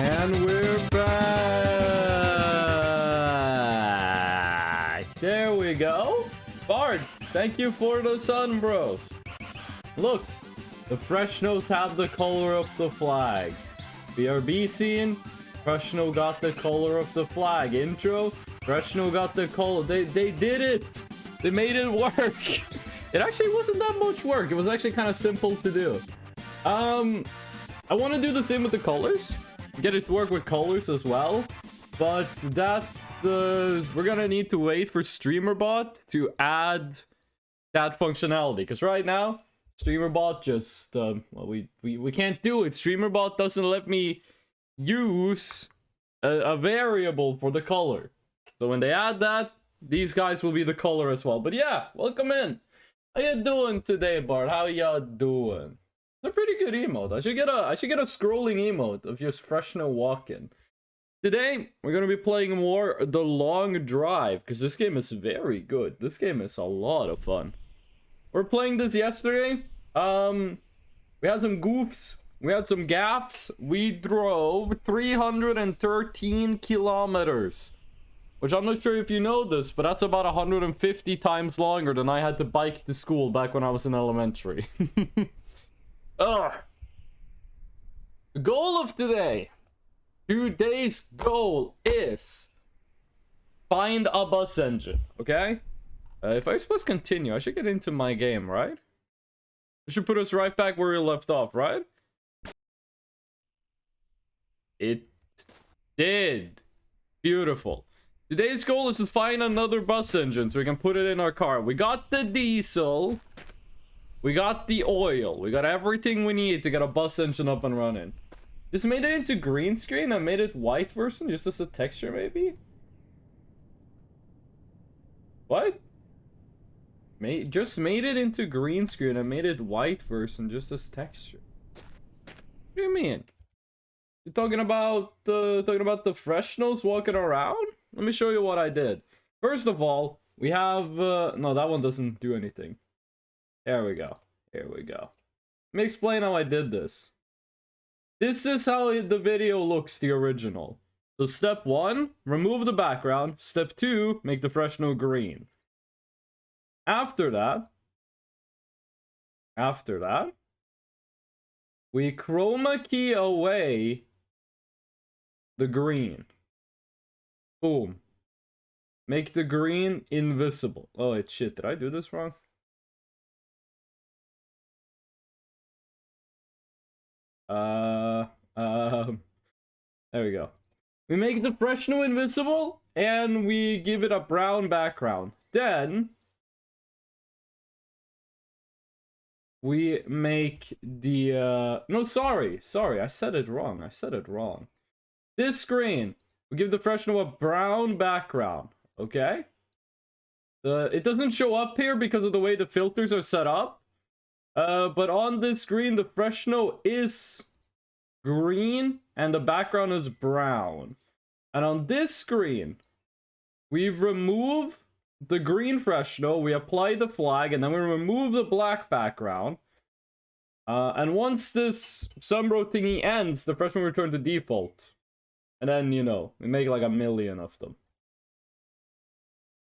And we're back. There we go. Bart, thank you for the sun, bros. Look, the fresh notes have the color of the flag. BRB scene, fresh note got the color of the flag. Intro, fresh note got the color. They did it. They made it work. It actually wasn't that much work. It was actually kind of simple to do. I want to do the same with the colors. Get it to work with colors as well. But that we're gonna need to wait for StreamerBot to add that functionality. Because right now, StreamerBot just well, we can't do it. StreamerBot doesn't let me use a variable for the color. So when they add that, these guys will be the color as well. But yeah, welcome in. How you doing today, Bart? How y'all doing? It's a pretty good emote. I should get a scrolling emote of just Freshno walking. Today we're gonna be playing more The Long Drive because this game is very good. This game is a lot of fun. We're playing this yesterday. We had some goofs. We had some gaps. We drove 313 kilometers. Which I'm not sure if you know this, but that's about 150 times longer than I had to bike to school back when I was in elementary. Ugh. The goal of today's goal is find a bus engine, okay? If I suppose continue, I should get into my game, right? It should put us right back where we left off, right? It did. Beautiful. Today's goal is to find another bus engine so we can put it in our car. We got the diesel. We got the oil. We got everything we need to get a bus engine up and running. Just made it into green screen. I made it white version just as a texture, maybe? What? Just made it into green screen. I made it white version just as texture. What do you mean? You're talking about the freshness walking around? Let me show you what I did. First of all, we have no, that one doesn't do anything. There we go. Here we go. Let me explain how I did this. This is how the video looks, the original. So step 1, remove the background. Step 2, make the Freshno green. After that, we chroma key away the green. Boom. Make the green invisible. Oh, it's shit. Did I do this wrong? There we go. We make the Freshno invisible and we give it a brown background. Then we make the no, sorry, I said it wrong. This screen, we give the Freshno a brown background, okay? It doesn't show up here because of the way the filters are set up. But on this screen, the Freshno is green and the background is brown. And on this screen, we remove the green Freshno, we apply the flag, and then we remove the black background. And once this sunbro thingy ends, the Freshno will return to default. And then, you know, we make like 1 million of them.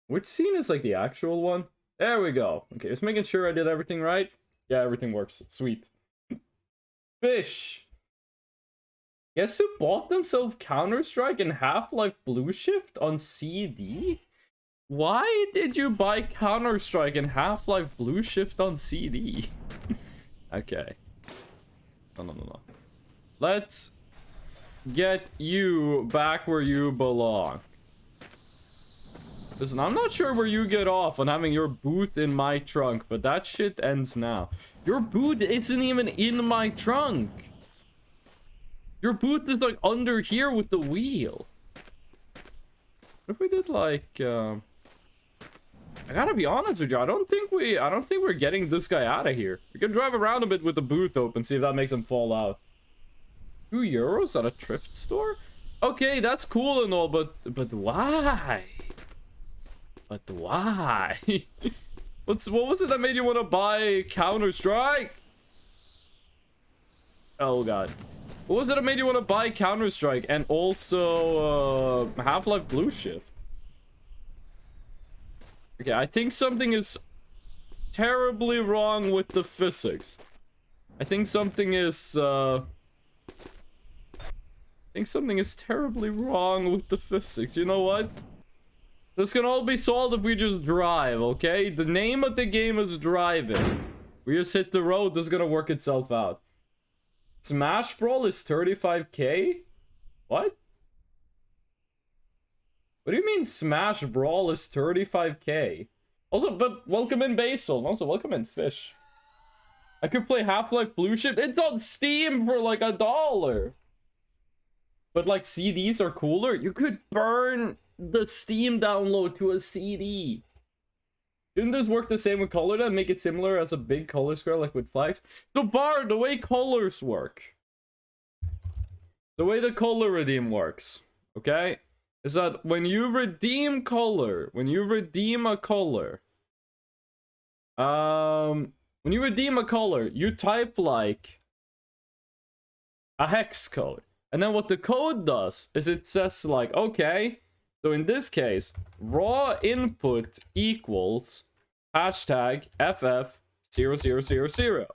Which scene is like the actual one? There we go. Okay, just making sure I did everything right. Yeah, everything works. Sweet. Fish. Guess who bought themselves Counter-Strike and Half-Life Blue Shift on CD? Why did you buy Counter-Strike and Half-Life Blue Shift on CD? Okay. No. Let's get you back where you belong. Listen, I'm not sure where you get off on having your boot in my trunk, but that shit ends now. Your boot isn't even in my trunk. Your boot is like under here with the wheel. What if we did like I gotta be honest with you, I don't think we're getting this guy out of here. We can drive around a bit with the boot open, see if that makes him fall out. €2 at a thrift store? Okay, that's cool and all, but why? But why? What was it that made you want to buy Counter-Strike? Oh god. What was it that made you want to buy Counter-Strike and also Half-Life Blue Shift? Okay, I think something is terribly wrong with the physics. I think something is terribly wrong with the physics. You know what? This can all be solved if we just drive, okay? The name of the game is driving. We just hit the road, this is gonna work itself out. Smash Brawl is 35k? What? What do you mean Smash Brawl is 35k? Also, but welcome in Basil. Also, welcome in Fish. I could play Half-Life Blue Shift. It's on Steam for like $1. But like CDs are cooler. You could burn the Steam download to a CD. Didn't this work the same with color then? Make it similar as a big color square like with flags? So Bard, the way colors work. The way the color redeem works. Okay? Is that when you redeem color, when you redeem a color, you type like a hex code. And then what the code does is it says like, okay, so in this case, raw input equals hashtag FF0000.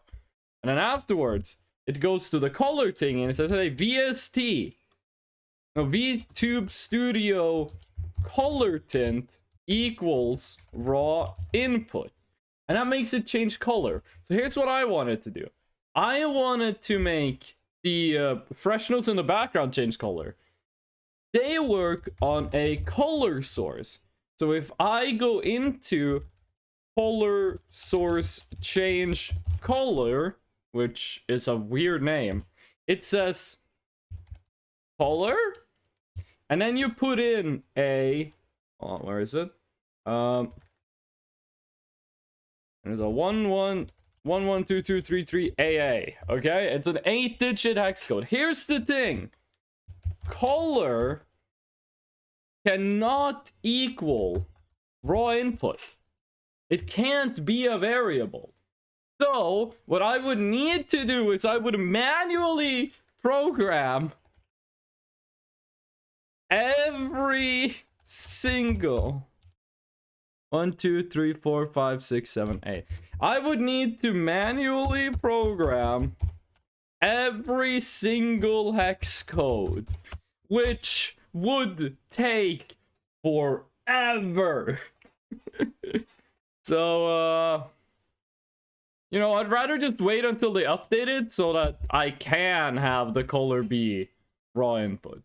And then afterwards, it goes to the color thing and it says, hey, VST. No, VTube Studio color tint equals raw input. And that makes it change color. So here's what I wanted to do. I wanted to make the fresh notes in the background change color. They work on a color source. So if I go into color source change color, which is a weird name, it says color, and then you put in a, oh, where is it? There's a 112233 AA. Okay, it's an 8-digit hex code. Here's the thing: color cannot equal raw input. It can't be a variable. So what I would need to do is I would manually program every single 1, 2, 3, 4, 5, 6, 7, 8. I would need to manually program every single hex code, which would take forever. So, you know, I'd rather just wait until they update it so that I can have the color be raw input.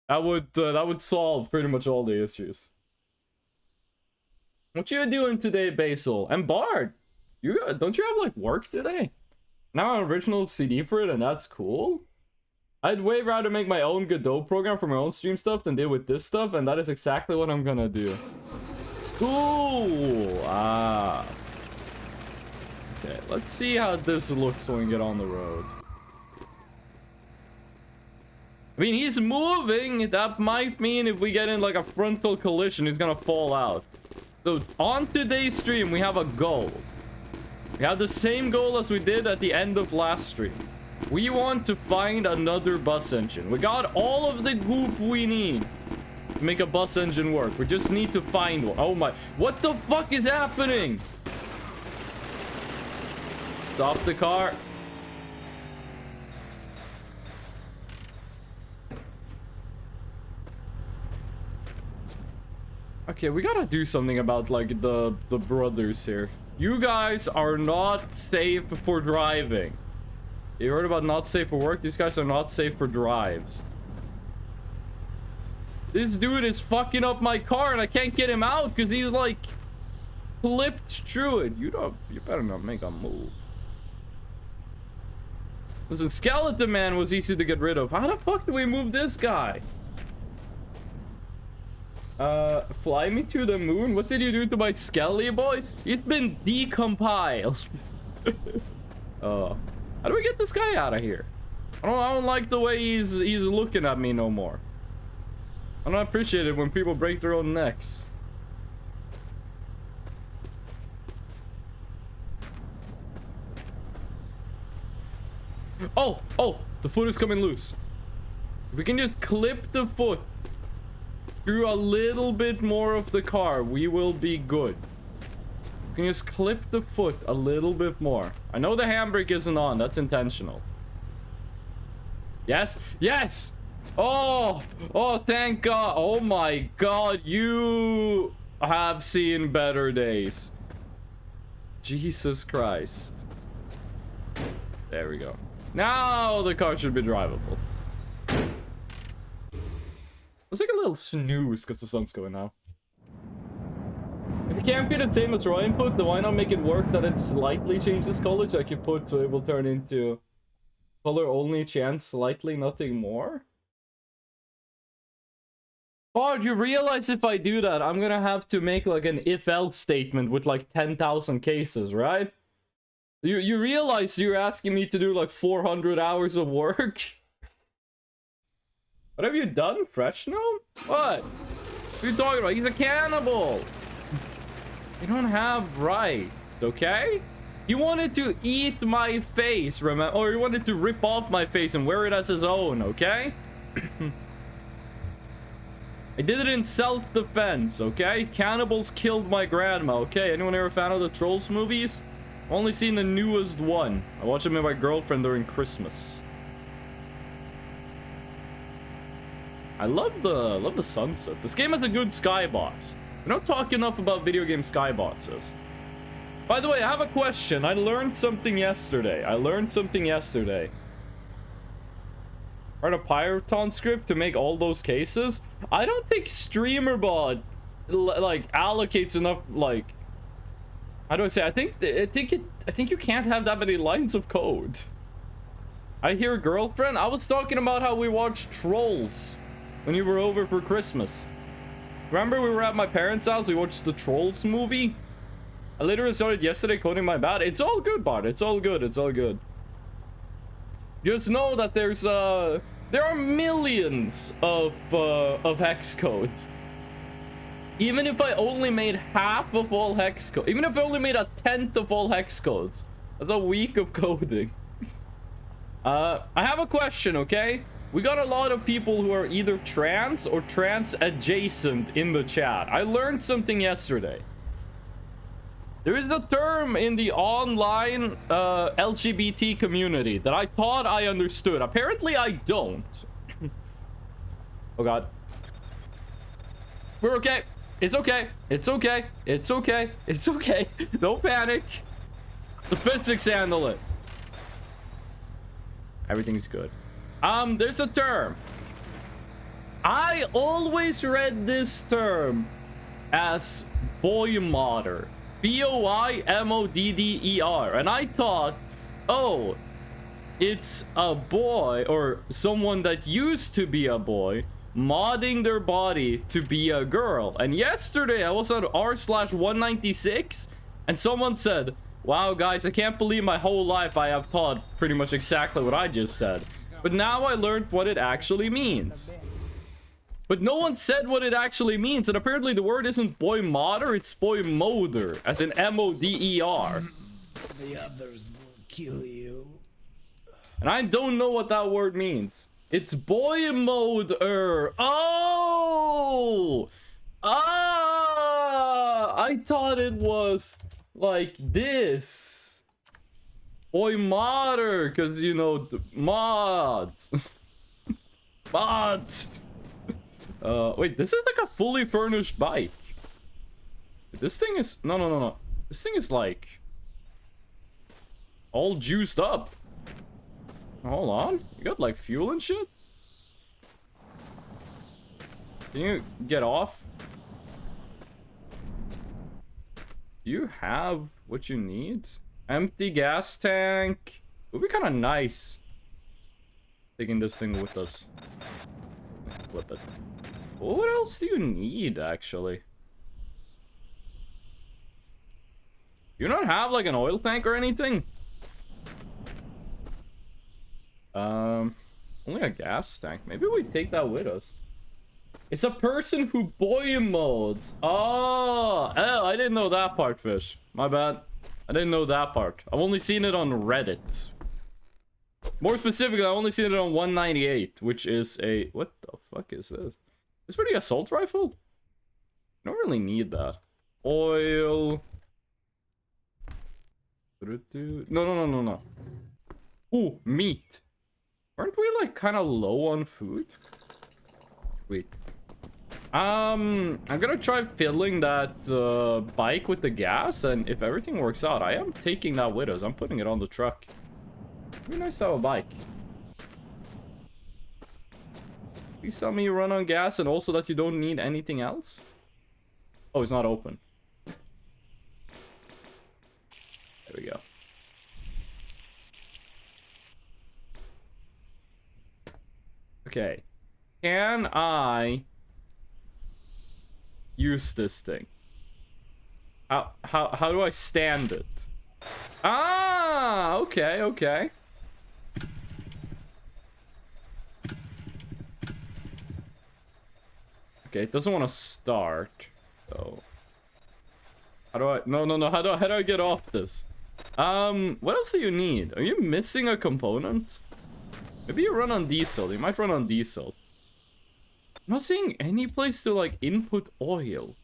That would solve pretty much all the issues. What you doing today, Basil? And Bard, don't you have like work today? Now an original CD for it, and that's cool. I'd way rather make my own Godot program for my own stream stuff than deal with this stuff, and that is exactly what I'm gonna do. School! Ah. Okay, let's see how this looks when we get on the road. I mean, he's moving. That might mean if we get in like a frontal collision, he's gonna fall out. So on today's stream, we have a goal. We have the same goal as we did at the end of last stream. We want to find another bus engine. We got all of the goop we need to make a bus engine work. We just need to find one. Oh my, what the fuck is happening? Stop the car. Okay, we gotta do something about like the brothers here. You guys are not safe for driving. You heard about not safe for work? These guys are not safe for drives. This dude is fucking up my car and I can't get him out because he's like flipped through it. You better not make a move. Listen, Skeleton Man was easy to get rid of. How the fuck do we move this guy? Fly me to the moon? What did you do to my Skelly boy? He's been decompiled. How do we get this guy out of here? I don't like the way he's looking at me no more. I don't appreciate it when people break their own necks. Oh, The foot is coming loose. If we can just clip the foot through a little bit more of the car, we will be good. We can just clip the foot a little bit more. I know the handbrake isn't on. That's intentional. Yes. Yes. Oh. Oh, thank God. Oh my God. You have seen better days. Jesus Christ. There we go. Now the car should be drivable. Let's take a little snooze because the sun's going now. If it can't be the same as raw input, then why not make it work that it slightly changes color so I can put so it will turn into color only chance slightly, nothing more? Oh, you realize if I do that, I'm gonna have to make like an if-else statement with like 10,000 cases, right? You realize you're asking me to do like 400 hours of work? What have you done, Fresh Gnome? What? What are you talking about? He's a cannibal! You don't have rights, okay? He wanted to eat my face, remember? Or he wanted to rip off my face and wear it as his own, okay? I did it in self-defense, okay? Cannibals killed my grandma, okay? Anyone ever a fan of the Trolls movies? I've only seen the newest one. I watched them with my girlfriend during Christmas. I love the sunset. This game has a good skybox. We don't talk enough about video game skyboxes. By the way, I have a question. I learned something yesterday. Write a Python script to make all those cases. I don't think StreamerBot like allocates enough. Like, how do I say? I think you can't have that many lines of code. I hear girlfriend. I was talking about how we watched Trolls when you were over for Christmas. Remember we were at my parents' house, we watched the Trolls movie? I literally started yesterday coding my bad. It's all good, Bart. It's all good. It's all good. Just know that there are millions of hex codes. Even if I only made half of all hex codes, even if I only made a tenth of all hex codes, that's a week of coding. I have a question, okay? We got a lot of people who are either trans or trans adjacent in the chat. I learned something yesterday. There is a term in the online LGBT community that I thought I understood. Apparently I don't. Oh God. We're okay. It's okay. It's okay. It's okay. It's okay. Don't panic. The physics handle it. Everything's good. There's a term. I always read this term as boy modder. B-O-I-M-O-D-D-E-R. And I thought, oh, it's a boy or someone that used to be a boy modding their body to be a girl. And yesterday I was on r/196 and someone said, wow, guys, I can't believe my whole life I have thought pretty much exactly what I just said. But now I learned what it actually means. But no one said what it actually means, and apparently the word isn't boy modder, it's boy moder, as in M-O-D-E-R. The others will kill you. And I don't know what that word means. It's boy moder. Oh! Ah! I thought it was like this. Boy modder, because, you know, mods. Mods. Wait, this is like a fully furnished bike. This thing is... No. This thing is like... all juiced up. Hold on. You got like fuel and shit? Can you get off? Do you have what you need? Empty gas tank. Would be kind of nice taking this thing with us. Flip it. What else do you need, actually? You don't have like an oil tank or anything? Only a gas tank. Maybe we take that with us. It's a person who boy modes. Oh, I didn't know that part, Fish. My bad. I didn't know that part. I've only seen it on Reddit. More specifically, I only seen it on 198, which is a... What the fuck is this? Is for the assault rifle? I don't really need that. Oil. No. Ooh, meat. Aren't we like kind of low on food? Wait. I'm gonna try filling that bike with the gas, and if everything works out, I am taking that with us. I'm putting it on the truck. It'd be nice to have a bike. Please tell me you run on gas and also that you don't need anything else. Oh, it's not open. There we go. Okay. Can I use this thing? How do I stand it? Ah, okay. Okay, it doesn't want to start. So how do I... No. How do I get off this? What else do you need? Are you missing a component? Maybe you run on diesel. You might run on diesel. I'm not seeing any place to like input oil.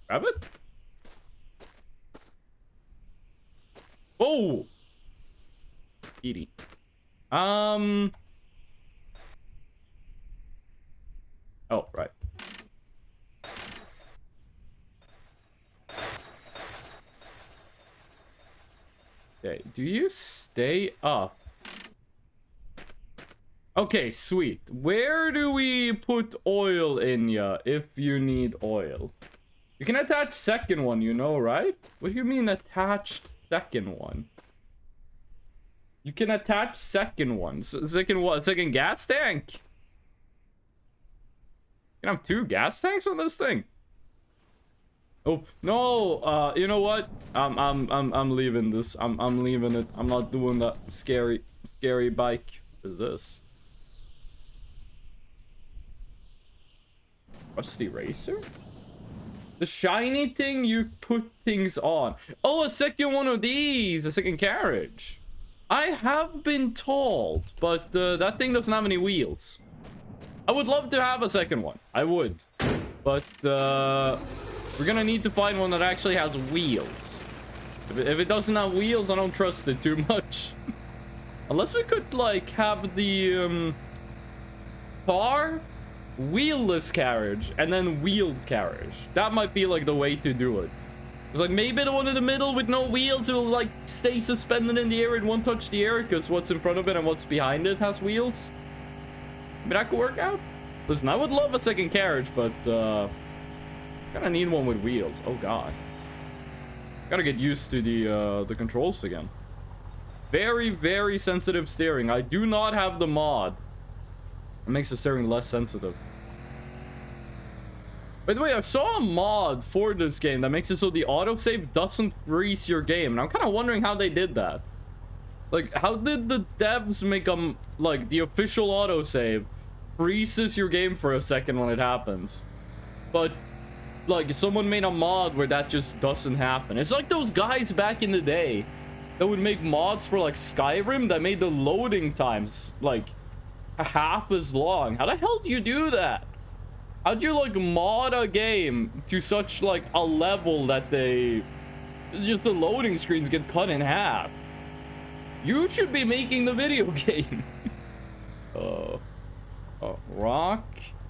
Grab it? Oh! Edie. Oh, right. Okay, do you stay up? Okay, sweet. Where do we put oil in ya if you need oil? You can attach second one, you know, right? What do you mean attached second one? You can attach second one. Second what? Second gas tank? You can have 2 gas tanks on this thing? Oh no! You know what? I'm leaving this. I'm leaving it. I'm not doing that scary bike. What is this? Rusty racer? The shiny thing you put things on. Oh, a second one of these. A second carriage. I have been told, but that thing doesn't have any wheels. I would love to have a second one. I would. But we're gonna need to find one that actually has wheels. If it doesn't have wheels, I don't trust it too much. Unless we could like have the car, wheelless carriage, and then wheeled carriage. That might be like the way to do it. It's like maybe the one in the middle with no wheels will like stay suspended in the air and won't touch the air because what's in front of it and what's behind it has wheels. Maybe that could work out. Listen, I would love a second carriage, but gonna need one with wheels. Oh god. Gotta get used to the controls again. Very, very sensitive steering. I do not have the mod. It makes the steering less sensitive. By the way, I saw a mod for this game that makes it so the autosave doesn't freeze your game. And I'm kind of wondering how they did that. Like, how did the devs make them, like, the official autosave freezes your game for a second when it happens? But, like, someone made a mod where that just doesn't happen. It's like those guys back in the day that would make mods for, like, Skyrim that made the loading times, like, half as long. How the hell do you do that? How'd you like mod a game to such like a level that just the loading screens get cut in half? You should be making the video game. Rock,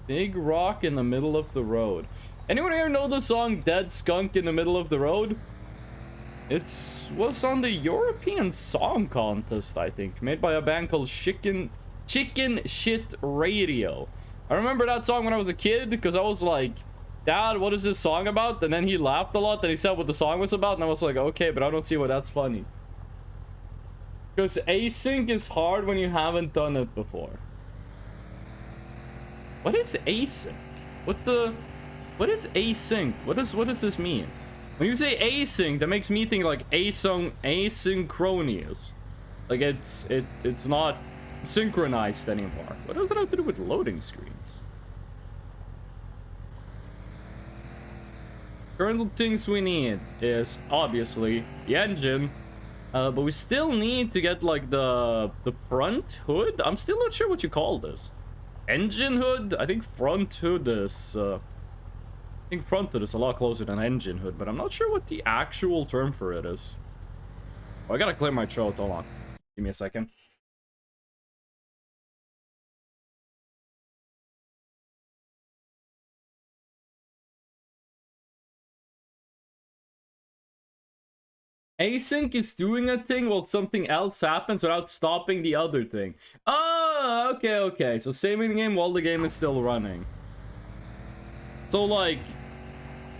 big rock in the middle of the road. Anyone here know the song Dead Skunk in the Middle of the Road? Was on the European Song Contest, I think, made by a band called Chicken Shit Radio. I remember that song when I was a kid because I was like, Dad, what is this song about? And then he laughed a lot and he said what the song was about, and I was like, okay, but I don't see why that's funny. Because async is hard when you haven't done it before. What is async? What is async? What does this mean? When you say async, that makes me think like asynchronous. Like it's not synchronized anymore. What does it have to do with loading screens? Current things we need is obviously the engine, But we still need to get like the front hood. I'm still not sure what you call this. Engine hood? I think front hood is I think front hood is a lot closer than engine hood, but I'm not sure what the actual term for it is. Oh, I gotta clear my throat. Hold on. Give me a second. Async is doing a thing while something else happens without stopping the other thing. Oh, okay, okay. So saving the game while the game is still running. So, like,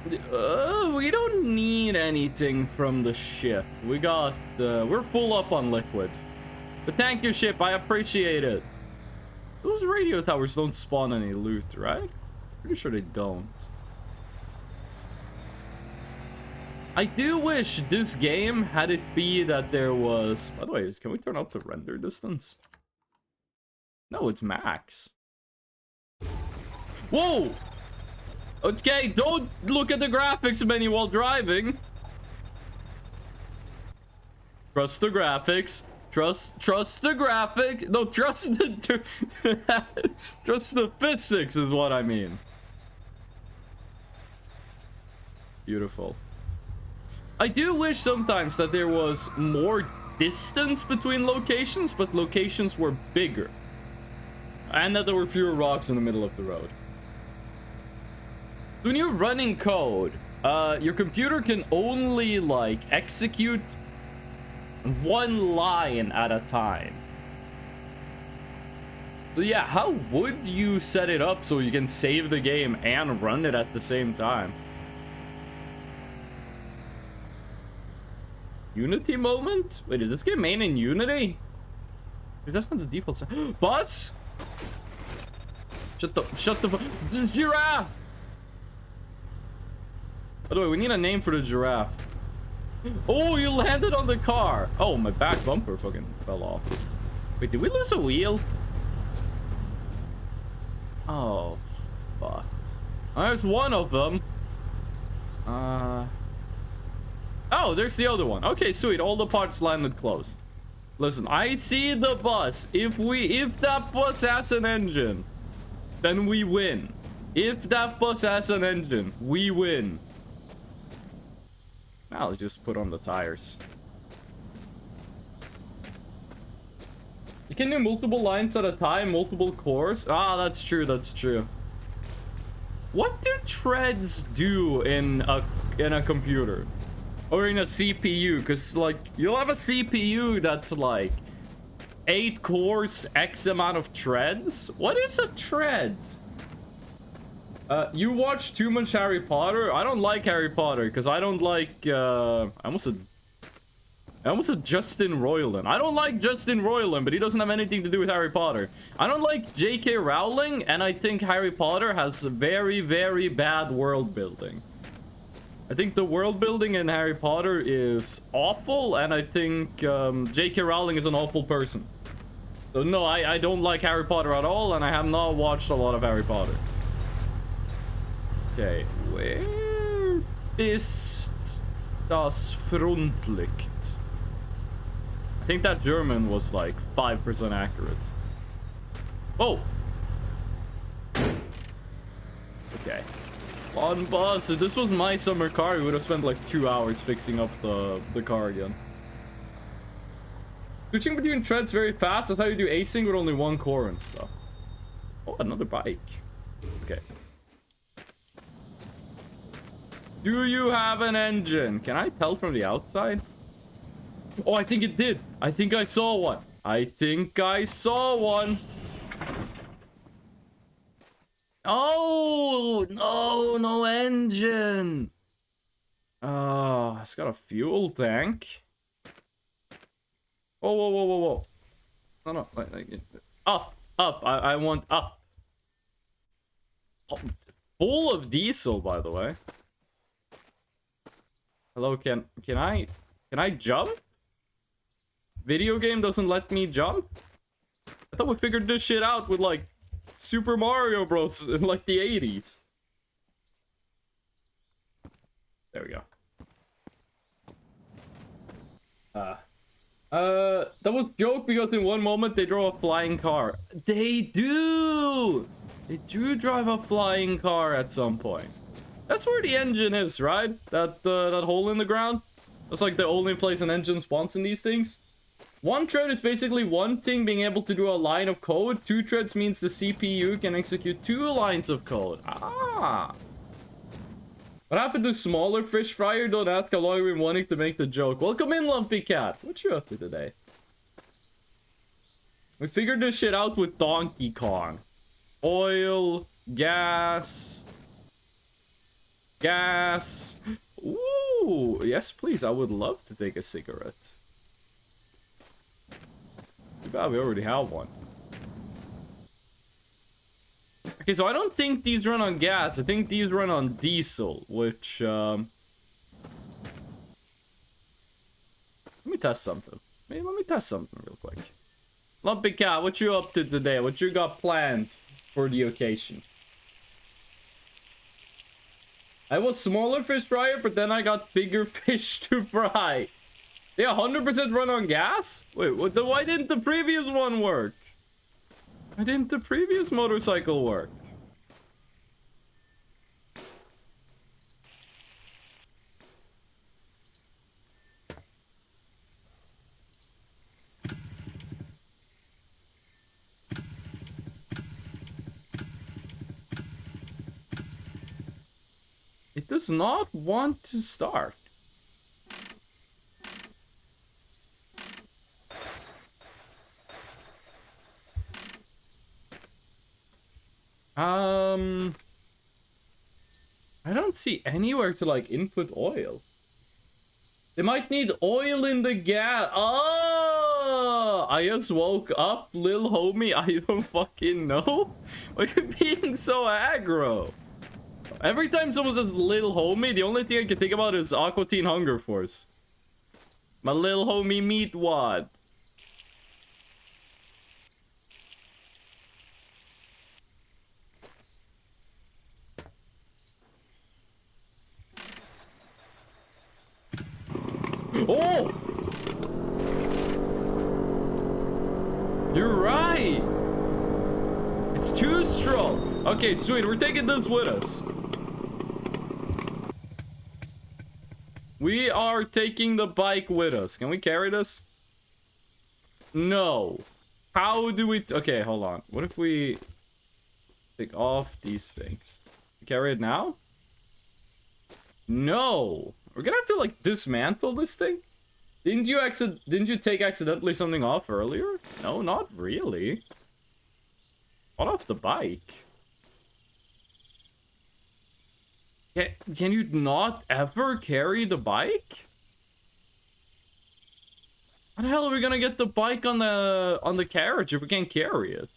we don't need anything from the ship. We got, we're full up on liquid. But thank you, ship. I appreciate it. Those radio towers don't spawn any loot, right? Pretty sure they don't. I do wish this game had it be that there was... By the way, can we turn up the render distance? No, it's max. Whoa! Okay, don't look at the graphics menu while driving. Trust the graphics. Trust the graphic. No, trust the... trust the physics is what I mean. Beautiful. I do wish sometimes that there was more distance between locations, but locations were bigger. And that there were fewer rocks in the middle of the road. When you're running code, your computer can only, like, execute one line at a time. So yeah, how would you set it up so you can save the game and run it at the same time? Unity moment? Wait, is this game main in Unity? Dude, that's not the default sound. Bus? Shut the giraffe! By the way, we need a name for the giraffe. Oh, you landed on the car. Oh, my back bumper fucking fell off. Wait, did we lose a wheel? Oh, fuck. There's one of them. Oh, there's the other one. Okay, sweet. All the parts landed close. Listen, I see the bus. If that bus has an engine, then we win. If that bus has an engine, we win. Now let's just put on the tires. You can do multiple lines at a time, multiple cores. Ah, that's true, that's true. What do treads do in a computer? Or in a CPU? Because, like, you'll have a CPU that's, like, 8 cores, X amount of treads. What is a tread? You watch too much Harry Potter? I don't like Harry Potter, because I don't like, I almost said Justin Roiland. I don't like Justin Roiland, but he doesn't have anything to do with Harry Potter. I don't like J.K. Rowling, and I think Harry Potter has very, very bad world building. I think the world building in Harry Potter is awful, and I think J.K. Rowling is an awful person. So no, I don't like Harry Potter at all, and I have not watched a lot of Harry Potter. Okay, where ist das Frontlicht? I think that German was like 5% accurate. Oh! Okay. On bus. If this was my summer car, we would have spent like 2 hours fixing up the car again. Switching between treads very fast. That's how you do async with only 1 core and stuff. Oh, another bike. Okay. Do you have an engine? Can I tell from the outside? Oh, I think it did. I think I saw one. I think I saw one. Oh, no, no engine. Oh, it's got a fuel tank. Whoa, whoa, whoa, whoa, whoa. No, no. Up, up. I want up. Oh, full of diesel, by the way. Hello, can I jump? Video game doesn't let me jump? I thought we figured this shit out with, like, Super Mario Bros. In, like, the 80s. There we go. That was joke because in one moment they drove a flying car. They do! They do drive a flying car at some point. That's where the engine is, right? That hole in the ground? That's like the only place an engine spawns in these things. One thread is basically one thing being able to do a line of code. Two threads means the CPU can execute 2 lines of code. Ah! What happened to smaller fish fryer? Don't ask how long I've been wanting to make the joke. Welcome in, Lumpy Cat. What you up to today? We figured this shit out with Donkey Kong. Oil, gas. Gas. Ooh, yes, please. I would love to take a cigarette. Too bad we already have one. Okay, so I don't think these run on gas. I think these run on diesel, which, let me test something. Maybe let me test something real quick. Lumpy Cat, what you up to today? What you got planned for the occasion? I was smaller fish fryer, but then I got bigger fish to fry. They 100% run on gas? Wait, why didn't the previous one work? Why didn't the previous motorcycle work? It does not want to start. I don't see anywhere to like input oil. They might need oil in the gas. Oh, I just woke up, lil homie. I don't fucking know. Why are you being so aggro? Every time someone says lil homie, the only thing I can think about is Aqua Teen Hunger Force. My lil homie meat wad. Oh! You're right! It's too strong. Okay, sweet. We're taking this with us. We are taking the bike with us. Can we carry this? No. How do we... Okay, hold on. What if we take off these things? Carry it now? No. We're gonna have to, like, dismantle this thing? Didn't you take accidentally something off earlier? No, not really. Got off the bike. Can you not ever carry the bike? How the hell are we gonna get the bike on the carriage if we can't carry it?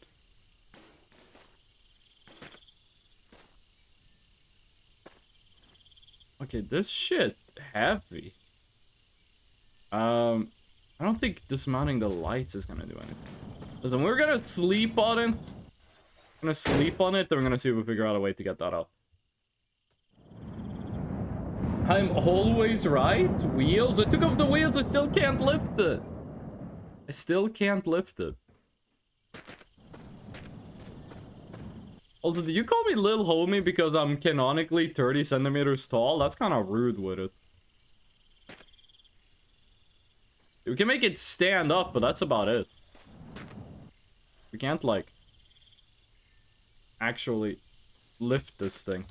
Okay, this shit heavy. I don't think dismounting the lights is gonna do anything. Listen, we're gonna sleep on it. We're gonna sleep on it, then we're gonna see if we figure out a way to get that up. I'm always right. Wheels. I took off the wheels. I still can't lift it. I still can't lift it. Also, did you call me Lil Homie because I'm canonically 30 centimeters tall? That's kind of rude with it. We can make it stand up, but that's about it. We can't, like, actually lift this thing.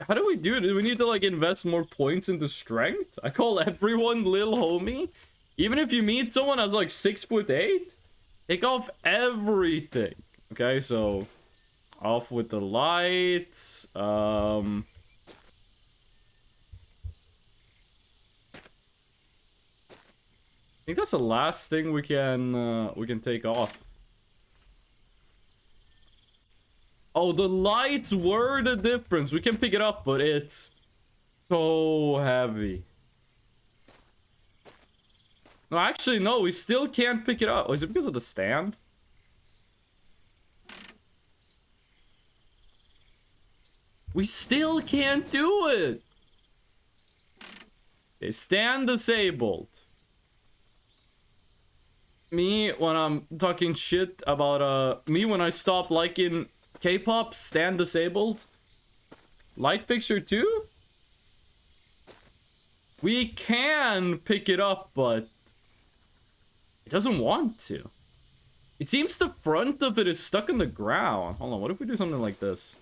How do we do it? Do we need to, like, invest more points into strength? I call everyone Lil Homie. Even if you meet someone that's like 6'8", take off everything. Okay, so off with the lights. I think that's the last thing we can take off. Oh, the lights were the difference. We can pick it up, but it's so heavy. No, actually, no, we still can't pick it up. Oh, is it because of the stand? We still can't do it. Okay, stand disabled. Me, when I'm talking shit about, me when I stop liking K-pop, stand disabled. Light fixture too? We can pick it up, but it doesn't want to. It seems the front of it is stuck in the ground. Hold on, what if we do something like this?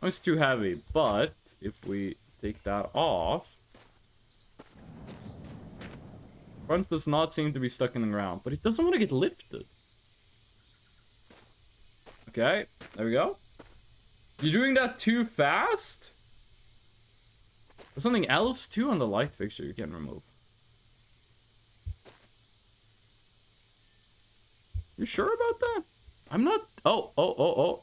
Oh, it's too heavy, but if we take that off... Front does not seem to be stuck in the ground, but it doesn't want to get lifted. Okay, there we go. You're doing that too fast? There's something else too on the light fixture you can remove. You sure about that? I'm not... Oh.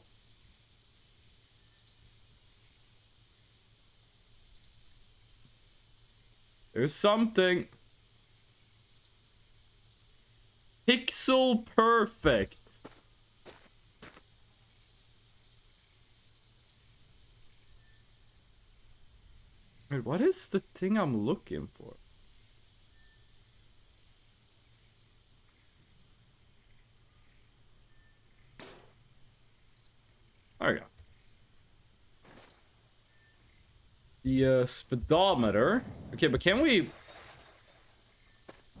There's something. Pixel perfect. Wait, what is the thing I'm looking for? There we go. The speedometer. Okay, but can we...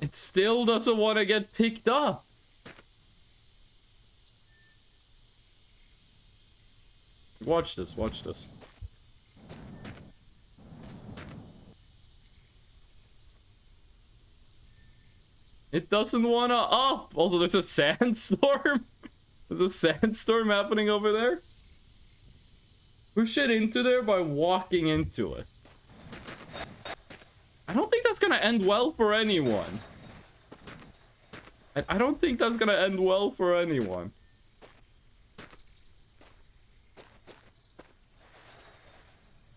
It still doesn't want to get picked up. Watch this, watch this. It doesn't want to up. Also, there's a sandstorm. There's a sandstorm happening over there. Push it into there by walking into it. I don't think that's gonna end well for anyone. I don't think that's gonna end well for anyone.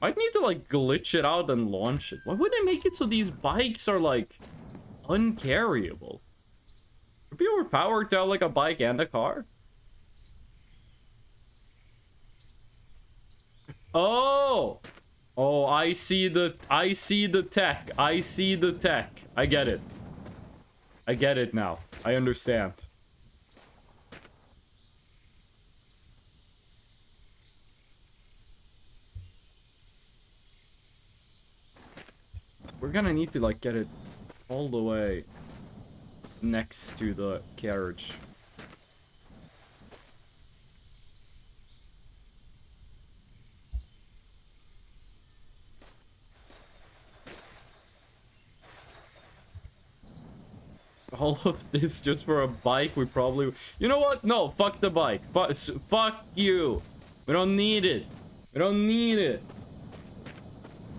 Might need to like glitch it out and launch it. Why wouldn't they make it so these bikes are like uncarryable? Would it be overpowered to have like a bike and a car? Oh! Oh, I see the tech. I see the tech. I get it. I get it now. I understand. We're gonna need to like get it all the way next to the carriage. All of this just for a bike, we probably... You know what? No, fuck the bike. Fuck you. We don't need it. We don't need it.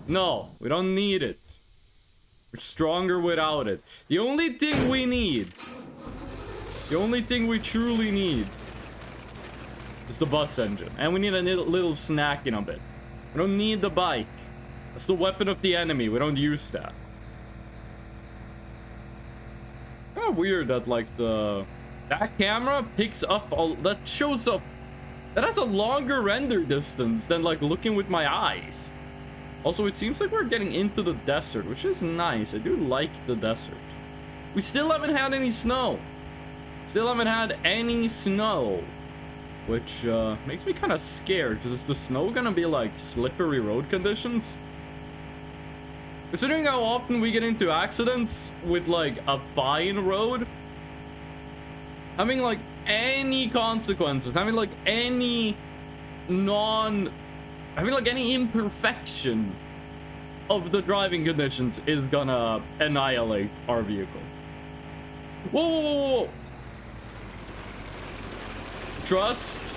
No, we don't need it. We're stronger without it. The only thing we need, the only thing we truly need is the bus engine. And we need a little snack in a bit. We don't need the bike. That's the weapon of the enemy. We don't use that. Kind of weird that like that camera picks up all that shows up that has a longer render distance than like looking with my eyes. Also, it seems like we're getting into the desert, which is nice. I do like the desert. We still haven't had any snow. Still haven't had any snow, which makes me kind of scared because is the snow gonna be like slippery road conditions? Considering how often we get into accidents with like a fine road, having like any consequences, having like any any imperfection of the driving conditions is gonna annihilate our vehicle. Whoa, whoa, whoa, whoa. Trust.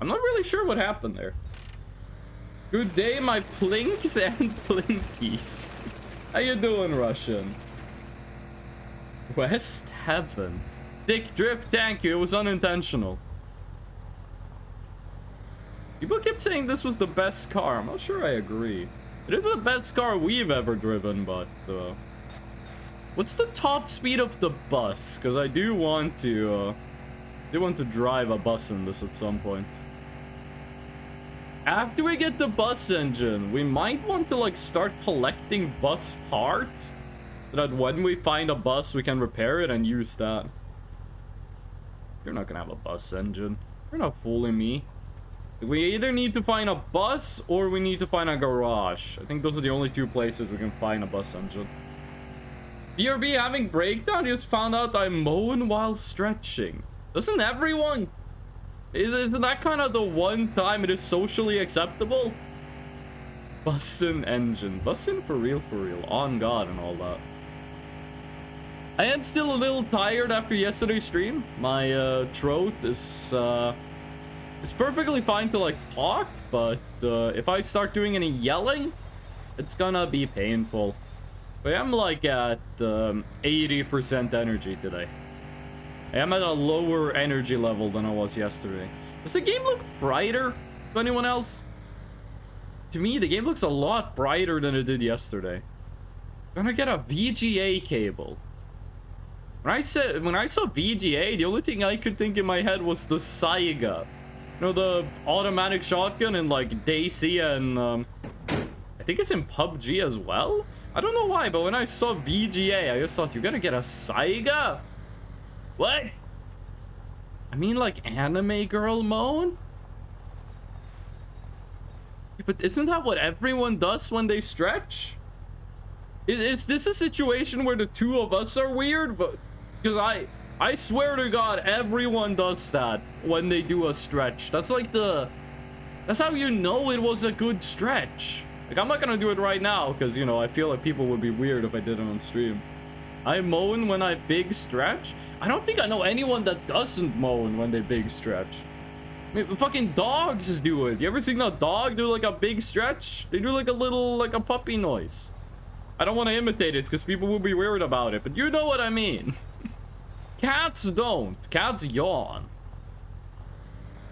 I'm not really sure what happened there. Good day, my plinks and plinkies. How you doing, Russian? West Heaven. Dick Drift, thank you. It was unintentional. People keep saying this was the best car. I'm not sure I agree. It is the best car we've ever driven, but... what's the top speed of the bus? Because I do want to drive a bus in this at some point. After we get the bus engine, we might want to like start collecting bus parts so that when we find a bus, we can repair it and use that. You're not gonna have a bus engine. You're not fooling me. We either need to find a bus or we need to find a garage. I think those are the only two places we can find a bus engine. BRB having breakdown? Just found out I moan while stretching. Doesn't everyone? Isn't that kind of the one time it is socially acceptable? Bussin' engine. Bussin' for real, on God and all that. I am still a little tired after yesterday's stream. My throat is it's perfectly fine to like talk, but if I start doing any yelling, it's gonna be painful. But I'm like at 80% energy today. I am at a lower energy level than I was yesterday. Does the game look brighter to anyone else? To me, the game looks a lot brighter than it did yesterday. I'm gonna get a VGA cable. When I saw VGA, the only thing I could think in my head was the Saiga. You know, the automatic shotgun in like DayZ and I think it's in PUBG as well? I don't know why, but when I saw VGA, I just thought, you gotta get a Saiga? What? I mean, like, anime girl moan? But isn't that what everyone does when they stretch? Is this a situation where the two of us are weird? But because I swear to God, everyone does that when they do a stretch. That's like that's how you know it was a good stretch. Like, I'm not gonna do it right now because, you know, I feel like people would be weird if I did it on stream. I moan when I big stretch? I don't think I know anyone that doesn't moan when they big stretch. I mean, fucking dogs do it. You ever seen a dog do like a big stretch? They do like a little, like a puppy noise. I don't want to imitate it because people will be weird about it, but you know what I mean. Cats don't. Cats yawn.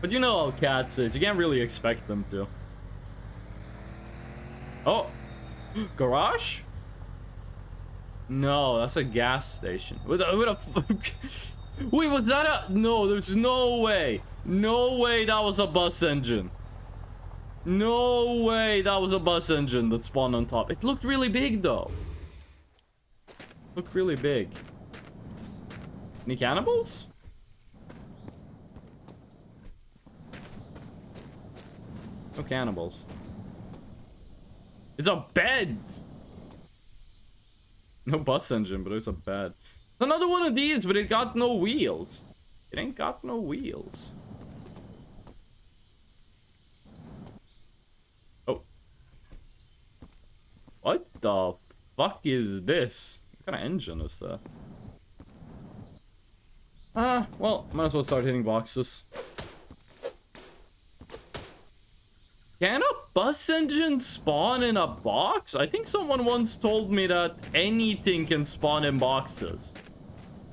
But you know how cats is. You can't really expect them to. Oh. Garage? No, that's a gas station. Wait, was that a... No, there's no way. No way that was a bus engine. No way that was a bus engine that spawned on top. It looked really big, though. Looked really big. Any cannibals? No cannibals. It's a bed! No bus engine, but it's a bed. Another one of these, but it got no wheels. It ain't got no wheels. Oh. What the fuck is this? What kind of engine is that? Well, might as well start hitting boxes. Can a bus engine spawn in a box? I think someone once told me that anything can spawn in boxes.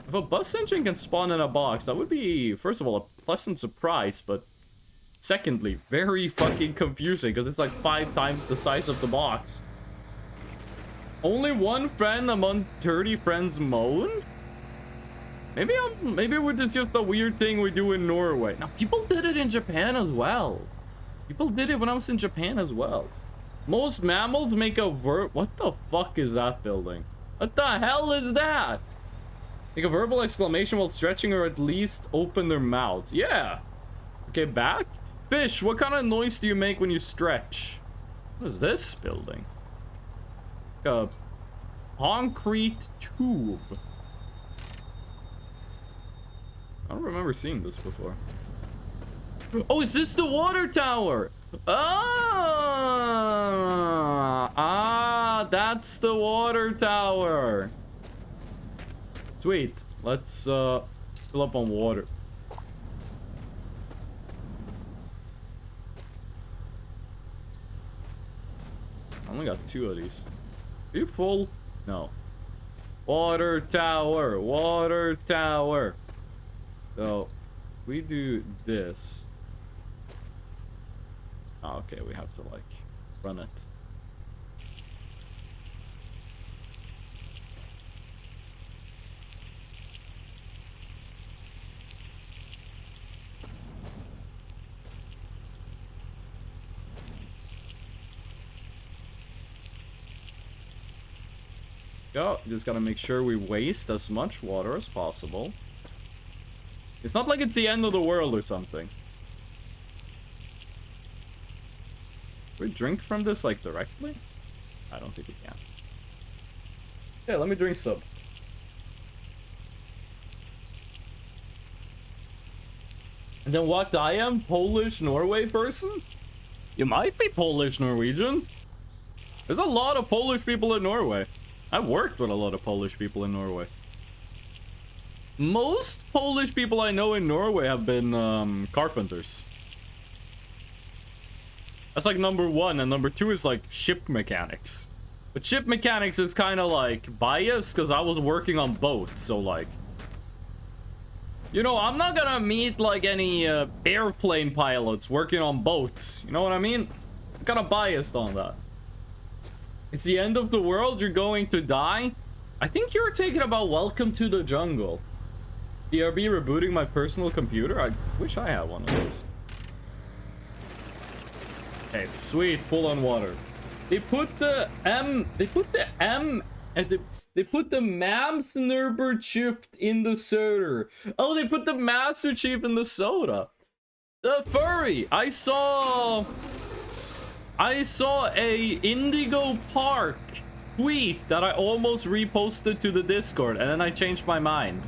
If a bus engine can spawn in a box, that would be, first of all, a pleasant surprise, but secondly, very fucking confusing because it's like 5 times the size of the box. Only one friend among 30 friends moan? Maybe it's just a weird thing we do in Norway. Now, people did it in Japan as well. People did it when I was in Japan as well. Most mammals make a what the fuck is that building? What the hell is that? Make a verbal exclamation while stretching or at least open their mouths. Yeah. Okay, back. Fish, what kind of noise do you make when you stretch? What is this building? Like a concrete tube. I don't remember seeing this before. Oh, is this the water tower? Ah, that's the water tower. Sweet. Let's fill up on water. I only got 2 of these. Are you full? No. Water tower, water tower. So we do this. Oh, okay, we have to like run it. go. Just gotta make sure we waste as much water as possible. It's not like it's the end of the world or something. Can we drink from this, like, directly? I don't think we can. Yeah, let me drink some. And then what? I am Polish Norway person? You might be Polish Norwegian. There's a lot of Polish people in Norway. I've worked with a lot of Polish people in Norway. Most Polish people I know in Norway have been carpenters. That's like number one, and number two is like ship mechanics. But ship mechanics is kind of like biased because I was working on boats, so like, you know, I'm not gonna meet like any airplane pilots working on boats. You know what I mean? I'm kind of biased on that. It's the end of the world. You're going to die. I think you're thinking about Welcome to the Jungle. BRB rebooting my personal computer. I wish I had one of those. Okay, sweet. Full on water. They put the M. They put the M. And they put the Mamsnerber shift in the soda. Oh, they put the Master Chief in the soda. The furry. I saw a Indigo Park tweet that I almost reposted to the Discord, and then I changed my mind.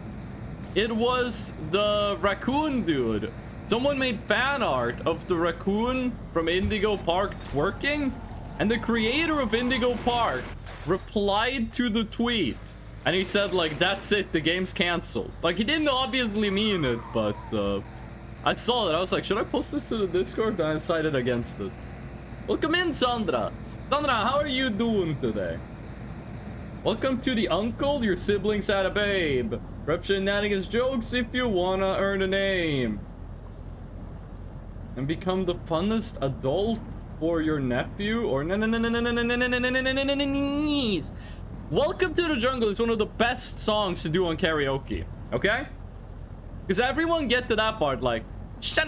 It was the raccoon dude. Someone made fan art of the raccoon from Indigo Park twerking, and the creator of Indigo Park replied to the tweet, and he said like, that's it, the game's canceled. Like, he didn't obviously mean it, but I saw that. I was like, should I post this to the Discord? And I decided against it. Welcome in, Sandra. Sandra, how are you doing today? Welcome to the uncle. Your siblings had a babe. Rep shenanigans jokes if you wanna earn a name. And become the funnest adult for your nephew or niece. Welcome to the Jungle is one of the best songs to do on karaoke, okay? Because everyone get to that part like sneeze,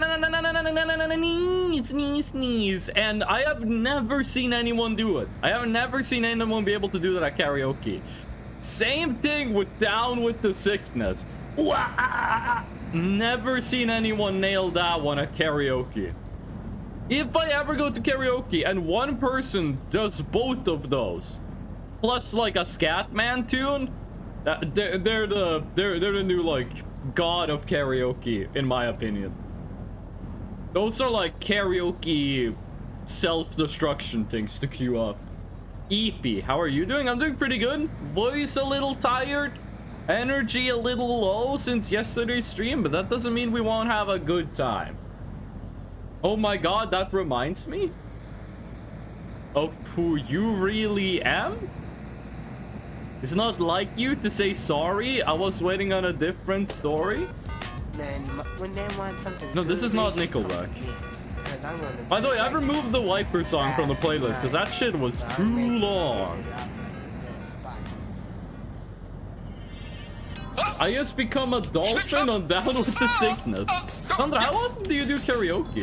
and I have never seen anyone do it. I have never seen anyone be able to do that at karaoke. Same thing with Down with the Sickness. Never seen anyone nail that one at karaoke. If I ever go to karaoke and one person does both of those, plus like a Scatman tune, they're the new like god of karaoke in my opinion. Those are like karaoke self-destruction things to queue up. Eepy, how are you doing? I'm doing pretty good. Voice a little tired. Energy a little low since yesterday's stream, but that doesn't mean we won't have a good time. Oh my god, that reminds me of who you really am. It's not like you to say sorry. I was waiting on a different story. Man, when they want something no, this is not Nickelback. By the way, I've removed the Wiper song from the playlist because that shit was too long. I just become a dolphin on Down with the Sickness. Sandra, how often do you do karaoke?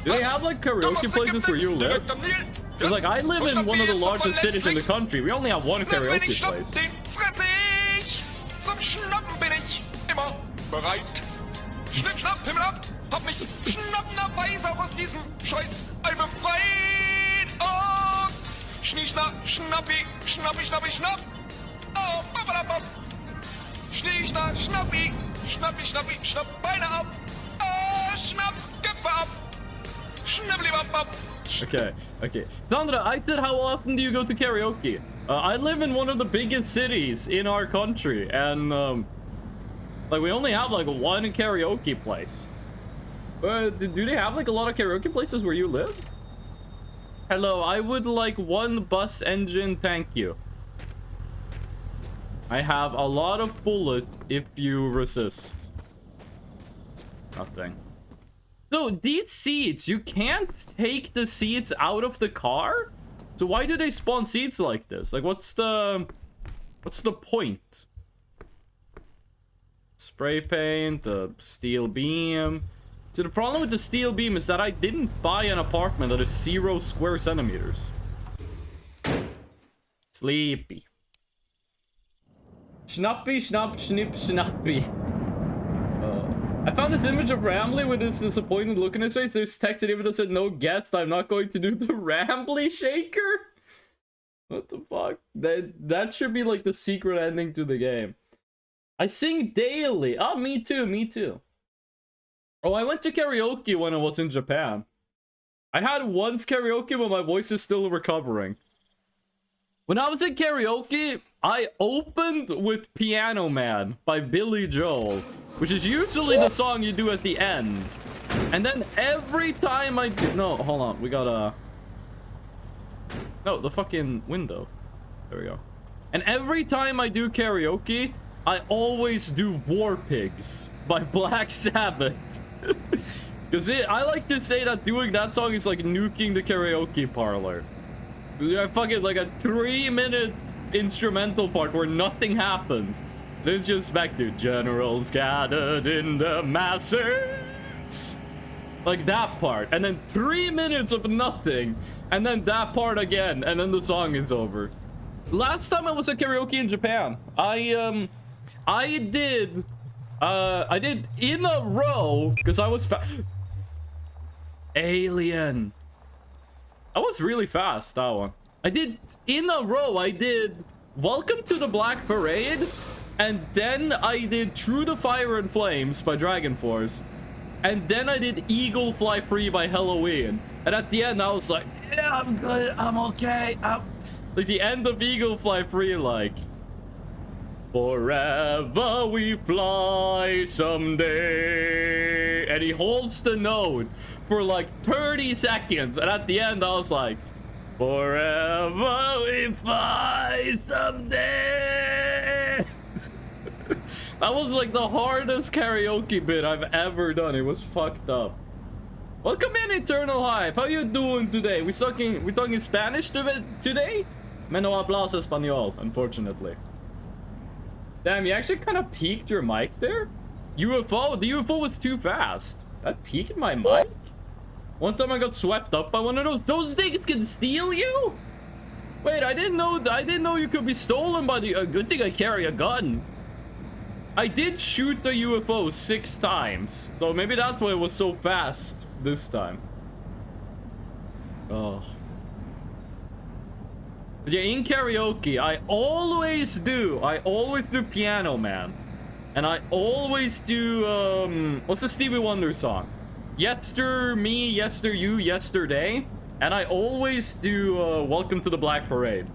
Do they have like karaoke places where you live? Because like I live in one of the largest cities in the country. We only have one karaoke place. Bereit. Schnipp, schnapp, Himmel ab, hab mich schnappenderweise auch aus diesem Scheiß Ei befreit. Und schnie, schnapp, schnappi, schnappi, schnappi, schnapp. Oh, babadabab. Schnie, schnapp, schnappi, schnappi, schnappi, schnapp, Beine ab. Oh, schnapp, Köpfe ab. Schnappelibabab. Okay. Sandra, I said how often do you go to karaoke? I live in one of the biggest cities in our country, and like, we only have, like, one karaoke place. Do they have, like, a lot of karaoke places where you live? Hello, I would like one bus engine, thank you. I have a lot of bullet if you resist. Nothing. So, these seats, you can't take the seats out of the car? So why do they spawn seats like this? Like, what's the point? Spray paint, the steel beam. So the problem with the steel beam is that I didn't buy an apartment that is 0 square centimeters. Sleepy. Schnappy, schnapp, schnipp, schnappy. I found this image of Rambly with this disappointed look in his face. There's text that even though said no guest, I'm not going to do the Rambly shaker. What the fuck? That should be like the secret ending to the game. I sing daily. Oh, me too, me too. Oh, I went to karaoke when I was in Japan. I had once karaoke, but my voice is still recovering. When I was in karaoke, I opened with Piano Man by Billy Joel, which is usually the song you do at the end. And then every time I do... No, hold on. We gotta... No, the fucking window. There we go. And every time I do karaoke, I always do War Pigs by Black Sabbath. Because I like to say that doing that song is like nuking the karaoke parlor. I fucking like a 3-minute instrumental part where nothing happens. And it's just back to generals scattered in the masses. Like that part. And then 3 minutes of nothing. And then that part again. And then the song is over. Last time I was at karaoke in Japan, I did in a row because I was Alien. I was really fast, that one. I did in a row. I did Welcome to the Black Parade, and then I did Through the Fire and Flames by Dragon Force, and then I did Eagle Fly Free by Halloween. And at the end I was like, yeah, I'm good, I'm okay. Like the end of Eagle Fly Free, like forever we fly someday, and he holds the note for like 30 seconds, and at the end I was like, forever we fly someday. That was like the hardest karaoke bit I've ever done. It was fucked up. Welcome in, Eternal Hype. How you doing today? We talking Spanish today? Me no hablas español, unfortunately. Damn, you actually kind of peaked your mic there? UFO? The UFO was too fast. That peaked my mic? One time I got swept up by one of those. Those things can steal you? Wait, I didn't know you could be stolen by the... good thing I carry a gun. I did shoot the UFO 6 times. So maybe that's why it was so fast this time. Oh. But yeah, in karaoke, I always do Piano Man. And I always do, what's the Stevie Wonder song? Yester Me, Yester You, Yesterday. And I always do, Welcome to the Black Parade.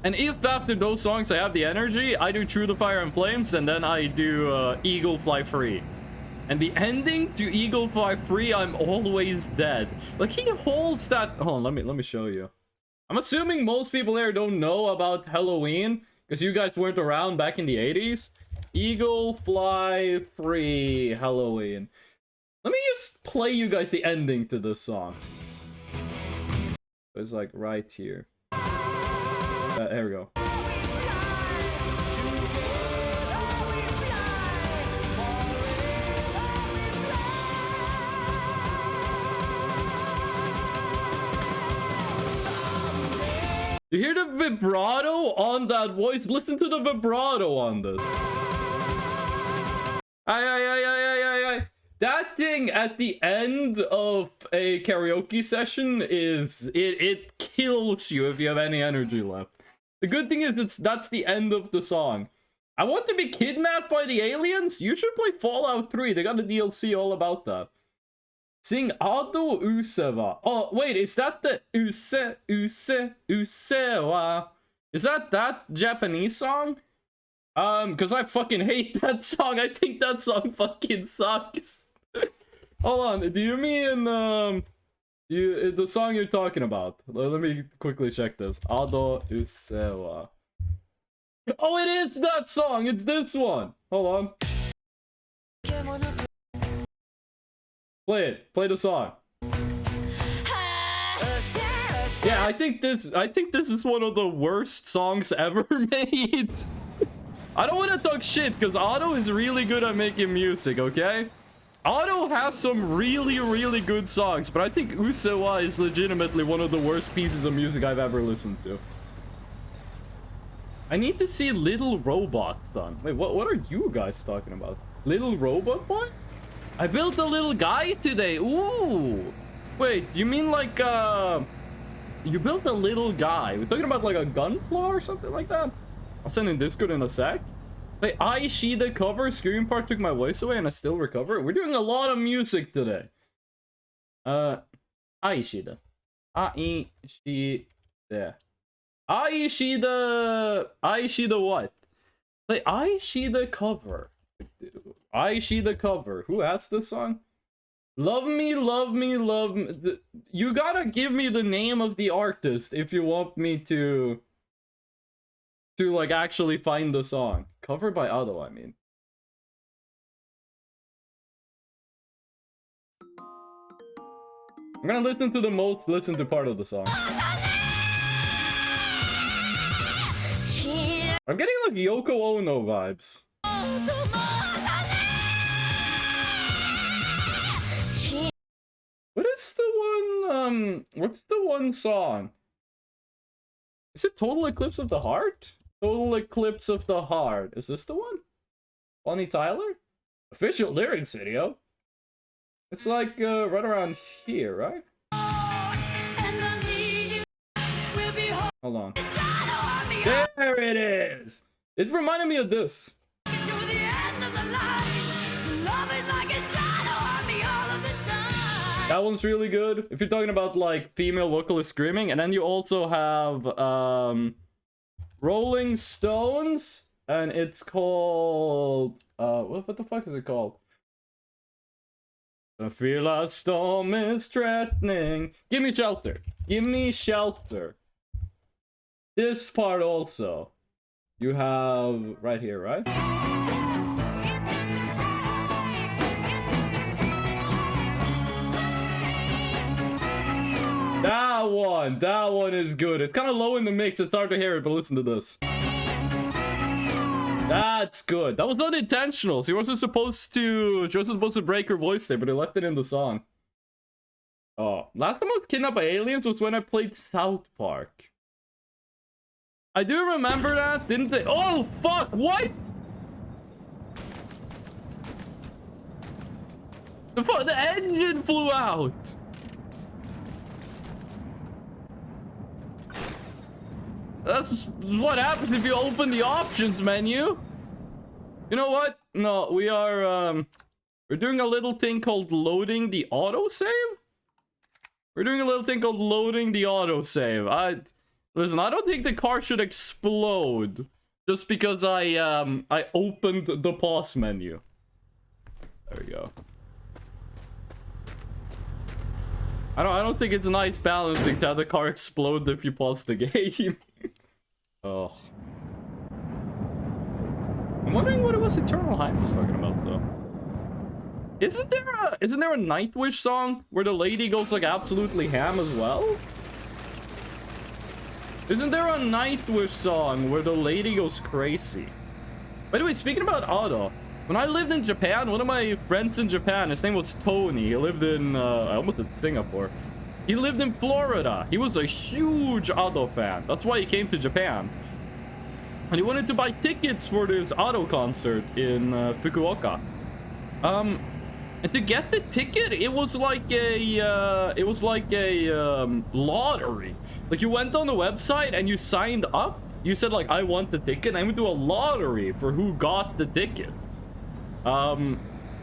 And if after those songs I have the energy, I do Through the Fire and Flames, and then I do, Eagle Fly Free. And the ending to Eagle Fly Free, I'm always dead. Like, he holds that... Hold on, let me show you. I'm assuming most people there don't know about Halloween, because you guys weren't around back in the 80s. Eagle Fly Free Halloween. Let me just play you guys the ending to this song. It's like right here. There we go. You hear the vibrato on that voice? Listen to the vibrato on this. Ay. That thing at the end of a karaoke session is... It kills you if you have any energy left. The good thing is that's the end of the song. I want to be kidnapped by the aliens? You should play Fallout 3. They got a DLC all about that. Sing Ado Usewa. Oh, wait, is that the Usewa? Is that Japanese song? Because I fucking hate that song. I think that song fucking sucks. Hold on, do you mean, the song you're talking about? Let me quickly check this. Ado Usewa. Oh, it is that song! It's this one! Hold on. Play it. Play the song. Yeah, I think this is one of the worst songs ever made. I don't want to talk shit because Otto is really good at making music, okay? Otto has some really good songs, but I think Usewa is legitimately one of the worst pieces of music I've ever listened to. I need to see Little Robots done. Wait, what are you guys talking about? Little Robot Boy? I built a little guy today. Ooh. Wait, you mean like, you built a little guy? We're talking about like a gunpla or something like that? I'll send in Discord in a sec. Wait, Aishida cover? Screaming Part took my voice away and I still recover? We're doing a lot of music today. Aishida. Aishida. Aishida what? Like, Aishida cover. Aishida cover. Who asked this song? Love me, love me, love me. You gotta give me the name of the artist if you want me to like actually find the song. Covered by Ado, I mean. I'm gonna listen to the most listened to part of the song. I'm getting like Yoko Ono vibes. What is the one, what's the one song? Is it Total Eclipse of the Heart? Total Eclipse of the Heart. Is this the one? Bonnie Tyler? Official lyrics video? It's like, right around here, right? Hold on. There it is! It reminded me of this. That one's really good. If you're talking about like female vocalist screaming, and then you also have Rolling Stones, and it's called what the fuck is it called? I feel a storm is threatening. Give me shelter. Give me shelter. This part also. You have right here, right? That one is good. It's kind of low in the mix. It's hard to hear it, but listen to this. That's good. That was not intentional. She wasn't supposed to break her voice there, but they left it in the song. Oh, last time I was kidnapped by aliens was when I played South Park. I do remember that, didn't they? Oh, fuck, what? The engine flew out. That's what happens if you open the options menu. You know what? No, we're doing a little thing called loading the autosave. We're doing a little thing called loading the autosave. Listen, I don't think the car should explode just because I opened the pause menu. There we go. I don't think it's nice balancing to have the car explode if you pause the game. Oh. I'm wondering what it was Eternal Hype was talking about though. Isn't there a Nightwish song where the lady goes like absolutely ham as well? Isn't there a Nightwish song where the lady goes crazy? By the way, speaking about Ado, when I lived in Japan, one of my friends in Japan, his name was Tony. He lived in, I almost said Singapore. He lived in Florida. He was a huge Ado fan. That's why he came to Japan. And he wanted to buy tickets for this Ado concert in Fukuoka. And to get the ticket, it was like a lottery. Like you went on the website and you signed up. You said like, I want the ticket. And I went to a lottery for who got the ticket.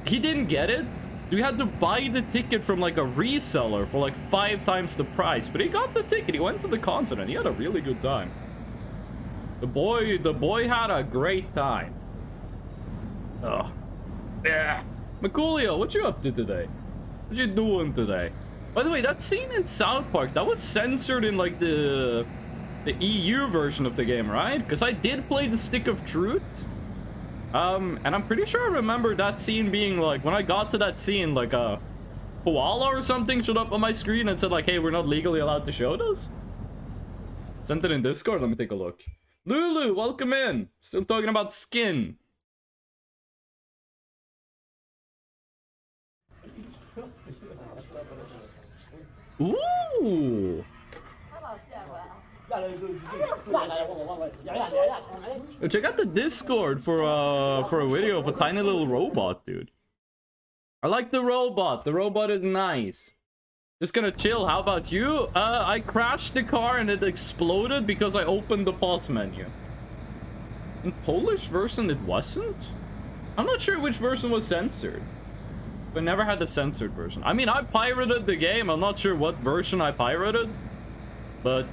He didn't get it. So we had to buy the ticket from like a reseller for like 5 times the price. But he got the ticket. He went to the concert and he had a really good time. The boy had a great time. Ugh. Yeah. Macoolio, what you up to today? What you doing today? By the way, that scene in South Park, that was censored in like the EU version of the game, right? Because I did play the Stick of Truth. And I'm pretty sure I remember that scene being like, when I got to that scene, like a koala or something showed up on my screen and said like, hey, we're not legally allowed to show this. Sent it in Discord, let me take a look. Lulu, welcome in. Still talking about skin. Ooh. Check out the Discord for a video of a tiny little robot, dude. I like the robot. The robot is nice. Just gonna chill. How about you? I crashed the car and it exploded because I opened the pause menu. In Polish version, it wasn't? I'm not sure which version was censored. We never had the censored version. I mean, I pirated the game. I'm not sure what version I pirated. But,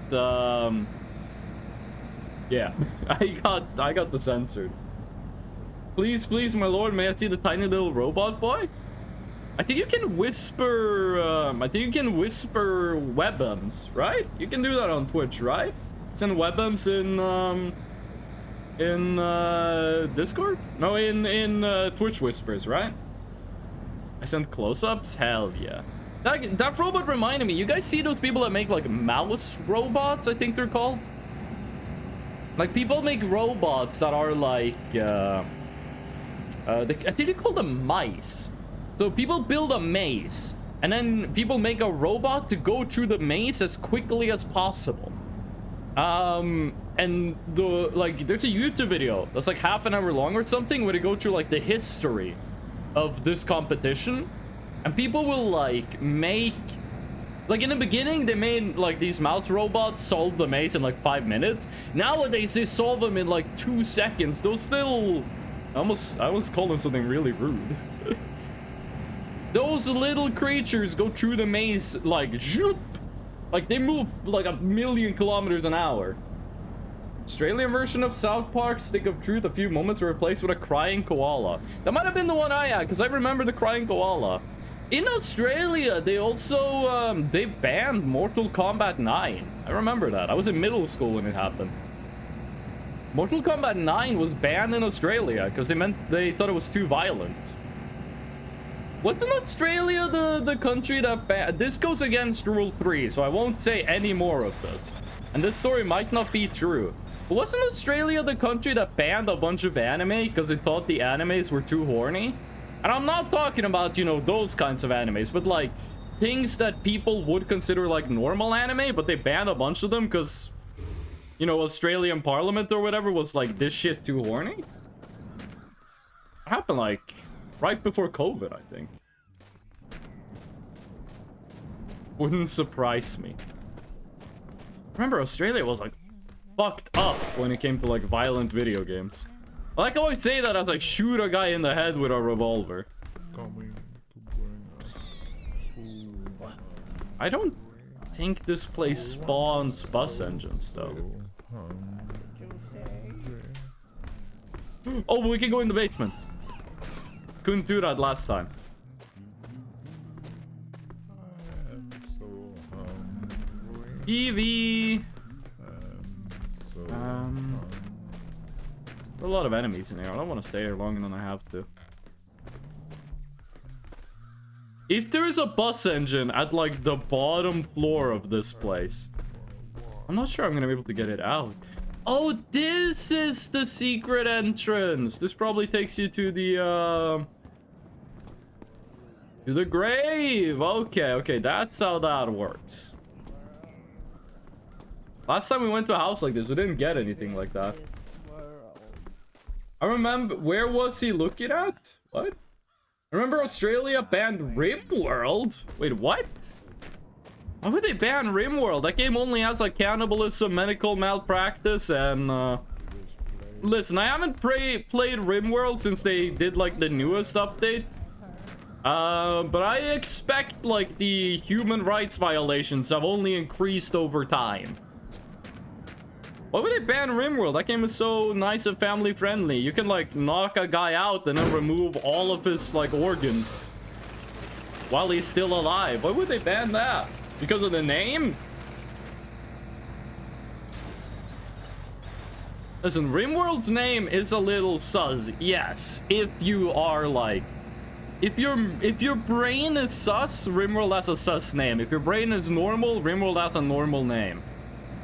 yeah. I got the censored. Please, please, my lord, may I see the tiny little robot boy? I think you can whisper, I think you can whisper webums, right? You can do that on Twitch, right? Send webums in Discord? No, in Twitch whispers, right? I sent close-ups? Hell yeah. That robot reminded me, you guys see those people that make like mouse robots, I think they're called? Like people make robots that are like, I think they call them mice. So people build a maze, and then people make a robot to go through the maze as quickly as possible. And there's a YouTube video that's like half an hour long or something where they go through like the history of this competition, and people will like make, like in the beginning they made like these mouse robots solve the maze in like 5 minutes. Nowadays they solve them in like 2 seconds. Those little, I almost called them something really rude. Those little creatures go through the maze like zoop, like they move like 1,000,000 kilometers an hour. Australian version of South Park Stick of Truth, a few moments were replaced with a crying koala. That might have been the one I had, because I remember the crying koala. In Australia, they also they banned Mortal Kombat 9. I remember that. I was in middle school when it happened. Mortal Kombat 9 was banned in Australia because they thought it was too violent. Wasn't Australia the country that banned? This goes against Rule 3, so I won't say any more of this. And this story might not be true. But wasn't Australia the country that banned a bunch of anime because they thought the animes were too horny? And I'm not talking about, you know, those kinds of animes, but like things that people would consider like normal anime, but they banned a bunch of them because, you know, Australian Parliament or whatever was like, this shit too horny? It happened like right before COVID, I think. Wouldn't surprise me. Remember, Australia was like fucked up when it came to like violent video games. I like always say that as I shoot a guy in the head with a revolver. I don't think this place spawns bus engines though. Oh, but we can go in the basement. Couldn't do that last time. EV. A lot of enemies in here. I don't want to stay here longer than I have to. If there is a bus engine at like the bottom floor of this place, I'm not sure I'm gonna be able to get it out. Oh, this is the secret entrance. This probably takes you to the grave. Okay, that's how that works. Last time we went to a house like this, we didn't get anything like that. I remember, where was he looking at? What? I remember Australia banned RimWorld. Wait, what? Why would they ban RimWorld? That game only has like cannibalism, medical malpractice, and listen, I haven't played RimWorld since they did like the newest update. But I expect like the human rights violations have only increased over time. Why would they ban RimWorld? That game is so nice and family friendly. You can like knock a guy out and then remove all of his like organs while he's still alive. Why would they ban that? Because of the name? Listen, RimWorld's name is a little sus. Yes, if you are like, if your brain is sus, RimWorld has a sus name. If your brain is normal, RimWorld has a normal name.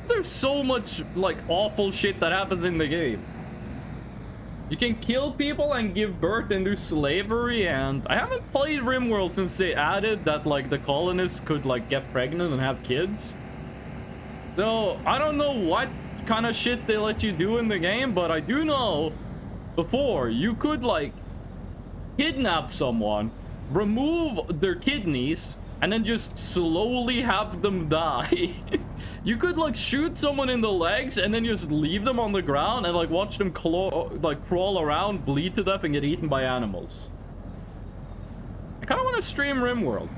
There's so much like awful shit that happens in the game. You can kill people and give birth and do slavery, and I haven't played RimWorld since they added that like the colonists could like get pregnant and have kids. So I don't know what kind of shit they let you do in the game, but I do know before you could like kidnap someone, remove their kidneys, and then just slowly have them die. You could like shoot someone in the legs and then just leave them on the ground and like watch them crawl around, bleed to death, and get eaten by animals. I kind of want to stream RimWorld.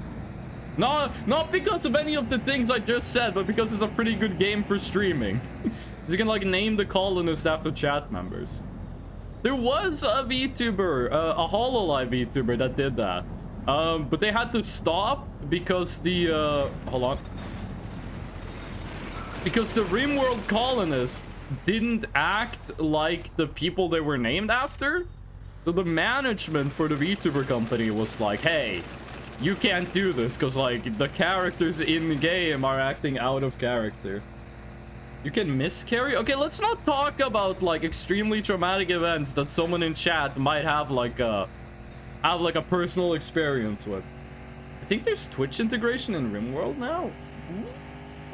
Not because of any of the things I just said, but because it's a pretty good game for streaming. You can like name the colonists after chat members. There was a VTuber, a HoloLive VTuber that did that. But they had to stop because the, hold on. Because the RimWorld colonists didn't act like the people they were named after. So the management for the VTuber company was like, hey, you can't do this because like the characters in the game are acting out of character. You can miscarry? Okay, let's not talk about like extremely traumatic events that someone in chat might have like a personal experience with. I think there's Twitch integration in RimWorld now.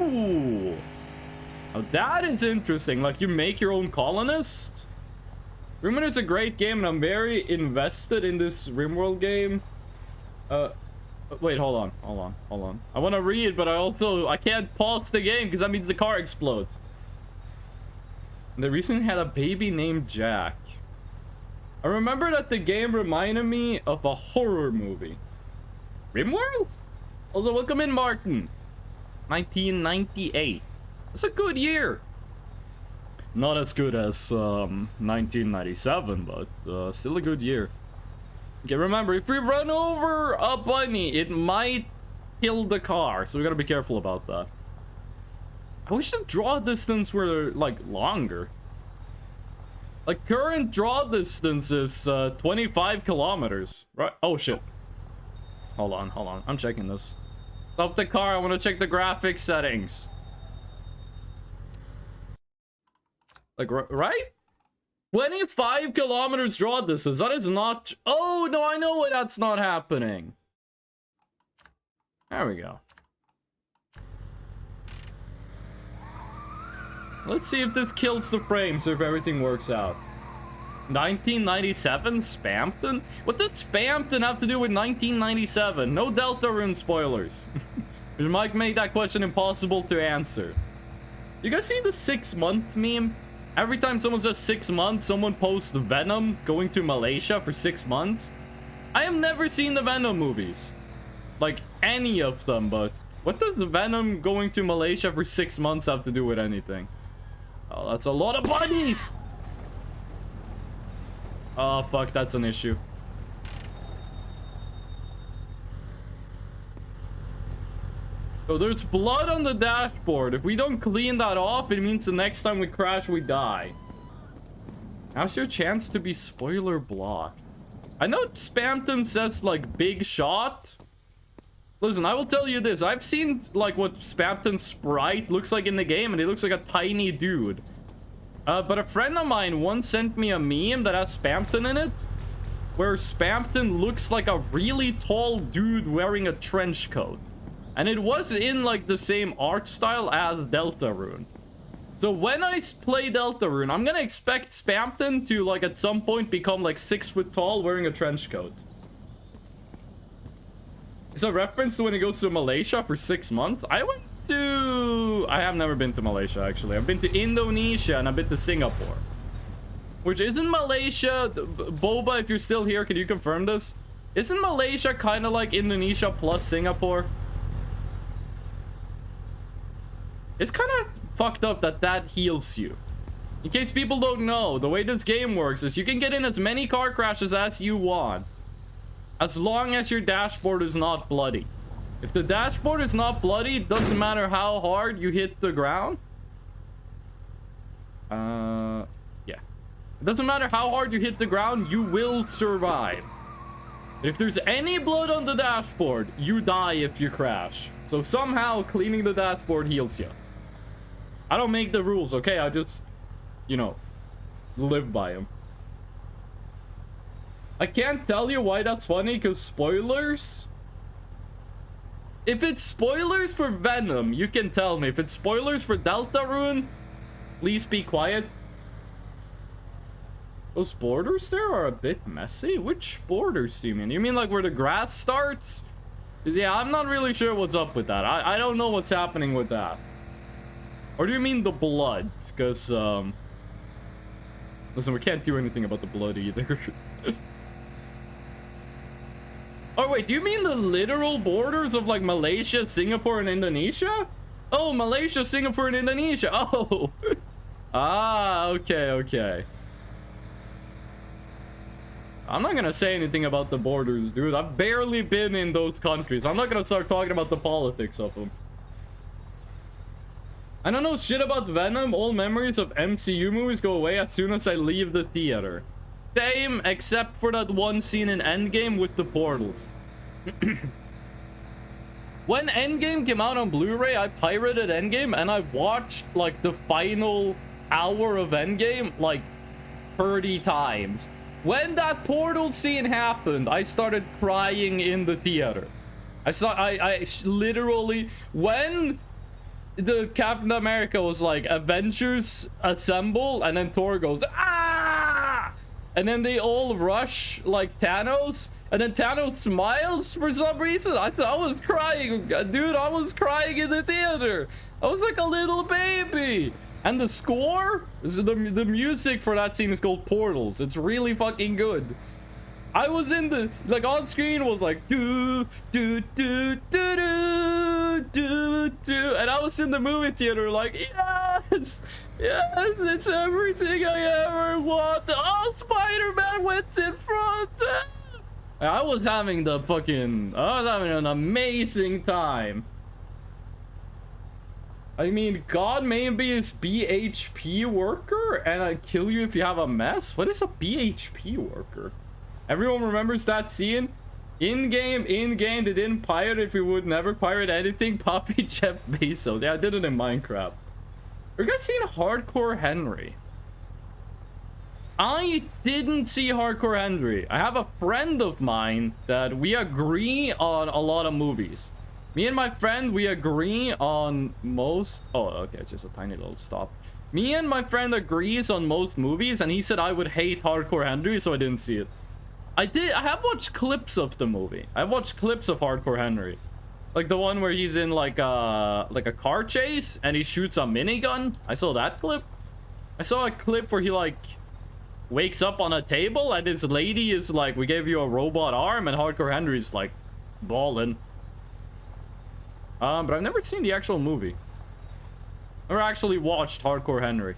Ooh. Now that is interesting. Like you make your own colonist. RimWorld is a great game and I'm very invested in this RimWorld game. Wait, hold on. I want to read, but I can't pause the game because that means the car explodes. They recently had a baby named Jack. I remember that the game reminded me of a horror movie. RimWorld? Also, welcome in, Martin. 1998. That's a good year. Not as good as 1997, but still a good year. Okay, remember, if we run over a bunny, it might kill the car, so we gotta be careful about that. I wish the draw distance were, like, longer. Like, current draw distance is 25 kilometers, right? Oh, shit. Hold on. I'm checking this. Stop the car. I want to check the graphics settings. Like, right? 25 kilometers draw distance. That is not... Oh, no, I know why that's not happening. There we go. Let's see if this kills the frames or if everything works out. 1997? Spampton? What does Spampton have to do with 1997? No Deltarune spoilers. Which might make that question impossible to answer. You guys see the 6-month meme? Every time someone says 6 months, someone posts Venom going to Malaysia for 6 months. I have never seen the Venom movies. Like, any of them, but... What does the Venom going to Malaysia for 6 months have to do with anything? Oh, that's a lot of bunnies! Oh, fuck, that's an issue. So there's blood on the dashboard. If we don't clean that off, it means the next time we crash, we die. How's your chance to be spoiler blocked? I know Spampton says, like, big shot. Listen, I will tell you this. I've seen, like, what Spampton's sprite looks like in the game, and he looks like a tiny dude. But a friend of mine once sent me a meme that has Spampton in it, where Spampton looks like a really tall dude wearing a trench coat. And it was in, like, the same art style as Deltarune. So when I play Deltarune, I'm gonna expect Spampton to, like, at some point become, like, 6 foot tall wearing a trench coat. It's a reference to when he goes to Malaysia for 6 months. I have never been to Malaysia, actually. I've been to Indonesia and I've been to Singapore. Which isn't Malaysia... Boba, if you're still here, can you confirm this? Isn't Malaysia kind of like Indonesia plus Singapore? It's kind of fucked up that that heals you. In case people don't know, the way this game works is you can get in as many car crashes as you want, as long as your dashboard is not bloody. If the dashboard is not bloody, it doesn't matter how hard you hit the ground. Yeah. It doesn't matter how hard you hit the ground, you will survive. If there's any blood on the dashboard, you die if you crash. So somehow cleaning the dashboard heals you. I don't make the rules, okay? I just, you know, live by them. I can't tell you why that's funny, because spoilers... If it's spoilers for Venom, you can tell me. If it's spoilers for Deltarune, Please be quiet. Those borders there are a bit messy. Which borders do you mean? You mean like where the grass starts? 'Cause yeah, I'm not really sure what's up with that. I don't know what's happening with that. Or do you mean the blood? Because, listen, we can't do anything about the blood either. Oh, wait, do you mean the literal borders of, like, Malaysia, Singapore, and Indonesia? Oh, Malaysia, Singapore, and Indonesia. Oh. Ah, okay, okay. I'm not gonna say anything about the borders, dude. I've barely been in those countries. I'm not gonna start talking about the politics of them. I don't know shit about Venom. All memories of MCU movies go away as soon as I leave the theater. Same, except for that one scene in Endgame with the portals. When Endgame came out on Blu-ray, I pirated Endgame and I watched, like, the final hour of Endgame, like, 30 times. When that portal scene happened, I started crying in the theater. I literally, when the Captain America was like, Avengers assemble, and then Thor goes, ah! And then they all rush like Thanos, and then Thanos smiles for some reason. I was crying, dude. I was crying in the theater. I was like a little baby. And the score, the music for that scene is called Portals. It's really fucking good. I was in the, like, on screen was like, do, do, do, do, do, do, do. And I was in the movie theater like, yes, yes, it's everything I ever wanted. Oh, Spider-Man went in front. I was having an amazing time. I mean, God maybe is BHP worker and I kill you if you have a mess? What is a BHP worker? Everyone remembers that scene? In-game, they didn't pirate if we would never pirate anything. Poppy Jeff Bezos. Yeah, I did it in Minecraft. Have you guys seen Hardcore Henry? I didn't see Hardcore Henry. I have a friend of mine that we agree on a lot of movies. Me and my friend, we agree on most... Oh, okay, it's just a tiny little stop. Me and my friend agrees on most movies, and he said I would hate Hardcore Henry, so I didn't see it. I have watched clips of the movie. I've watched clips of Hardcore Henry. Like the one where he's in like a car chase, and he shoots a minigun. I saw that clip. I saw a clip where he like wakes up on a table, and this lady is like, we gave you a robot arm, and Hardcore Henry's like balling. But I've never seen the actual movie. Or actually watched Hardcore Henry.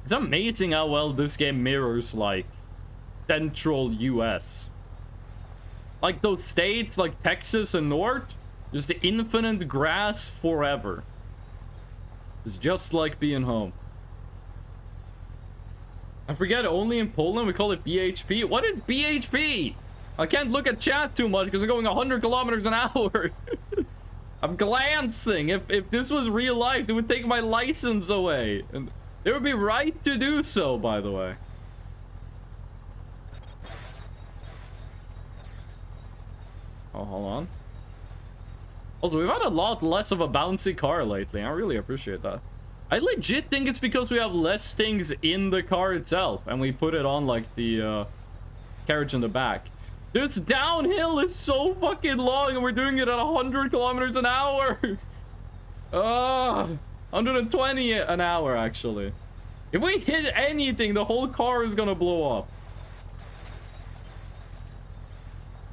It's amazing how well this game mirrors, like, central US. Like, those states, like Texas and North, just the infinite grass forever. It's just like being home. I forget, only in Poland we call it BHP. What is BHP? I can't look at chat too much because I'm going 100 kilometers an hour. I'm glancing. If this was real life, they would take my license away. And they would be right to do so, by the way. Oh, hold on. Also, we've had a lot less of a bouncy car lately. I really appreciate that. I legit think it's because we have less things in the car itself. And we put it on, like, the carriage in the back. This downhill is so fucking long and we're doing it at 100 kilometers an hour. 120 an hour, actually. If we hit anything, the whole car is gonna blow up.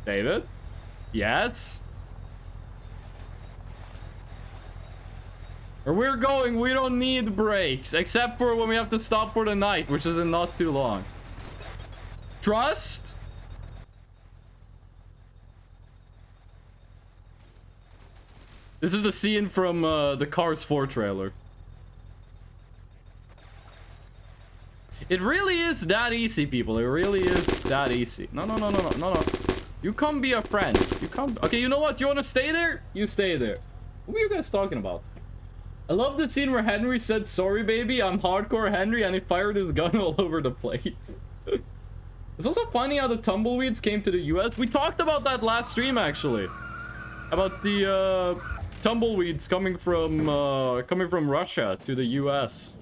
David? Yes? Where we're going, we don't need brakes. Except for when we have to stop for the night, which is in not too long. Trust? This is the scene from the Cars 4 trailer. It really is that easy, people. It really is that easy. No. You come be a friend. You come. Okay, you know what? You want to stay there? You stay there. What are you guys talking about? I love the scene where Henry said, "Sorry, baby, I'm Hardcore Henry," and he fired his gun all over the place. It's also funny how the tumbleweeds came to the US. We talked about that last stream, actually. About the tumbleweeds coming from Russia to the US.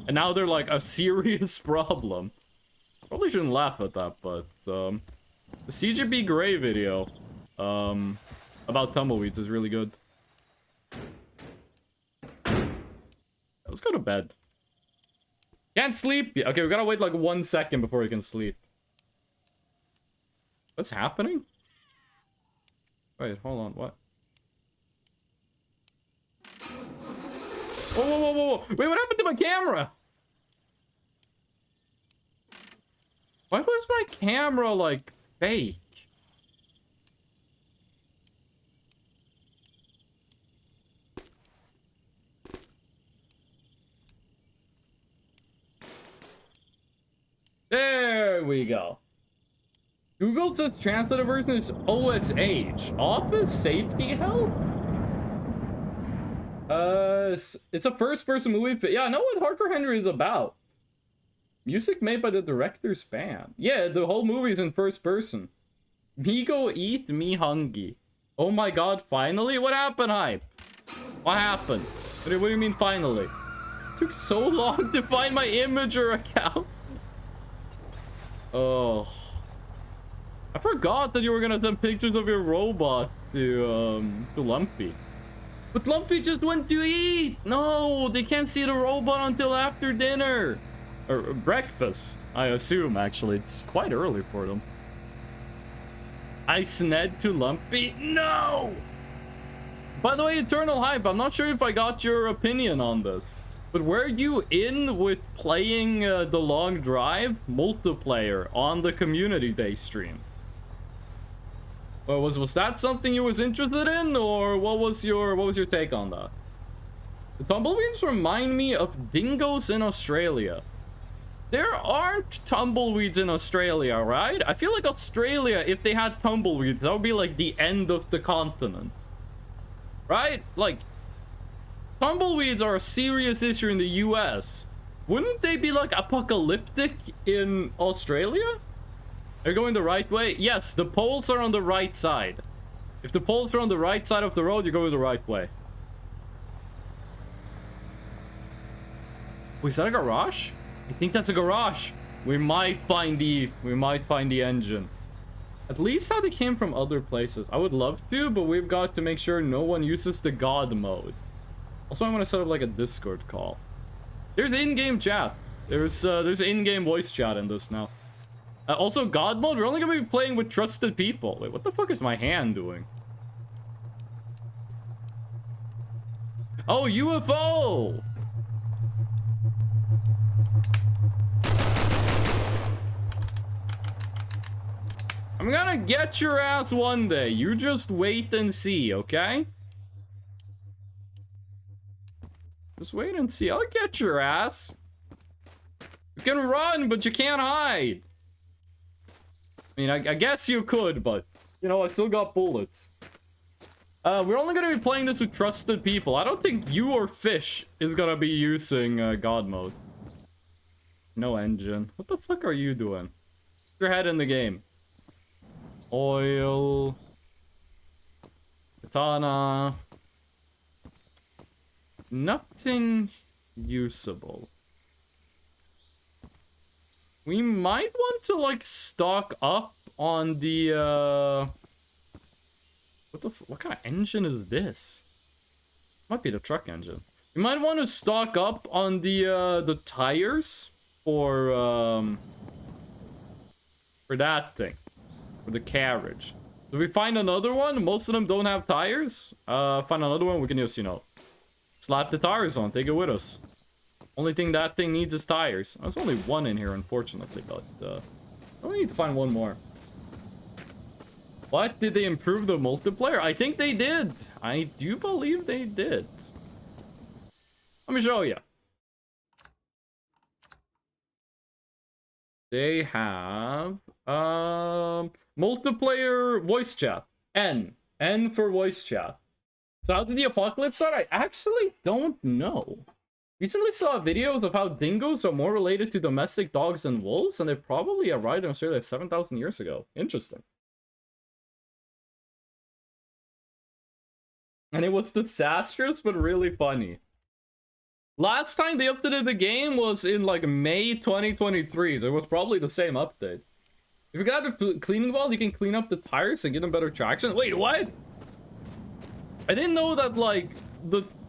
And now they're like a serious problem. Probably shouldn't laugh at that, but the CGP Grey video about tumbleweeds is really good. Let's go to bed. Can't sleep. Yeah, okay, we gotta wait like 1 second before we can sleep. What's happening? Wait, hold on, what? Whoa, whoa, whoa, whoa, whoa. Wait, what happened to my camera? Why was my camera, like, fake? There we go. Google says translated version is OSH. Office Safety Help? It's a first-person movie, but yeah, I know what Hardcore Henry is about. Music made by the director's band. Yeah, the whole movie is in first person. Me go eat, me hungry. Oh my god, finally? What happened, Hype? What happened? What do you mean, finally? It took so long to find my Imager account. Oh. I forgot that you were gonna send pictures of your robot to Lumpy. But Lumpy just went to eat! No, they can't see the robot until after dinner. Or breakfast, I assume, actually. It's quite early for them. I sned to Lumpy? No! By the way, Eternal Hype, I'm not sure if I got your opinion on this. But were you in with playing The Long Drive multiplayer on the Community Day stream? Or was that something you was interested in, or what was your take on that? The tumbleweeds remind me of dingoes in Australia. There aren't tumbleweeds in Australia, right? I feel like Australia, if they had tumbleweeds, that would be like the end of the continent. Right? Like, tumbleweeds are a serious issue in the US. Wouldn't they be like apocalyptic in Australia? Are you going the right way? Yes, the poles are on the right side. If the poles are on the right side of the road, you're going the right way. Wait, is that a garage? I think that's a garage. We might find the engine. At least how they came from other places. I would love to, but we've got to make sure no one uses the God mode. Also, I'm gonna set up like a Discord call. There's in-game chat. There's in-game voice chat in this now. Also, God mode, we're only gonna be playing with trusted people. Wait, what the fuck is my hand doing? Oh, UFO! I'm gonna get your ass one day. You just wait and see, okay? Just wait and see. I'll get your ass. You can run, but you can't hide. I mean, I guess you could, but, you know, I still got bullets. We're only gonna be playing this with trusted people. I don't think you or Fish is gonna be using God mode. No engine. What the fuck are you doing? Put your head in the game. Oil. Katana. Nothing usable. We might want to, like, stock up on the, what kind of engine is this? Might be the truck engine. We might want to stock up on the tires for that thing. For the carriage. If we find another one, most of them don't have tires. Find another one, we can just, you know, slap the tires on, take it with us. Only thing that thing needs is tires. There's only one in here, unfortunately, but I need to find one more. What? Did they improve the multiplayer? I think they did. I do believe they did. Let me show you. They have multiplayer voice chat. N for voice chat. So how did the apocalypse start? I actually don't know. Recently saw videos of how dingoes are more related to domestic dogs than wolves, and they probably arrived in Australia 7,000 years ago. Interesting. And it was disastrous, but really funny. Last time they updated the game was in like May 2023, so it was probably the same update. If you got a cleaning ball, you can clean up the tires and get them better traction. Wait, what? I didn't know that, like,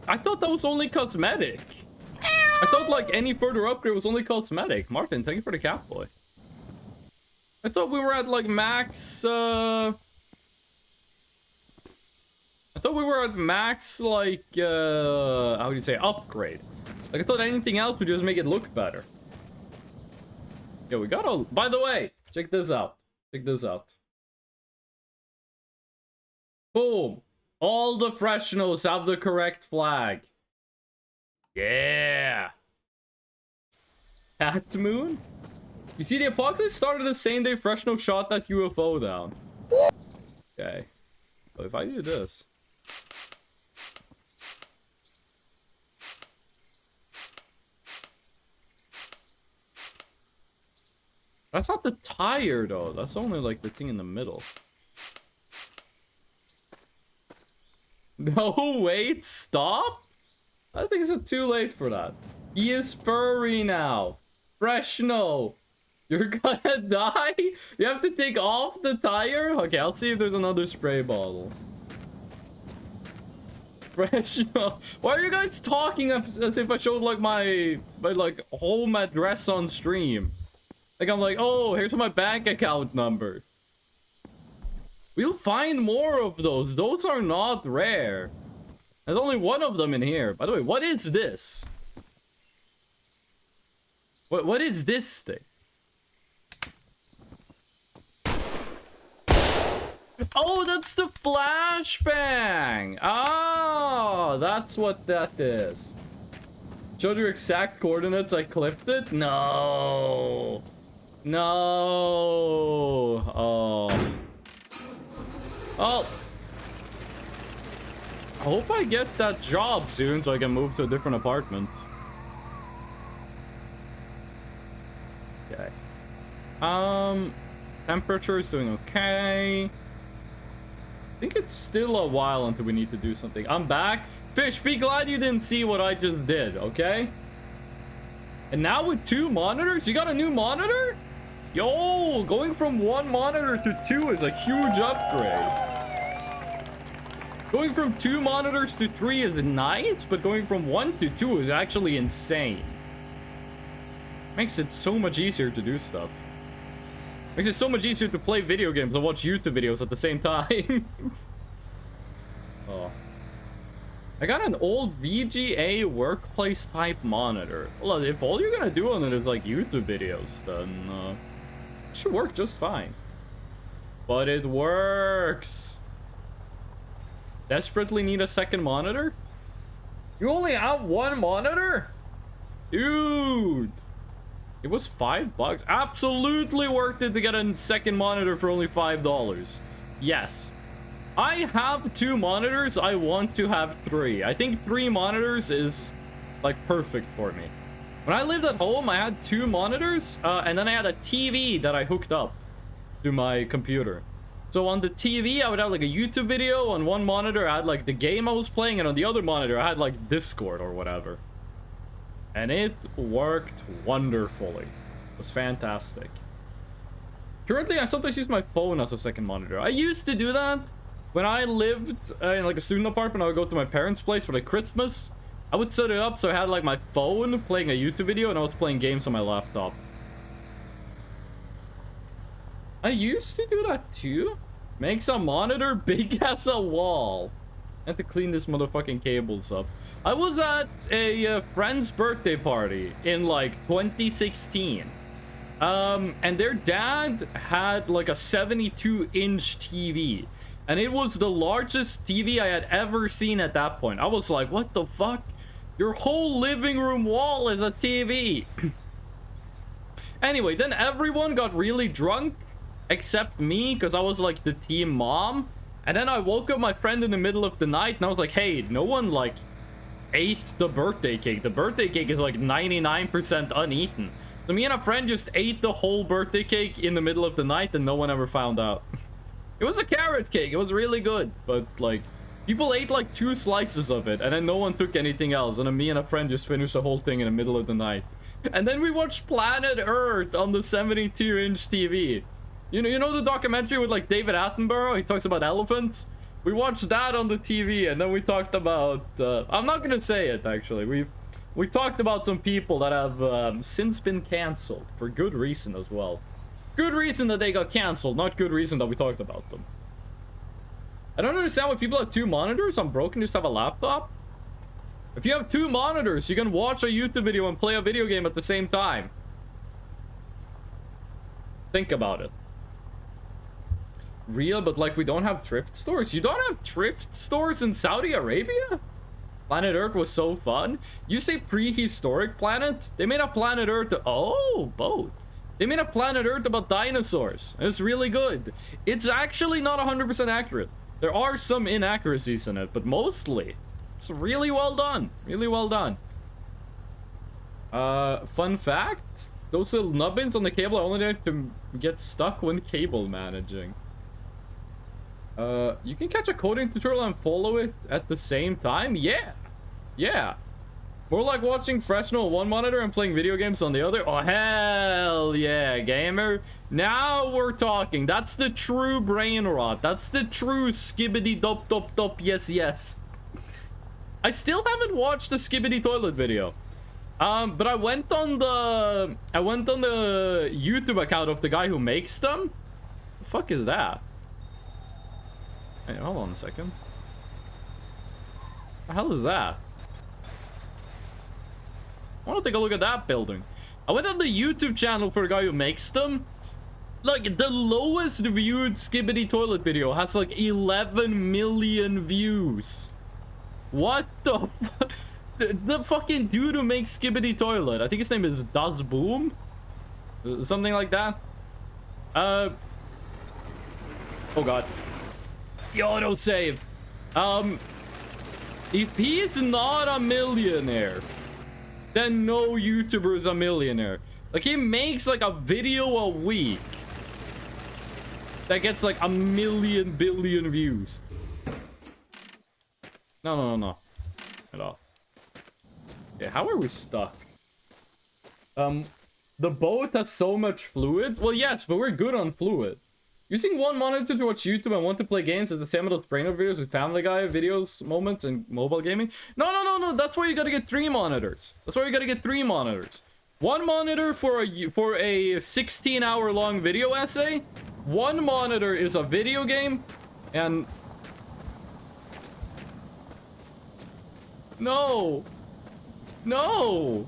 I thought that was only cosmetic. I thought, like, any further upgrade was only cosmetic. Martin, thank you for the cat boy. I thought we were at, like, max, I thought we were at max, like, how do you say, upgrade. Like, I thought anything else would just make it look better. Yeah, we got a... By the way, check this out. Check this out. Boom. All the Freshnos have the correct flag. Yeah. Cat Moon? You see, the apocalypse started the same day Freshno shot that UFO down. Okay. So if I do this... That's not the tire, though. That's only, like, the thing in the middle. No, wait, stop? I think it's too late for that. He is furry now. Freshno. You're gonna die? You have to take off the tire? Okay, I'll see if there's another spray bottle. Freshno. Why are you guys talking as if I showed, like, my like, home address on stream? Like, I'm like, oh, here's my bank account number. We'll find more of those. Those are not rare. There's only one of them in here. By the way, what is this? What is this thing? Oh, that's the flashbang. Oh, that's what that is. Showed your exact coordinates. I clipped it. No. No. Oh. Oh. I hope I get that job soon so I can move to a different apartment. Okay. Temperature is doing okay. I think it's still a while until we need to do something. I'm back. Fish, be glad you didn't see what I just did, okay? And now with 2 monitors? You got a new monitor? Yo, going from 1 monitor to 2 is a huge upgrade. Going from 2 monitors to 3 is nice, but going from 1 to 2 is actually insane. Makes it so much easier to do stuff. Makes it so much easier to play video games and watch YouTube videos at the same time. Oh. I got an old VGA workplace type monitor. Well, if all you're gonna do on it is like YouTube videos, then it should work just fine. But it works. Desperately need a second monitor? You only have 1 monitor? Dude. It was $5. Absolutely worth it to get a second monitor for only $5. Yes. I have 2 monitors. I want to have 3. I think 3 monitors is like perfect for me. When I lived at home, I had 2 monitors, and then I had a TV that I hooked up to my computer. So on the TV, I would have like a YouTube video. On one monitor, I had like the game I was playing, and on the other monitor, I had like Discord or whatever. And it worked wonderfully. It was fantastic. Currently, I sometimes use my phone as a second monitor. I used to do that when I lived in like a student apartment. I would go to my parents' place for like Christmas. I would set it up so I had like my phone playing a YouTube video and I was playing games on my laptop. I used to do that too. Makes a monitor big as a wall. I had to clean this motherfucking cables up. I was at a friend's birthday party in like 2016. And their dad had like a 72-inch TV. And it was the largest TV I had ever seen at that point. I was like, what the fuck? Your whole living room wall is a TV. Anyway, then everyone got really drunk. Except me, because I was like the team mom. And then I woke up my friend in the middle of the night. And I was like, hey, no one like ate the birthday cake. The birthday cake is like 99% uneaten. So me and a friend just ate the whole birthday cake in the middle of the night. And no one ever found out. It was a carrot cake. It was really good. But like, People ate like 2 slices of it, and then no one took anything else. And then me and a friend just finished the whole thing in the middle of the night. And then we watched Planet Earth on the 72-inch TV. You know the documentary with like David Attenborough? He talks about elephants. We watched that on the TV, and then we talked about... I'm not gonna say it, actually. We talked about some people that have since been cancelled for good reason as well. Good reason that they got cancelled, not good reason that we talked about them. I don't understand why people have 2 monitors. I'm broken, just have a laptop. If you have 2 monitors, you can watch a YouTube video and play a video game at the same time. Think about it. Real, but like we don't have thrift stores. You don't have thrift stores in Saudi Arabia? Planet Earth was so fun. You say prehistoric planet? They made a Planet Earth. Oh, both. They made a Planet Earth about dinosaurs. It's really good. It's actually not 100% accurate. There are some inaccuracies in it, but mostly it's really well done. Really well done. Fun fact, those little nubbins on the cable are only there to get stuck when cable managing. You can catch a coding tutorial and follow it at the same time? Yeah. Yeah. More like watching Fresno on one monitor and playing video games on the other. Oh, hell yeah, gamer. Now we're talking. That's the true brain rot. That's the true skibbity dop dop dop yes yes. I still haven't watched the skibbity toilet video. But I went on the YouTube account of the guy who makes them. The fuck is that? Hey, hold on a second. The hell is that? I want to take a look at that building. I went on the YouTube channel for the guy who makes them. Like, the lowest viewed skibbity toilet video has like 11 million views. What the fuck? The fucking dude who makes skibbity toilet. I think his name is Does Boom? Something like that. Oh god. Yo, don't save. If he is not a millionaire, then no YouTuber is a millionaire. Like, he makes like a video a week that gets like a million billion views. No. Get off. Yeah, how are we stuck? The boat has so much fluid. Well, yes, but we're good on fluid. Using one monitor to watch YouTube and one to play games is the same as those brain videos with Family Guy videos, moments, and mobile gaming. No. That's why you gotta get 3 monitors. That's why you gotta get 3 monitors. One monitor for a 16-hour long video essay. One monitor is a video game, and no. No.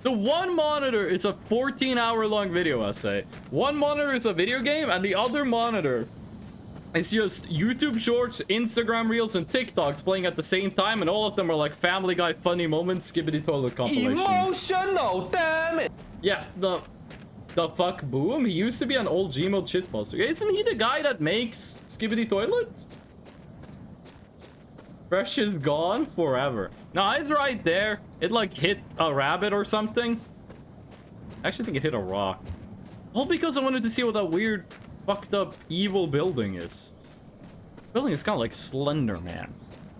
The one monitor is a 14-hour long video essay. One monitor is a video game, and the other monitor is just YouTube Shorts, Instagram Reels, and TikToks playing at the same time, and all of them are like Family Guy funny moments, skibbity toilet compilation. Emotional, damn it! Yeah, the fuck Boom? He used to be an old Gmod shitposter. Isn't he the guy that makes skibbity toilet? Fresh is gone forever. No, it's right there. It like hit a rabbit or something. I actually think it hit a rock. All because I wanted to see what that weird, fucked up, evil building is. The building is kind of like Slender Man.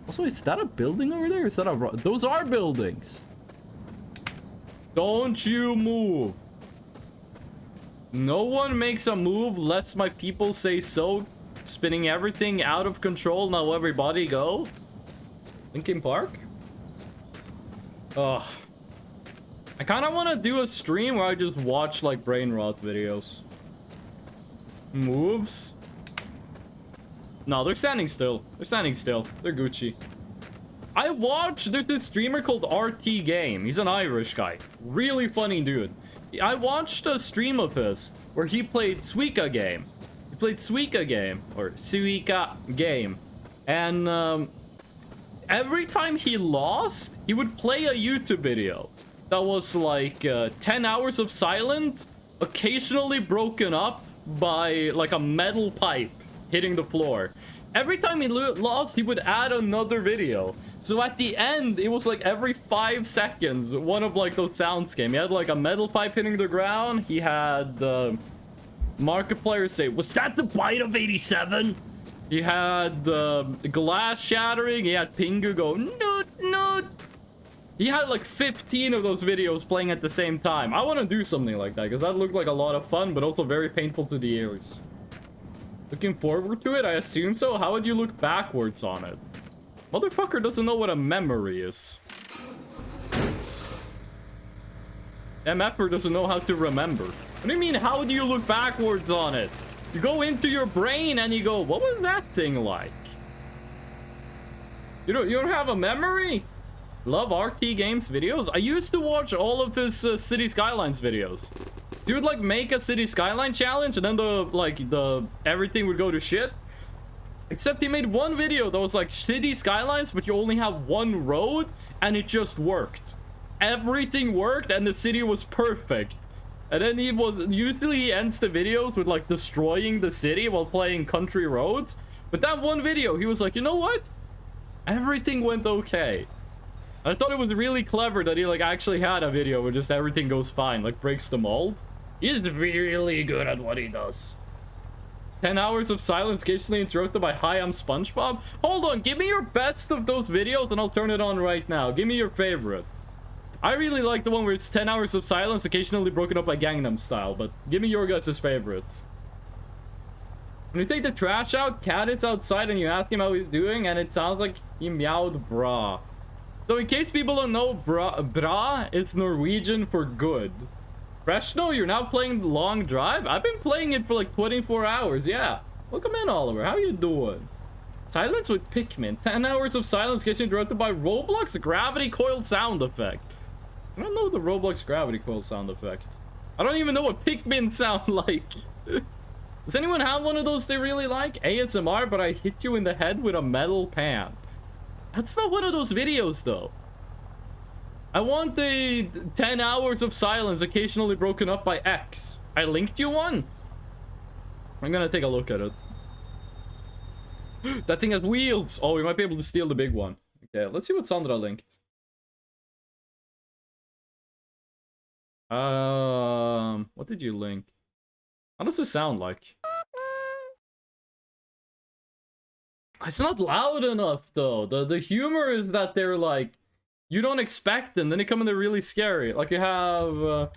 Also, is that a building over there? Is that a... Those are buildings. Don't you move. No one makes a move lest my people say so. Spinning everything out of control. Now everybody go. Linkin Park? Ugh. I kind of want to do a stream where I just watch like brain rot videos. Moves? No, they're standing still. They're standing still. They're Gucci. I watched, there's this streamer called RT Game. He's an Irish guy. Really funny dude. I watched a stream of his where he played Suika Game. He played Suika Game, or Suika Game. And every time he lost, he would play a YouTube video that was like 10 hours of silent, occasionally broken up by like a metal pipe. hitting the floor. Every time he lost, he would add another video. So at the end, it was like every 5 seconds, one of like those sounds came. He had like a metal pipe hitting the ground. He had the Markiplier say, "Was that the bite of 87?" He had the glass shattering. He had Pingu go, "No, no." He had like 15 of those videos playing at the same time. I want to do something like that because that looked like a lot of fun, but also very painful to the ears. Looking forward to it? I assume so. How would you look backwards on it? Motherfucker doesn't know what a memory is. MFer doesn't know how to remember. What do you mean, how do you look backwards on it? You go into your brain and you go, what was that thing like? You don't have a memory? Love RT Games videos. I used to watch all of his City Skylines videos. Dude, like, make a City Skyline challenge and then everything would go to shit. Except he made one video that was like City Skylines, but you only have one road, and it just worked. Everything worked, and the city was perfect. And then usually he ends the videos with like destroying the city while playing country roads. But that one video, he was like, you know what? Everything went okay. And I thought it was really clever that he like actually had a video where just everything goes fine, like breaks the mold. He's really good at what he does. 10 hours of silence occasionally interrupted by "Hi, I'm SpongeBob." Hold on, give me your best of those videos and I'll turn it on right now. Give me your favorite. I really like the one where it's 10 hours of silence occasionally broken up by Gangnam Style, but give me your guys' favorites. When you take the trash out, Cat is outside and you ask him how he's doing and it sounds like he meowed bra. So in case people don't know, bra is Norwegian for good. Freshno, you're now playing Long Drive? I've been playing it for like 24 hours, yeah. Welcome in, Oliver. How you doing? Silence with Pikmin. 10 hours of silence getting interrupted by Roblox gravity coil sound effect. I don't know the Roblox gravity coil sound effect. I don't even know what Pikmin sound like. Does anyone have one of those they really like? ASMR, but I hit you in the head with a metal pan. That's not one of those videos, though. I want the 10 hours of silence occasionally broken up by X. I linked you one. I'm gonna take a look at it. That thing has wheels. Oh, we might be able to steal the big one. Okay, let's see what Sandra linked. What did you link? How does this sound like? It's not loud enough, though. The humor is that they're like, you don't expect them, then they come in, they're really scary. Like you have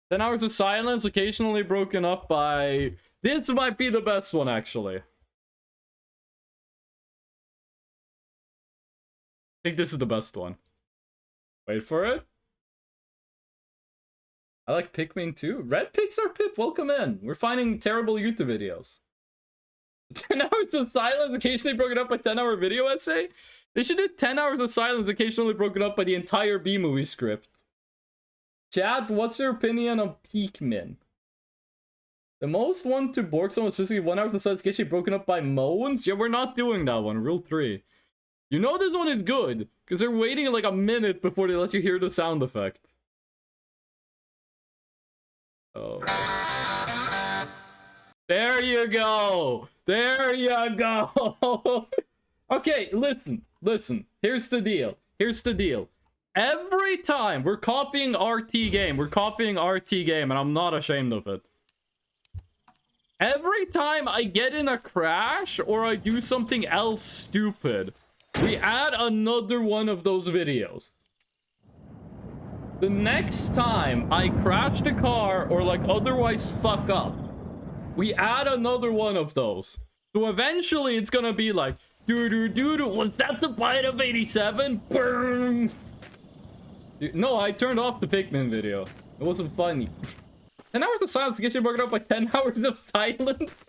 10 hours of silence, occasionally broken up by... This might be the best one, actually. I think this is the best one. Wait for it. I like Pikmin too. Red Pixar Pip, welcome in. We're finding terrible YouTube videos. 10 hours of silence, occasionally broken up by 10-hour video essay? They should do 10 hours of silence, occasionally broken up by the entire B-movie script. Chat, what's your opinion on Pikmin? The most one to bork someone was physically 1 hour of silence, occasionally broken up by moans? Yeah, we're not doing that one. Rule 3. You know this one is good, because they're waiting like a minute before they let you hear the sound effect. Oh. There you go. There you go. Okay, listen. Here's the deal. Every time we're copying RT game, and I'm not ashamed of it. Every time I get in a crash or I do something else stupid, we add another one of those videos. The next time I crash the car or like otherwise fuck up, we add another one of those. So eventually it's gonna be like, doo-doo-doo-doo, was that the bite of 87? Burn! No, I turned off the Pikmin video. It wasn't funny. 10 hours of silence gets you broken up by 10 hours of silence?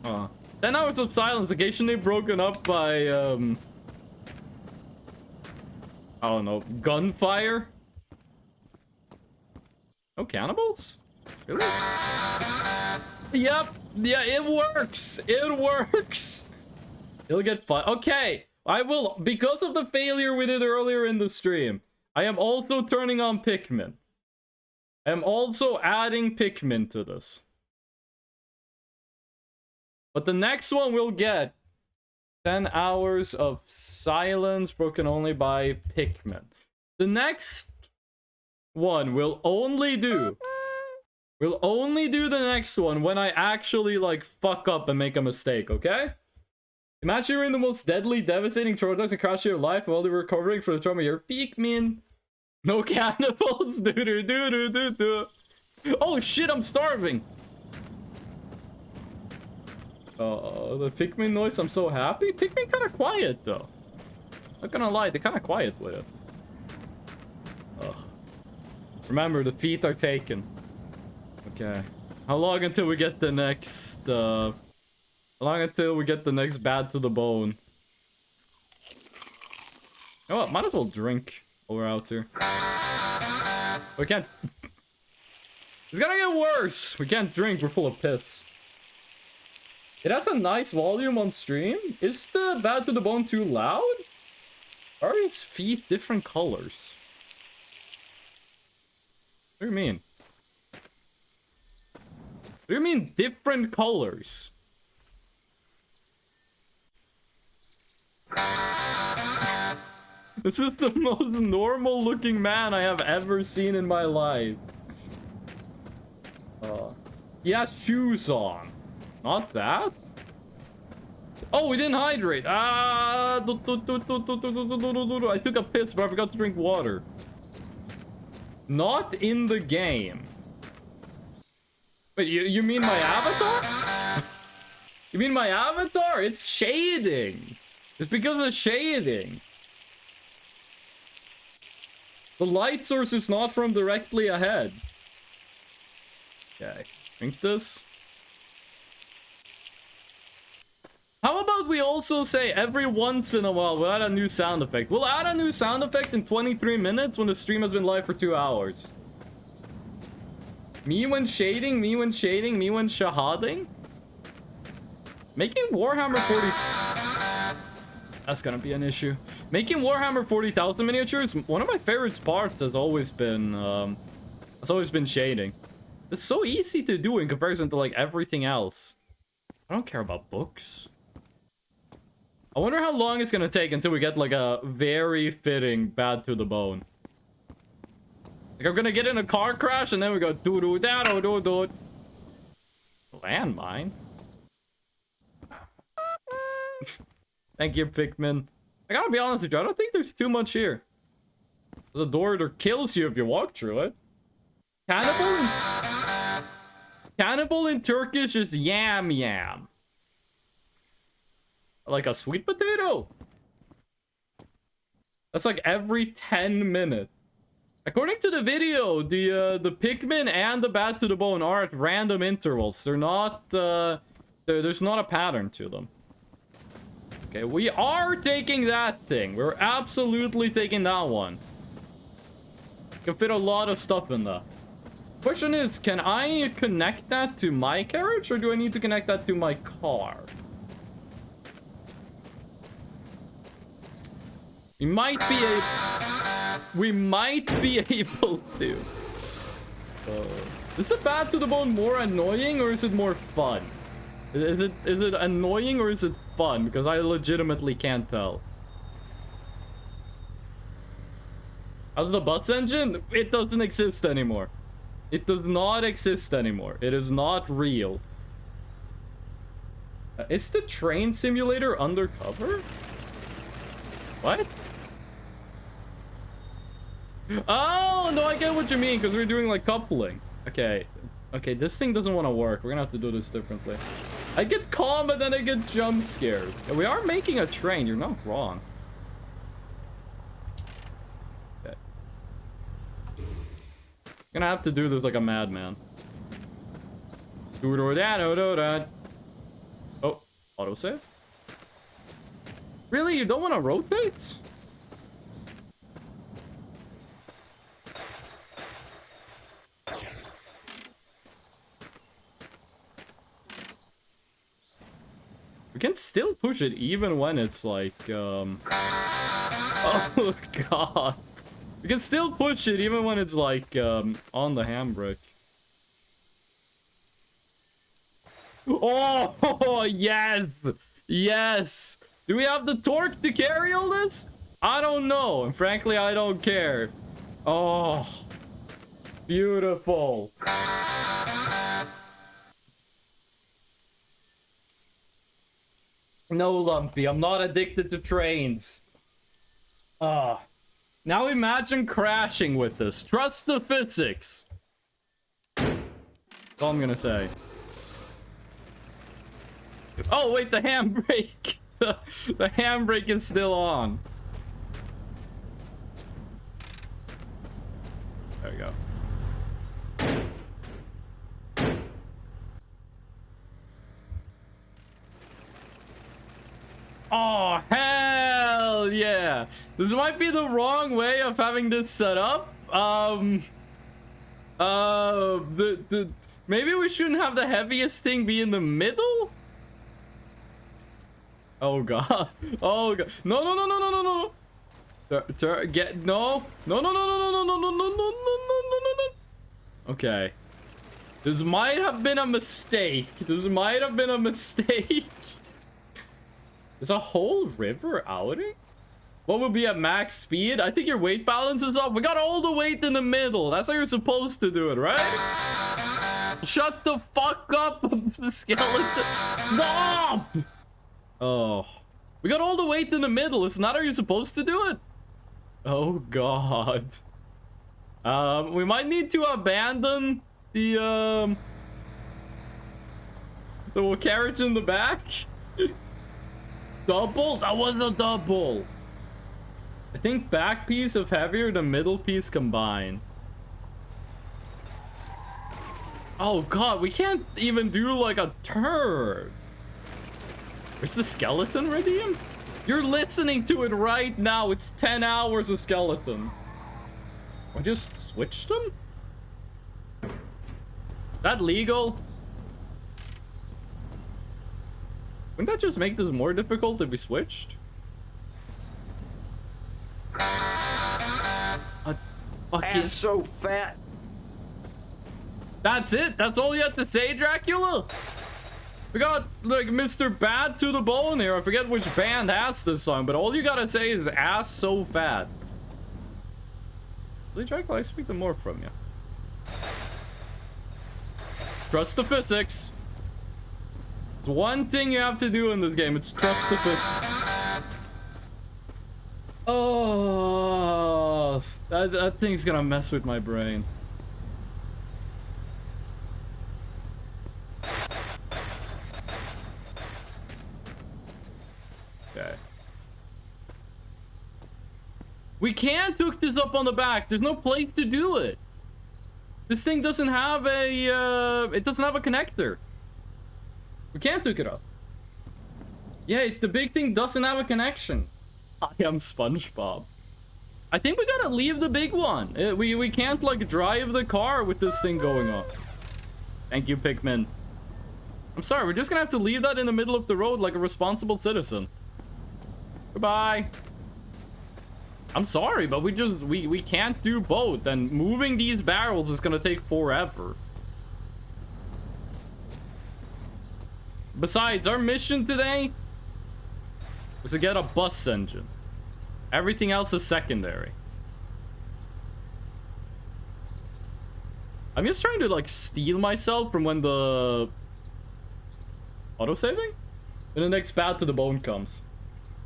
10 hours of silence occasionally broken up by, I don't know, gunfire? No cannibals? Really? Yep. Yeah, it works. It works. It'll get fun. Okay. I will, because of the failure we did earlier in the stream, I am also turning on Pikmin. I am also adding Pikmin to this. But the next one will get 10 hours of silence broken only by Pikmin. The next one will only do... We'll only do the next one when I actually, like, fuck up and make a mistake, okay? Imagine you're in the most deadly, devastating traumas and crash of your life while you're recovering from the trauma of your Pikmin. No cannibals. Oh shit, I'm starving. The Pikmin noise, I'm so happy. Pikmin kind of quiet, though. Not gonna lie, they're kind of quiet with it. Remember, the feet are taken. Okay. How long until we get the next, how long until we get the next bad to the bone? You know what? Might as well drink while we're out here. We can't... It's gonna get worse! We can't drink, we're full of piss. It has a nice volume on stream. Is the bad to the bone too loud? Or are his feet different colors? What do you mean? What do you mean different colors? This is the most normal looking man I have ever seen in my life. He has shoes on. Not that? Oh, we didn't hydrate. I took a piss, but I forgot to drink water. Not in the game. Wait, you mean my avatar? You mean my avatar? It's shading. It's because of shading. The light source is not from directly ahead. Okay, drink this. How about we also say every once in a while we'll add a new sound effect. We'll add a new sound effect in 23 minutes when the stream has been live for 2 hours. Me when shading, me when shading, me when shahading. Making Warhammer 40... That's gonna be an issue. Making Warhammer 40,000 miniatures, one of my favorite parts has always been shading. It's so easy to do in comparison to like everything else. I don't care about books. I wonder how long it's gonna take until we get like a very fitting bad to the bone. Like I'm gonna get in a car crash and then we go doo doo da doo doo doo. Landmine. Thank you, Pikmin. I gotta be honest with you, I don't think there's too much here. There's a door that kills you if you walk through it. Cannibal in Turkish is yam yam. Like a sweet potato. That's like every 10 minutes. According to the video, the Pikmin and the bad to the bone are at random intervals. They're not, there's not a pattern to them. Okay, we are taking that thing. We're absolutely taking that one. Can fit a lot of stuff in there. Question is, can I connect that to my carriage, or do I need to connect that to my car? We might be able to. Is the bad to the bone more annoying, or is it more fun? Is it annoying, or is it fun? Because I legitimately can't tell. How's the bus engine? It doesn't exist anymore. It does not exist anymore. It is not real. Is the train simulator undercover? What? Oh, no, I get what you mean, because we're doing, like, coupling. Okay. Okay, this thing doesn't want to work. We're gonna have to do this differently. I get calm, but then I get jump scared. Yeah, we are making a train. You're not wrong. Okay. Gonna have to do this like a madman. Oh, autosave? Really? You don't want to rotate? We can still push it even when it's like, oh god. We can still push it even when it's like, on the handbrake. Oh, yes. Yes. Do we have the torque to carry all this? I don't know. And frankly, I don't care. Oh, beautiful. No, Lumpy, I'm not addicted to trains. Now imagine crashing with this. Trust the physics. That's all I'm gonna say. Oh, wait, the handbrake. The handbrake is still on. There we go. Oh, hell yeah. This might be the wrong way of having this set up. Maybe we shouldn't have the heaviest thing be in the middle? Oh god. Oh god. No, no, no, no, no, no, no. Get no. No, no, no, no, no, no, no, no, no, no, no, no, no, no. Okay. This might have been a mistake. This might have been a mistake. There's a whole river outing? What would be at max speed? I think your weight balance is off. We got all the weight in the middle. That's how you're supposed to do it, right? Shut the fuck up, the skeleton. No! Oh. We got all the weight in the middle. Isn't that how you're supposed to do it? Oh, God. We might need to abandon the carriage in the back. Double? That wasn't a double. I think back piece of heavier than middle piece combined. Oh god, we can't even do like a turn. Where's the skeleton, Radium? You're listening to it right now. It's 10 hours of skeleton. I just switched them? Is that legal? Wouldn't that just make this more difficult if we switched? A fucking... Ass so fat. That's it? That's all you have to say, Dracula? We got, like, Mr. Bad to the bone here. I forget which band has this song, but all you gotta say is ass so fat. Really, Dracula, I speak more from you. Trust the physics. It's one thing you have to do in this game. It's trust the physics. Oh, that thing's gonna mess with my brain. Okay. We can't hook this up on the back. There's no place to do it. This thing doesn't have a, it doesn't have a connector. We can't hook it up. Yeah, the big thing doesn't have a connection. I am SpongeBob. I think we gotta leave the big one. We can't, like, drive the car with this thing going on. Thank you, Pikmin. I'm sorry, we're just gonna have to leave that in the middle of the road like a responsible citizen. Goodbye. I'm sorry, but we can't do both, and moving these barrels is gonna take forever. Besides, our mission today was to get a bus engine. Everything else is secondary. I'm just trying to, like, steal myself from when the autosaving? When the next Bow to the Bone comes.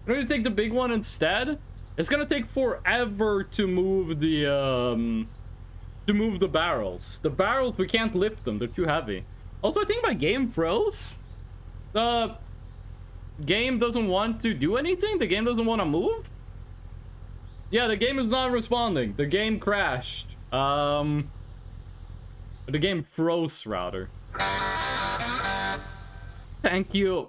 I'm going to take the big one instead. It's gonna take forever to move the barrels. The barrels, we can't lift them. They're too heavy. Also, I think my game froze. The game doesn't want to do anything? The game doesn't want to move? Yeah, the game is not responding. The game crashed. The game froze, rather. Thank you.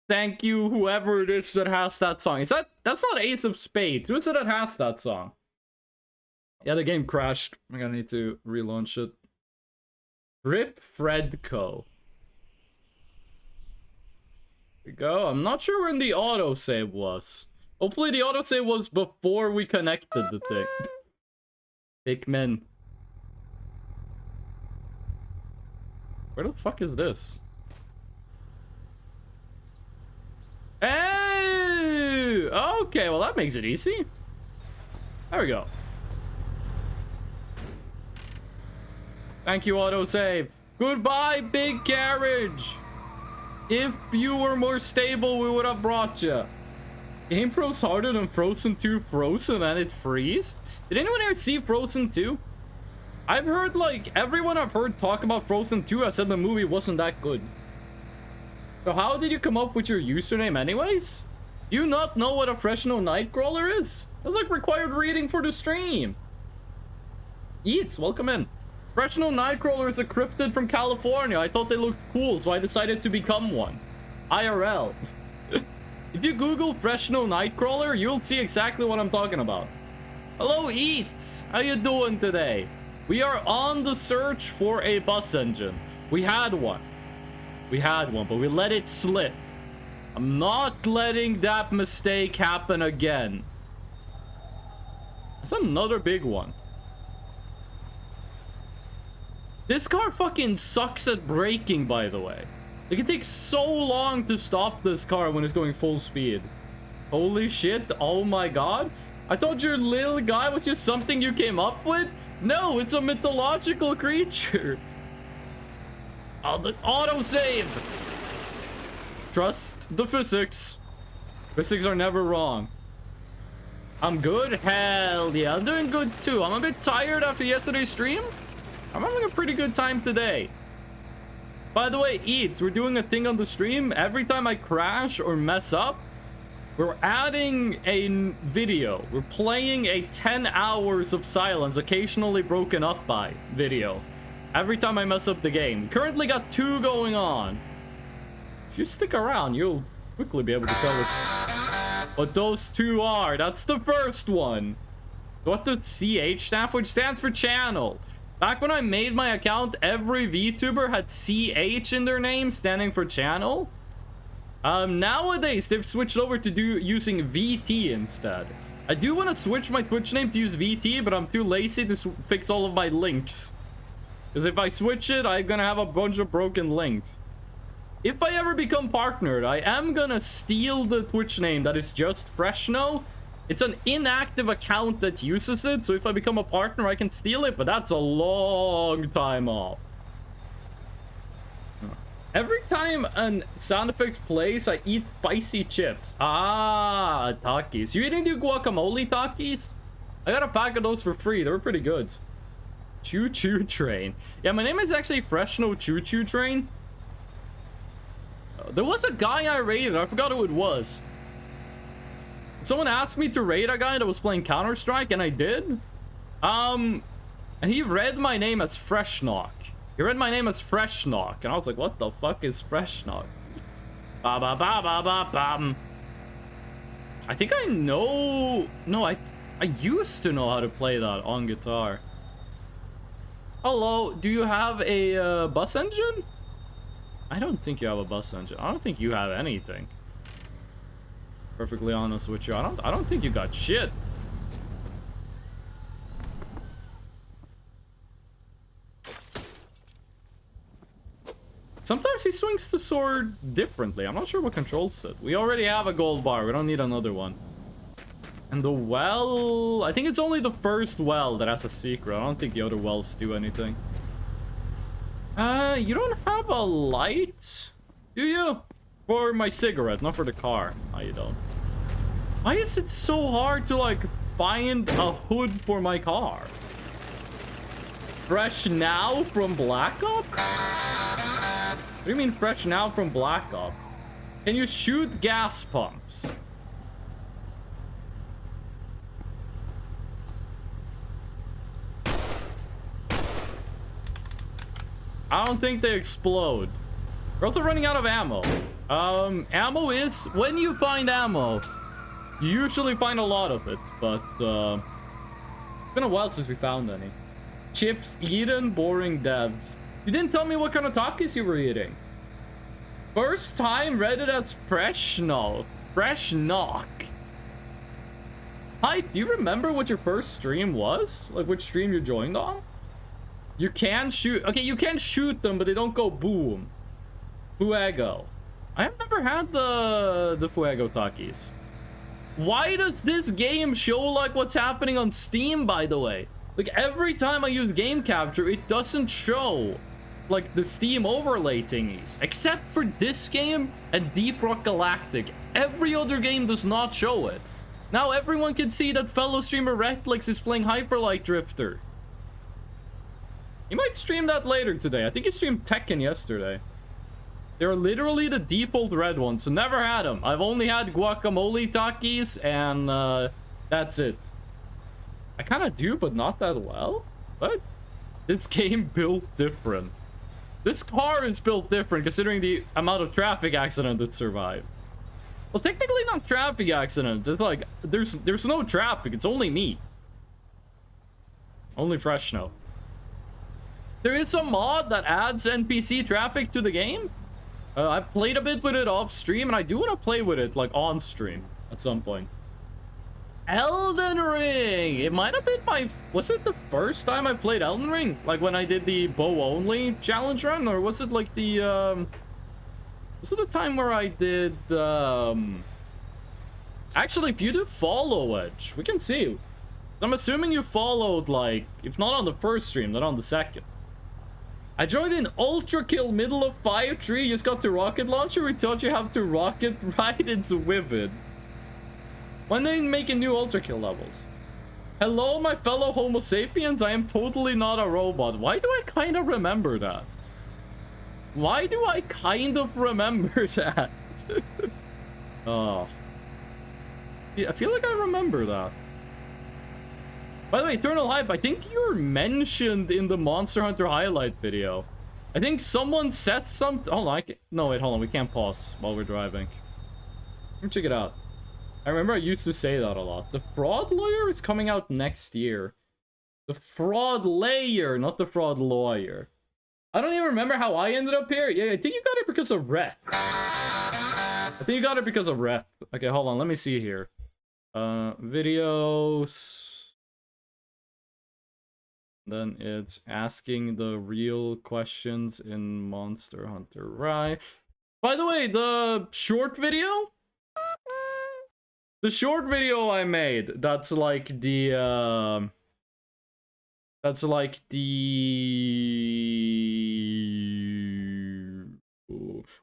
Thank you, whoever it is that has that song. That's not Ace of Spades. Who is it that has that song? Yeah, the game crashed. I'm gonna need to relaunch it. Rip Fredco. There we go. I'm not sure when the autosave was. Hopefully the autosave was before we connected the thing. Pikmin. Where the fuck is this? Okay, well that makes it easy. There we go. Thank you, autosave. Goodbye, big carriage. If you were more stable, we would have brought you. Game froze harder than Frozen 2 Frozen and it freezed? Did anyone ever see Frozen 2? I've heard, like, everyone I've heard talk about Frozen 2 has said the movie wasn't that good. So how did you come up with your username anyways? Do you not know what a Fresno Nightcrawler is? That's like required reading for the stream. Eats, welcome in. Fresno Nightcrawler is a cryptid from California. I thought they looked cool, so I decided to become one. IRL. If you Google Fresno Nightcrawler, you'll see exactly what I'm talking about. Hello, Eats. How you doing today? We are on the search for a bus engine. We had one, but we let it slip. I'm not letting that mistake happen again. That's another big one. This car fucking sucks at braking, by the way. Like, it takes so long to stop this car when it's going full speed. Holy shit, oh my god. I thought your little guy was just something you came up with? No, it's a mythological creature. Oh, the autosave. Trust the physics. Physics are never wrong. I'm good? Hell yeah, I'm doing good too. I'm a bit tired after yesterday's stream. I'm having a pretty good time today. By the way, Eats, we're doing a thing on the stream. Every time I crash or mess up, we're adding a video. We're playing a 10 hours of silence, occasionally broken up by video. Every time I mess up the game. Currently got 2 going on. If you stick around, you'll quickly be able to tell what those 2 are. That's the first one. What does CH stand for? Which stands for channel. Back when I made my account, every VTuber had CH in their name, standing for channel. Nowadays, they've switched over to using VT instead. I do want to switch my Twitch name to use VT, but I'm too lazy to fix all of my links. Because if I switch it, I'm gonna have a bunch of broken links. If I ever become partnered, I am gonna steal the Twitch name that is just Fresno. It's an inactive account that uses it, so if I become a partner, I can steal it, but that's a long time off. Every time an sound effects plays, I eat spicy chips. Ah, Takis. You eating the guacamole Takis? I got a pack of those for free. They were pretty good. Choo Choo Train. Yeah, my name is actually Fresno Choo Choo Train. There was a guy I raided. I forgot who it was. Someone asked me to raid a guy that was playing Counter-Strike, and I did. And he read my name as Freshnock. He read my name as Freshnock, and I was like, what the fuck is Freshnock? Ba ba ba ba ba bam. I think I know... No, I used to know how to play that on guitar. Hello, do you have a bus engine? I don't think you have a bus engine. I don't think you have anything. Perfectly honest with you, I don't think you got shit. Sometimes he swings the sword differently. I'm not sure what controls it. We already have a gold bar. We don't need another one. And the well... I think it's only the first well that has a secret. I don't think the other wells do anything. You don't have a light? Do you? For my cigarette, not for the car. No, you don't. Why is it so hard to, like, find a hood for my car? Fresh now from Black Ops? What do you mean fresh now from Black Ops? Can you shoot gas pumps? I don't think they explode. We're also running out of ammo. Ammo is... When you find ammo, you usually find a lot of it, but, it's been a while since we found any. Chips eaten, boring devs. You didn't tell me what kind of Takis you were eating. First time read it as Freshno. Freshnock. Hi, do you remember what your first stream was? Like, which stream you joined on? You can shoot... Okay, you can shoot them, but they don't go boom. Fuego. I have never had the Fuego Takis. Why does this game show like what's happening on Steam, by the way? Like every time I use game capture, it doesn't show like the Steam overlay thingies, except for this game and Deep Rock Galactic. Every other game does not show it. Now everyone can see that fellow streamer Retlix is playing Hyperlight Drifter. He might stream that later today. I think he streamed Tekken yesterday. They're literally the default red ones, so never had them. I've only had guacamole takis, and that's it. I kind of do, but not that well. But this game built different. This car is built different, considering the amount of traffic accidents that survived. Well, technically not traffic accidents. It's like, there's no traffic. It's only me. Only Fresh Snow. There is a mod that adds NPC traffic to the game. I played a bit with it off stream, and I do want to play with it like on stream at some point. Elden Ring. It might have been my... Was it the first time I played Elden Ring? Like when I did the bow only challenge run, or was it like the was it the time where I did Actually, if you do follow it, we can see. I'm assuming you followed, like, if not on the first stream, then on the second. I joined in Ultra Kill middle of fire tree, just got to rocket launcher, we taught you how to rocket right into Vivid. When they making new Ultra Kill levels? Hello, my fellow Homo sapiens, I am totally not a robot. Why do I kind of remember that? Why do I kind of remember that? Oh. Yeah, I feel like I remember that. By the way, Eternal Hype, I think you were mentioned in the Monster Hunter highlight video. I think someone said something. Hold on, no, wait, hold on. We can't pause while we're driving. Let me check it out. I remember I used to say that a lot. The Fraud Lawyer is coming out next year. The Fraud Layer, not the Fraud Lawyer. I don't even remember how I ended up here. Yeah, I think you got it because of Ret. I think you got it because of Ret. Okay, hold on. Let me see here. Videos. Then it's asking the real questions in Monster Hunter Rise. By the way, the short video? The short video I made, that's like the,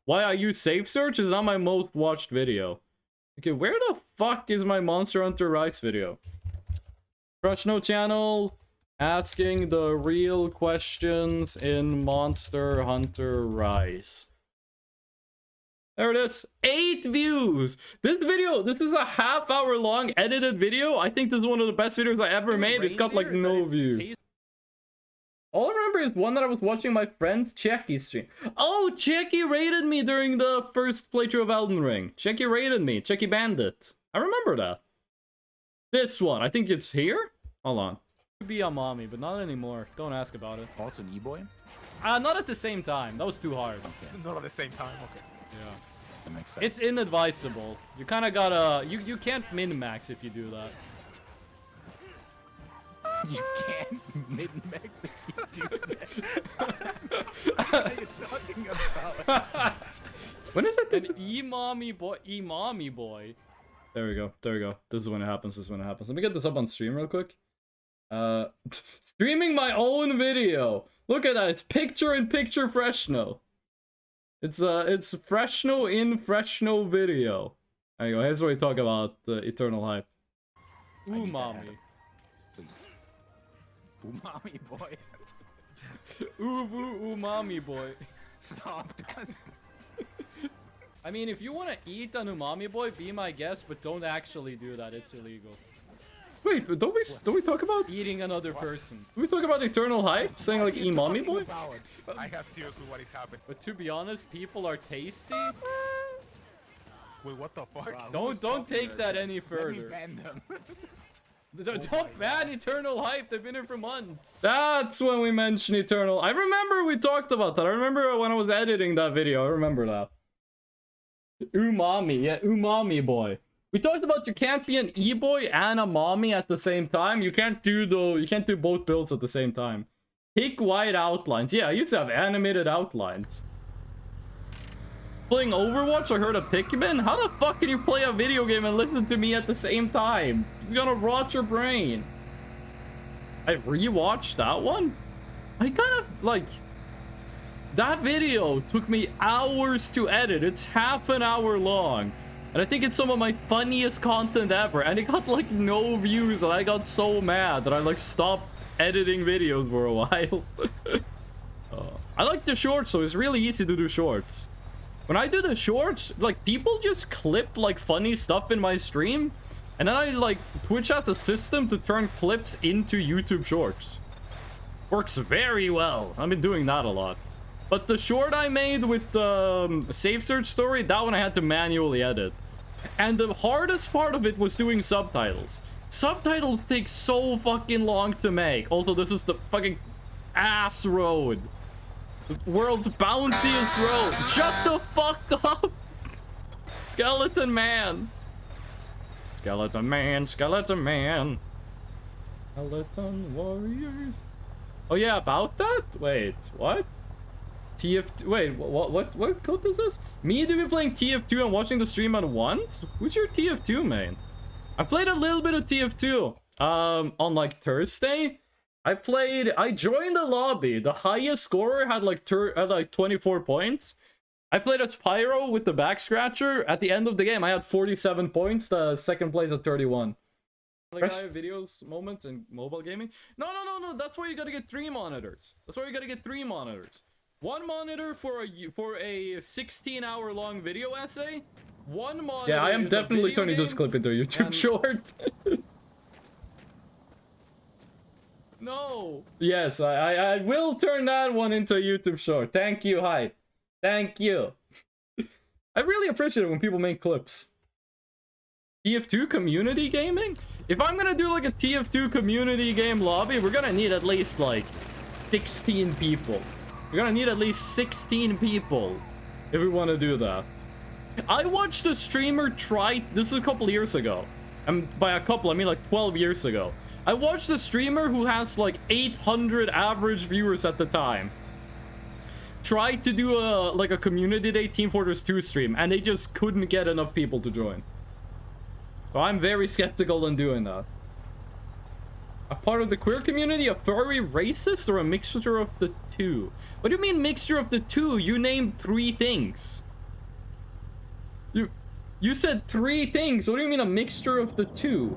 why I use safe search is not my most watched video. Okay, where the fuck is my Monster Hunter Rise video? Crush No channel, asking the real questions in Monster Hunter Rise. There it is. 8 views. This video, this is a half-hour long edited video. I think this is one of the best videos I ever made. It's got like no views. All I remember is one that I was watching my friend's Checky stream. Oh, Checky raided me during the first playthrough of Elden Ring. Checky raided me. Checky Bandit. I remember that. This one. I think it's here. Hold on. Could be a mommy, but not anymore. Don't ask about it. Oh, it's an e-boy? Not at the same time. That was too hard. Okay. Not at the same time, okay. Yeah. That makes sense. It's inadvisable. You kind of gotta... You can't min-max if you do that. You can't min-max if you do that. What are you talking about? When is it? An e-mommy boy? E-mommy boy. There we go. There we go. This is when it happens. This is when it happens. Let me get this up on stream real quick. Streaming my own video. Look at that. It's picture-in-picture Freshno. It's Freshno in Freshno video. There you go. Here's where we talk about Eternal Hype. Umami. Please. Umami boy. Uvu umami boy. Stop. I mean, if you want to eat an umami boy, be my guest, but don't actually do that. It's illegal. Wait, but don't we talk about eating another person? Do we talk about Eternal Hype, saying like umami boy? I have seriously what is happening. But to be honest, people are tasty. Wait, what the fuck? Wow, Don't take that any Let me further. ban them. Don't ban Eternal Hype. They've been here for months. That's when we mentioned Eternal. I remember we talked about that. I remember when I was editing that video. I remember that. Umami, yeah, umami boy. We talked about you can't be an e-boy and a mommy at the same time. You can't do both builds at the same time. Pick white outlines. Yeah, I used to have animated outlines. playing Overwatch, I heard a Pikmin. How the fuck can you play a video game and listen to me at the same time? It's gonna rot your brain. I rewatched that one. I kind of like that video took me hours to edit. It's half an hour long. And I think it's some of my funniest content ever. And it got like no views. And I got so mad that I like stopped editing videos for a while. I like the shorts, so it's really easy to do shorts. When I do the shorts, like people just clip like funny stuff in my stream. And then I like Twitch has a system to turn clips into YouTube shorts. Works very well. I've been doing that a lot. But the short I made with the Save Search story, that one I had to manually edit. And the hardest part of it was doing subtitles. Subtitles take so fucking long to make. Also, this is the fucking ass road. The world's bounciest road. Shut the fuck up! Skeleton man. Skeleton man, skeleton man. Skeleton warriors. Oh yeah, about that? Wait, what? TF2, wait, what clip is this? Me to be playing TF2 and watching the stream at once? Who's your TF2 main? I played a little bit of TF2 on like Thursday. I joined the lobby. The highest scorer had like 24 points. I played as Pyro with the back scratcher. At the end of the game, I had 47 points. The second place at 31. Like I have videos, moments, and mobile gaming. No. That's why you gotta get 3 monitors. That's why you gotta get 3 monitors. 1 monitor for a 16-hour long video essay. 1 monitor. Yeah, I am definitely turning this clip into a YouTube short. No. Yes, I will turn that one into a YouTube short. Thank you, Hype. Thank you. I really appreciate it when people make clips. TF2 community gaming? If I'm gonna do like a TF2 community game lobby, we're gonna need at least like 16 people. We're gonna need at least 16 people if we want to do that. I watched a streamer try, this is a couple years ago. And by a couple, I mean like 12 years ago. I watched a streamer who has like 800 average viewers at the time. Tried to do a community day Team Fortress 2 stream, and they just couldn't get enough people to join. So I'm very skeptical in doing that. A part of the queer community, a furry racist, or a mixture of the two? What do you mean mixture of the two? You named 3 things. You said 3 things. What do you mean a mixture of the two?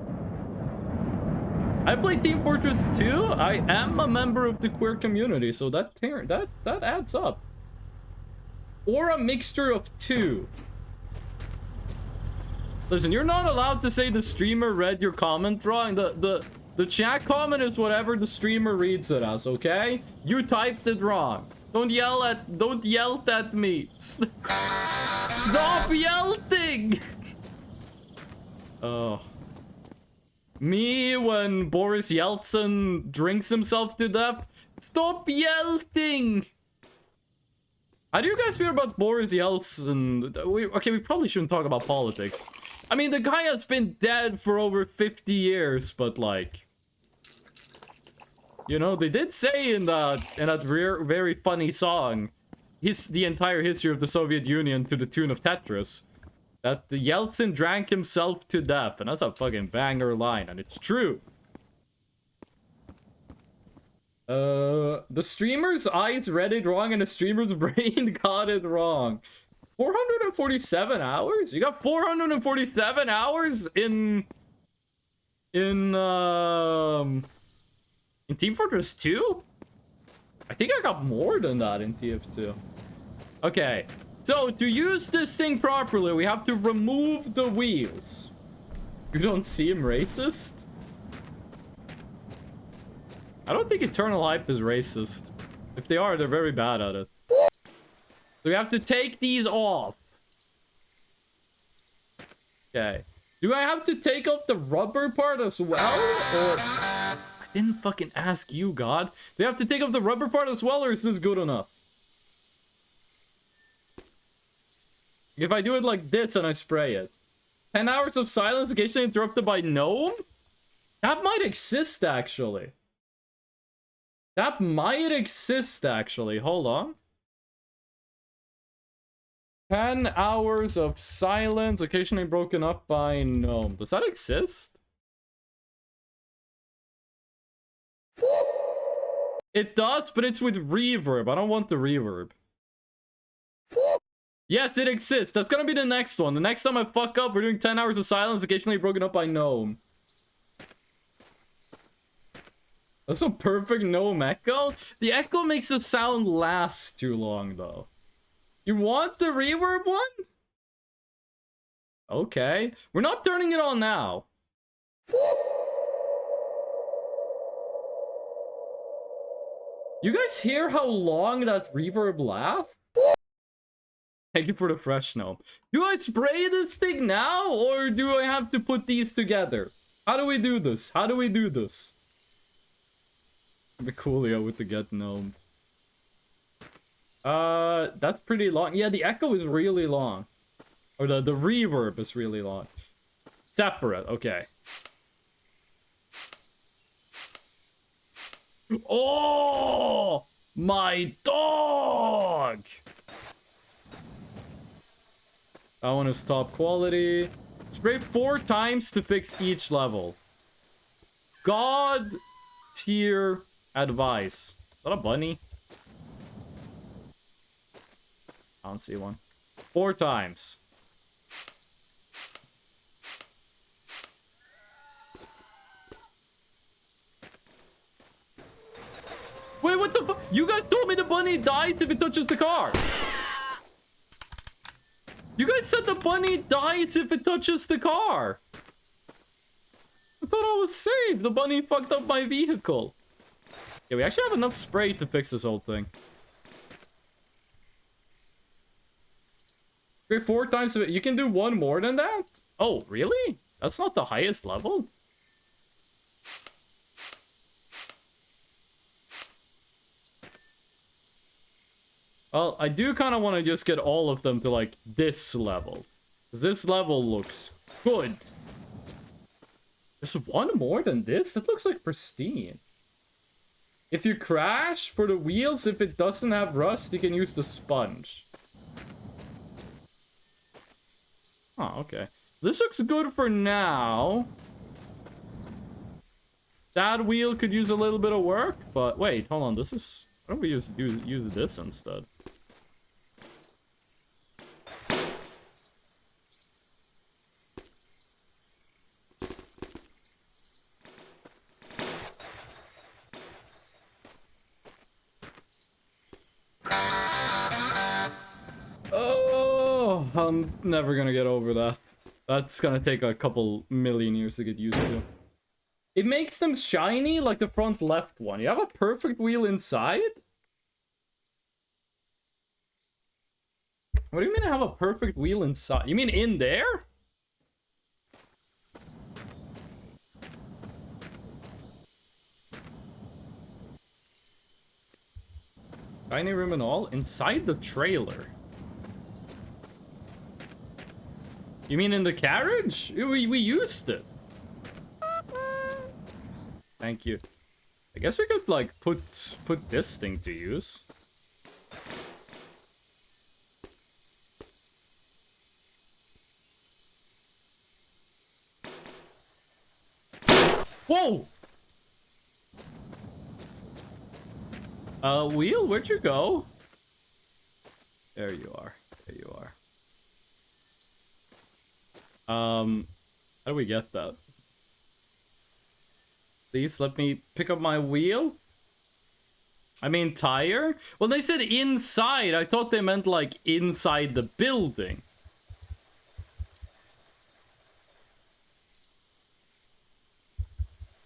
I play Team Fortress 2. I am a member of the queer community, so that adds up. Or a mixture of 2. Listen, you're not allowed to say the streamer read your comment wrong. The chat comment is whatever the streamer reads it as, okay? You typed it wrong. Don't yell at me. Stop yelling! Oh. Me when Boris Yeltsin drinks himself to death. Stop yelling! How do you guys feel about Boris Yeltsin? Okay, we probably shouldn't talk about politics. I mean, the guy has been dead for over 50 years, but like... You know, they did say in that very funny song, the entire history of the Soviet Union to the tune of Tetris, that the Yeltsin drank himself to death, and that's a fucking banger line, and it's true. The streamer's eyes read it wrong, and the streamer's brain got it wrong. 447 hours? You got 447 hours in Team Fortress 2? I think I got more than that in TF2. Okay, so to use this thing properly, we have to remove the wheels. You don't seem racist? I don't think Eternal Hype is racist. If they are, they're very bad at it. So we have to take these off. Okay. Do I have to take off the rubber part as well? Or... I didn't fucking ask you, God. Do we have to take off the rubber part as well, or is this good enough? If I do it like this and I spray it. 10 hours of silence occasionally interrupted by gnome? That might exist, actually. That might exist, actually. Hold on. 10 hours of silence, occasionally broken up by gnome. Does that exist? It does, but it's with reverb. I don't want the reverb. Yes, it exists. That's gonna be the next one. The next time I fuck up, we're doing 10 hours of silence, occasionally broken up by gnome. That's a perfect gnome echo. The echo makes the sound last too long, though. You want the reverb one? Okay. We're not turning it on now. You guys hear how long that reverb lasts? Thank you for the fresh gnome. Do I spray this thing now, or do I have to put these together? How do we do this? How do we do this? The coolio with the get gnomed. That's pretty long. Yeah, the echo is really long. Or the reverb is really long. Separate, okay. Oh! My dog! That one is top quality. Spray 4 times to fix each level. God tier advice. Is that a bunny? I don't see one. 4 times. Wait, what the fuck? You guys told me the bunny dies if it touches the car. You guys said the bunny dies if it touches the car. I thought I was safe. The bunny fucked up my vehicle. Yeah, we actually have enough spray to fix this whole thing. Okay, 4 times. You can do one more than that? Oh, really? That's not the highest level? Well, I do kind of want to just get all of them to, like, this level. Because this level looks good. There's one more than this? That looks like pristine. If you crash for the wheels, if it doesn't have rust, you can use the sponge. Oh, okay. This looks good for now. That wheel could use a little bit of work, but wait, hold on. This is... Why don't we use this instead? Oh, I'm never gonna get over that. That's gonna take a couple million years to get used to. It makes them shiny like the front left one. You have a perfect wheel inside? What do you mean I have a perfect wheel inside? You mean in there? Tiny room and all? Inside the trailer? You mean in the carriage? We used it. Thank you. I guess we could, like, put this thing to use. Whoa! Wheel, where'd you go? There you are. There you are. How do we get that? Please let me pick up my wheel. I mean tire? Well, they said inside. I thought they meant like inside the building.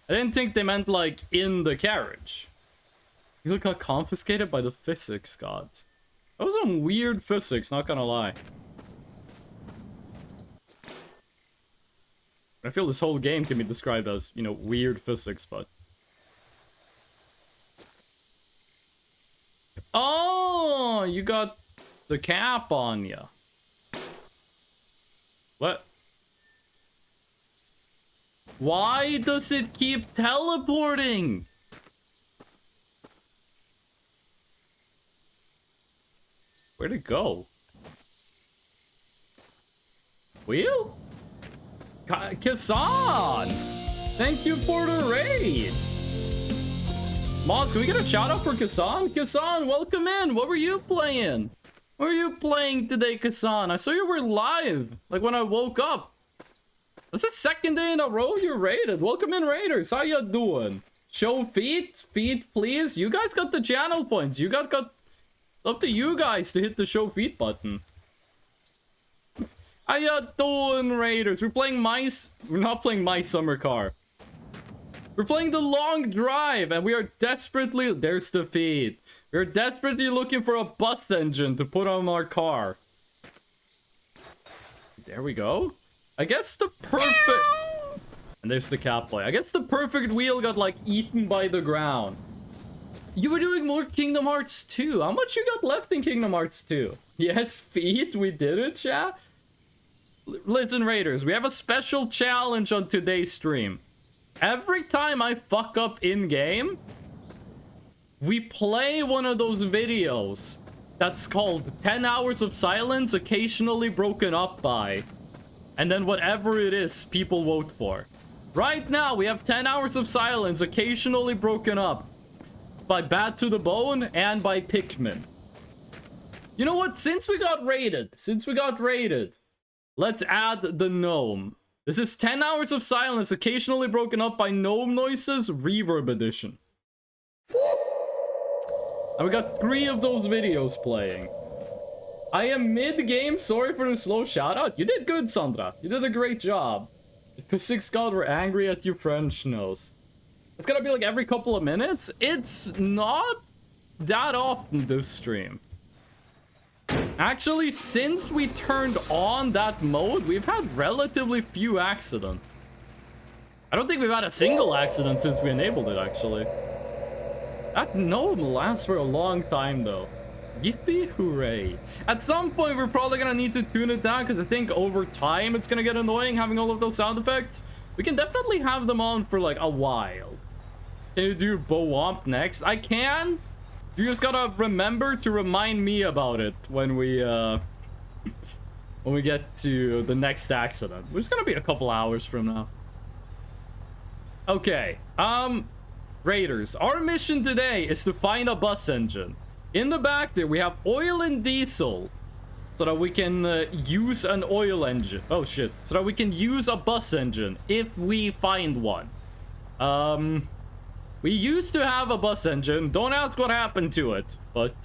I didn't think they meant like in the carriage. You got confiscated by the physics gods. That was some weird physics, not gonna lie. I feel this whole game can be described as, you know, weird physics, but... Oh, you got the cap on ya. What? Why does it keep teleporting? Where'd it go? Wheel? Kasan! Thank you for the raid! Moz, can we get a shout out for Kasan? Kasan, welcome in! What were you playing? What were you playing today, Kasan? I saw you were live, like when I woke up. That's the second day in a row you're raided. Welcome in, Raiders. How you doing? Show feet? Feet, please. You guys got the channel points. You got up to you guys to hit the show feet button. How you doing, Raiders? We're playing mice. We're not playing My Summer Car. We're playing the long drive, and we are desperately... There's the feed. We're desperately looking for a bus engine to put on our car. There we go. I guess the perfect... And there's the cat boy. I guess the perfect wheel got, like, eaten by the ground. You were doing more Kingdom Hearts 2. How much you got left in Kingdom Hearts 2? Yes, feet. We did it, chat. Listen, Raiders. We have a special challenge on today's stream. Every time I fuck up in-game, we play one of those videos that's called 10 Hours of Silence, occasionally broken up by. And then whatever it is, people vote for. Right now, we have 10 Hours of Silence, occasionally broken up by Bad to the Bone and by Pikmin. You know what? Since we got raided, let's add the gnome. This is 10 Hours of Silence, occasionally broken up by gnome noises, reverb edition. And we got 3 of those videos playing. I am mid-game, sorry for the slow shout-out. You did good, Sandra. You did a great job. If Physics God were angry at you, French knows. It's gonna be like every couple of minutes. It's not that often this stream. Actually, since we turned on that mode, we've had relatively few accidents. I don't think we've had a single accident since we enabled it, actually. That gnome lasts for a long time, though. Yippee hooray. At some point, we're probably gonna need to tune it down, because I think over time, it's gonna get annoying having all of those sound effects. We can definitely have them on for, like, a while. Can you do Bo-Womp next? I can. You just gotta remember to remind me about it when we get to the next accident, which is gonna be a couple hours from now. Okay, Raiders, our mission today is to find a bus engine. In the back there, we have oil and diesel, so that we can use an oil engine. Oh shit! So that we can use a bus engine if we find one. We used to have a bus engine. Don't ask what happened to it, but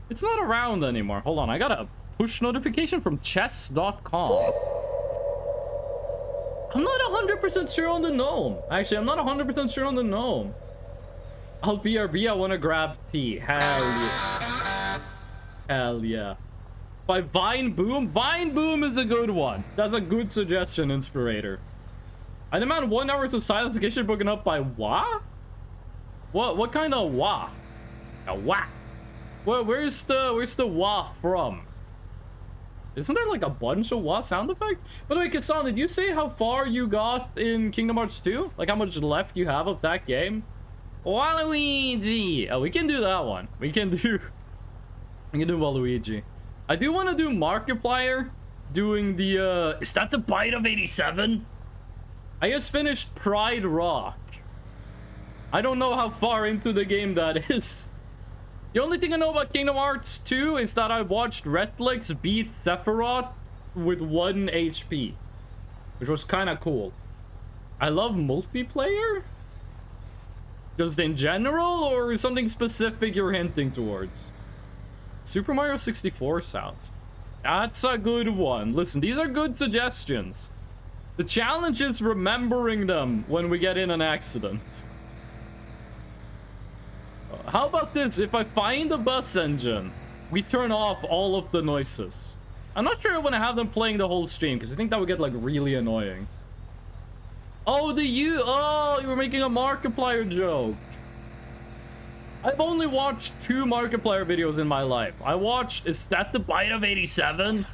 it's not around anymore. Hold on, I got a push notification from chess.com. I'm not 100% sure on the gnome. Actually, I'm not 100% sure on the gnome. I'll BRB, I want to grab tea. Hell yeah. Hell yeah. By Vine Boom? Vine Boom is a good one. That's a good suggestion, Inspirator. I demand 1 hour of silence occasionally broken up by wah? What kind of wah? A wah? Well, where's the wah from? Isn't there like a bunch of wah sound effects? By the way, Kasan, did you say how far you got in Kingdom Hearts 2? Like how much left you have of that game? Waluigi! Oh, we can do that one. We can do Waluigi. I do want to do Markiplier doing the is that the bite of 87? I just finished Pride Rock. I don't know how far into the game that is. The only thing I know about Kingdom Hearts 2 is that I watched Retlix beat Sephiroth with 1 HP, which was kind of cool. I love multiplayer? Just in general, or something specific you're hinting towards? Super Mario 64 sounds. That's a good one. Listen, these are good suggestions. The challenge is remembering them when we get in an accident. How about this? If I find a bus engine, we turn off all of the noises. I'm not sure I want to have them playing the whole stream, because I think that would get, like, really annoying. Oh, you were making a Markiplier joke. I've only watched 2 Markiplier videos in my life. I watched Is That the Bite of 87?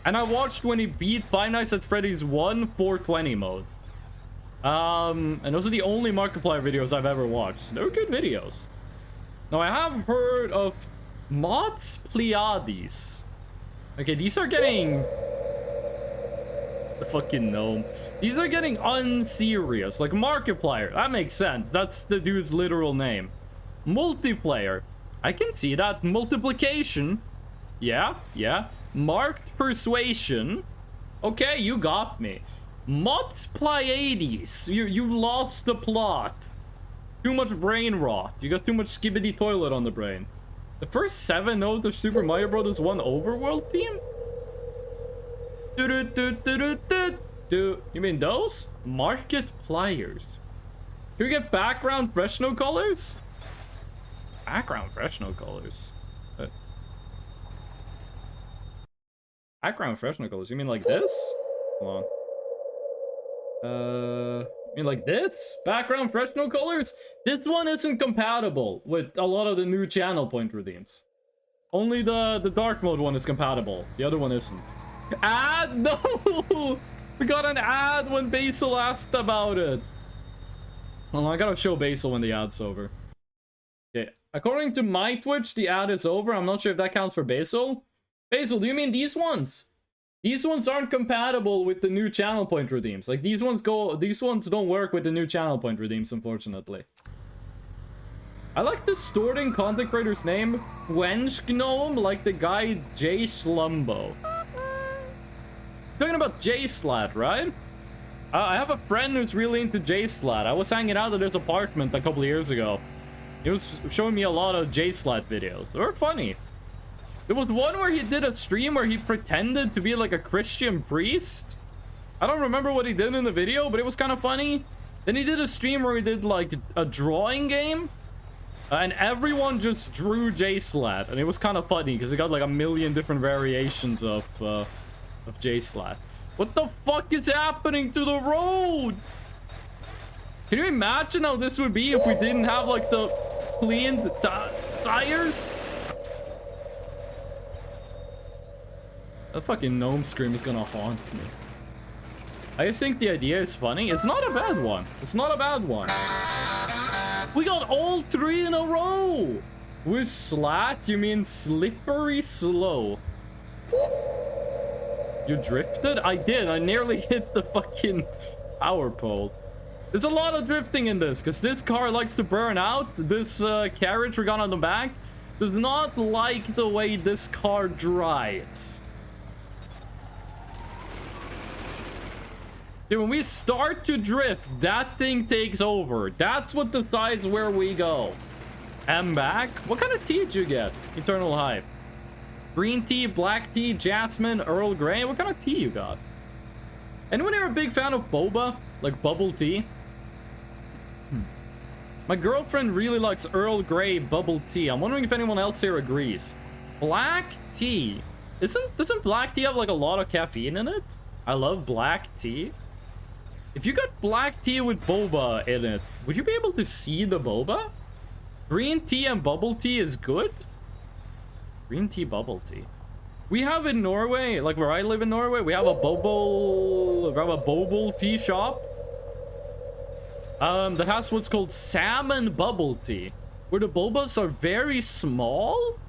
And I watched when he beat Five Nights at Freddy's 1 420 mode. And those are the only Markiplier videos I've ever watched. They were good videos. Now, I have heard of Mods Pleiades. Okay, these are getting The fucking gnome. These are getting unserious. Like Markiplier, that makes sense. That's the dude's literal name. Multiplayer, I can see that. Multiplication, yeah. Marked persuasion, okay, you got me. Pleiades, you lost the plot. Too much brain rot. You got too much skibbity toilet on the brain. The first 7 nodes of Super Mario Bros. 1 overworld team? You mean those? Markipliers. Can we get background Fresno colors? Background Fresno colors? Background Fresno colors? You mean like this? Hold on. You mean like this? Background Fresno colors? This one isn't compatible with a lot of the new channel point redeems. Only the dark mode one is compatible. The other one isn't. Ad? No! We got an ad when Basil asked about it. Hold on, I gotta show Basil when the ad's over. Okay, according to my Twitch, the ad is over. I'm not sure if that counts for Basil. Basil, do you mean these ones? These ones aren't compatible with the new channel point redeems. Like these ones don't work with the new channel point redeems, unfortunately. I like the distorting content creator's name, Wench Gnome, like the guy Jay Slumbo. Talking about J-Slat, right? I have a friend who's really into J-Slat. I was hanging out at his apartment a couple of years ago. He was showing me a lot of J-Slat videos. They were funny. There was one where he did a stream where he pretended to be like a Christian priest. I don't remember what he did in the video, but it was kind of funny. Then he did a stream where he did like a drawing game. And everyone just drew J-Slat. And it was kind of funny because he got like a million different variations of J-Slat. What the fuck is happening to the road? Can you imagine how this would be if we didn't have like the cleaned tires? That fucking gnome scream is gonna haunt me. I just think the idea is funny. It's not a bad one. It's not a bad one. We got all 3 in a row. With slat, you mean slippery slow. You drifted? I did. I nearly hit the fucking power pole. There's a lot of drifting in this, because this car likes to burn out. This carriage we got on the back does not like the way this car drives. Dude, when we start to drift, that thing takes over. That's what decides where we go. I'm back. What kind of tea did you get? Eternal Hype. Green tea, black tea, jasmine, Earl Grey. What kind of tea you got? Anyone here a big fan of boba? Like bubble tea? My girlfriend really likes Earl Grey bubble tea. I'm wondering if anyone else here agrees. Black tea. Doesn't black tea have like a lot of caffeine in it? I love black tea. If you got black tea with boba in it, would you be able to see the boba? Green tea and bubble tea is good? Green tea, bubble tea. We have in Norway, like where I live in Norway, we have a bobble tea shop. That has what's called salmon bubble tea, where the bobas are very small,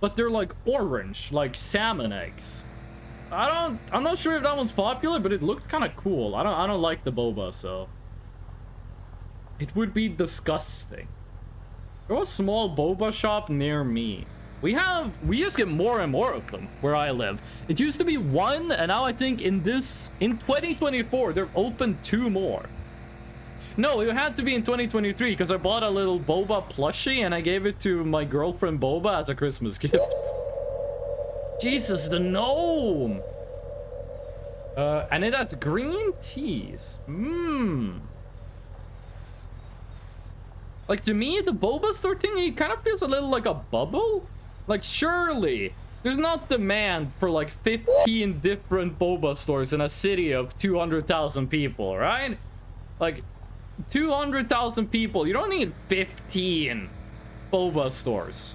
but they're like orange, like salmon eggs. I'm not sure if that one's popular, but it looked kind of cool. I don't like the boba, so it would be disgusting. There was a small boba shop near me. We just get more and more of them where I live. It used to be 1, and now I think in 2024 they've opened 2 more. No, it had to be in 2023 because I bought a little boba plushie and I gave it to my girlfriend Boba as a Christmas gift. Jesus, the gnome. And it has green teas. Like, to me, the boba store thing, it kind of feels a little like a bubble. Like, surely there's not demand for like 15 different boba stores in a city of 200,000 people, right? Like 200,000 people, you don't need 15 boba stores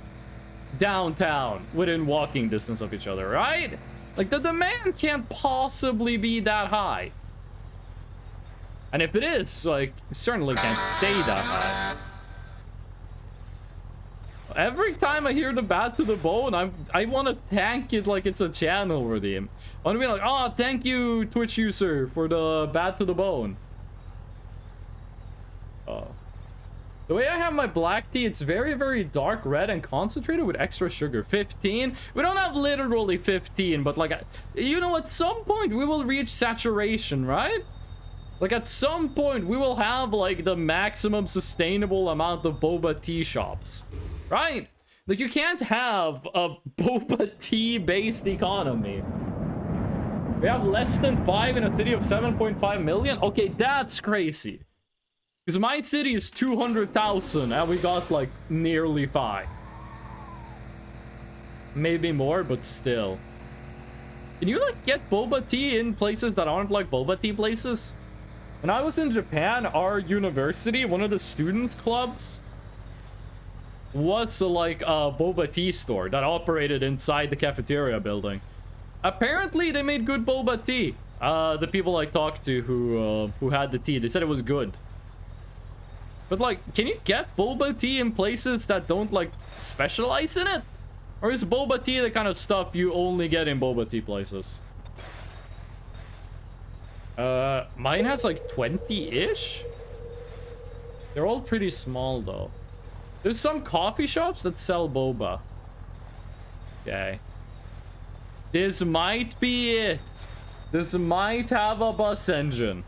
downtown within walking distance of each other, right? Like, the demand can't possibly be that high. And if it is, like, it certainly can't stay that high. Every time I hear the bat to the bone, I want to thank it like it's a channel redeem. I want to be like, oh, thank you, Twitch user, for the bat to the bone. Oh. The way I have my black tea, it's very, very dark red and concentrated with extra sugar. 15. We don't have literally 15, but like, you know, at some point we will reach saturation, right? Like at some point we will have like the maximum sustainable amount of boba tea shops, right? Like you can't have a boba tea based economy. We have less than 5 in a city of 7.5 million. Okay, that's crazy. Because my city is 200,000 and we got like nearly 5. Maybe more, but still. Can you like get boba tea in places that aren't like boba tea places? When I was in Japan, our university, one of the students' clubs was like a boba tea store that operated inside the cafeteria building. Apparently, they made good boba tea. The people I talked to who had the tea, they said it was good. But like, can you get boba tea in places that don't like specialize in it? Or is boba tea the kind of stuff you only get in boba tea places? Mine has like 20-ish. They're all pretty small though. There's some coffee shops that sell boba. Okay. This might be it. This might have a bus engine.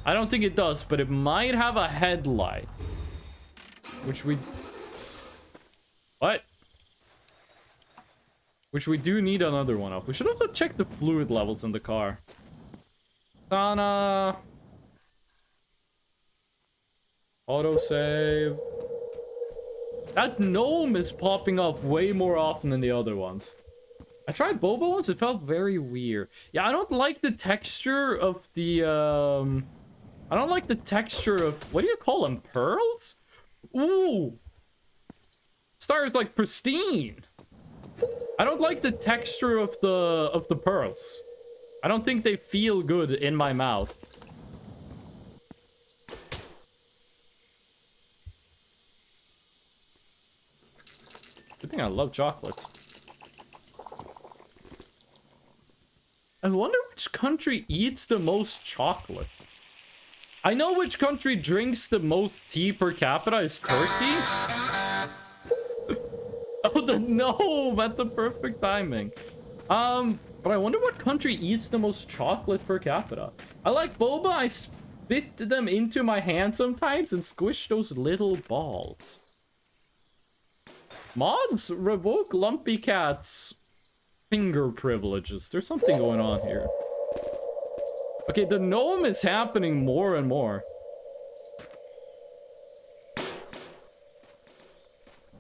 I don't think it does, but it might have a headlight. Which we... What? Which we do need another one of. We should also check the fluid levels in the car. Sana. Autosave. That gnome is popping up way more often than the other ones. I tried boba once, it felt very weird. Yeah, I don't like the texture of the, I don't like the texture of, what do you call them, pearls? Ooh! Star is like pristine. I don't like the texture of the pearls. I don't think they feel good in my mouth. Good thing I love chocolate. I wonder which country eats the most chocolate. I know which country drinks the most tea per capita is Turkey. Oh, the gnome at the perfect timing. But I wonder what country eats the most chocolate per capita. I like boba. I spit them into my hand sometimes and squish those little balls. Mods revoke Lumpy Cat's finger privileges. There's something going on here. Okay, the gnome is happening more and more.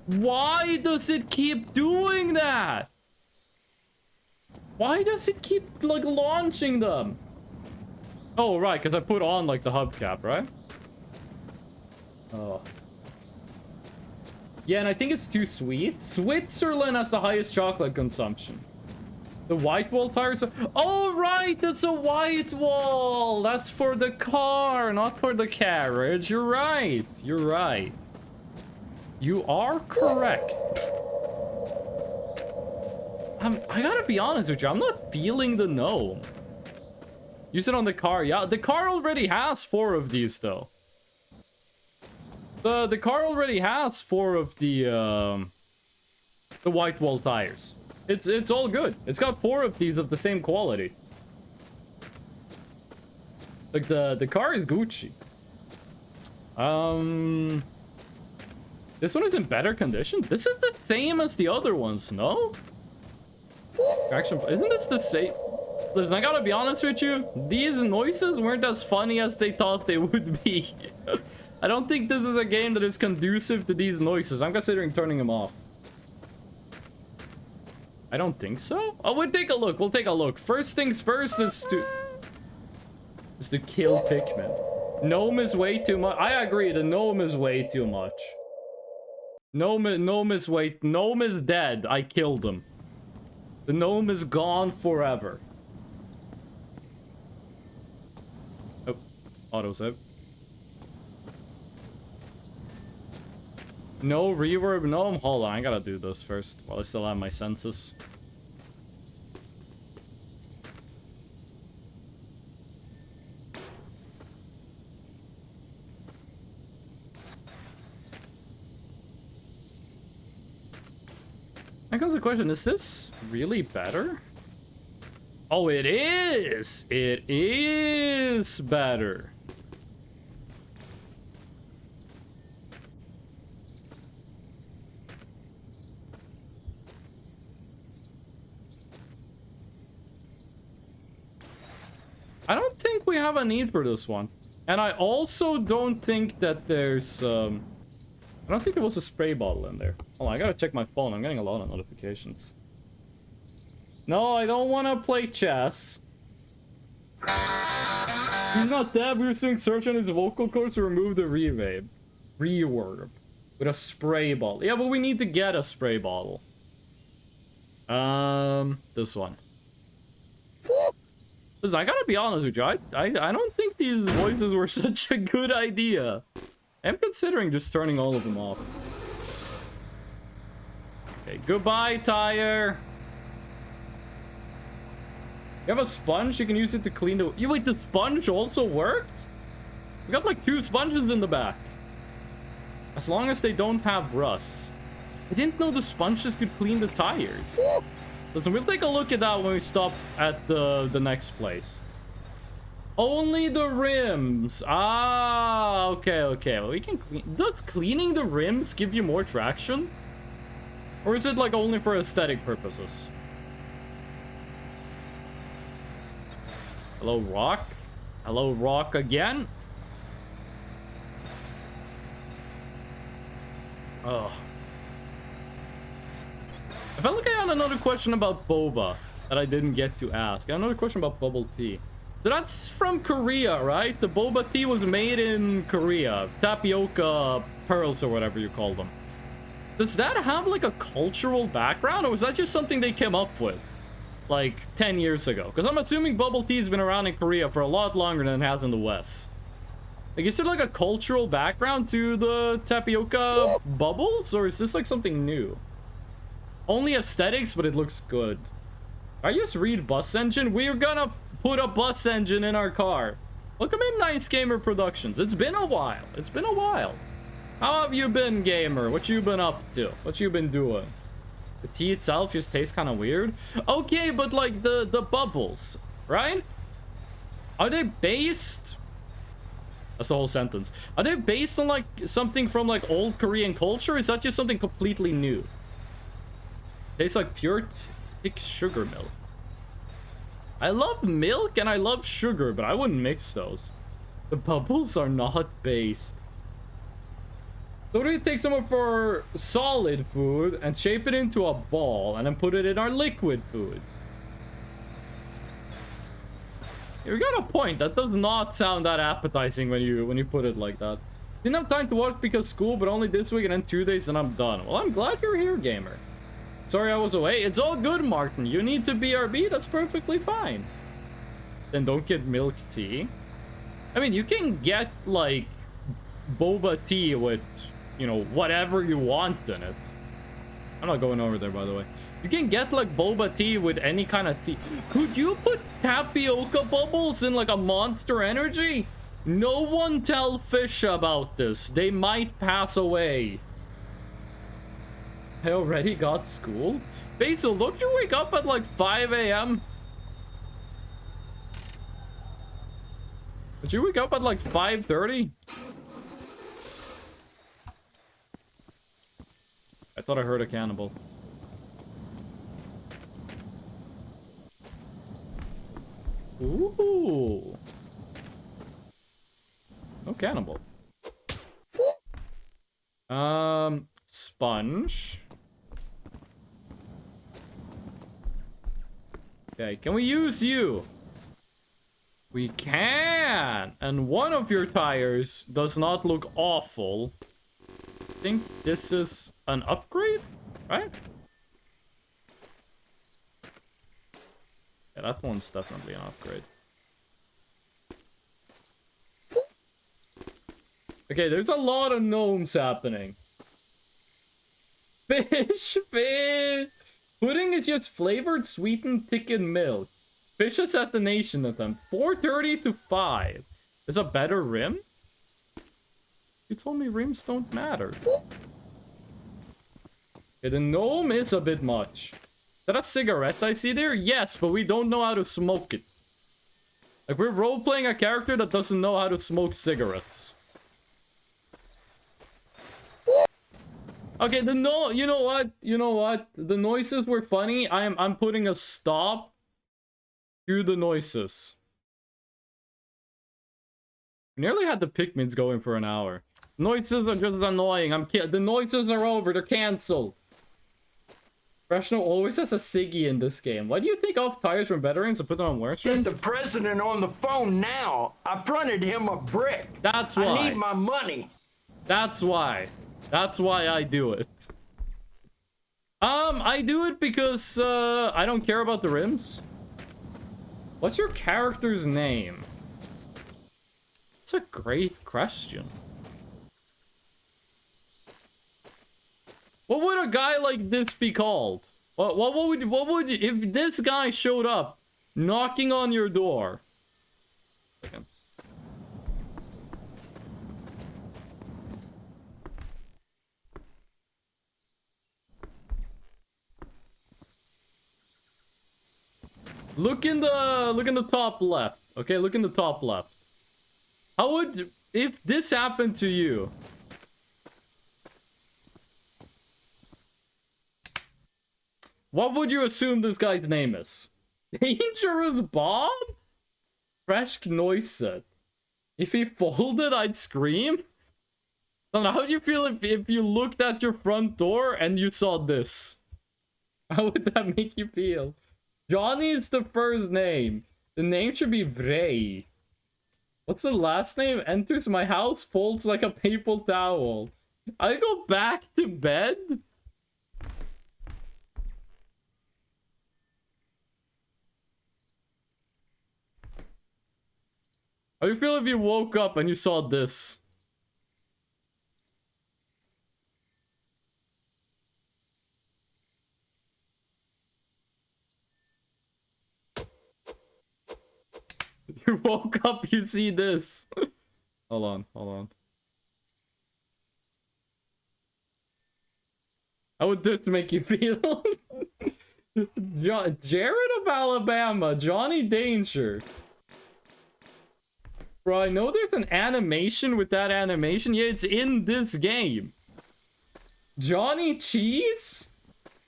Why does it keep doing that? Why does it keep, like, launching them? Oh, right, because I put on, like, the hubcap, right? Oh. Yeah, and I think it's too sweet. Switzerland has the highest chocolate consumption. The white wall tires are... Oh, right, that's a white wall. That's for the car, not for the carriage. You're right. You're right. You are correct. I gotta be honest with you. I'm not feeling the gnome. Use it on the car. Yeah, the car already has 4 of these, though. The car already has 4 of the white wall tires. It's all good. It's got 4 of these of the same quality. Like the car is Gucci. This one is in better condition. This is the same as the other ones, no? Traction, isn't this the same? Listen, I gotta be honest with you. These noises weren't as funny as they thought they would be. I don't think this is a game that is conducive to these noises. I'm considering turning them off. I don't think so. Oh, we'll take a look. We'll take a look. First things first is to kill Pikmin. Gnome is way too much. I agree. The gnome is way too much. Gnome is dead. I killed him. The gnome is gone forever. Oh, autosave. No reverb, no. Hold on, I gotta do this first while I still have my senses. That comes the question, is this really better? Oh, it is! It is better. I don't think we have a need for this one. And I also don't think that there's, I don't think there was a spray bottle in there. Hold on, I gotta check my phone. I'm getting a lot of notifications. No, I don't want to play chess. He's not dead. We were doing search on his vocal cords to remove the reverb. With a spray bottle. Yeah, but we need to get a spray bottle. This one. Listen, I gotta be honest with you. I don't think these voices were such a good idea. I'm considering just turning all of them off. Okay, goodbye, tire. You have a sponge? You can use it to clean the... Wait, the sponge also works? We got like 2 sponges in the back. As long as they don't have rust. I didn't know the sponges could clean the tires. Listen, we'll take a look at that when we stop at the next place. Only the rims. Ah, okay, okay. Well, we can clean... Does cleaning the rims give you more traction? Or is it like only for aesthetic purposes? Hello, Rock. Hello, Rock again. Oh. I felt like I had another question about boba that I didn't get to ask. I had another question about bubble tea. So that's from Korea, right? The boba tea was made in Korea. Tapioca pearls or whatever you call them. Does that have like a cultural background, or was that just something they came up with like 10 years ago? Because I'm assuming bubble tea has been around in Korea for a lot longer than it has in the West. Like, is there like a cultural background to the tapioca bubbles, or is this like something new? Only aesthetics, but it looks good. I just read bus engine. We're gonna put a bus engine in our car. Welcome in, Nice Gamer Productions. It's been a while. It's been a while. How have you been, gamer? What you been up to? What you been doing? The tea itself just tastes kind of weird. Okay, but like the bubbles, right? Are they based... That's the whole sentence. Are they based on like something from like old Korean culture? Or is that just something completely new? Tastes like pure thick sugar milk. I love milk and I love sugar, but I wouldn't mix those. The bubbles are not based. So we take some of our solid food and shape it into a ball and then put it in our liquid food. You got a point. That does not sound that appetizing when you put it like that. Didn't have time to watch because school, but only this week and then 2 days and I'm done. Well, I'm glad you're here, gamer. Sorry I was away. It's all good, Martin. You need to BRB. That's perfectly fine. Then don't get milk tea. I mean, you can get like boba tea with, you know, whatever you want in it. I'm not going over there, by the way. You can get like boba tea with any kind of tea. Could you put tapioca bubbles in like a Monster Energy? No one tell fish about this. They might pass away. I already got school. Basil, don't you wake up at like 5 a.m.? Did you wake up at like 5:30? I thought I heard a cannibal. Ooh. No cannibal. Sponge. Okay, can we use you? We can! And one of your tires does not look awful. I think this is an upgrade, right? Yeah, that one's definitely an upgrade. Okay, there's a lot of gnomes happening. Fish. Pudding is just flavored sweetened thickened milk. Fish assassination attempt. 430 to 5. Is a better rim? You told me rims don't matter. Okay, the gnome is a bit much. Is that a cigarette I see there? Yes, but we don't know how to smoke it. Like, we're role-playing a character that doesn't know how to smoke cigarettes. Okay, you know what? You know what? The noises were funny. I'm putting a stop to the noises. We nearly had the Pikmins going for an hour. Noises are just annoying. The noises are over. They're cancelled. Fresno always has a Siggy in this game. Why do you take off tires from veterans and put them on wear Get trims? the president on the phone now. I fronted him a brick. That's why. I need my money. That's why. That's why I do it. I do it because I don't care about the rims. What's your character's name? That's a great question. What would a guy like this be called? What would if this guy showed up knocking on your door? Look in the top left. Okay, look in the top left. How would if this happened to you? What would you assume this guy's name is? Dangerous Bob? Fresh Knoiset. If he folded, I'd scream? So how would you feel if you looked at your front door and you saw this? How would that make you feel? Johnny's the first name. The name should be Vrey. What's the last name? Enters my house, folds like a paper towel. I go back to bed? How do you feel if you woke up and you saw this? You woke up, you see this. Hold on. How would this make you feel? Jared of Alabama, Johnny Danger. Bro, I know there's an animation with that animation. Yeah, it's in this game. Johnny Cheese?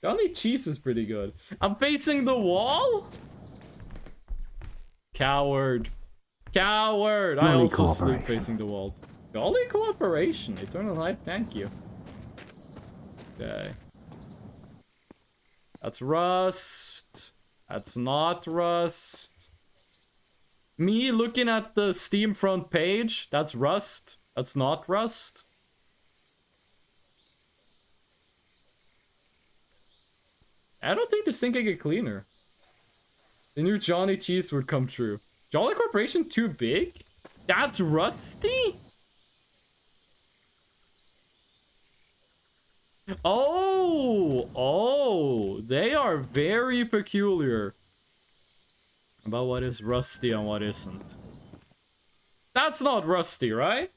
Johnny Cheese is pretty good. I'm facing the wall? Coward. Coward. I also sleep facing the wall. Jolly cooperation. Eternal life, thank you. Okay. That's rust. That's not rust. Me looking at the Steam front page, that's rust. That's not rust. I don't think this thing can get cleaner. The new Johnny Cheese would come true. Jolly Corporation too big? That's rusty? Oh, they are very peculiar about what is rusty and what isn't. That's not rusty, right?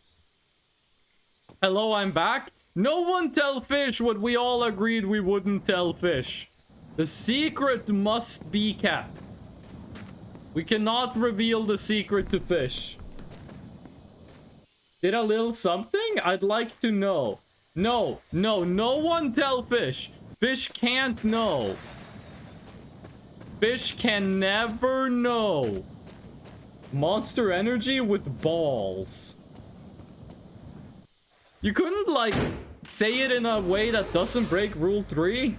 Hello, I'm back. No one tell Fish what we all agreed we wouldn't tell Fish. The secret must be kept. We cannot reveal the secret to Fish. Did a little something? I'd like to know. No one tell Fish. Fish can't know. Fish can never know. Monster Energy with balls. You couldn't, like, say it in a way that doesn't break Rule 3?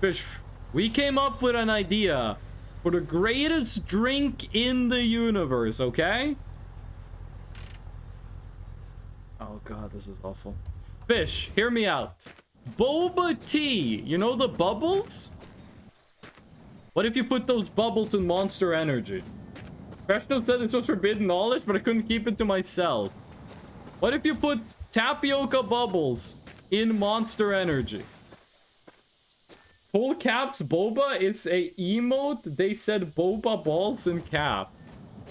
Fish, we came up with an idea for the greatest drink in the universe, okay? Oh god, this is awful. Fish, hear me out. Boba tea. You know the bubbles? What if you put those bubbles in Monster Energy? Fresno said this was forbidden knowledge, but I couldn't keep it to myself. What if you put tapioca bubbles in Monster Energy? Full caps boba is a emote. They said boba balls in cap.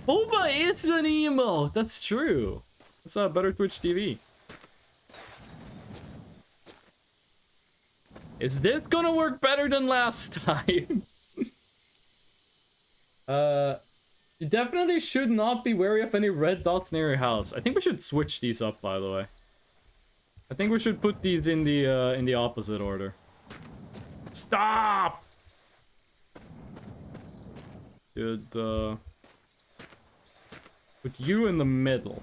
Boba is an emote. That's true. That's a better Twitch TV. Is this gonna work better than last time? You definitely should not be wary of any red dots near your house. I think we should switch these up, by the way. I think we should put these in the opposite order. Stop! Should put you in the middle.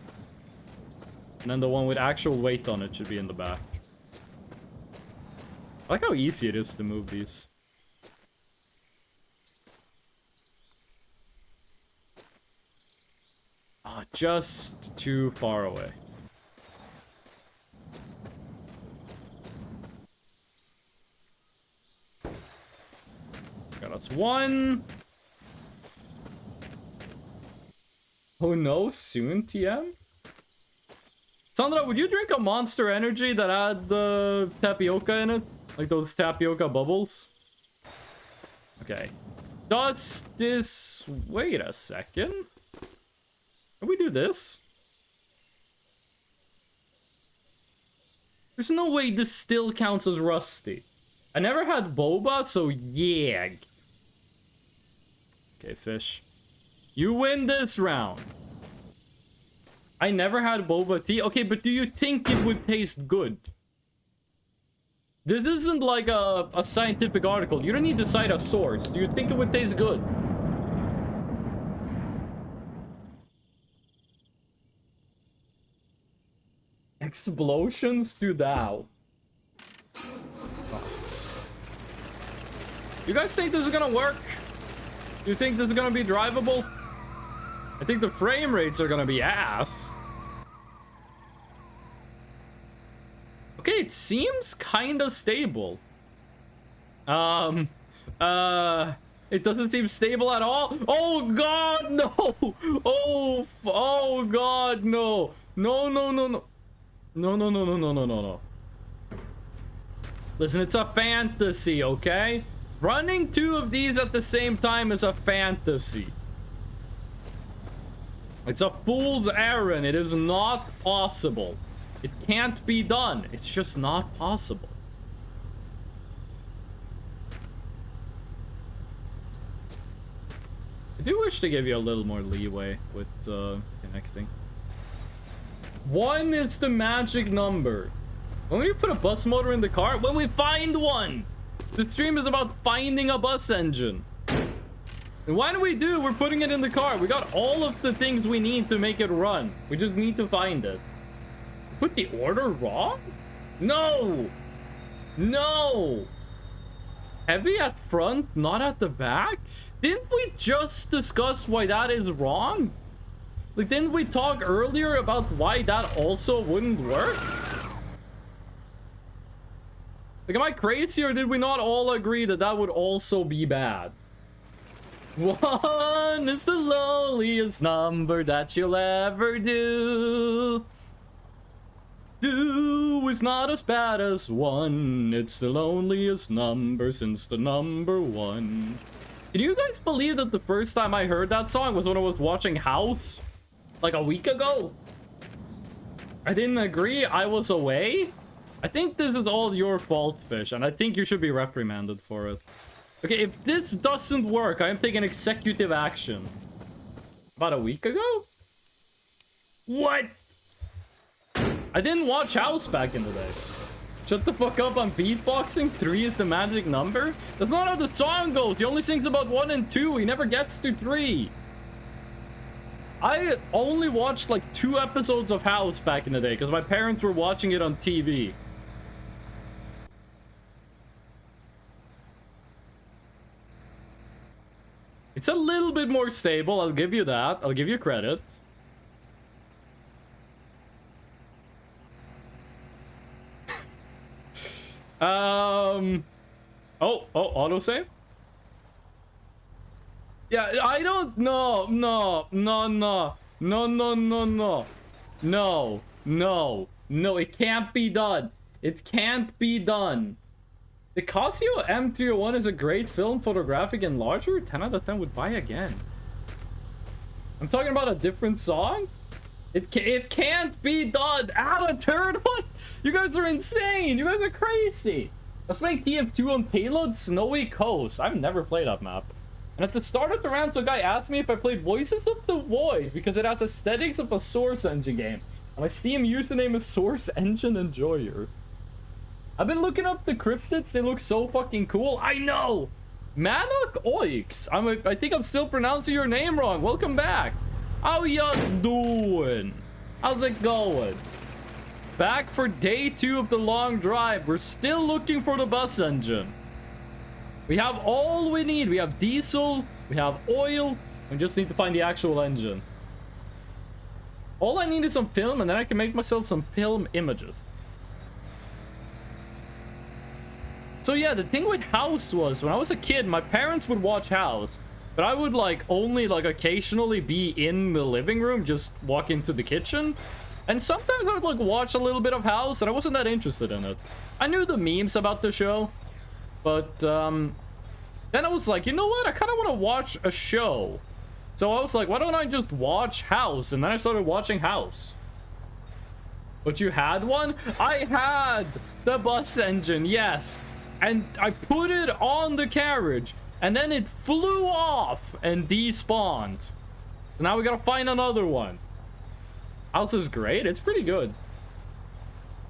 And then the one with actual weight on it should be in the back. I like how easy it is to move these. Oh, just too far away. Okay, that's one. Oh no, soon, TM? Sandra, would you drink a Monster Energy that had the tapioca in it? Like those tapioca bubbles? Okay. Does this... Wait a second. Can we do this? There's no way this still counts as rusty. I never had boba, so yeah. Okay, fish. You win this round. I never had boba tea. Okay, but do you think it would taste good? This isn't like a scientific article. You don't need to cite a source. Do you think it would taste good? Explosions to thou. You guys think this is gonna work? You think this is gonna be drivable? I think the frame rates are gonna be ass. Okay, it seems kinda stable. It doesn't seem stable at all. Oh god, no! Oh god, no! No, no, no, no. No, no, no, no, no, no, no, no. Listen, it's a fantasy, okay? Running two of these at the same time is a fantasy. It's a fool's errand. It is not possible. It can't be done. It's just not possible. I do wish to give you a little more leeway with connecting. 1 is the magic number. When we put a bus motor in the car, when we find one. The stream is about finding a bus engine. And why do we do? We're putting it in the car. We got all of the things we need to make it run. We just need to find it. Put the order wrong? No. No. Heavy at front, not at the back? Didn't we just discuss why that is wrong? Like, didn't we talk earlier about why that also wouldn't work? Like, am I crazy, or did we not all agree that that would also be bad? 1 is the loneliest number that you'll ever do. 2 is not as bad as 1. It's the loneliest number since the number 1. Can you guys believe that the first time I heard that song was when I was watching House? Like a week ago? I didn't agree. I was away. I think this is all your fault, Fish, and I think you should be reprimanded for it. Okay, if this doesn't work, I am taking executive action. About a week ago? What? I didn't watch House back in the day. Shut the fuck up on beatboxing. 3 is the magic number. That's not how the song goes. He only sings about 1 and 2. He never gets to 3. I only watched like 2 episodes of House back in the day because my parents were watching it on TV. It's a little bit more stable. I'll give you that. I'll give you credit. Oh, autosave? Yeah, I don't know. No. No. No, it can't be done. It can't be done. The Casio M301 is a great film, photographic and larger. 10 out of 10 would buy again. I'm talking about a different song? It can't be done. Add a third one? You guys are insane. You guys are crazy. Let's make TF2 on Payload Snowy Coast. I've never played that map. And at the start of the round, some guy asked me if I played Voices of the Void because it has aesthetics of a Source Engine game. My Steam username is Source Engine Enjoyer. I've been looking up the cryptids. They look so fucking cool. I know. Manok Oix. I think I'm still pronouncing your name wrong. Welcome back. How ya doing? How's it going? Back for day 2 of the long drive. We're still looking for the bus engine. We have all we need. We have diesel. We have oil. We just need to find the actual engine. All I need is some film, and then I can make myself some film images. So yeah, the thing with House was, when I was a kid, my parents would watch House, but I would like only like occasionally be in the living room, just walk into the kitchen. And sometimes I would like watch a little bit of House, and I wasn't that interested in it. I knew the memes about the show, but then I was like, you know what? I kind of want to watch a show. So I was like, why don't I just watch House? And then I started watching House. But you had one? I had the bus engine, yes. And I put it on the carriage, and then it flew off and despawned. So now we gotta find another one. House is great. It's pretty good.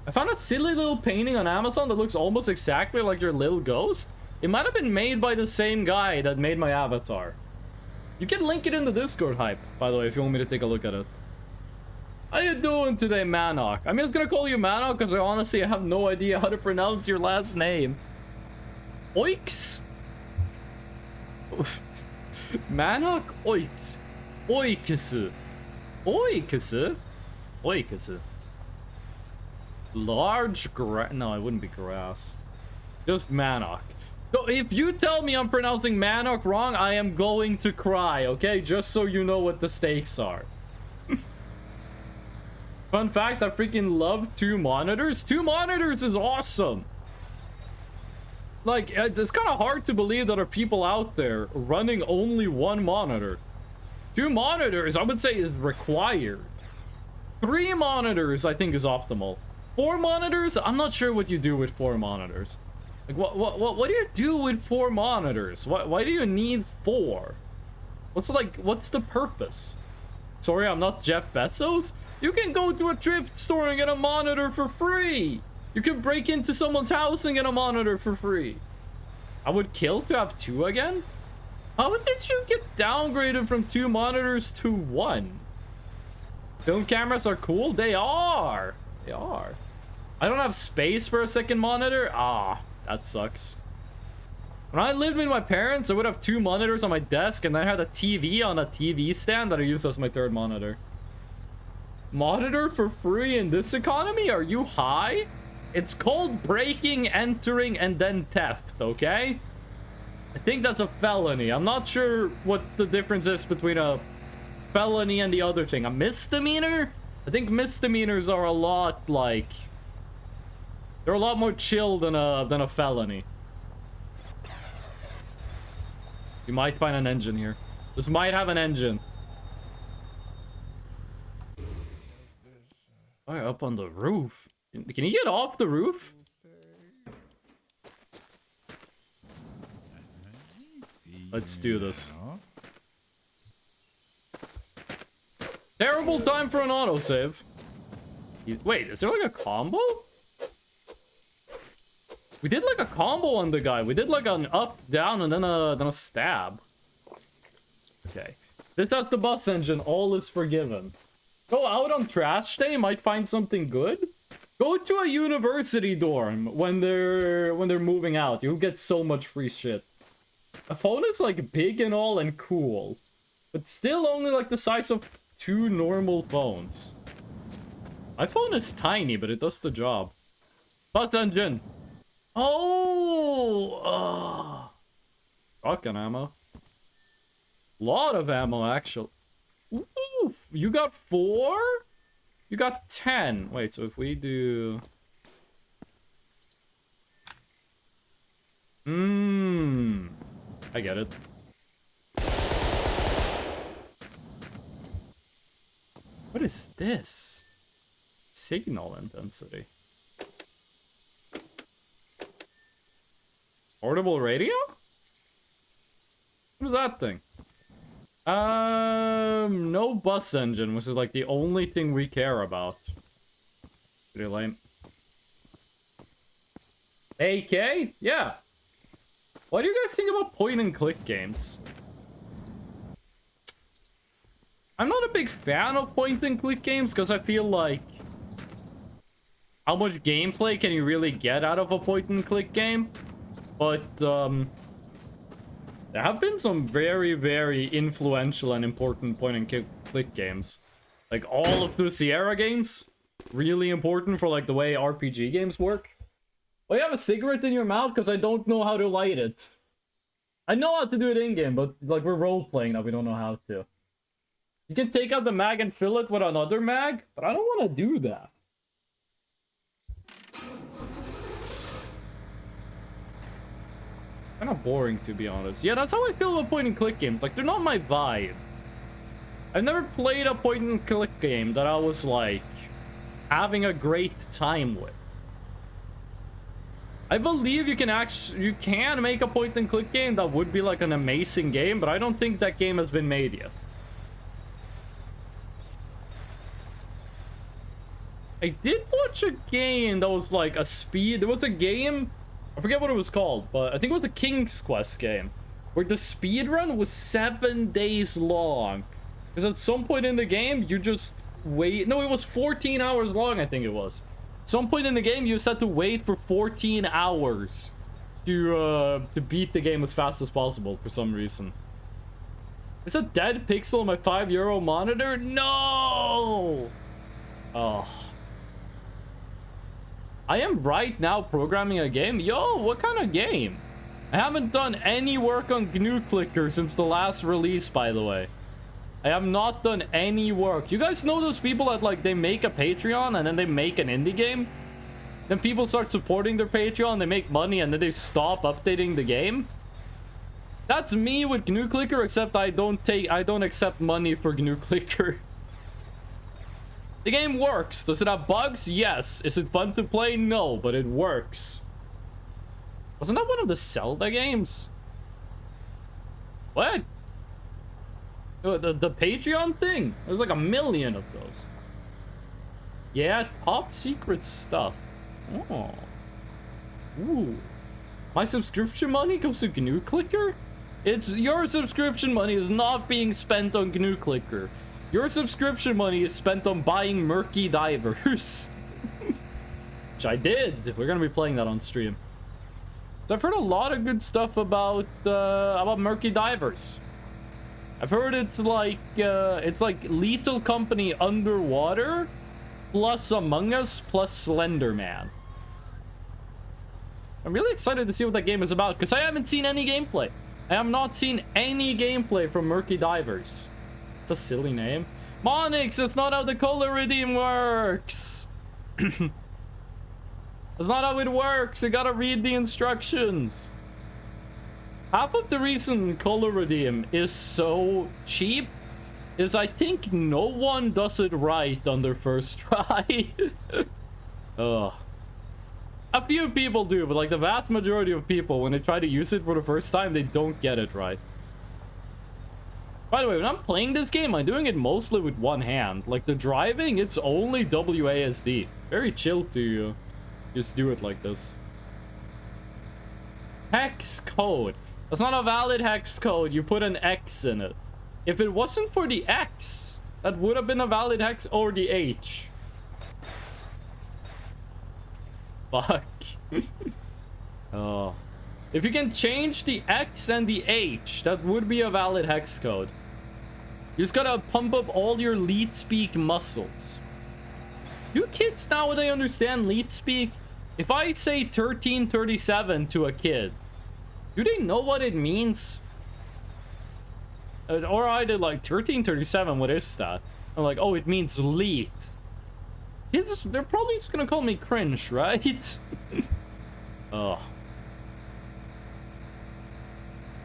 I found a silly little painting on Amazon that looks almost exactly like your little ghost. It might have been made by the same guy that made my avatar. You can link it in the Discord hype, by the way, if you want me to take a look at it. How you doing today, Manok? I'm just gonna call you Manok because I honestly have no idea how to pronounce your last name. Oix? Manok Oix. Oix. Oix. Oix. Large grass. No, it wouldn't be grass. Just Manok. So if you tell me I'm pronouncing Manok wrong, I am going to cry, okay? Just so you know what the stakes are. Fun fact, I freaking love 2 monitors. 2 monitors is awesome. Like, it's kind of hard to believe that there are people out there running only 1 monitor. 2 monitors, I would say, is required. 3 monitors, I think, is optimal. 4 monitors, I'm not sure what you do with 4 monitors. Like, what do you do with 4 monitors? Why do you need 4? What's the purpose? Sorry, I'm not Jeff Bezos. You can go to a thrift store and get a monitor for free. You can break into someone's house and get a monitor for free. I would kill to have 2 again? How did you get downgraded from 2 monitors to 1? Film cameras are cool? They are. They are. I don't have space for a second monitor? Ah, that sucks. When I lived with my parents, I would have 2 monitors on my desk, and I had a TV on a TV stand that I used as my 3rd monitor. Monitor for free in this economy? Are you high? It's called breaking, entering, and then theft, okay? I think that's a felony. I'm not sure what the difference is between a felony and the other thing. A misdemeanor? I think misdemeanors are a lot, like... they're a lot more chill than a felony. You might find an engine here. This might have an engine. Oh, up on the roof. Can you get off the roof? Let's do this. Terrible time for an autosave. Wait, is there like a combo? We did like a combo on the guy. We did like an up, down, and then a stab. Okay. This has the bus engine. All is forgiven. Go out on trash day. Might find something good. Go to a university dorm when they're moving out. You'll get so much free shit. A phone is like big and all and cool, but still only like the size of 2 normal phones. My phone is tiny, but it does the job. Bus engine. Oh, shotgun ammo. Lot of ammo, actually. Ooh, you got 4? You got 10. Wait, so if we do... I get it. What is this? Signal intensity. Portable radio? What is that thing? No bus engine, which is like the only thing we care about. Pretty lame. AK? Yeah. What do you guys think about point and click games? I'm not a big fan of point and click games because I feel like how much gameplay can you really get out of a point and click game? But there have been some very, very influential and important point and click games. Like all of the Sierra games, really important for like the way RPG games work. Well, you have a cigarette in your mouth because I don't know how to light it. I know how to do it in-game, but like we're role-playing now, we don't know how to. You can take out the mag and fill it with another mag, but I don't want to do that. Kind of boring, to be honest. Yeah, that's how I feel about point-and-click games. Like, they're not my vibe. I've never played a point-and-click game that I was, like, having a great time with. I believe you can make a point-and-click game that would be, like, an amazing game, but I don't think that game has been made yet. I did watch a game that was, like, a speed... There was a game... I forget what it was called, but I think it was a King's Quest game where the speed run was 7 days long. Because at some point in the game, you just wait. No, it was 14 hours long, I think it was. Some point in the game, you just had to wait for 14 hours to beat the game as fast as possible for some reason. Is a dead pixel on my €5 monitor? No! Oh. I am right now programming a game? Yo, what kind of game? I haven't done any work on GNU Clicker since the last release, by the way. I have not done any work. You guys know those people that, like, they make a Patreon and then they make an indie game? Then people start supporting their Patreon, they make money, and then they stop updating the game? That's me with GNU Clicker, except I don't accept money for GNU Clicker. The game works. Does it have bugs? Yes. Is it fun to play? No, but it works. Wasn't that one of the Zelda games? What? The Patreon thing? There's like 1 million of those. Yeah, top secret stuff. Oh. Ooh. My subscription money goes to GNU Clicker? It's your subscription money is not being spent on GNU Clicker. Your subscription money is spent on buying Murky Divers. Which I did. We're gonna be playing that on stream. So I've heard a lot of good stuff about Murky Divers. I've heard it's like Lethal Company underwater, plus Among Us, plus Slender Man. I'm really excited to see what that game is about, because I haven't seen any gameplay. I have not seen any gameplay from Murky Divers. It's a silly name. Monix, that's not how the color redeem works. That's not how it works. You gotta read the instructions. Half of the reason color redeem is so cheap is I think no one does it right on their first try. Ugh. A few people do, but like the vast majority of people, when they try to use it for the first time, they don't get it right. By the way, when I'm playing this game, I'm doing it mostly with one hand. Like the driving, it's only WASD. Very chill to just do it like this. Hex code. That's not a valid hex code. You put an X in it. If it wasn't for the X, that would have been a valid hex, or the H. Fuck. Oh. If you can change the X and the H, that would be a valid hex code. You just gotta pump up all your lead speak muscles. Do kids nowadays understand lead speak? If I say 1337 to a kid, do they know what it means? Or I did like 1337, what is that? I'm like, oh, it means lead. They're probably just gonna call me cringe, right? Oh.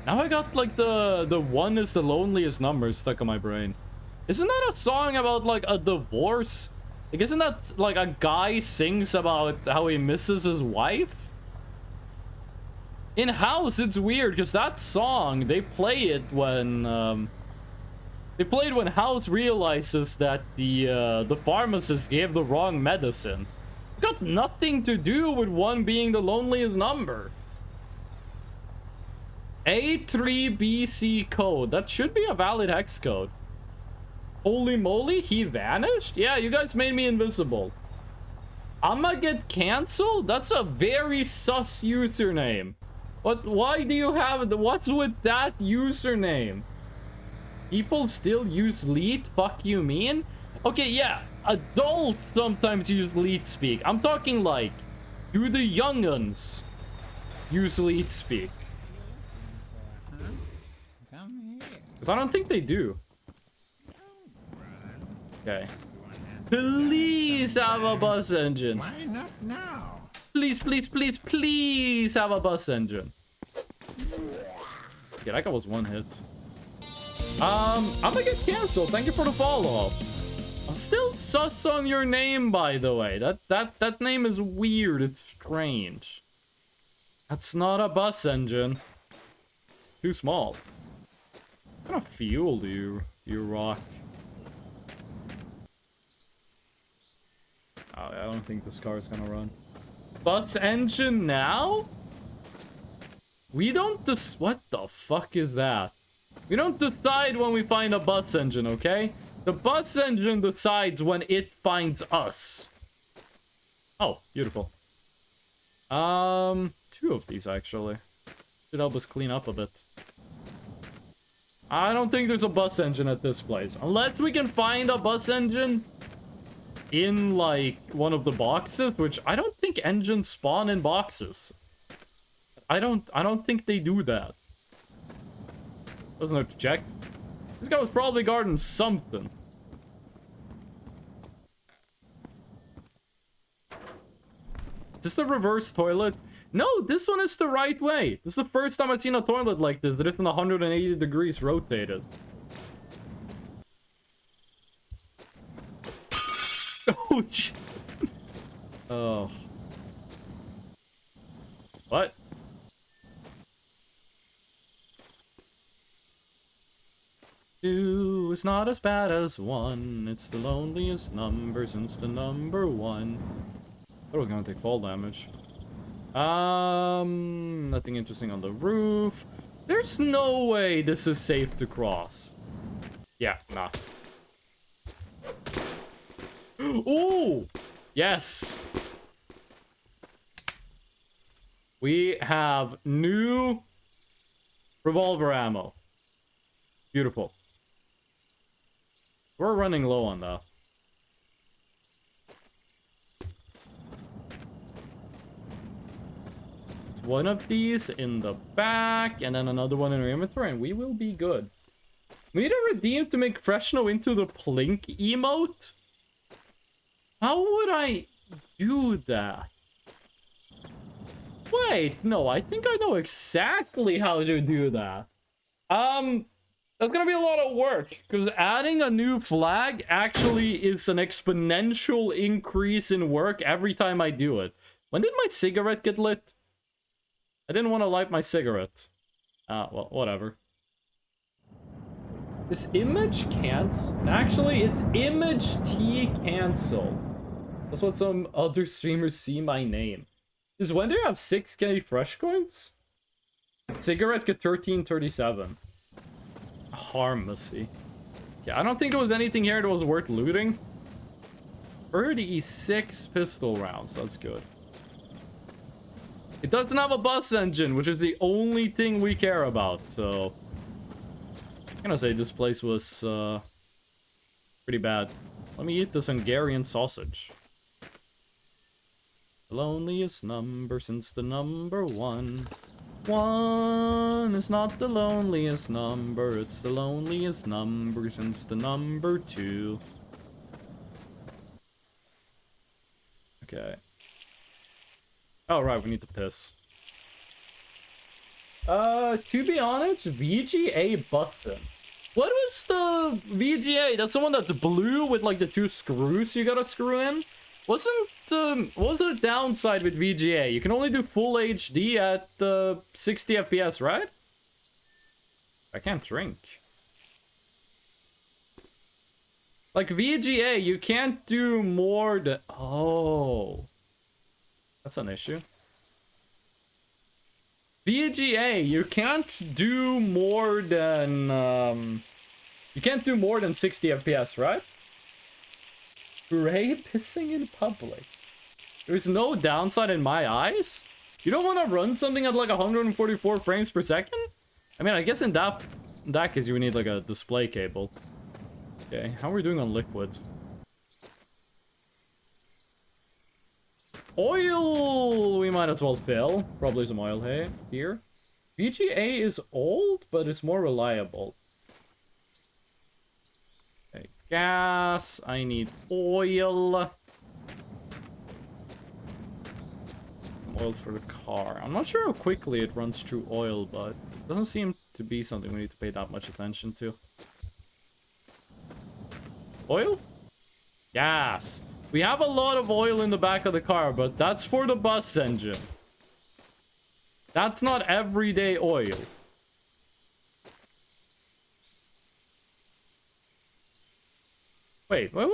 Now I got like the one is the loneliest number stuck in my brain. Isn't that a song about like a divorce? Like, isn't that like a guy sings about how he misses his wife? In House, it's weird because that song, they play it when they played when House realizes that the pharmacist gave the wrong medicine. It got nothing to do with one being the loneliest number. A3BC code. That should be a valid hex code. Holy moly, he vanished? Yeah, you guys made me invisible. I'ma get canceled? That's a very sus username. Why do you have it? What's with that username? People still use leet? Fuck you mean? Okay, yeah. Adults sometimes use leet speak. I'm talking like, do the younguns use leet speak? Because I don't think they do. Okay. Please have a bus engine. Why not now? Please, please, please, please have a bus engine. Okay, that guy was one hit. I'm gonna get canceled. Thank you for the follow-up. I'm still sus on your name, by the way. That name is weird. It's strange. That's not a bus engine. Too small. What kind of fuel do you rock? Oh, I don't think this car is gonna run. Bus engine now? We don't what the fuck is that? We don't decide when we find a bus engine, okay? The bus engine decides when it finds us. Oh, beautiful. Two of these actually. Should help us clean up a bit. I don't think there's a bus engine at this place. Unless we can find a bus engine in, like, one of the boxes, which I don't think engines spawn in boxes. I don't think they do that. Doesn't have to check. This guy was probably guarding something. Is this the reverse toilet? No, this one is the right way. This is the first time I've seen a toilet like this that isn't 180 degrees rotated. Oh, shit. Oh. What? Two is not as bad as one. It's the loneliest number since the number one. I thought I was gonna take fall damage. Nothing interesting on the roof. There's no way this is safe to cross. Yeah, nah. Ooh! Yes! We have new revolver ammo. Beautiful. We're running low on that. One of these in the back, and then another one in our inventory, and we will be good. We need a redeem to make Freshno into the Plink emote? How would I do that? Wait, no, I think I know exactly how to do that. That's gonna be a lot of work, because adding a new flag actually is an exponential increase in work every time I do it. When did my cigarette get lit? I didn't want to light my cigarette. Well, whatever. This image cancel. Actually, it's image T cancel. That's what some other streamers see my name. Is when do you have 6k fresh coins? Cigarette get 1337. Harmacy. Yeah, I don't think there was anything here that was worth looting. 36 pistol rounds. That's good. It doesn't have a bus engine, which is the only thing we care about, so... I'm gonna say this place was, pretty bad. Let me eat this Hungarian sausage. The loneliest number since the number one. One is not the loneliest number, it's the loneliest number since the number two. Okay. Oh, right, we need to piss. To be honest, VGA bussin'. What was the VGA? That's the one that's blue with like the 2 screws you gotta screw in? What was the downside with VGA? You can only do full HD at 60 FPS, right? I can't drink. Like VGA, you can't do more than... Oh. That's an issue. VGA, you can't do more than... you can't do more than 60 FPS, right? Hooray, pissing in public. There's no downside in my eyes? You don't want to run something at like 144 frames per second? I mean, I guess in that case, you would need like a display cable. Okay, how are we doing on liquid? Oil! We might as well fill. Probably some oil here. VGA is old, but it's more reliable. Okay, gas. I need oil. Oil for the car. I'm not sure how quickly it runs through oil, but it doesn't seem to be something we need to pay that much attention to. Oil? Gas. We have a lot of oil in the back of the car, but that's for the bus engine. That's not everyday oil. Wait, hold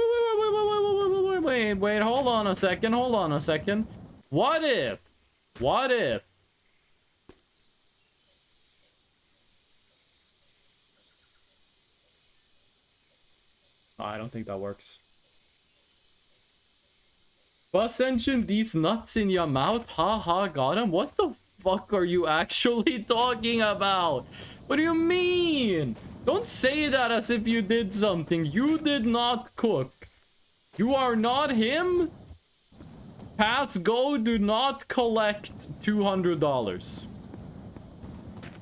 on a second. What if? Oh, I don't think that works. Bus engine, these nuts in your mouth? Haha, got him. What the fuck are you actually talking about? What do you mean? Don't say that as if you did something. You did not cook. You are not him. Pass go, do not collect $200.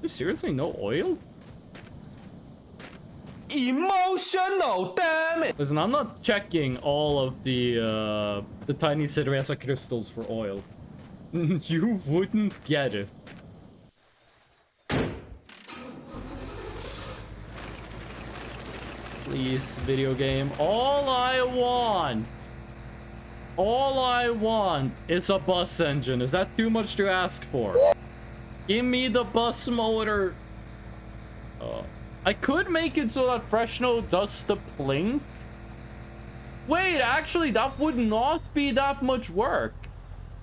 There's seriously no oil? Emotional, damn it! Listen, I'm not checking all of the tiny Cerveza crystals for oil. You wouldn't get it. Please, video game. All I want is a bus engine. Is that too much to ask for? Give me the bus motor. I could make it so that Freshno does the plink. Wait, actually, that would not be that much work.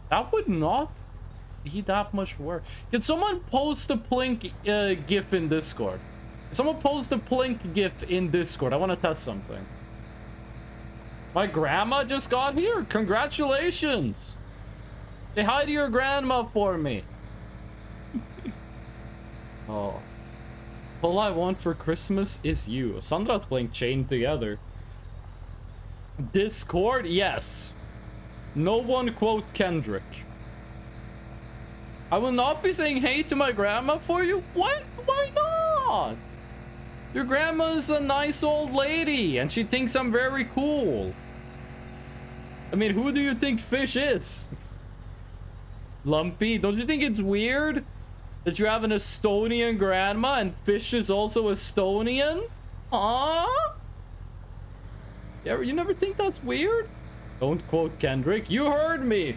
That would not be that much work. Can someone post a plink gif in Discord? Can someone post a plink gif in Discord? I want to test something. My grandma just got here. Congratulations. Say hi to your grandma for me. Oh. All I want for Christmas is you. Sandra's playing Chained Together. Discord? Yes. No one quote Kendrick. I will not be saying hey to my grandma for you? What? Why not? Your grandma is a nice old lady and she thinks I'm very cool. I mean, who do you think Fish is? Lumpy? Don't you think it's weird that you have an Estonian grandma and Fish is also Estonian? Huh? Yeah, you never think that's weird? Don't quote Kendrick. You heard me.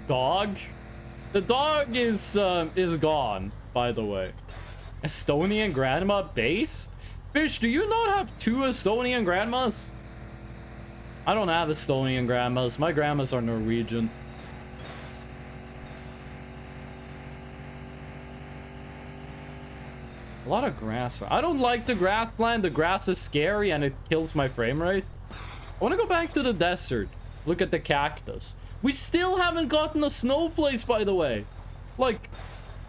Dog? The dog is gone, by the way. Estonian grandma based? Fish, do you not have 2 Estonian grandmas? I don't have Estonian grandmas. My grandmas are Norwegian. A lot of grass. I don't like the grassland. The grass is scary and it kills my frame rate. I want to go back to the desert. Look at the cactus. We still haven't gotten a snow place, by the way. Like,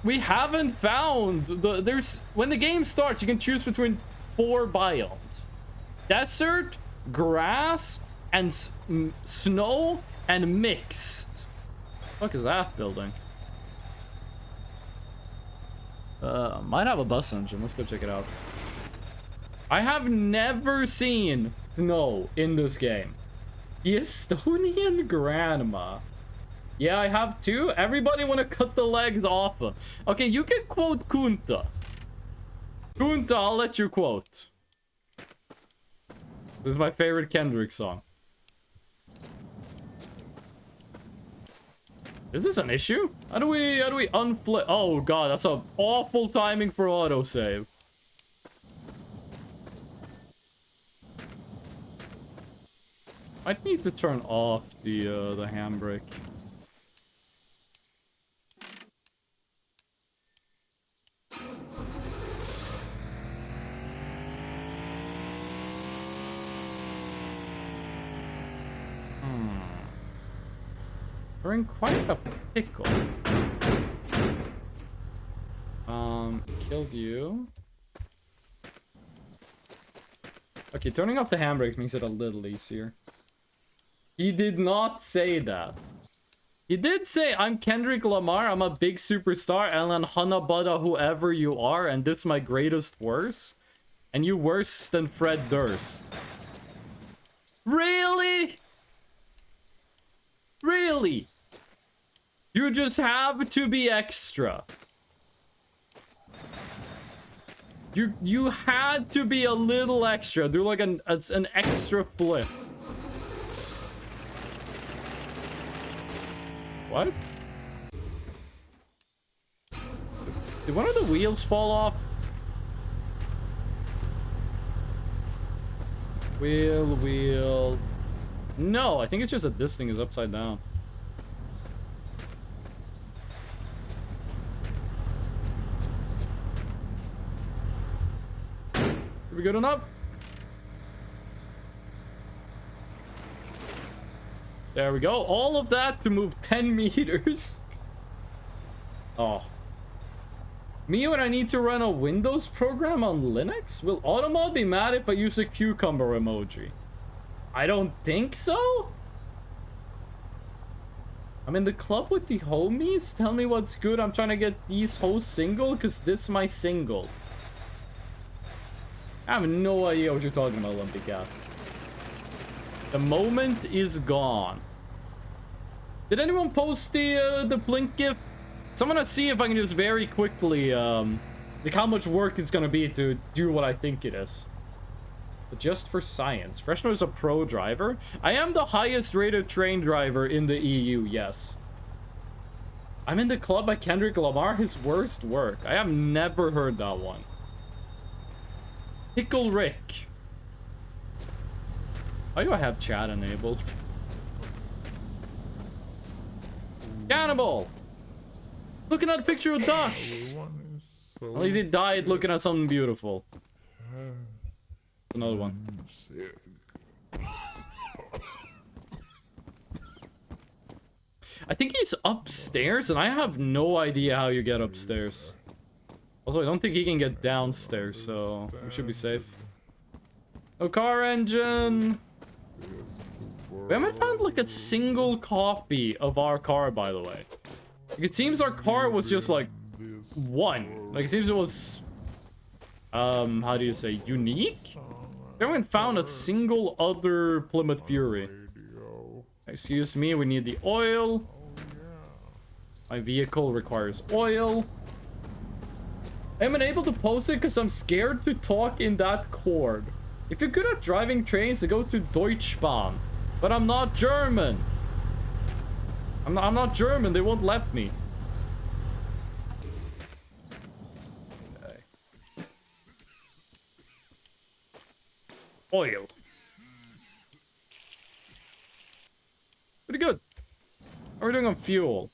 we haven't found there's when the game starts, you can choose between 4 biomes: desert, grass, and snow, and mixed. What the fuck is that building? Might have a bus engine. Let's go check it out. I have never seen snow in this game. The Estonian grandma. Yeah, I have two. Everybody want to cut the legs off. Okay, you can quote Kunta. Kunta, I'll let you quote. This is my favorite Kendrick song. Is this an issue? How do we unflip? Oh god, that's an awful timing for autosave. I'd need to turn off the handbrake. We're in quite a pickle. Killed you. Okay, turning off the handbrake makes it a little easier. He did not say that. He did say, I'm Kendrick Lamar, I'm a big superstar, and then Hanabada whoever you are, and this my greatest worst. And you worse than Fred Durst. Really? Really? You just have to be extra. You had to be a little extra. Do like an extra flip. What? Did one of the wheels fall off? Wheel. No, I think it's just that this thing is upside down. Are we good enough? There we go. All of that to move 10 meters. Oh. Me when I need to run a Windows program on Linux? Will Automod be mad if I use a cucumber emoji? I don't think so. I'm in the club with the homies. Tell me what's good. I'm trying to get these hoes single because this my single. I have no idea what you're talking about, Lumpy Cat. The moment is gone. Did anyone post the Blink GIF? So I'm gonna see if I can just very quickly, like how much work it's gonna be to do what I think it is. But just for science. Freshno is a pro driver. I am the highest rated train driver in the EU, yes. I'm in the club by Kendrick Lamar, his worst work. I have never heard that one. Pickle Rick. Why do I have chat enabled? Cannibal! Looking at a picture of ducks! At least he died looking at something beautiful. Another one. I think he's upstairs, and I have no idea how you get upstairs. Also, I don't think he can get downstairs, so we should be safe. No car engine! We haven't found, like, a single copy of our car, by the way. Like, it seems our car was just, like, one. Like, it seems it was... how do you say? Unique? We haven't found a single other Plymouth Fury. Excuse me, we need the oil. My vehicle requires oil. I am unable to post it because I'm scared to talk in that chord. If you're good at driving trains, go to Deutschbahn. But I'm not German. I'm not German, they won't let me. Okay. Oil. Pretty good. How are we doing on fuel?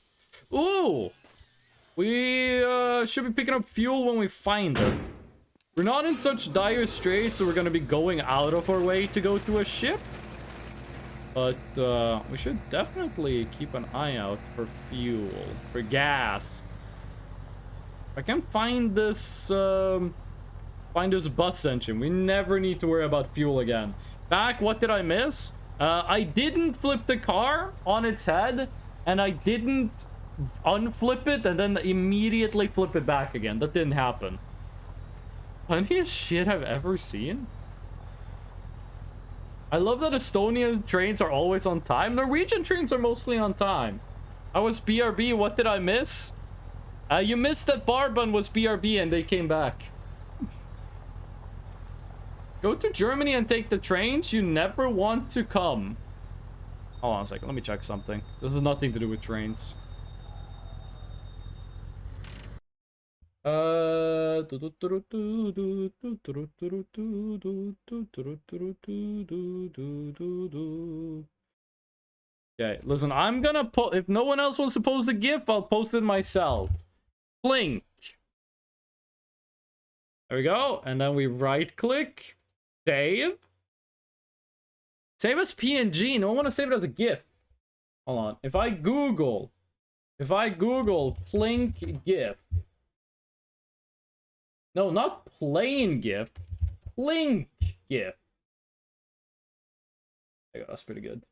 Ooh! We should be picking up fuel when we find it. We're not in such dire straits, so we're gonna be going out of our way to go to a ship. But we should definitely keep an eye out for fuel, for gas. If I can find this bus engine, we never need to worry about fuel again. Back, what did I miss? I didn't flip the car on its head, and I didn't unflip it and then immediately flip it back again. That didn't happen. Funniest shit I've ever seen? I love that Estonian trains are always on time. Norwegian trains are mostly on time. I was BRB. What did I miss? You missed that Barban was BRB and they came back. Go to Germany and take the trains. You never want to come. Hold on a second. Let me check something. This has nothing to do with trains. Okay, listen, I'm gonna post. If no one else wants to post the GIF, I'll post it myself. Blink. There we go. And then we right click. Save. Save as PNG. No, I want to save it as a GIF. Hold on. If I Google Plink GIF. No, not plain GIF. Plink GIF. There you go. That's pretty good.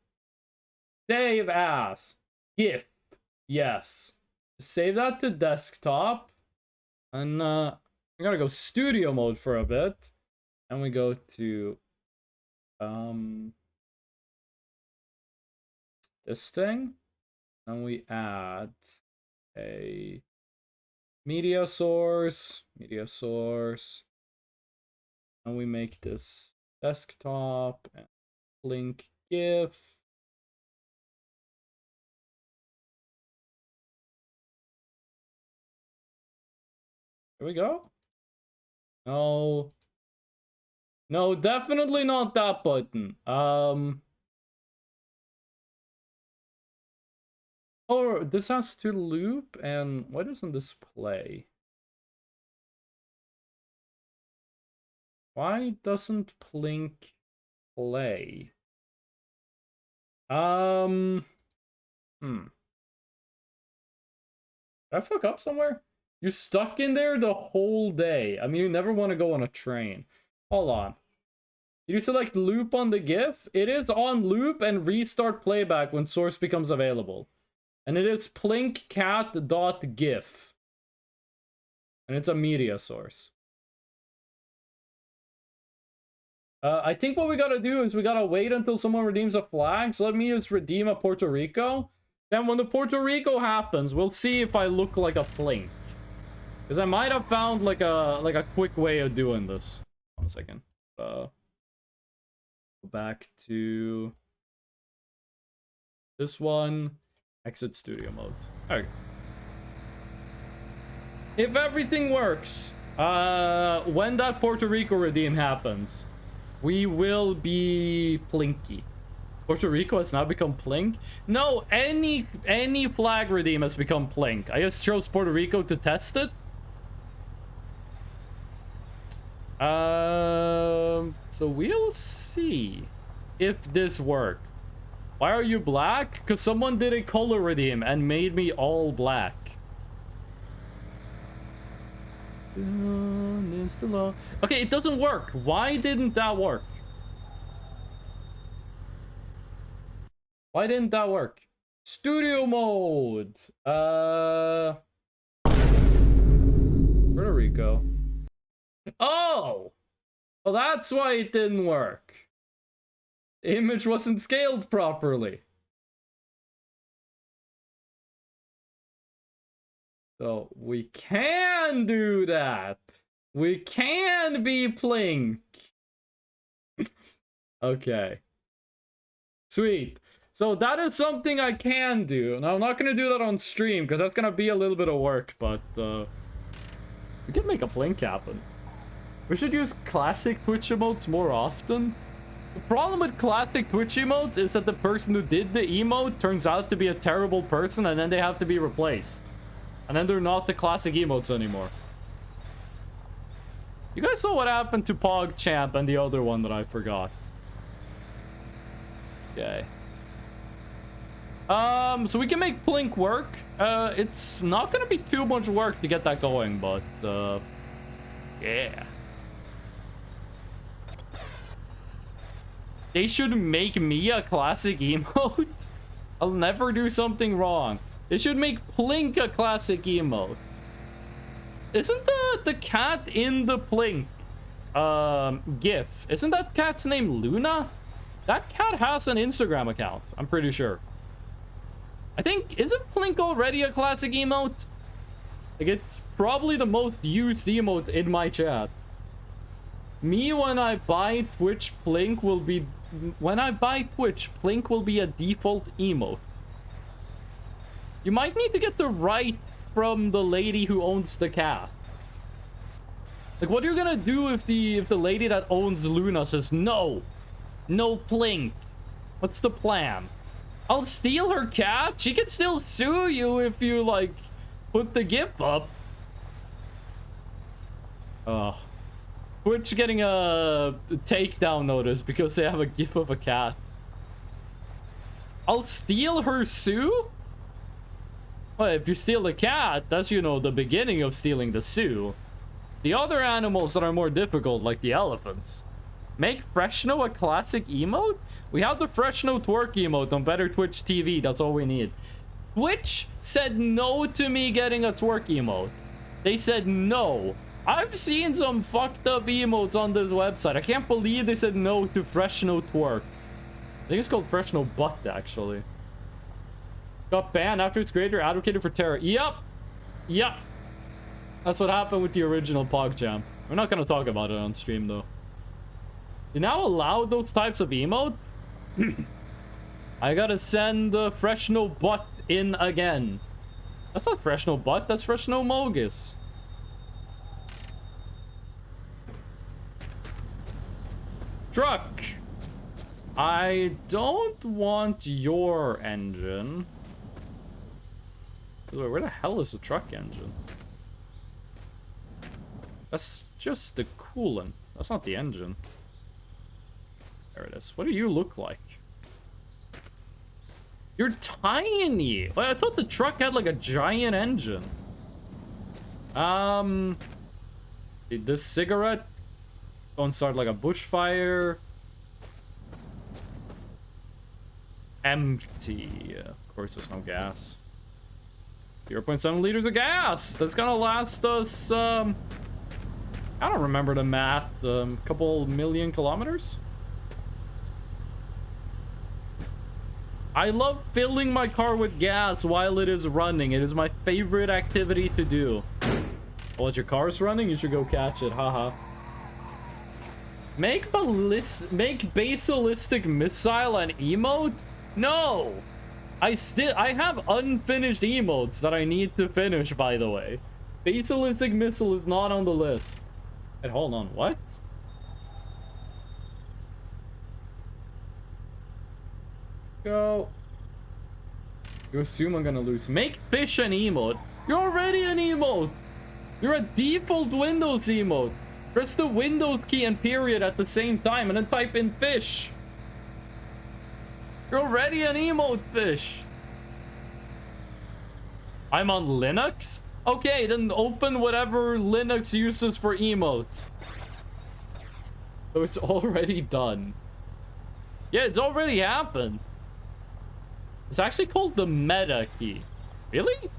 Save as GIF. Yes. Save that to desktop. And we gotta go studio mode for a bit. And we go to this thing. And we add a media source. And we make this desktop and link GIF. Here we go. No, definitely not that button. Oh, this has to loop, and why doesn't this play? Why doesn't Plink play? Did I fuck up somewhere? You're stuck in there the whole day. I mean, you never want to go on a train. Hold on. Did you select loop on the GIF? It is on loop and restart playback when source becomes available. And it is plinkcat.gif. And it's a media source. I think what we gotta do is we gotta wait until someone redeems a flag. So let me just redeem a Puerto Rico. Then when the Puerto Rico happens, we'll see if I look like a Plink. Because I might have found like a quick way of doing this. Hold on a second. Go back to this one. Exit studio mode. Okay. If everything works, when that Puerto Rico redeem happens, we will be Plinky. Puerto Rico has now become Plink? No, any flag redeem has become Plink. I just chose Puerto Rico to test it. So we'll see if this works. Why are you black? Because someone did a color redeem and made me all black. Okay, it doesn't work. Why didn't that work? Why didn't that work? Studio mode. Puerto Rico. Oh! Well, that's why it didn't work. The image wasn't scaled properly. So we can do that. We can be Plink. Okay. Sweet. So that is something I can do. Now I'm not gonna do that on stream because that's gonna be a little bit of work, but we can make a Plink happen. We should use classic Twitch emotes more often. The problem with classic Twitch emotes is that the person who did the emote turns out to be a terrible person and then they have to be replaced. And then they're not the classic emotes anymore. You guys saw what happened to PogChamp and the other one that I forgot. Okay. So we can make Plink work. It's not gonna be too much work to get that going, but yeah. They should make me a classic emote. I'll never do something wrong. They should make Plink a classic emote. Isn't the cat in the Plink GIF? Isn't that cat's name Luna? That cat has an Instagram account, I'm pretty sure. I think, isn't Plink already a classic emote? Like, it's probably the most used emote in my chat. Me, when I buy Twitch, Plink will be... When I buy Twitch, Plink will be a default emote. You might need to get the right from the lady who owns the cat. Like, what are you gonna do if the lady that owns Luna says, no, no Plink? What's the plan? I'll steal her cat? She can still sue you if you, like, put the GIF up. Twitch getting a takedown notice because they have a GIF of a cat. I'll steal her sue? Well, if you steal the cat, that's, you know, the beginning of stealing the sue. The other animals that are more difficult, like the elephants. Make Freshno a classic emote? We have the Freshno twerk emote on Better Twitch TV. That's all we need. Twitch said no to me getting a twerk emote. They said no. I've seen some fucked up emotes on this website. I can't believe they said no to Freshno twerk. I think it's called Freshno butt, actually. Got banned after its creator advocated for terror. Yep. Yep. That's what happened with the original PogChamp. We're not gonna talk about it on stream, though. You now allow those types of emote? I gotta send the Freshno butt in again. That's not Freshno butt, that's Freshno Mogus. Truck! I don't want your engine. Wait, where the hell is the truck engine? That's just the coolant. That's not the engine. There it is. What do you look like? You're tiny! Well, I thought the truck had like a giant engine. This cigarette don't start like a bushfire. Empty. Of course, there's no gas. 0.7 liters of gas. That's gonna last us. I don't remember the math. Couple million kilometers. I love filling my car with gas while it is running. It is my favorite activity to do. Well, if your car's running, you should go catch it. Haha. Make basilistic missile an emote? No! I have unfinished emotes that I need to finish, by the way. Basilistic missile is not on the list. And hold on, what? Go. You assume I'm gonna lose. Make fish an emote. You're already an emote. You're a default Windows emote. Press the Windows key and period at the same time and then type in fish. You're already an emote, fish. I'm on Linux? Okay, then open whatever Linux uses for emotes. So it's already done. Yeah, it's already happened. It's actually called the meta key. Really?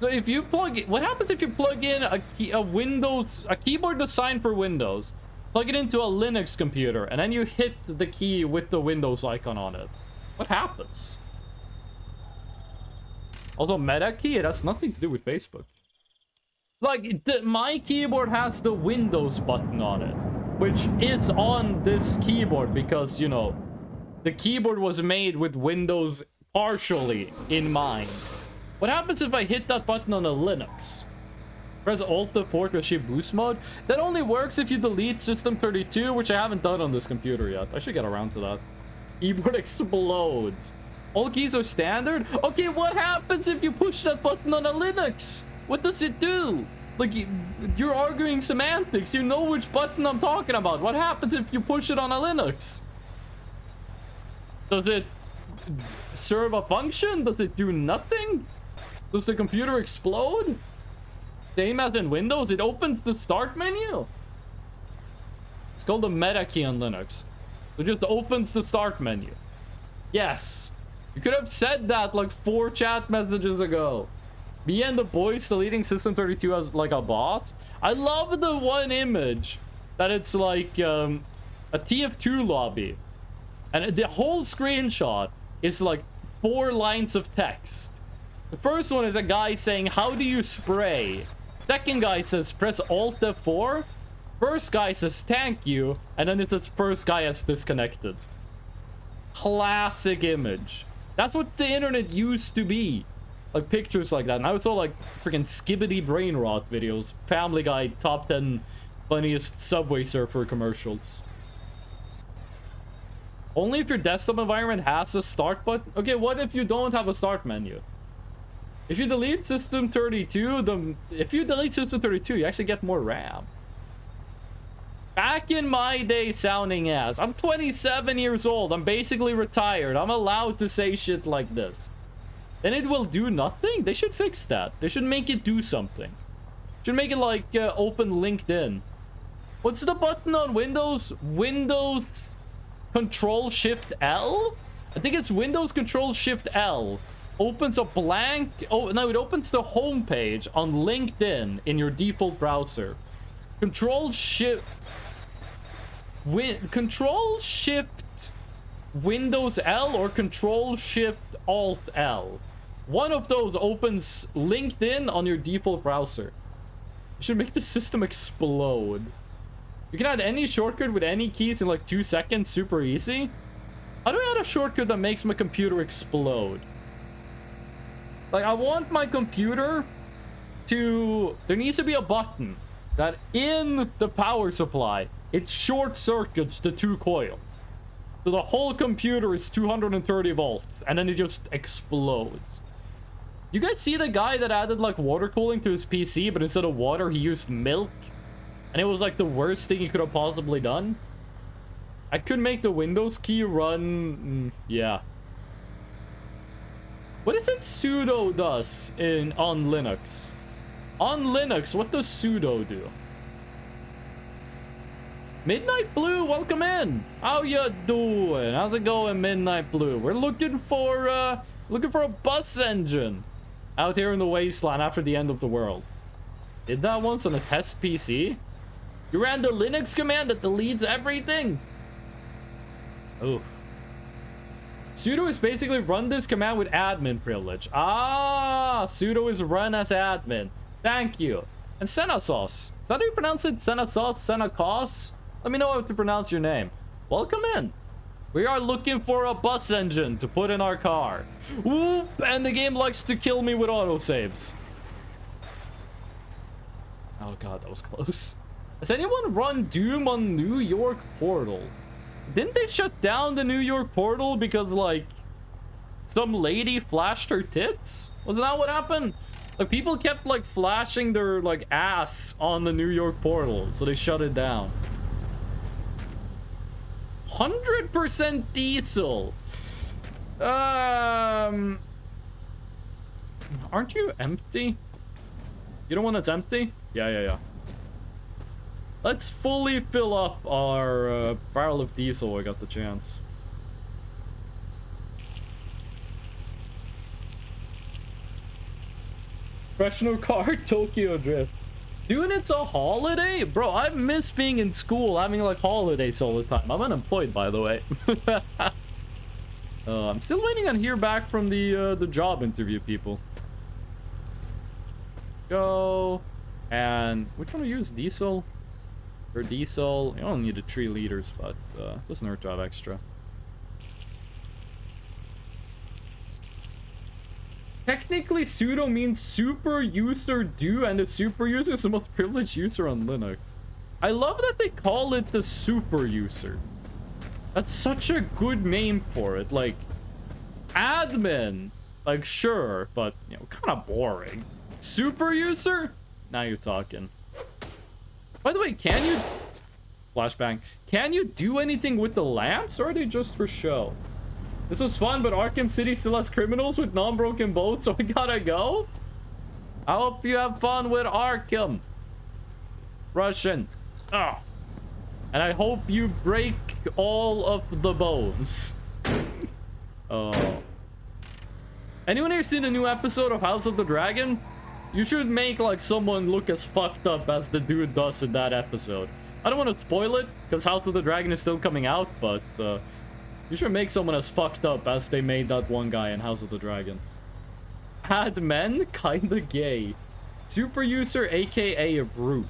So if you plug it, what happens if you plug in a keyboard designed for Windows, plug it into a Linux computer, and then you hit the key with the Windows icon on it? What happens? Also, meta key, it has nothing to do with Facebook. Like, my keyboard has the Windows button on it, which is on this keyboard because, you know, the keyboard was made with Windows partially in mind. What happens if I hit that button on a Linux? Press Alt F4 to achieve boost mode? That only works if you delete System32, which I haven't done on this computer yet. I should get around to that. Keyboard explodes. All keys are standard? Okay, what happens if you push that button on a Linux? What does it do? Like, you're arguing semantics. You know which button I'm talking about. What happens if you push it on a Linux? Does it serve a function? Does it do nothing? Does the computer explode? Same as in Windows, it opens the start menu. It's called the meta key on Linux. It just opens the start menu. Yes. You could have said that like 4 chat messages ago. Me and the boys deleting System32 as like a boss. I love the one image that it's like a TF2 lobby And the whole screenshot is like 4 lines of text. The first one is a guy saying, how do you spray? Second guy says, press Alt F4. First guy says, thank you. And then it says, first guy has disconnected. Classic image. That's what the internet used to be. Like pictures like that. Now it's all like freaking skibbity brain rot videos. Family Guy top 10 funniest Subway Surfer commercials. Only if your desktop environment has a start button. Okay, what if you don't have a start menu? If you delete System 32, you actually get more RAM. Back in my day sounding ass. I'm 27 years old. I'm basically retired. I'm allowed to say shit like this. Then it will do nothing? They should fix that. They should make it do something. Should make it like open LinkedIn. What's the button on Windows? Windows Control Shift L? I think it's Windows Control Shift L. Opens a blank. Oh no, it opens the home page on LinkedIn in your default browser. Control Shift Windows L or Control Shift Alt L. One of those opens LinkedIn on your default browser. You should make the system explode. You can add any shortcut with any keys in like 2 seconds, super easy. How do I add a shortcut that makes my computer explode? Like, I want my computer to... There needs to be a button that in the power supply, it short circuits the 2 coils. So the whole computer is 230 volts, and then it just explodes. You guys see the guy that added, like, water cooling to his PC, but instead of water, he used milk? And it was, like, the worst thing he could have possibly done? I could make the Windows key run... yeah. What is it sudo does on Linux? On Linux, what does sudo do? Midnight Blue, welcome in. How ya doing? How's it going, Midnight Blue? We're looking for a bus engine out here in the wasteland after the end of the world. Did that once on a test PC? You ran the Linux command that deletes everything. Oh. Sudo is basically run this command with admin privilege. Ah, sudo is run as admin. Thank you. And Senna sauce. Is that how you pronounce it? Senna sauce? Senna sauce? Let me know how to pronounce your name. Welcome in. We are looking for a bus engine to put in our car. Whoop! And the game likes to kill me with autosaves. Oh god, that was close. Has anyone run Doom on New York Portal? Didn't they shut down the New York Portal because, like, some lady flashed her tits? Wasn't that what happened? Like, people kept, like, flashing their, like, ass on the New York Portal, so they shut it down. 100% diesel. Aren't you empty? You don't want that's empty? Yeah. Let's fully fill up our barrel of diesel while I got the chance. Professional car, Tokyo Drift. Dude, it's a holiday? Bro, I miss being in school, having like holidays all the time. I'm unemployed, by the way. I'm still waiting on hear back from the job interview people. Go. And which one do you use? Diesel? For diesel, you only need 3 liters, but doesn't hurt to have extra. Technically, sudo means super user do, and the super user is the most privileged user on Linux. I love that they call it the super user. That's such a good name for it. Like, admin, like, sure, but, you know, kind of boring. Super user? Now you're talking. By the way, can you... Flashbang. Can you do anything with the lamps, or are they just for show? This was fun, but Arkham City still has criminals with non-broken boats, so we gotta go? I hope you have fun with Arkham. Russian. Oh. And I hope you break all of the bones. Oh. Anyone here seen a new episode of House of the Dragon? You should make, like, someone look as fucked up as the dude does in that episode. I don't want to spoil it, because House of the Dragon is still coming out, but, you You should make someone as fucked up as they made that one guy in House of the Dragon. Had men? Kinda gay. Super user, aka Root.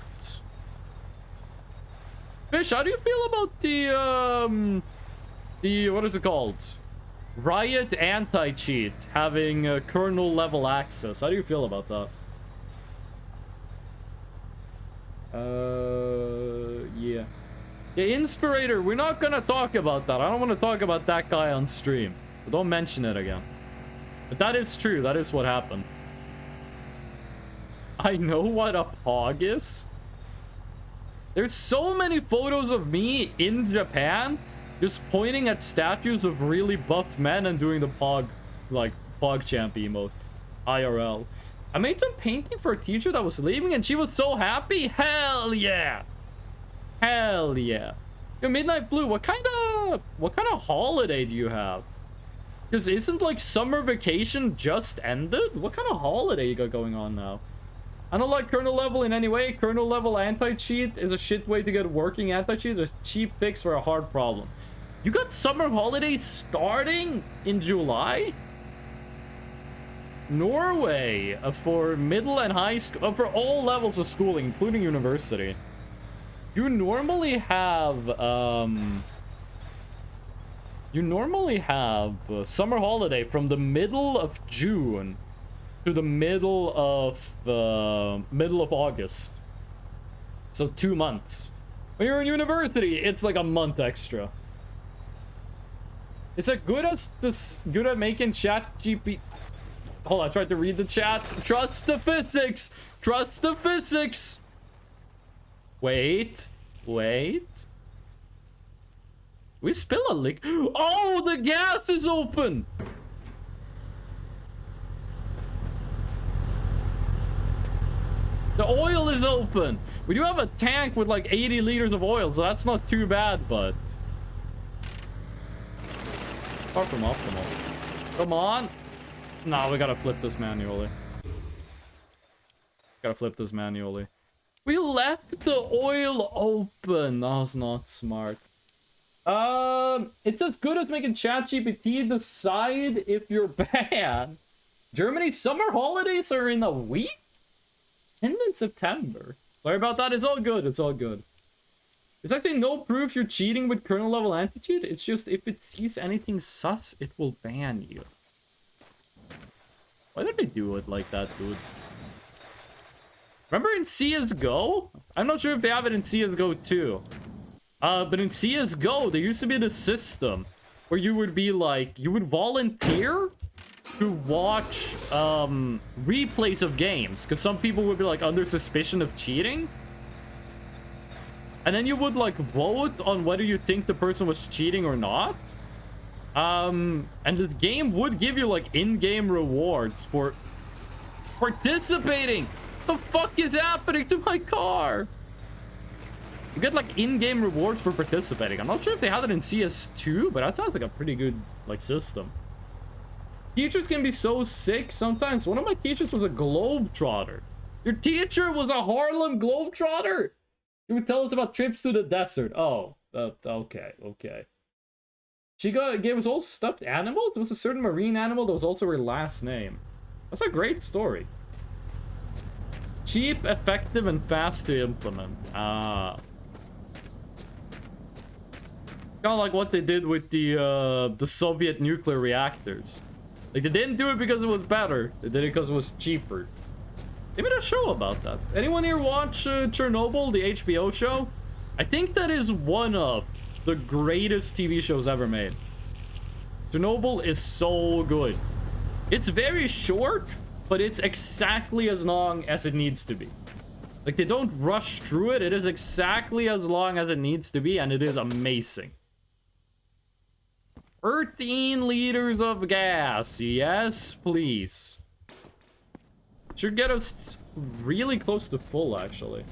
Fish, how do you feel about the what is it called? Riot anti-cheat having kernel level access. How do you feel about that? Yeah. Yeah, Inspirator, we're not gonna talk about that. I don't want to talk about that guy on stream. So don't mention it again. But that is true. That is what happened. I know what a pog is. There's so many photos of me in Japan just pointing at statues of really buff men and doing the pog, like, pog champ emote. IRL. I made some painting for a teacher that was leaving and she was so happy. Hell yeah. Hell yeah. Yo, Midnight Blue, what kind of holiday do you have? Because isn't like summer vacation just ended? What kind of holiday you got going on now? I don't like kernel level in any way. Kernel level anti-cheat is a shit way to get working anti-cheat. There's cheap fix for a hard problem. You got summer holidays starting in July? Norway for middle and high school, for all levels of schooling, including university. You normally have summer holiday from the middle of June to the middle of August. So 2 months. When you're in university, it's like a month extra. It's as good at making chat GP. Hold on, I tried to read the chat. Trust the physics. Trust the physics. Wait. We spill a leak. Oh, the gas is open. The oil is open. We do have a tank with like 80 liters of oil, so that's not too bad, but far from optimal. Come on. No, we gotta flip this manually. We left the oil open. That was not smart. It's as good as making ChatGPT decide if you're bad. Germany's summer holidays are in a week? End in September. Sorry about that. It's all good. It's all good. There's actually no proof you're cheating with kernel level anti-cheat. It's just if it sees anything sus, it will ban you. Why did they do it like that, dude? Remember in CSGO? I'm not sure if they have it in CSGO too. But in CSGO, there used to be this system where you would be like, you would volunteer to watch replays of games, because some people would be like under suspicion of cheating, and then you would like vote on whether you think the person was cheating or not. And this game would give you like in-game rewards for participating. The fuck is happening to my car? You get like in-game rewards for participating. I'm not sure if they had it in CS2, but that sounds like a pretty good like system. Teachers can be so sick sometimes. One of my teachers was a globetrotter. Your teacher was a Harlem globetrotter? You would tell us about trips to the desert. Oh, okay. She gave us all stuffed animals? There was a certain marine animal that was also her last name. That's a great story. Cheap, effective, and fast to implement. Kind of like what they did with the Soviet nuclear reactors. Like, they didn't do it because it was better. They did it because it was cheaper. They made a show about that. Anyone here watch Chernobyl, the HBO show? I think that is one of the greatest TV shows ever made. Chernobyl is so good. It's very short, but it's exactly as long as it needs to be. Like, they don't rush through it. It is exactly as long as it needs to be, and it is amazing. 13 liters of gas. Yes, please. Should get us really close to full, actually.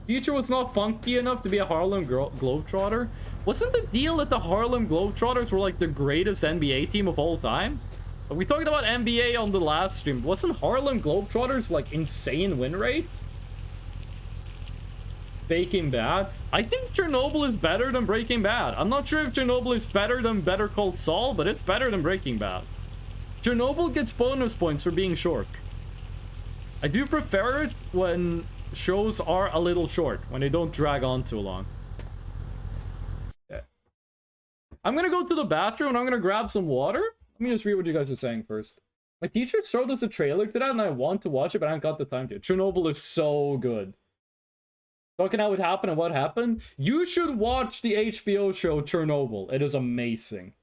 Future was not funky enough to be a Harlem Globetrotter. Wasn't the deal that the Harlem Globetrotters were like the greatest NBA team of all time? We talked about NBA on the last stream. Wasn't Harlem Globetrotters like insane win rate? Breaking Bad. I think Chernobyl is better than Breaking Bad. I'm not sure if Chernobyl is better than Better Call Saul, but it's better than Breaking Bad. Chernobyl gets bonus points for being short. I do prefer it when shows are a little short, when they don't drag on too long. Yeah. I'm gonna go to the bathroom and I'm gonna grab some water. Let me just read what you guys are saying first. My teacher showed us a trailer to that and I want to watch it, but I haven't got the time to. Chernobyl is so good. Talking how it happened and what happened. You should watch the HBO show Chernobyl. It is amazing.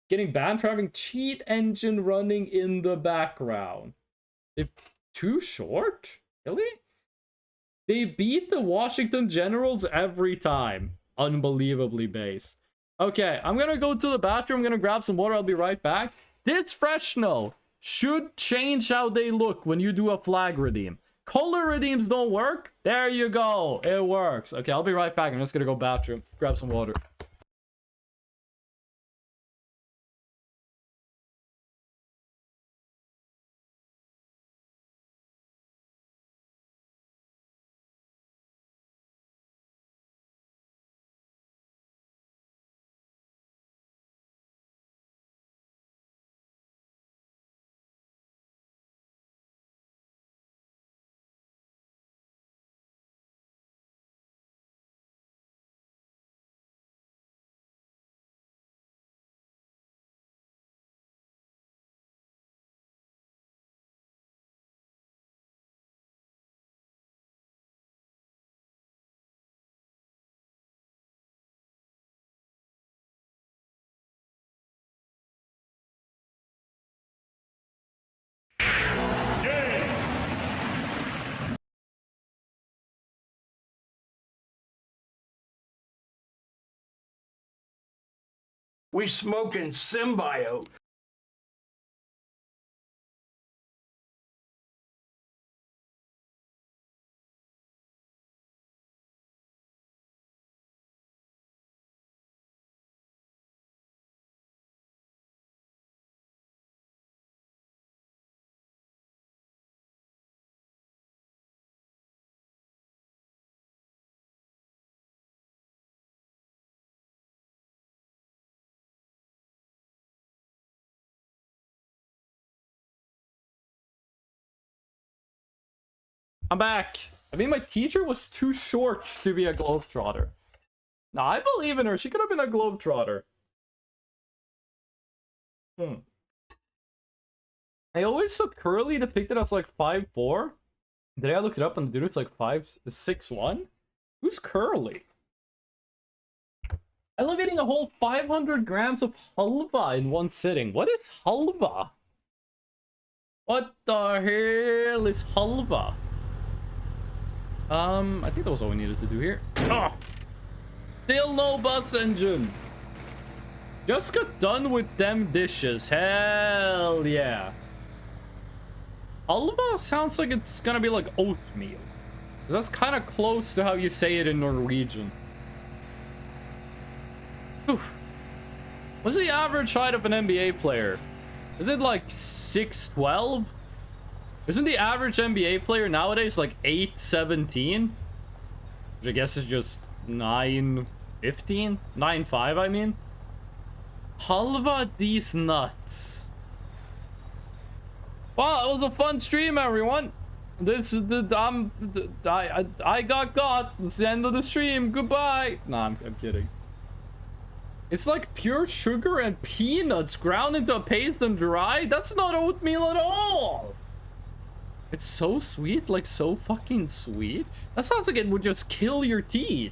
Getting banned for having cheat engine running in the background. It's too short? Really? They beat the Washington Generals every time. Unbelievably based. Okay, I'm gonna go to the bathroom. I'm gonna grab some water. I'll be right back. This fresh snow should change how they look when you do a flag redeem. Color redeems don't work. There you go. It works. Okay, I'll be right back. I'm just gonna go bathroom, grab some water. We smoking symbiote. I'm back. I mean, my teacher was too short to be a globetrotter. Now, I believe in her. She could have been a globetrotter. I always saw Curly depicted as like 5'4". Today I looked it up and the dude was like 6'1". Who's Curly? I love eating a whole 500 grams of halva in one sitting. What is halva? What the hell is halva? I think that was all we needed to do here. Oh! Still no bus engine! Just got done with them dishes. Hell yeah. Halva sounds like it's gonna be like oatmeal. That's kind of close to how you say it in Norwegian. Oof. What's the average height of an NBA player? Is it like 6'12"? Isn't the average NBA player nowadays like 8'17"? Which I guess is just 9'15"? 9'5", I mean. Halva these nuts. Well, it was a fun stream, everyone. This is the I got got. It's the end of the stream. Goodbye. Nah, I'm kidding. It's like pure sugar and peanuts ground into a paste and dried. That's not oatmeal at all. It's so sweet, like so fucking sweet. That sounds like it would just kill your teeth.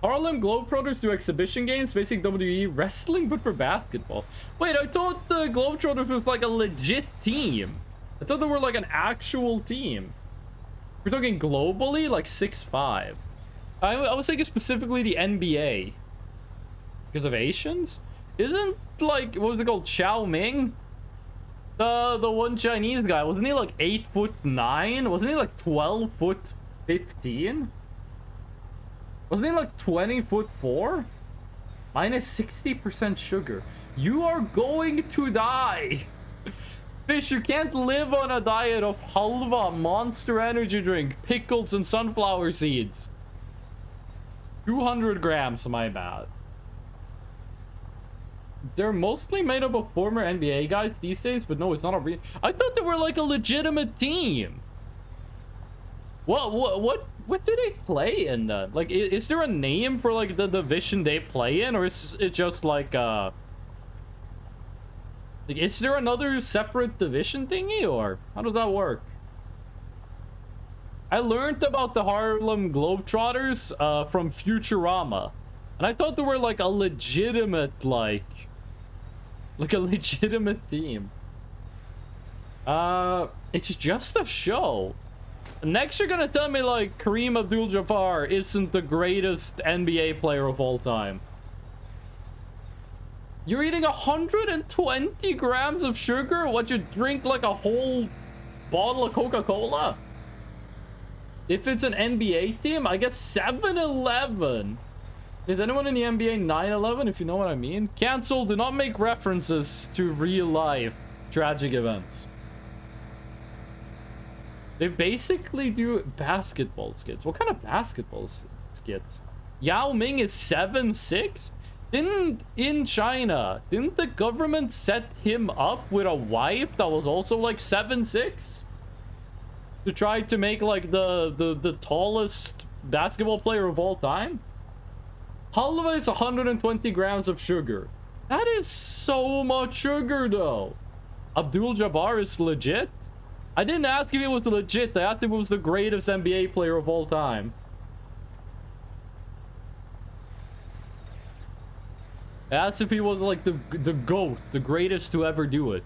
Harlem Globetrotters do exhibition games, basically WWE wrestling, but for basketball. Wait, I thought the Globetrotters was like a legit team. I thought they were like an actual team. We're talking globally, like 6'5". I was thinking specifically the NBA. Because of Asians? Isn't like, what was it called, Xiao Ming? The one Chinese guy, wasn't he like 8'9"? Wasn't he like 12'15"? Wasn't he like 20'4"? Minus 60% sugar. You are going to die. Fish, you can't live on a diet of halva, Monster Energy drink, pickles, and sunflower seeds. 200 grams, my bad. They're mostly made up of former NBA guys these days, but no, it's not a real... I thought they were like a legitimate team. What do they play in then? Like, is there a name for like the division they play in, or is it just like is there another separate division thingy, or how does that work? I learned about the Harlem Globetrotters from Futurama, and I thought they were like a legitimate like a legitimate team. It's just a show. Next, you're gonna tell me like Kareem Abdul-Jabbar isn't the greatest NBA player of all time. You're eating 120 grams of sugar? What, you drink like a whole bottle of Coca-Cola? If it's an NBA team, I guess 7-Eleven. Is anyone in the NBA 9/11, if you know what I mean? Cancel, do not make references to real life tragic events. They basically do basketball skits. What kind of basketball skits? Yao Ming is 7'6"? In China, didn't the government set him up with a wife that was also like 7'6"? To try to make like the tallest basketball player of all time? Halva is 120 grams of sugar. That is so much sugar though. Abdul-Jabbar is legit? I didn't ask if he was legit. I asked if he was the greatest NBA player of all time. I asked if he was like the GOAT, the greatest to ever do it.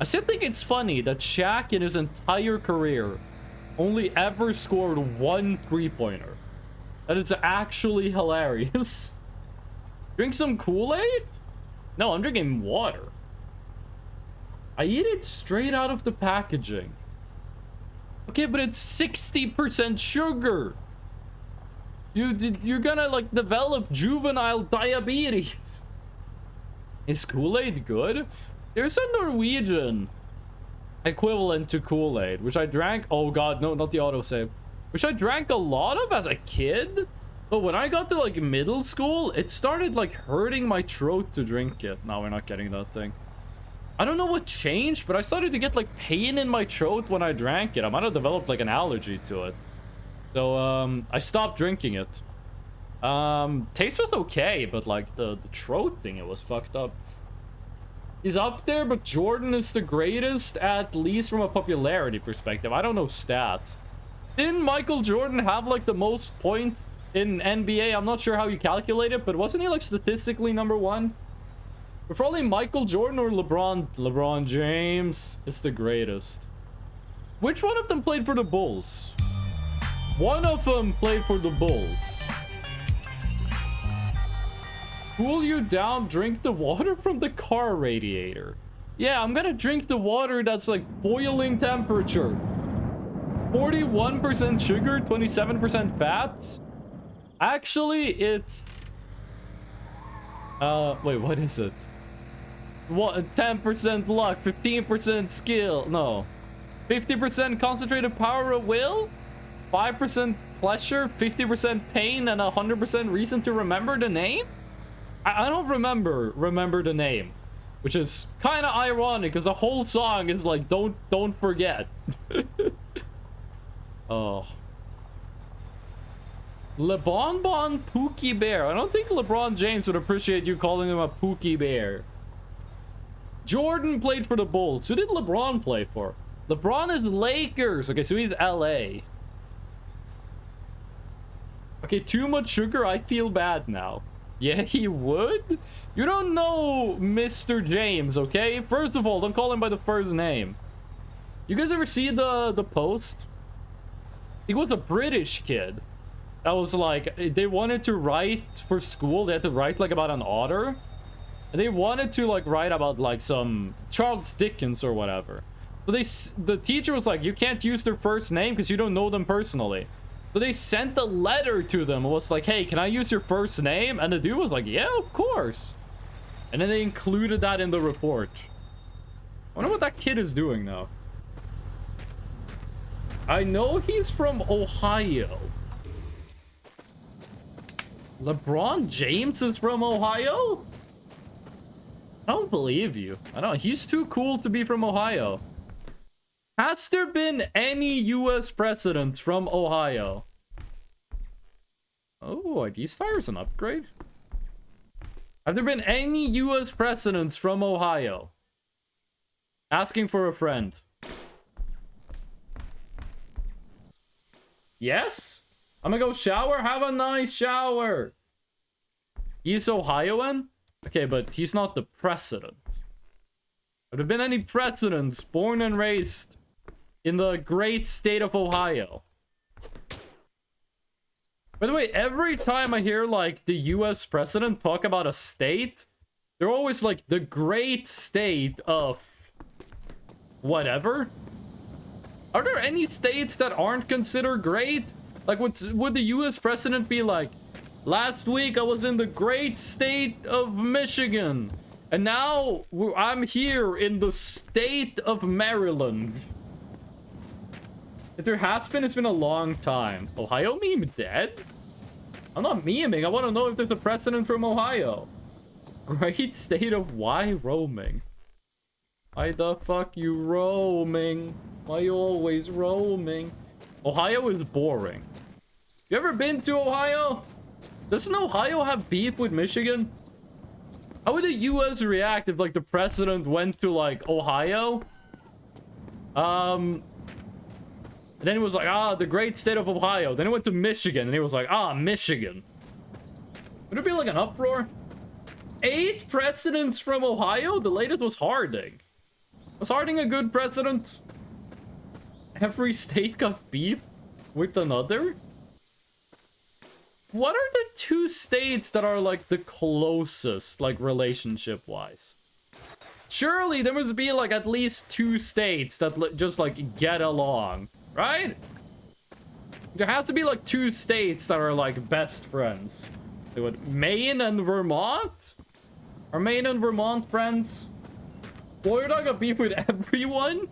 I still think it's funny that Shaq in his entire career only ever scored 1 3-pointer. That is actually hilarious. Drink some Kool-Aid? No, I'm drinking water. I eat it straight out of the packaging. Okay, but it's 60% sugar. You're gonna like develop juvenile diabetes. Is Kool-Aid good? There's a Norwegian equivalent to Kool-Aid, which I drank. Oh god, no, not the autosave. Which I drank a lot of as a kid. But when I got to like middle school, it started like hurting my throat to drink it. No, we're not getting that thing. I don't know what changed, but I started to get like pain in my throat when I drank it. I might have developed like an allergy to it. So I stopped drinking it. Taste was okay, but like the throat thing, it was fucked up. He's up there, but Jordan is the greatest, at least from a popularity perspective. I don't know stats. Didn't Michael Jordan have like the most points in NBA? I'm not sure how you calculate it, but wasn't he like statistically #1? But probably Michael Jordan or LeBron. LeBron James is the greatest. Which one of them played for the Bulls? One of them played for the Bulls. Cool you down, drink the water from the car radiator. Yeah, I'm gonna drink the water that's like boiling temperature. 41% sugar, 27% fats. Actually, it's... wait, what is it? What, 10% luck, 15% skill, no. 50% concentrated power of will, 5% pleasure, 50% pain, and 100% reason to remember the name? I don't remember the name, which is kind of ironic because the whole song is like, don't forget. Oh. LeBron Pookie Bear. I don't think LeBron James would appreciate you calling him a Pookie Bear. Jordan played for the Bulls. Who did LeBron play for? LeBron is Lakers. Okay, so he's LA. Okay, too much sugar. I feel bad now. Yeah, he would? You don't know Mr. James, okay? First of all, don't call him by the first name. You guys ever see the post? He was a British kid. That was like, they wanted to write for school. They had to write like about an author. And they wanted to like write about like some Charles Dickens or whatever. So the teacher was like, you can't use their first name because you don't know them personally. So they sent a letter to them. It was like, hey, can I use your first name? And the dude was like, yeah, of course. And then they included that in the report. wonder what that kid is doing now. I know he's from Ohio. LeBron James is from Ohio? I don't believe you. I don't. He's too cool to be from Ohio. Has there been any US presidents from Ohio? Oh, ID Star is an upgrade. Have there been any US presidents from Ohio? Asking for a friend. Yes? I'm gonna go shower. Have a nice shower. He's Ohioan? Okay, but he's not the president. Have there been any presidents born and raised in the great state of Ohio? By the way, every time I hear, like, the US president talk about a state, they're always like, the great state of whatever. Are there any states that aren't considered great? Like, would the US president be like, last week I was in the great state of Michigan, and now I'm here in the state of Maryland? If there has been, it's been a long time. Ohio meme dead? I'm not memeing. I want to know if there's a president from Ohio. Great state of Wyoming. Why the fuck you roaming? Why you always roaming? Ohio is boring. You ever been to Ohio? Doesn't Ohio have beef with Michigan? How would the US react if, like, the president went to, like, Ohio? And then he was like, ah, the great state of Ohio. Then he went to Michigan, and he was like, ah, Michigan. Would it be like an uproar? 8 presidents from Ohio? The latest was Harding. Was Harding a good president? Every state got beef with another? What are the 2 states that are, like, the closest, like, relationship-wise? Surely there must be, like, at least 2 states that just, like, get along, right? There has to be, like, 2 states that are, like, best friends. What, Maine and Vermont? Are Maine and Vermont friends? Florida got beef with everyone?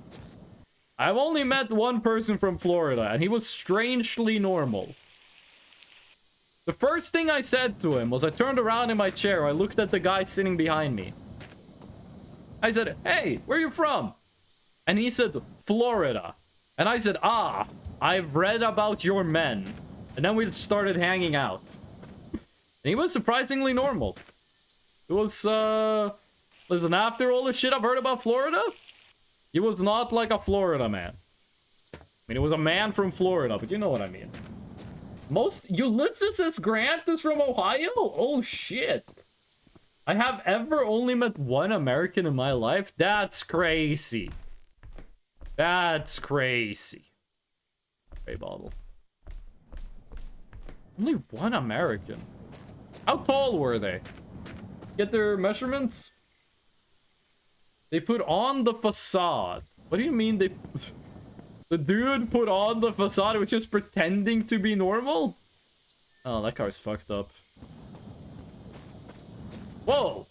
I've only met one person from Florida, and he was strangely normal. The first thing I said to him was I turned around in my chair. I looked at the guy sitting behind me. I said, hey, where are you from? And he said, Florida. And I said, ah, I've read about your men. And then we started hanging out. And he was surprisingly normal. It was, listen, after all the shit I've heard about Florida, he was not like a Florida man. I mean, it was a man from Florida, but you know what I mean. Ulysses S. Grant is from Ohio? Oh, shit. I have ever only met one American in my life? That's crazy. That's crazy. Spray bottle. Only one American. How tall were they? Get their measurements? They put on the facade. What do you mean they... The dude put on the facade, was just pretending to be normal? Oh, that car's fucked up. Whoa!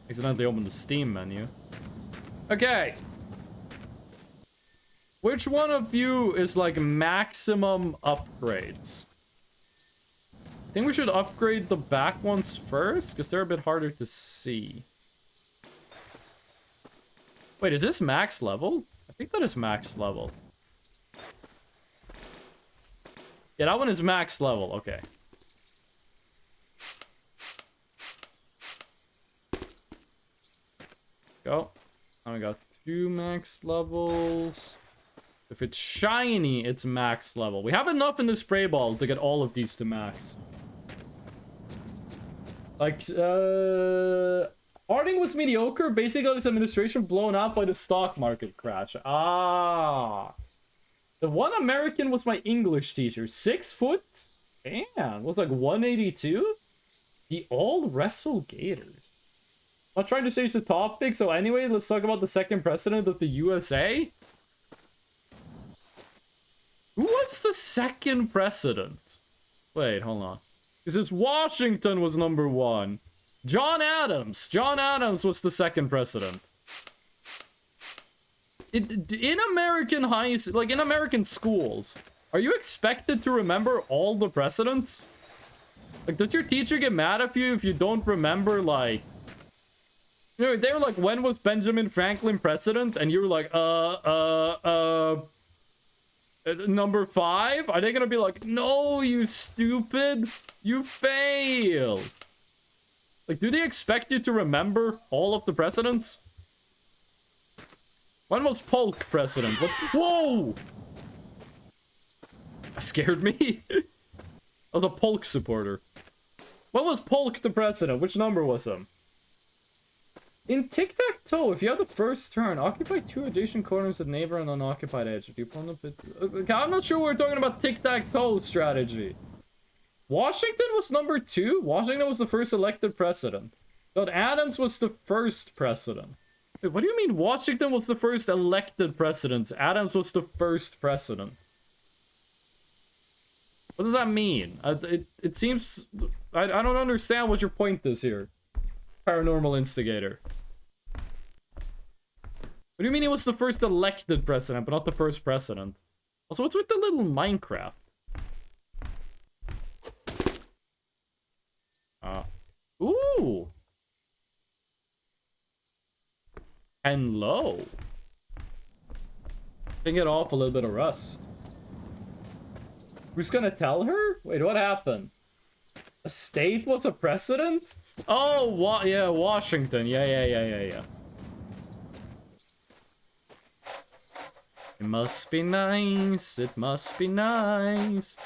Accidentally opened the Steam menu. Okay. Which one of you is like maximum upgrades? I think we should upgrade the back ones first, because they're a bit harder to see. Wait, is this max level? I think that is max level. Yeah, that one is max level. Okay. Go. Now we got 2 max levels. If it's shiny, it's max level. We have enough in the spray ball to get all of these to max. Like, Harding was mediocre. Basically got his administration blown out by the stock market crash. Ah. The one American was my English teacher. 6 foot? Damn. Was like 182? They all wrestle gators. I'm not trying to change the topic. So anyway, let's talk about the second president of the USA. Who was the second president? Wait, hold on. Because it's Washington was number 1. John Adams. John Adams was the second president. in American like in American schools, are you expected to remember all the presidents? Like, does your teacher get mad at you if you don't remember, like, you know, they were like, when was Benjamin Franklin president? And you were like, number 5? Are they gonna be like, no, you stupid, you failed? Like, do they expect you to remember all of the presidents? When was Polk president? What? Whoa! That scared me. I was a Polk supporter. When was Polk the president? Which number was him? In tic-tac-toe, if you have the first turn, occupy 2 adjacent corners of the neighbor and unoccupied edge. If you opponent okay, I'm not sure we're talking about tic-tac-toe strategy. Washington was number 2? Washington was the first elected president. But Adams was the first president. Wait, what do you mean Washington was the first elected president? Adams was the first president. What does that mean? It seems... I don't understand what your point is here. Paranormal instigator. What do you mean he was the first elected president, but not the first president? Also, what's with the little Minecraft? Ooh! And low. Can get off a little bit of rust. Who's gonna tell her? Wait, what happened? A state was a precedent? Oh, yeah, Washington. Yeah. It must be nice, it must be nice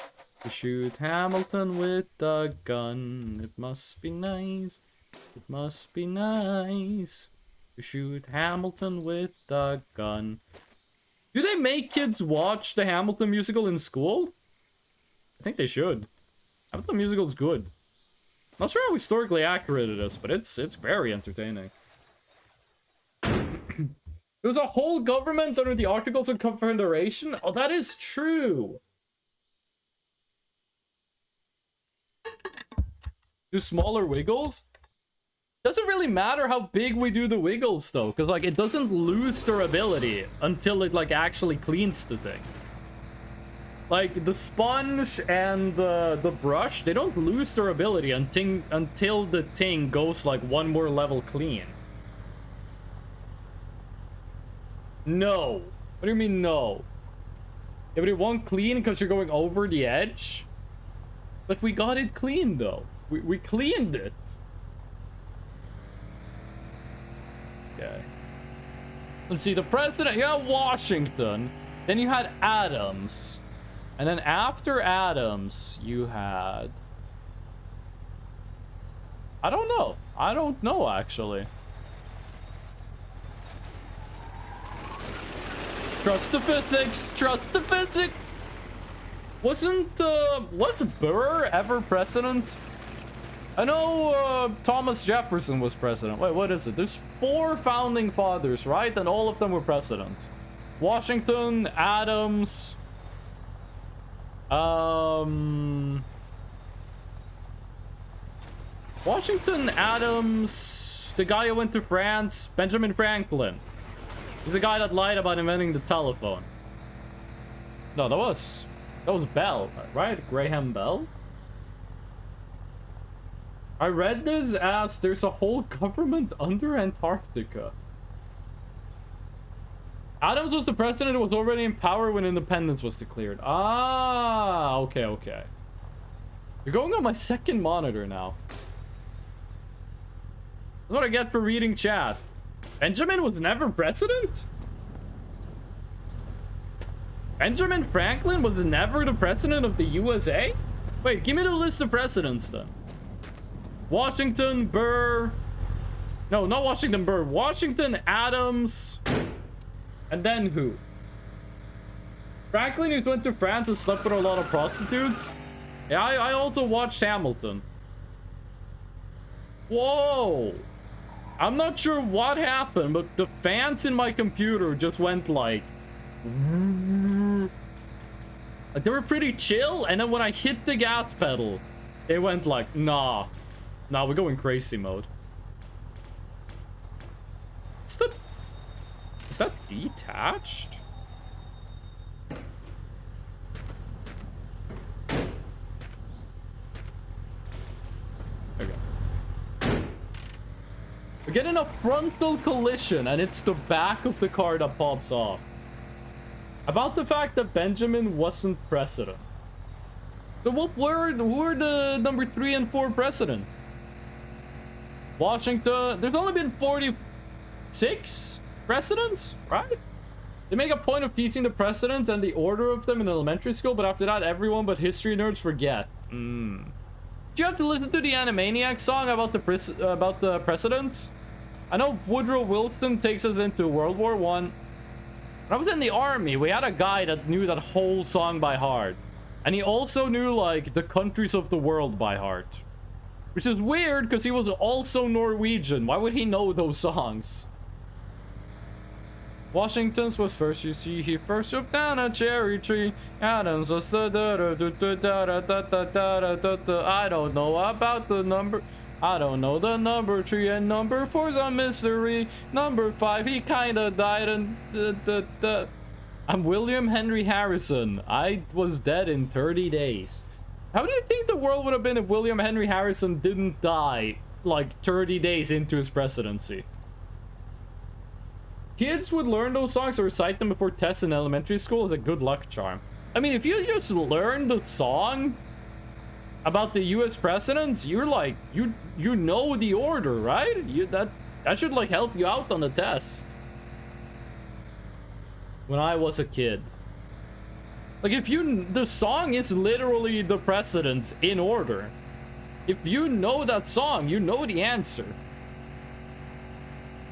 to shoot Hamilton with a gun. It must be nice, it must be nice to shoot Hamilton with a gun. Do they make kids watch the Hamilton musical in school? I think they should. Hamilton musical's good. Not sure how historically accurate it is, but it's very entertaining. There's a whole government under the Articles of Confederation? Oh, that is true. Do smaller wiggles? Doesn't really matter how big we do the wiggles, though, because, like, it doesn't lose durability until it, like, actually cleans the thing. Like, the sponge and the brush, they don't lose durability until the thing goes, like, one more level clean. No. What do you mean, no? Yeah, but it won't clean because you're going over the edge? But we got it clean, though. We cleaned it. Okay. Let's see, the president, you had Washington. Then you had Adams. And then after Adams, you had... I don't know. I don't know, actually. Trust the physics! Trust the physics! Was Burr ever president? I know Thomas Jefferson was president. Wait, what is it? There's 4 founding fathers, right? And all of them were president. Washington, Adams... Washington, Adams, the guy who went to France, Benjamin Franklin. He's the guy that lied about inventing the telephone. No, that was Bell, right? Graham Bell? I read this as there's a whole government under Antarctica. Adams was the president who was already in power when independence was declared. Ah, okay. You're going on my second monitor now. That's what I get for reading chat. Benjamin was never president? Benjamin Franklin was never the president of the USA? Wait, give me the list of presidents then. Washington, Burr. No, not Washington, Burr. Washington, Adams. And then who? Franklin, who went to France and slept with a lot of prostitutes? Yeah, I also watched Hamilton. Whoa! I'm not sure what happened, but the fans in my computer just went like... They were pretty chill, and then when I hit the gas pedal, it went like, nah, we're going crazy mode. Is that detached? There we go. We're getting a frontal collision, and it's the back of the car that pops off. About the fact that Benjamin wasn't president. So who were the number 3 and 4 president? Washington. There's only been 46 presidents, right? They make a point of teaching the presidents and the order of them in elementary school, but after that, everyone but history nerds forget. Do you have to listen to the Animaniacs song about the presidents? I know Woodrow Wilson takes us into World War I. When I was in the army, we had a guy that knew that whole song by heart. And he also knew, like, the countries of the world by heart. Which is weird, because he was also Norwegian. Why would he know those songs? Washington's was first, you see, he first chopped down a cherry tree. Adams was the I don't know about the number. I don't know the number 3, and number 4's a mystery. Number 5, he kinda died, and I'm William Henry Harrison. I was dead in 30 days. How do you think the world would have been if William Henry Harrison didn't die, like, 30 days into his presidency? Kids would learn those songs or recite them before tests in elementary school as a good luck charm. I mean, if you just learn the song about the US presidents, you're like, you know the order, right? That should, like, help you out on the test. When I was a kid. Like, the song is literally the presidents in order. If you know that song, you know the answer.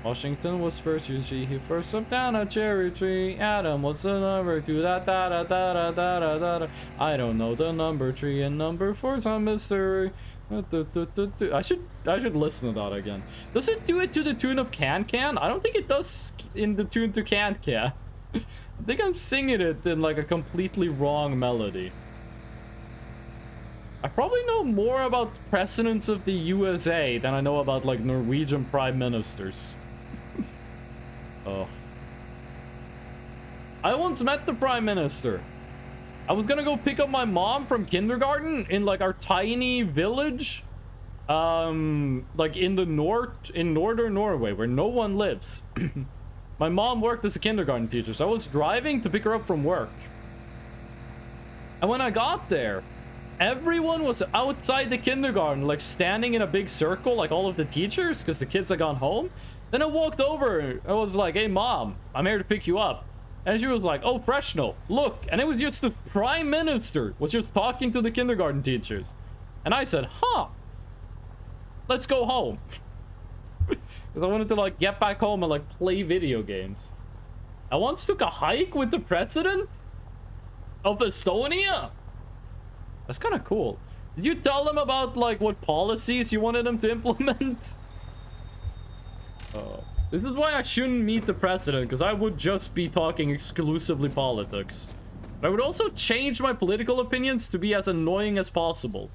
Washington was first, you see, he first chopped down a cherry tree. Adam was the number 2, da. I don't know the number 3, and number 4's a mystery. I should listen to that again. Does it do it to the tune of Can Can? I don't think it does in the tune to Can Can. I think I'm singing it in, like, a completely wrong melody. I probably know more about presidents of the USA than I know about, like, Norwegian prime ministers. Oh. I once met the prime minister. I was gonna go pick up my mom from kindergarten in, like, our tiny village. Like, in northern Norway, where no one lives. My mom worked as a kindergarten teacher, so I was driving to pick her up from work. And when I got there, everyone was outside the kindergarten, like, standing in a big circle, like all of the teachers, because the kids had gone home. Then I walked over. I was like, hey, Mom, I'm here to pick you up. And she was like, oh, Freshnell, look. And it was just the prime minister was just talking to the kindergarten teachers. And I said, huh, let's go home. Because I wanted to, like, get back home and, like, play video games. I once took a hike with the president of Estonia. That's kind of cool. Did you tell them about, like, what policies you wanted them to implement? Oh. This is why I shouldn't meet the president, because I would just be talking exclusively politics. But I would also change my political opinions to be as annoying as possible.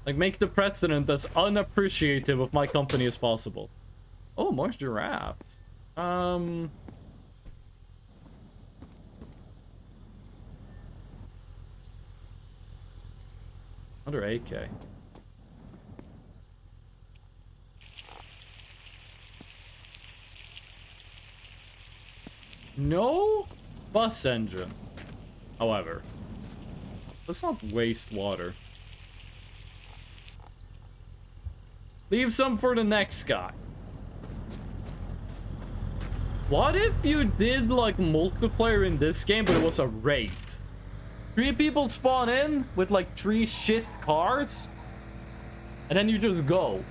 Like, make the president as unappreciative of my company as possible. Oh, more giraffes. Under AK. No bus engine. However, let's not waste water. Leave some for the next guy. What if you did, like, multiplayer in this game, but it was a race? 3 people spawn in with, like, 3 shit cars, and then you just go.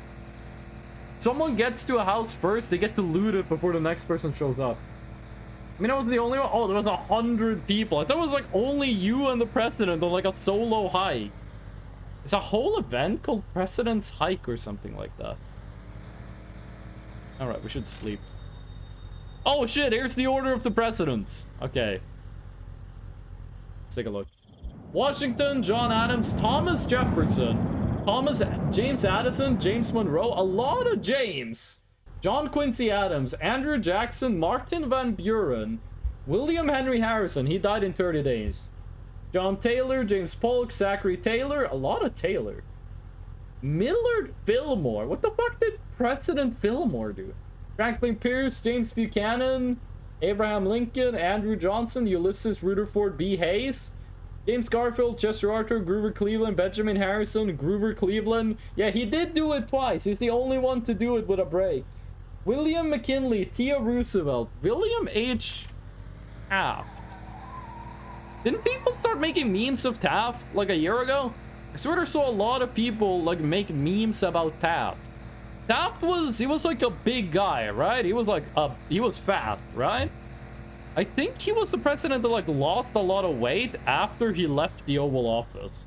Someone gets to a house first, they get to loot it before the next person shows up. I mean, I was the only one. Oh, there was 100 people. I thought it was, like, only you and the president on, like, a solo hike. It's a whole event called President's Hike or something like that. All right, we should sleep. Oh shit, here's the order of the presidents. Okay. Let's take a look. Washington, John Adams, Thomas Jefferson, James Addison, James Monroe. A lot of James. John Quincy Adams, Andrew Jackson, Martin Van Buren, William Henry Harrison, he died in 30 days. John Taylor, James Polk, Zachary Taylor, a lot of Taylor. Millard Fillmore, what the fuck did President Fillmore do? Franklin Pierce, James Buchanan, Abraham Lincoln, Andrew Johnson, Ulysses Rutherford B. Hayes, James Garfield, Chester Arthur, Grover Cleveland, Benjamin Harrison, Grover Cleveland. Yeah, he did do it twice. He's the only one to do it with a break. William McKinley, Theodore Roosevelt, William H. Taft. Didn't people start making memes of Taft like a year ago? I swear I saw a lot of people like make memes about Taft. Taft he was like a big guy, right? He was like he was fat, right? I think he was the president that like lost a lot of weight after he left the Oval Office.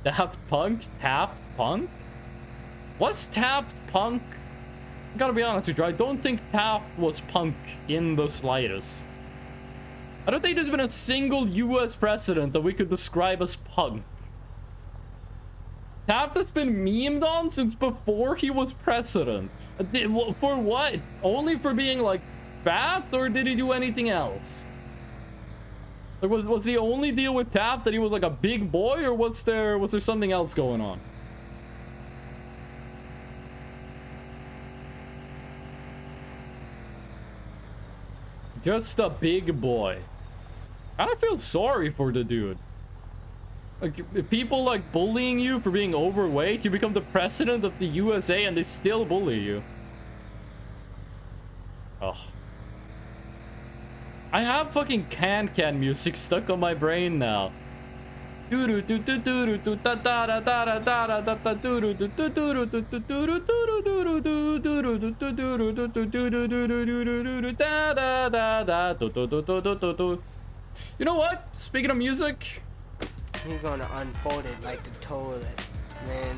Taft Punk? Was Taft punk? I gotta be honest with you, I don't think Taft was punk in the slightest. I don't think there's been a single US president that we could describe as punk. Taft has been memed on since before he was president. For what? Only for being like fat, or did he do anything else? Like, was the only deal with Taft that he was like a big boy, or was there something else going on? Just a big boy. I don't feel sorry for the dude. Like, if people like bullying you for being overweight, you become the president of the USA and they still bully you. Oh. I have fucking can music stuck on my brain now. You know what? Speaking of music, You're gonna unfold it like the toilet. Man,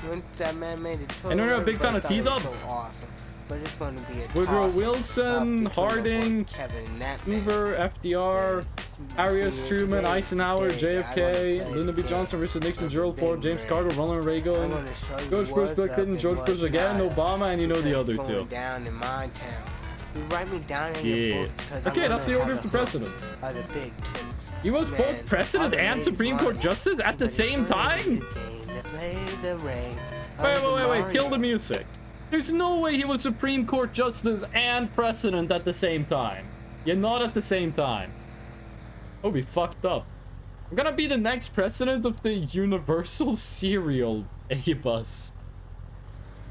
once that man made the toilet, I know you're a big fan of everybody thought T-Dub. it was so awesome. But it's gonna be a Woodrow toss-up Wilson, between Harding, the boy Kevin and that man. Hoover, FDR, Arias, See, Truman, today's Eisenhower, the day that I JFK, wanna play Lyndon B. the Johnson, game Richard Nixon, of the Gerald Ford, big James brain. Carter, Ronald I'm Reagan, gonna show you George Bush, what's Bill up Clinton, and George Bush what's again, not up. Obama, and you know the Because other it's two. going down in my town. You write me down in Yeah. your book because Okay, I that's the wanna order have of the the hooks president. of the big tits. He was Man, both president all the and ladies Supreme want Court justice at the somebody same good time? in the game that plays the ring of Wait, the wait, kill the Mario. music. There's no way he was Supreme Court justice and president at the same time. Yeah, not at the same time. Oh, we fucked up. I'm gonna be the next president of the Universal Serial A-Bus.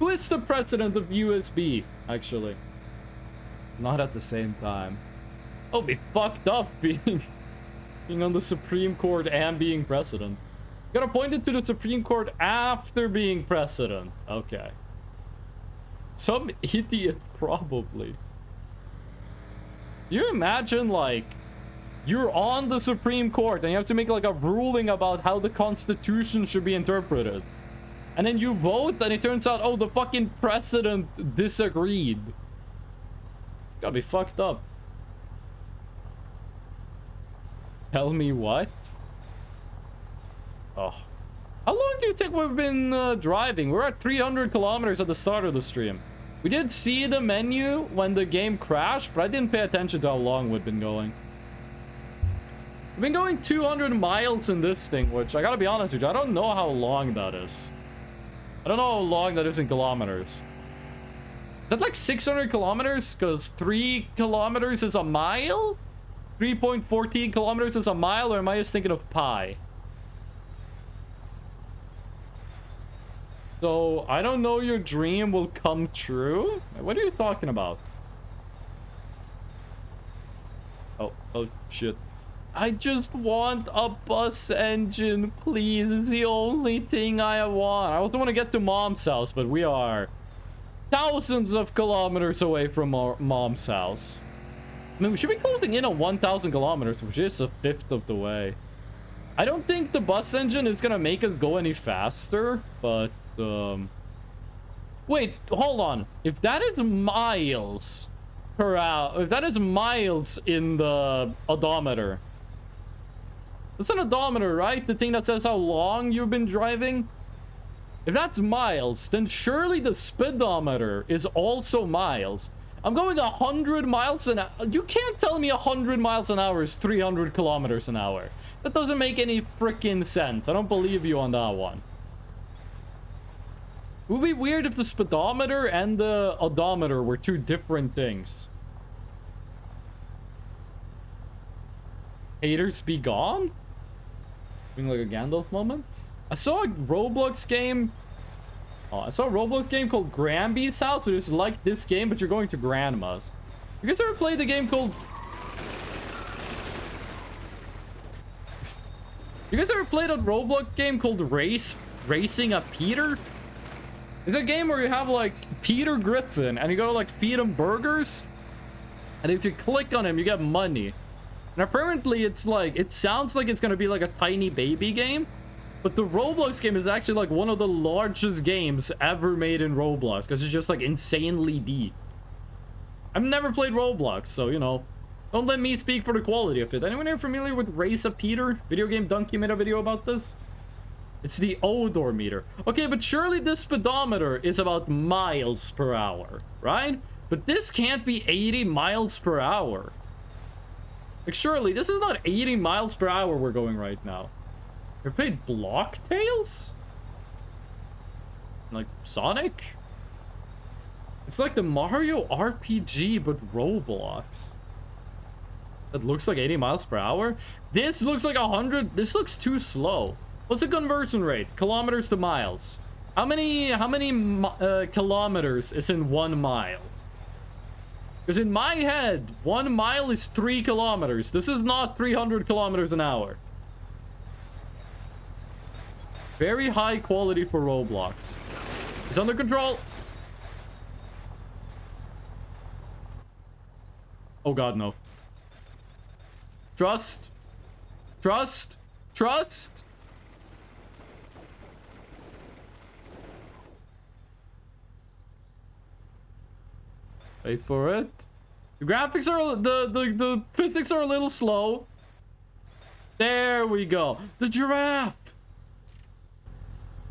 Who is the president of USB, actually? Not at the same time. Oh, we fucked up being on the Supreme Court and being president. Got appointed to the Supreme Court after being president. Okay. Some idiot, probably. You imagine, like, you're on the Supreme Court and you have to make, like, a ruling about how the Constitution should be interpreted. And then you vote and it turns out, oh, the fucking president disagreed. Gotta be fucked up. Tell me what? Oh. How long do you think we've been driving? We're at 300 kilometers at the start of the stream. We did see the menu when the game crashed, but I didn't pay attention to how long we've been going. We've been going 200 miles in this thing, which I gotta be honest with you, I don't know how long that is. I don't know how long that is in kilometers. Is that like 600 kilometers? Because 3 kilometers is a mile? 3.14 kilometers is a mile, or am I just thinking of pi? So, I don't know your dream will come true? What are you talking about? Oh shit. I just want a bus engine, please. It's the only thing I want. I also want to get to Mom's house, but we are thousands of kilometers away from our Mom's house. I mean, we should be closing in on 1,000 kilometers, which is a fifth of the way. I don't think the bus engine is gonna make us go any faster, but wait, hold on. If that is miles per hour, if that is miles in the odometer, that's an odometer, right? The thing that says how long you've been driving. If that's miles, then surely the speedometer is also miles. I'm going 100 miles an hour. You can't tell me 100 miles an hour is 300 kilometers an hour. That doesn't make any freaking sense. I don't believe you on that one. It would be weird if the speedometer and the odometer were two different things. Haters be gone? Being like a Gandalf moment? I saw a Roblox game. Oh, I saw a Roblox game called Granby's House, which is like this game, but you're going to grandma's. You guys ever played the game called... You guys ever played a Roblox game called Racing a Peter? It's a game where you have like Peter Griffin and you gotta like feed him burgers. And if you click on him, you get money. And apparently it's like, it sounds like it's gonna be like a tiny baby game. But the Roblox game is actually like one of the largest games ever made in Roblox. Because it's just like insanely deep. I've never played Roblox, so you know. Don't let me speak for the quality of it. Anyone here familiar with Race of Peter? Video Game Donkey made a video about this. It's the odor meter. Okay, but surely this speedometer is about miles per hour, right? But this can't be 80 miles per hour. Like, surely this is not 80 miles per hour we're going right now. You played Block Tales? Like Sonic? It's like the Mario RPG, but Roblox. That looks like 80 miles per hour. This looks like 100. This looks too slow. What's the conversion rate? Kilometers to miles. How many kilometers is in 1 mile? Because in my head, 1 mile is 3 kilometers. This is not 300 kilometers an hour. Very high quality for Roblox. It's under control. Oh god, no. Trust. Trust. Trust. Wait for it. The graphics are the physics are a little slow. There we go. The giraffe.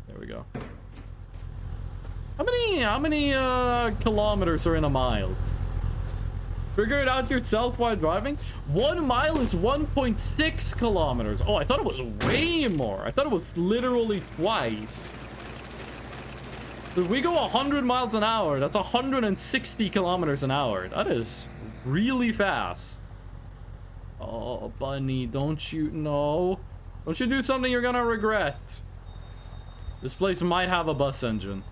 There we go. How many kilometers are in a mile? Figure it out yourself while driving. 1 mile is 1.6 kilometers. Oh, I thought it was way more. I thought it was literally twice. If we go 100 miles an hour, that's 160 kilometers an hour. That is really fast. Oh, bunny, don't you know? Don't you do something you're gonna regret. This place might have a bus engine.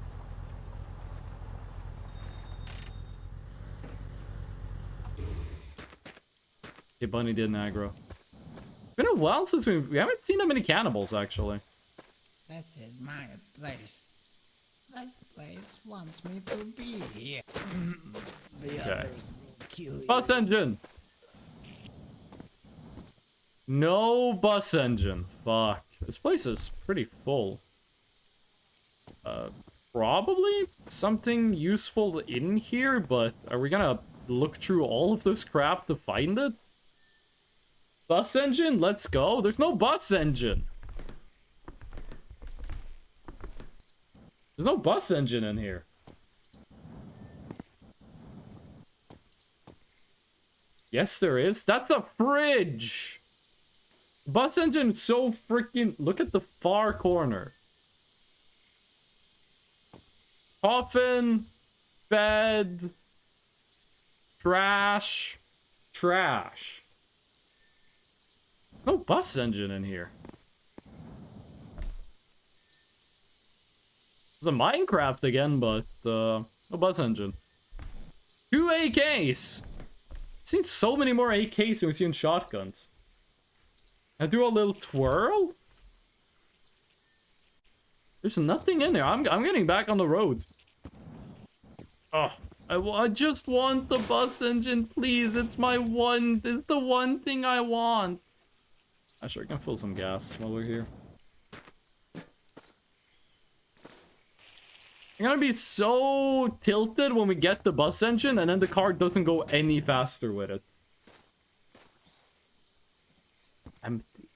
Okay, bunny did an aggro. It's been a while since we haven't seen that many cannibals, actually. This is my place. This place wants me to be here. The others will kill you. Bus engine! No bus engine. Fuck. This place is pretty full. Probably something useful in here, but are we gonna look through all of this crap to find it? Bus engine? Let's go. There's no bus engine. There's no bus engine in here. Yes, there is. That's a fridge. Bus engine is so freaking... Look at the far corner. Coffin. Bed. Trash. Trash. No bus engine in here. It's a Minecraft again, but no bus engine. 2 AKs. I've seen so many more AKs than we've seen shotguns. I do a little twirl. There's nothing in there. I'm getting back on the road. Oh, I just want the bus engine, please. It's my one. It's the one thing I want. Actually, I can fill some gas while we're here. I'm gonna be so tilted when we get the bus engine and then the car doesn't go any faster with it. Empty.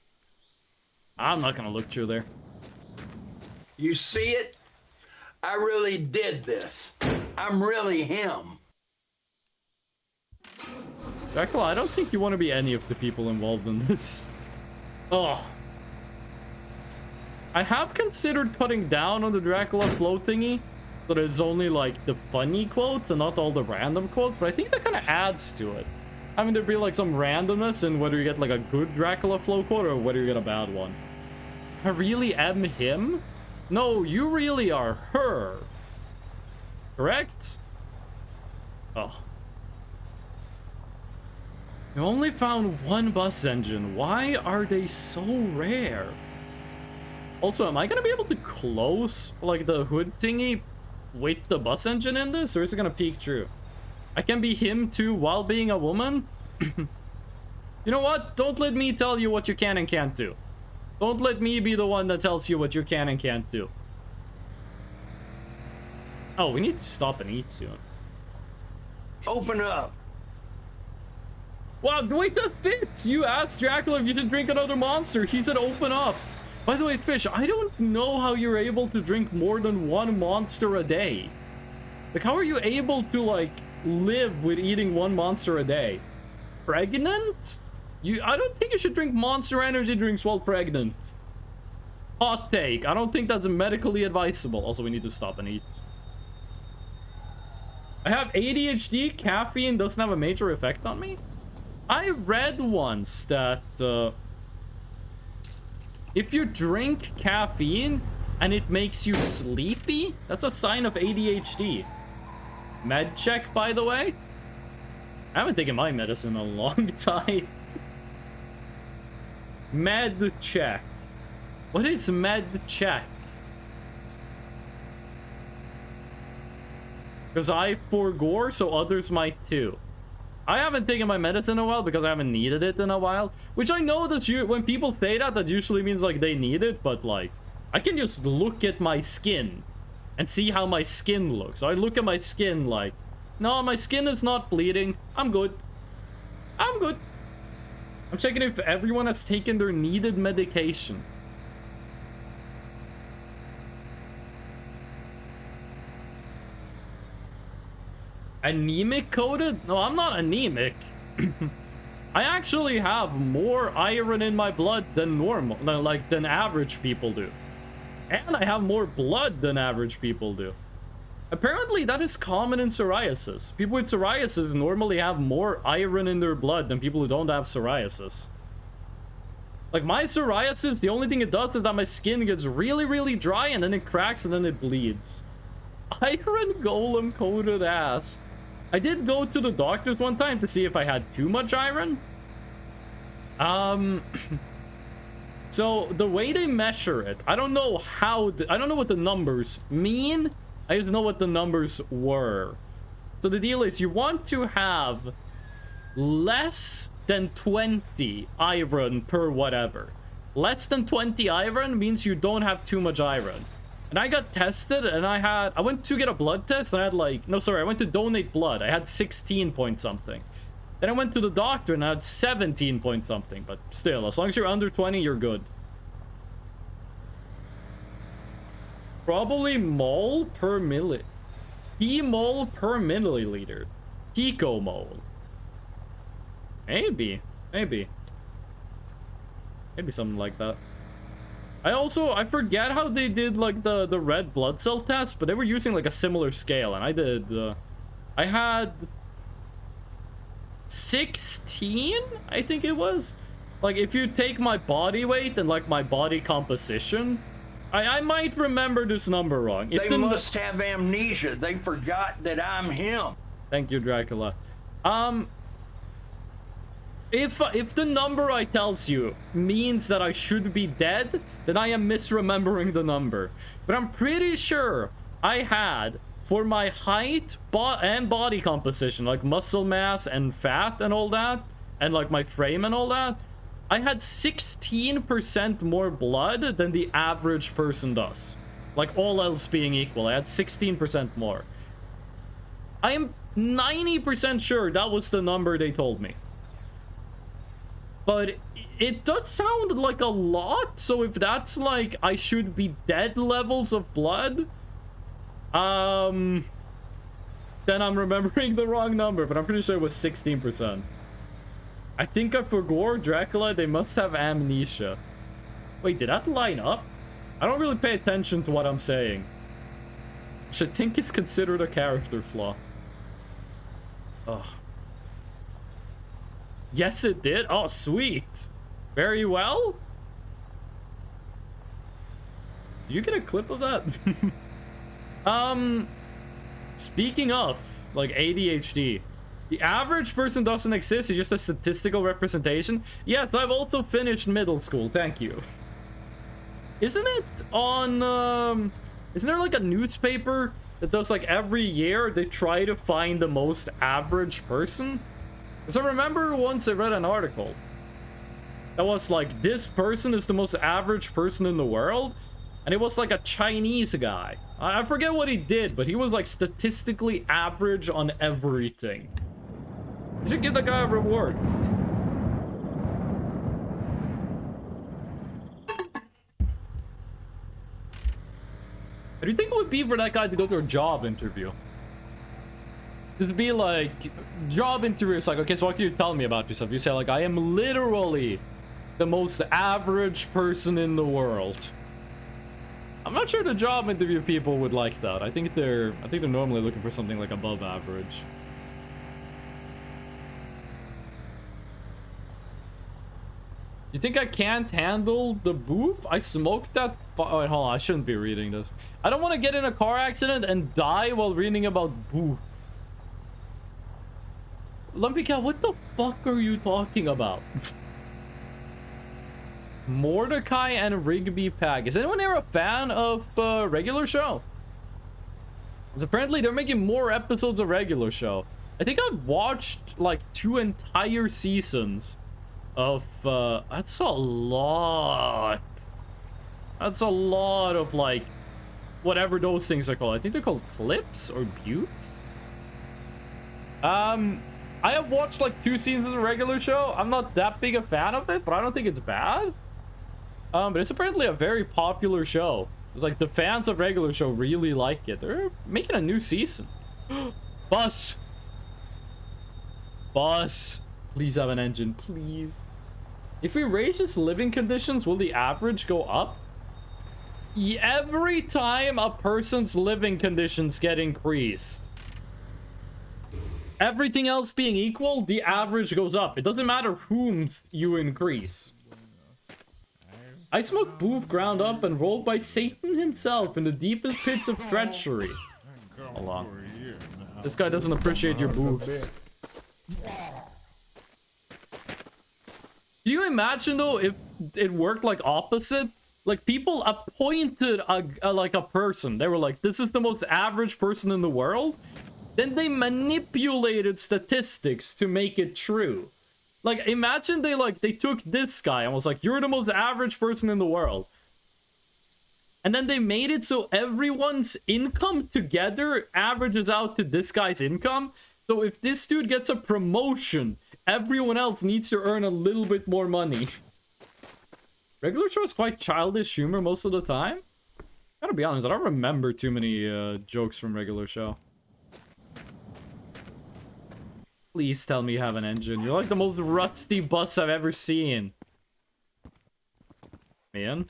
I'm not gonna look through there. You see it? I really did this. I'm really him. Dracula, I don't think you want to be any of the people involved in this. Oh. I have considered cutting down on the Dracula flow thingy, so that it's only like the funny quotes and not all the random quotes, but I think that kind of adds to it. Having there be like some randomness in whether you get like a good Dracula flow quote or whether you get a bad one. I really am him? No, you really are her. Correct? Oh. You only found one bus engine. Why are they so rare? Also, am I gonna be able to close like the hood thingy with the bus engine in this, or is it gonna peek through? I can be him too while being a woman? You know what? Don't let me tell you what you can and can't do. Don't let me be the one that tells you what you can and can't do. Oh, we need to stop and eat soon. Open up. Wow, wait, that fits! You asked Dracula if you should drink another monster. He said open up. By the way, Fish, I don't know how you're able to drink more than one monster a day. Like, how are you able to, like, live with eating one monster a day? Pregnant? I don't think you should drink Monster Energy drinks while pregnant. Hot take. I don't think that's medically advisable. Also, we need to stop and eat. I have ADHD. Caffeine doesn't have a major effect on me. I read once that if you drink caffeine and it makes you sleepy, that's a sign of ADHD. Med check, by the way. I haven't taken my medicine in a long time. Med check. What is med check? Because I forgore, so others might too. I haven't taken my medicine in a while because I haven't needed it in a while. Which I know that when people say that, that usually means like they need it. But like, I can just look at my skin and see how my skin looks. So I look at my skin like, no, my skin is not bleeding. I'm good. I'm good. I'm checking if everyone has taken their needed medication. Anemic coded? No, I'm not anemic. I actually have more iron in my blood than normal, than average people do. And I have more blood than average people do. Apparently, that is common in psoriasis. People with psoriasis normally have more iron in their blood than people who don't have psoriasis. Like, my psoriasis, the only thing it does is that my skin gets really, really dry, and then it cracks, and then it bleeds. Iron golem coated ass. I did go to the doctors one time to see if I had too much iron. So the way they measure it, I don't know how, I don't know what the numbers mean. I just know what the numbers were. So the deal is you want to have less than 20 iron per whatever. Less than 20 iron means you don't have too much iron. And I got tested and I went to get a blood test and I had like, no, sorry, I went to donate blood. I had 16 point something. Then I went to the doctor and I had 17 point something. But still, as long as you're under 20, you're good. Probably mole per milli. P-mole per milliliter. Picomole. Maybe. Maybe something like that. I forget how they did like the red blood cell test, but they were using like a similar scale, and I had 16, I think it was. Like, if you take my body weight and like my body composition, I might remember this number wrong. They must have amnesia. They forgot that I'm him. Thank you, Dracula. If the number I tells you means that I should be dead, then I am misremembering the number. But I'm pretty sure I had, for my height and body composition, like muscle mass and fat and all that, and like my frame and all that, I had 16% more blood than the average person does. Like, all else being equal, I had 16% more. I am 90% sure that was the number they told me. But it does sound like a lot, so if that's like I should be dead levels of blood, Then I'm remembering the wrong number, but I'm pretty sure it was 16%. I think I forgot Dracula. They must have amnesia. Wait, did that line up? I don't really pay attention to what I'm saying. Which I think is considered a character flaw. Ugh. Yes, it did. Oh, sweet. Very well. You get a clip of that? Speaking of, like, ADHD, the average person doesn't exist. It's just a statistical representation. Yes, I've also finished middle school. Thank you. Isn't it on, isn't there, like, a newspaper that does, like, every year they try to find the most average person? Because I remember once I read an article that was like, this person is the most average person in the world. And it was like a Chinese guy. I forget what he did, but he was like statistically average on everything. You should give that guy a reward. What do you think it would be for that guy to go to a job interview? Just be like, job interview is like, okay, so what can you tell me about yourself? You say like, I am literally the most average person in the world. I'm not sure the job interview people would like that. I think they're normally looking for something like above average. You think I can't handle the booth? I smoked that. Oh, wait, hold on. I shouldn't be reading this. I don't want to get in a car accident and die while reading about booth. Lumpika, what the fuck are you talking about? Mordecai and Rigby Pack. Is anyone here a fan of regular show? Because apparently they're making more episodes of regular show. I think I've watched like 2 entire seasons of that's a lot. That's a lot of like whatever those things are called. I think they're called clips or buttes. I have watched like 2 seasons of regular show. I'm not that big a fan of it, but I don't think it's bad. But it's apparently a very popular show. It's like the fans of regular show really like it. They're making a new season. Bus. Bus. Please have an engine, please. If we raise his living conditions, will the average go up? Every time a person's living conditions get increased, everything else being equal, the average goes up. It doesn't matter whom you increase. I smoked booth ground up and rolled by Satan himself in the deepest pits of treachery. Hold on. This guy doesn't appreciate your booths. Can you imagine though if it worked like opposite? Like people appointed like a person. They were like, this is the most average person in the world. Then they manipulated statistics to make it true. Like, imagine they took this guy and was like, you're the most average person in the world. And then they made it so everyone's income together averages out to this guy's income. So if this dude gets a promotion, everyone else needs to earn a little bit more money. Regular show is quite childish humor most of the time. Gotta be honest, I don't remember too many jokes from regular show. Please tell me you have an engine. You're like the most rusty bus I've ever seen. Man.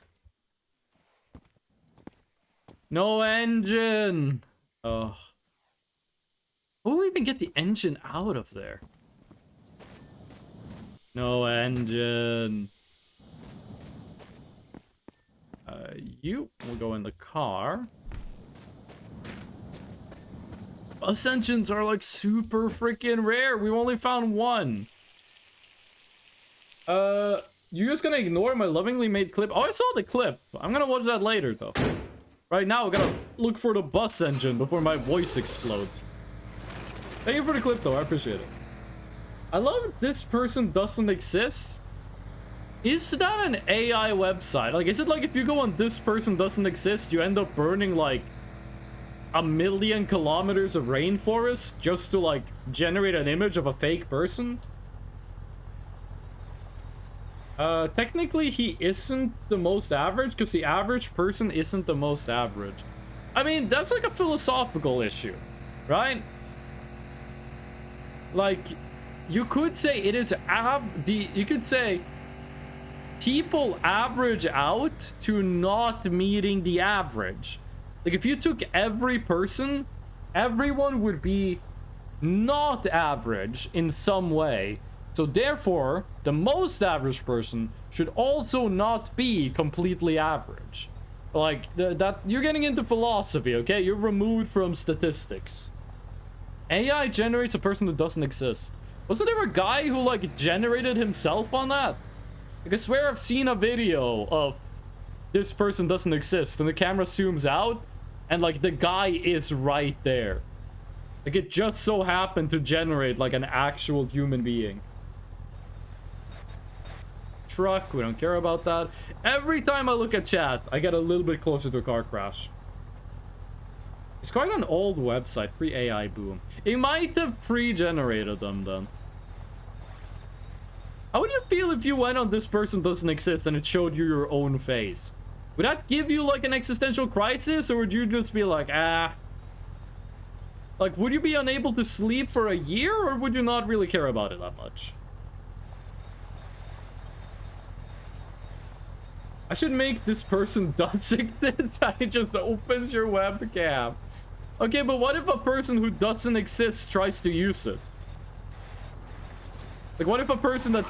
No engine. Oh. How do we even get the engine out of there? No engine. You will go in the car. Bus engines are like super freaking rare. We've only found one. You just gonna ignore my lovingly made clip? Oh, I saw the clip. I'm gonna watch that later though. Right now, we're gonna look for the bus engine before my voice explodes. Thank you for the clip though, I appreciate it. I love this person doesn't exist. Is that an AI website? Like, is it like if you go on this person doesn't exist, you end up burning like 1,000,000 kilometers of rainforest just to like generate an image of a fake person? Technically he isn't the most average because the average person isn't the most average. I mean, that's like a philosophical issue, right? Like, you could say it is you could say people average out to not meeting the average. Like, if you took every person, everyone would be not average in some way. So therefore, the most average person should also not be completely average. Like, that you're getting into philosophy, okay? You're removed from statistics. AI generates a person who doesn't exist. Wasn't there a guy who, like, generated himself on that? Like, I swear I've seen a video of this person doesn't exist, and the camera zooms out, and, like, the guy is right there. Like, it just so happened to generate, like, an actual human being. Truck, we don't care about that. Every time I look at chat, I get a little bit closer to a car crash. It's quite an old website, pre-AI boom. It might have pre-generated them then. How would you feel if you went on this person doesn't exist and it showed you your own face? Would that give you like an existential crisis, or would you just be like, ah? Like, would you be unable to sleep for a year, or would you not really care about it that much? I should make this person does exist and it just opens your webcam. Okay, but what if a person who doesn't exist tries to use it? Like, what if a person that...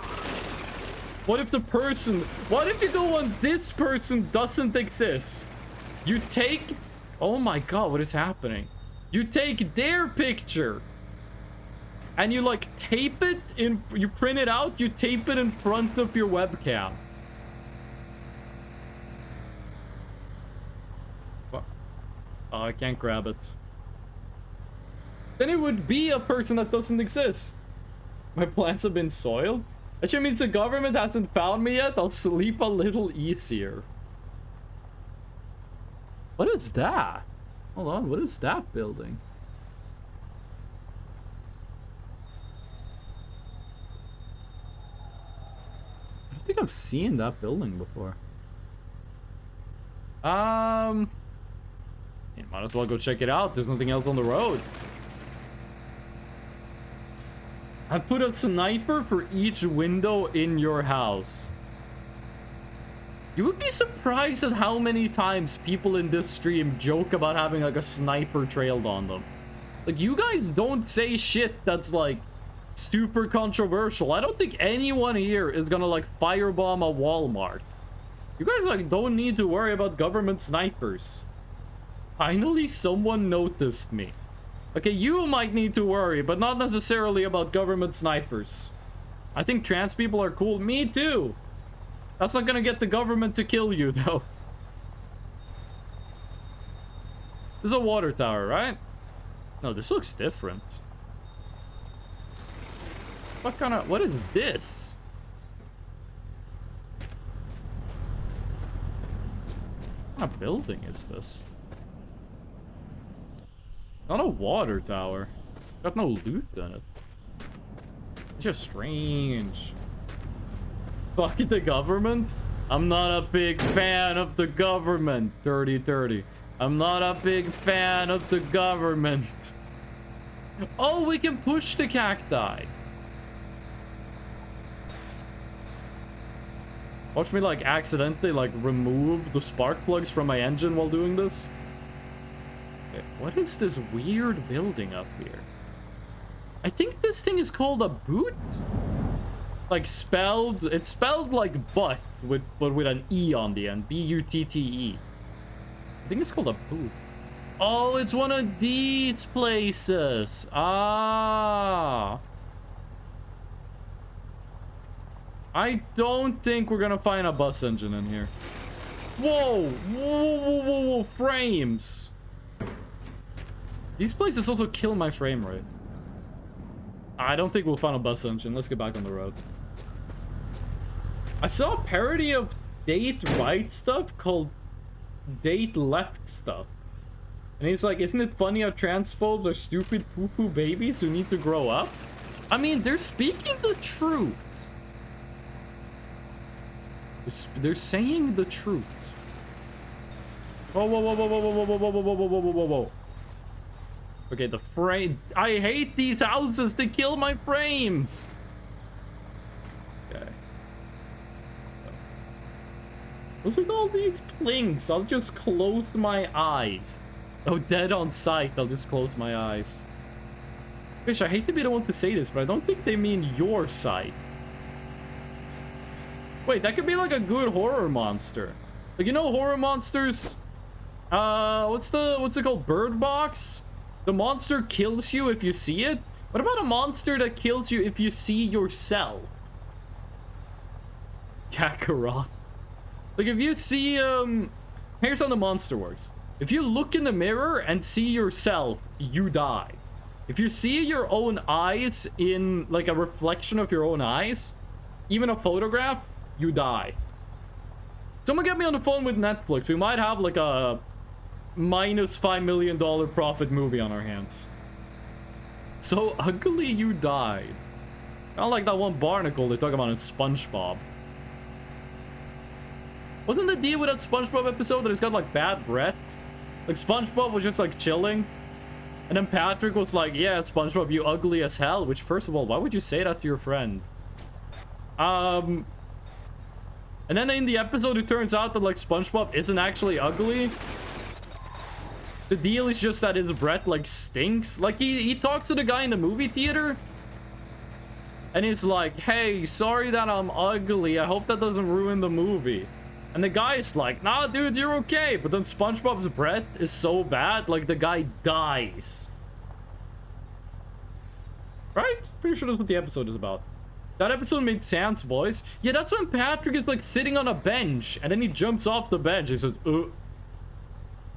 What if you go on this person doesn't exist? You take... Oh my god, what is happening? You take their picture. And you, like, tape it in... You print it out, you tape it in front of your webcam. What? Oh, I can't grab it. Then it would be a person that doesn't exist. My plants have been soiled? That shit means the government hasn't found me yet. I'll sleep a little easier. What is that? Hold on, what is that building? I don't think I've seen that building before. You might as well go check it out. There's nothing else on the road. I put a sniper for each window in your house. You would be surprised at how many times people in this stream joke about having like a sniper trailed on them. Like, you guys don't say shit that's like super controversial. I don't think anyone here is gonna like firebomb a Walmart. You guys like don't need to worry about government snipers. Finally, someone noticed me. Okay, you might need to worry, but not necessarily about government snipers. I think trans people are cool. Me too. That's not gonna get the government to kill you, though. This is a water tower, right? No, this looks different. What is this? What kind of building is this? Not a water tower. Got no loot in it. It's just strange. Fuck the government? I'm not a big fan of the government. 30-30. I'm not a big fan of the government. Oh, we can push the cacti. Watch me like accidentally like remove the spark plugs from my engine while doing this. What is this weird building up here? I think this thing is called a boot? Like it's spelled like butt, but with an E on the end. B-U-T-T-E. I think it's called a boot. Oh, it's one of these places. Ah. I don't think we're gonna find a bus engine in here. Whoa, whoa, whoa, whoa, whoa, frames. These places also kill my frame rate. I don't think we'll find a bus engine. Let's get back on the road. I saw a parody of Date Right stuff called Date Left stuff. And he's like, isn't it funny how transphobes are stupid poo-poo babies who need to grow up? I mean, they're speaking the truth. They're saying the truth. Whoa, whoa, whoa, whoa, whoa, whoa, whoa, whoa, whoa, whoa, whoa, whoa, whoa, whoa. Okay, the frame. I hate these houses. They kill my frames. Okay. What's with all these blinks? I'll just close my eyes. Oh, dead on sight. I'll just close my eyes. Fish, I hate to be the one to say this, but I don't think they mean your sight. Wait, that could be like a good horror monster. Like, you know horror monsters? What's it called? Bird Box? The monster kills you if you see it. What about a monster that kills you if you see yourself? Kakarot. Like, if you see, here's how the monster works. If you look in the mirror and see yourself, you die. If you see your own eyes in, like, a reflection of your own eyes, even a photograph, you die. Someone get me on the phone with Netflix. We might have, like, a minus $5 million profit movie on our hands. So ugly you died. Not like that one barnacle they talk about in SpongeBob. Wasn't the deal with that SpongeBob episode that it's got like bad breath? Like SpongeBob was just like chilling. And then Patrick was like, yeah, SpongeBob, you ugly as hell. Which, first of all, why would you say that to your friend? And then in the episode, it turns out that like SpongeBob isn't actually ugly. The deal is just that his breath like stinks. Like he talks to the guy in the movie theater. And he's like, hey, sorry that I'm ugly. I hope that doesn't ruin the movie. And the guy's like, nah, dude, you're okay. But then SpongeBob's breath is so bad, like the guy dies. Right? Pretty sure that's what the episode is about. That episode made Sans voice. Yeah, that's when Patrick is like sitting on a bench. And then he jumps off the bench. He says,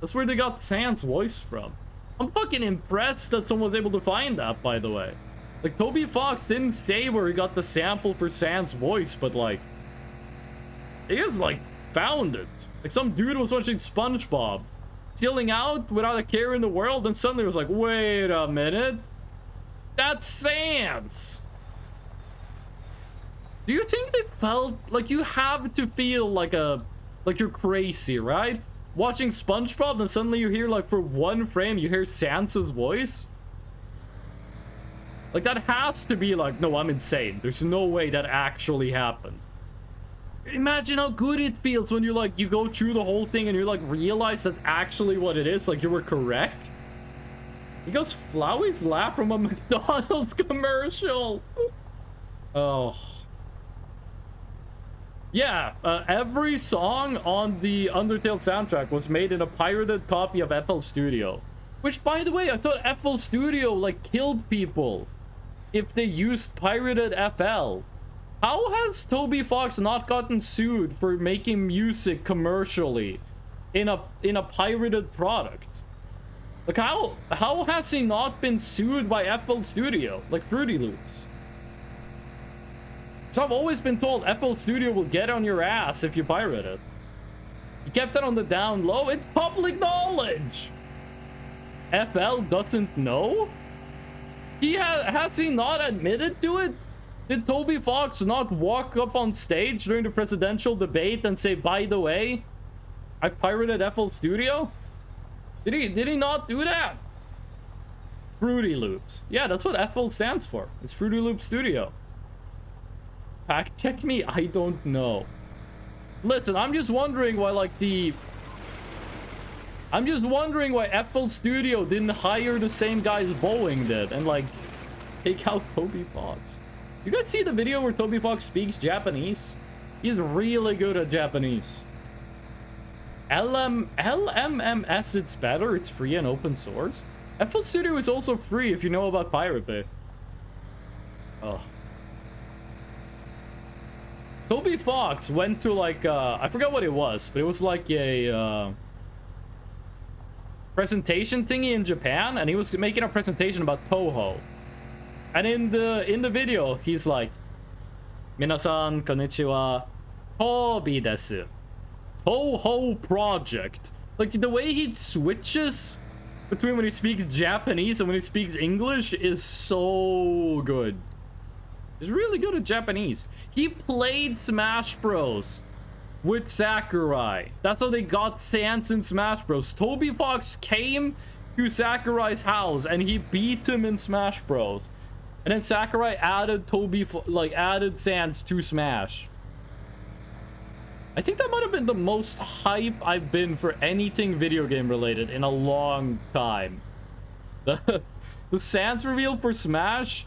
That's where they got Sans voice from. I'm fucking impressed that someone was able to find that, by the way. Like, Toby Fox didn't say where he got the sample for Sans voice, but like... He just like... found it. Like some dude was watching SpongeBob, chilling out without a care in the world, and suddenly was like, wait a minute, that's Sans. Do you think they felt like you have to feel like you're crazy, right? Watching SpongeBob, and suddenly you hear like for one frame you hear Sans's voice? Like that has to be like, no, I'm insane. There's no way that actually happened. Imagine how good it feels when you like you go through the whole thing and you like realize that's actually what it is, like you were correct. He goes Flowey's laugh from a McDonald's commercial. Oh yeah, every song on the Undertale soundtrack was made in a pirated copy of FL Studio, which, by the way, I thought FL Studio like killed people if they used pirated FL. How has Toby Fox not gotten sued for making music commercially in a pirated product? Like how has he not been sued by FL Studio, like Fruity Loops? So I've always been told FL Studio will get on your ass if you pirate it. You kept that on the down low. It's public knowledge. FL doesn't know? Has he not admitted to it? Did Toby Fox not walk up on stage during the presidential debate and say, by the way, I pirated FL Studio? Did he not do that? Fruity Loops. Yeah, that's what FL stands for. It's Fruity Loop Studio. Fact check me? I don't know. Listen, I'm just wondering why I'm just wondering why FL Studio didn't hire the same guys Boeing did and like take out Toby Fox. You guys see the video where Toby Fox speaks Japanese? He's really good at Japanese. LMMS, it's better. It's free and open source. FL Studio is also free if you know about Pirate Bay. Oh. Toby Fox went to like, I forgot what it was, but it was like a presentation thingy in Japan, and he was making a presentation about Toho. And in the video, he's like, Minasan, konnichiwa, Toby desu. Toho project. Like, the way he switches between when he speaks Japanese and when he speaks English is so good. He's really good at Japanese. He played Smash Bros. with Sakurai. That's how they got Sans in Smash Bros. Toby Fox came to Sakurai's house and he beat him in Smash Bros. And then Sakurai added added Sans to Smash. I think that might have been the most hype I've been for anything video game related in a long time. The Sans reveal for Smash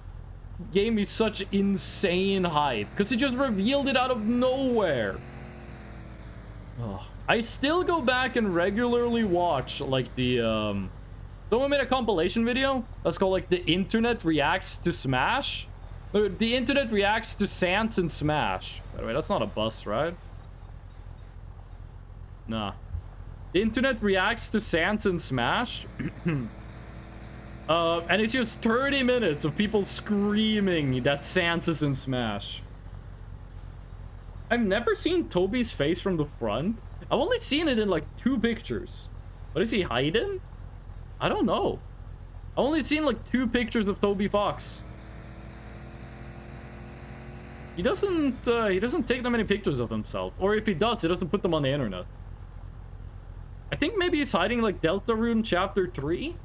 gave me such insane hype because he just revealed it out of nowhere. Oh, I still go back and regularly watch like the someone made a compilation video that's called like the internet reacts to Smash. The internet reacts to Sans and Smash. By the way, that's not a bus, right? Nah. The internet reacts to Sans and Smash. And it's just 30 minutes of people screaming that Sans is in Smash. I've never seen Toby's face from the front. I've only seen it in like 2 pictures. What is he hiding? I don't know. I've only seen like 2 pictures of Toby Fox. He doesn't take that many pictures of himself. Or if he does, he doesn't put them on the internet. I think maybe he's hiding like Deltarune Chapter 3.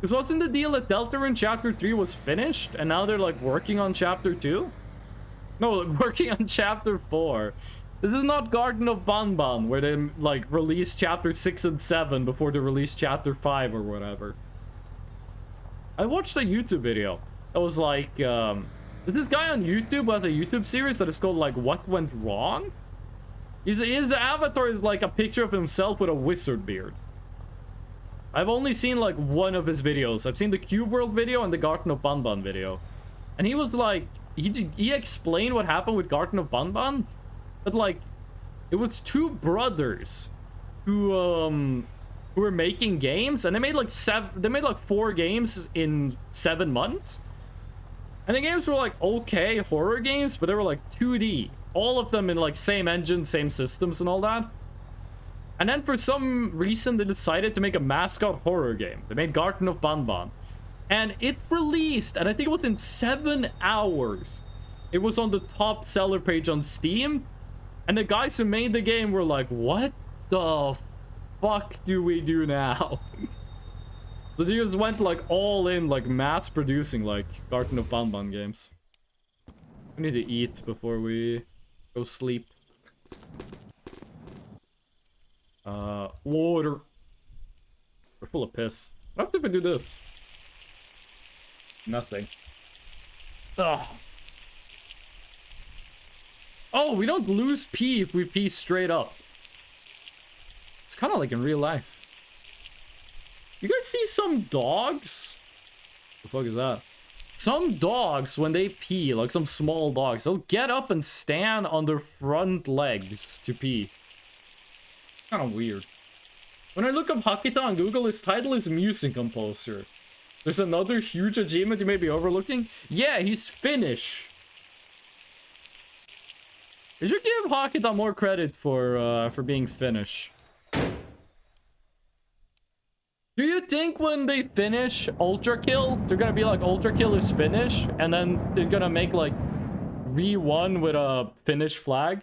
Because wasn't the deal that Deltarune Chapter 3 was finished and now they're like working on Chapter 2? No, working on Chapter 4. This is not Garden of Banban where they like release Chapter 6 and 7 before they release Chapter 5 or whatever. I watched a YouTube video that was like, there's this guy on YouTube who has a YouTube series that is called like What Went Wrong? His avatar is like a picture of himself with a wizard beard. I've only seen like one of his videos. I've seen the Cube World video and the Garden of Banban video. And he was like, he explained what happened with Garden of Banban. That like, it was 2 brothers who were making games. And they made like 4 games in 7 months. And the games were like okay horror games, but they were like 2D. All of them in like same engine, same systems and all that. And then for some reason they decided to make a mascot horror game. They made Garden of Banban. And it released, and I think it was in 7 hours. It was on the top seller page on Steam. And the guys who made the game were like, what the fuck do we do now? So they just went like all in, like mass producing like Garden of Banban games. We need to eat before we go sleep. Water. We're full of piss. What if we do this? Nothing. Ugh. Oh, we don't lose pee if we pee straight up. It's kind of like in real life. You guys see some dogs? The fuck is that? Some dogs, when they pee, like some small dogs, they'll get up and stand on their front legs to pee. Kind of weird. When I look up Hakita on Google, his title is Music Composer. There's another huge achievement you may be overlooking. Yeah, he's Finnish. You should give Hakita more credit for being Finnish. Do you think when they finish Ultra Kill, they're gonna be like Ultra Kill is Finnish, and then they're gonna make like Re1 with a Finnish flag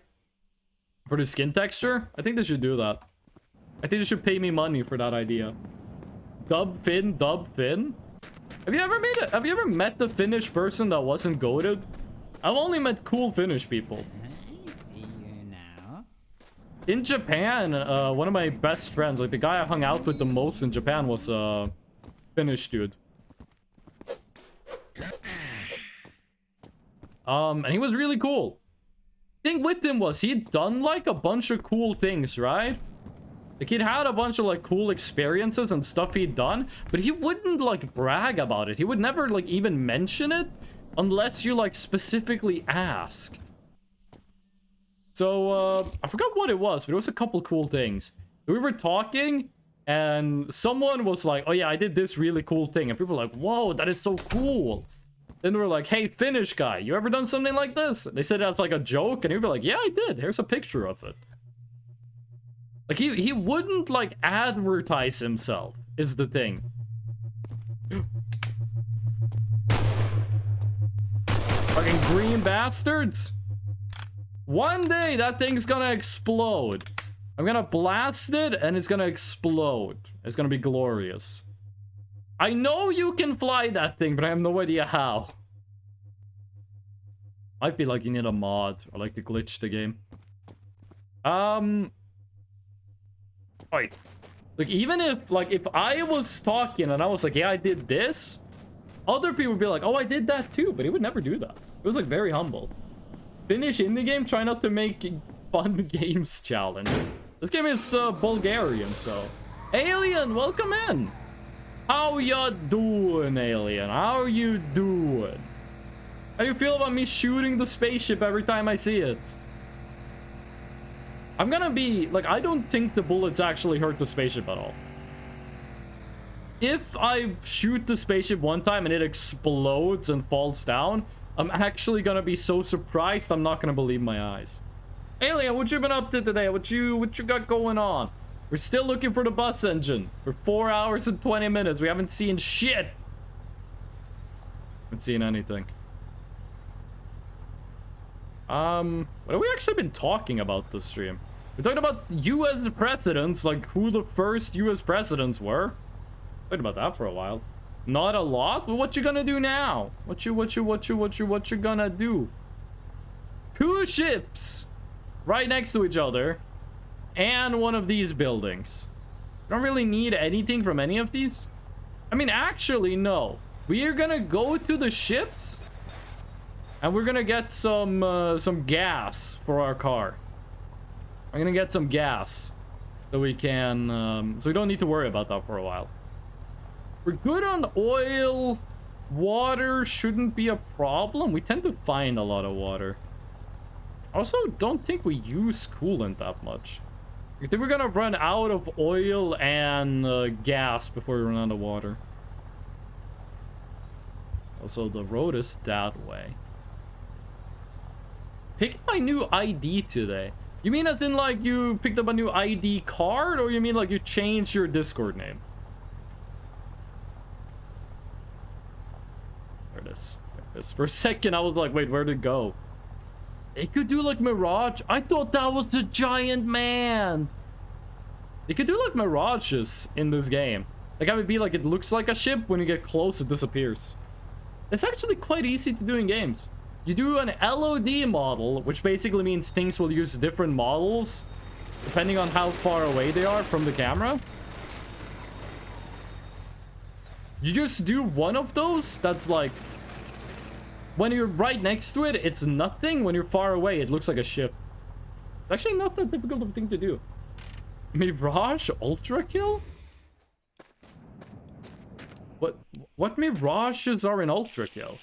for the skin texture? I think they should do that. I think they should pay me money for that idea. Dub Finn, dub Finn. Have you ever met the Finnish person that wasn't goated? I've only met cool Finnish people. In Japan, one of my best friends, like the guy I hung out with the most in Japan was a Finnish dude. And he was really cool. The thing with him was he'd done like a bunch of cool things, right? Like he'd had a bunch of like cool experiences and stuff he'd done, but he wouldn't like brag about it. He would never like even mention it unless you like specifically asked. So, I forgot what it was, but it was a couple cool things. We were talking, and someone was like, oh yeah, I did this really cool thing. And people were like, whoa, that is so cool. Then we were like, hey, Finnish guy, you ever done something like this? They said that's like a joke, and he'd be like, yeah, I did. Here's a picture of it. Like, he wouldn't, like, advertise himself, is the thing. Fucking green bastards. One day that thing's gonna explode. I'm gonna blast it and it's gonna explode. It's gonna be glorious. I know you can fly that thing, but I have no idea how. Might be like you need a mod or like to glitch the game. Wait. Like, even if I was talking and I was like, yeah, I did this, other people would be like, oh, I did that too, but he would never do that. It was like very humble. Finish in the game, try not to make fun games challenge. This game is Bulgarian, so. Alien, welcome in. How ya doing, Alien? How are you doing? How do you feel about me shooting the spaceship every time I see it? I'm gonna be, like, I don't think the bullets actually hurt the spaceship at all. If I shoot the spaceship one time and it explodes and falls down, I'm actually gonna be so surprised I'm not gonna believe my eyes. Alien, what you been up to today? What you got going on? We're still looking for the bus engine for 4 hours and 20 minutes. We haven't seen shit. Haven't seen anything. What have we actually been talking about this stream? We're talking about US presidents, like who the first US presidents were. Talked about that for a while. Not a lot, but what you gonna do now? What you gonna do? 2 ships right next to each other and one of these buildings. Don't really need anything from any of these. I mean, actually, no. We are gonna go to the ships and we're gonna get some gas for our car. I'm gonna get some gas so we can, so we don't need to worry about that for a while. We're good on oil. Water shouldn't be a problem. We tend to find a lot of water. Also, don't think we use coolant that much. I think we're gonna run out of oil and gas before we run out of water. Also, the road is that way. Pick my new ID today. You mean as in like you picked up a new ID card, or you mean like you changed your Discord name? There it is. There it is. For a second, I was like, wait, where'd it go? It could do like Mirage. I thought that was the giant man. It could do like Mirages in this game. Like, I would be like, it looks like a ship. When you get close, it disappears. It's actually quite easy to do in games. You do an LOD model, which basically means things will use different models depending on how far away they are from the camera. You just do one of those. That's like, when you're right next to it, it's nothing. When you're far away, it looks like a ship. It's actually not that difficult of a thing to do. Mirage Ultra Kill? What Mirages are in Ultra Kill?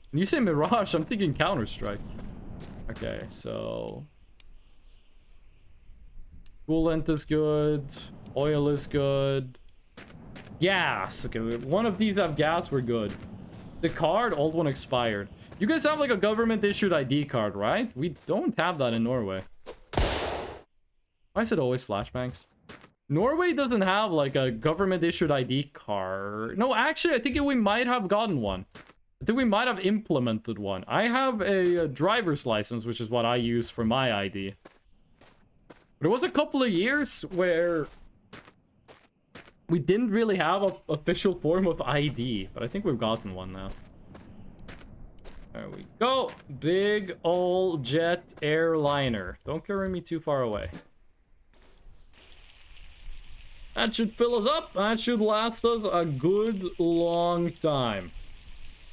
When you say Mirage, I'm thinking Counter-Strike. Okay, so coolant is good. Oil is good. Gas. Okay, one of these have gas, we're good. The card, old one expired. You guys have like a government issued ID card, right? We don't have that in Norway. Why is it always flashbangs? Norway doesn't have like a government issued ID card. No, actually, I think we might have gotten one. I think we might have implemented one. I have a driver's license, which is what I use for my ID. But it was a couple of years where we didn't really have an official form of ID, but I think we've gotten one now. There we go. Big old jet airliner. Don't carry me too far away. That should fill us up. That should last us a good long time.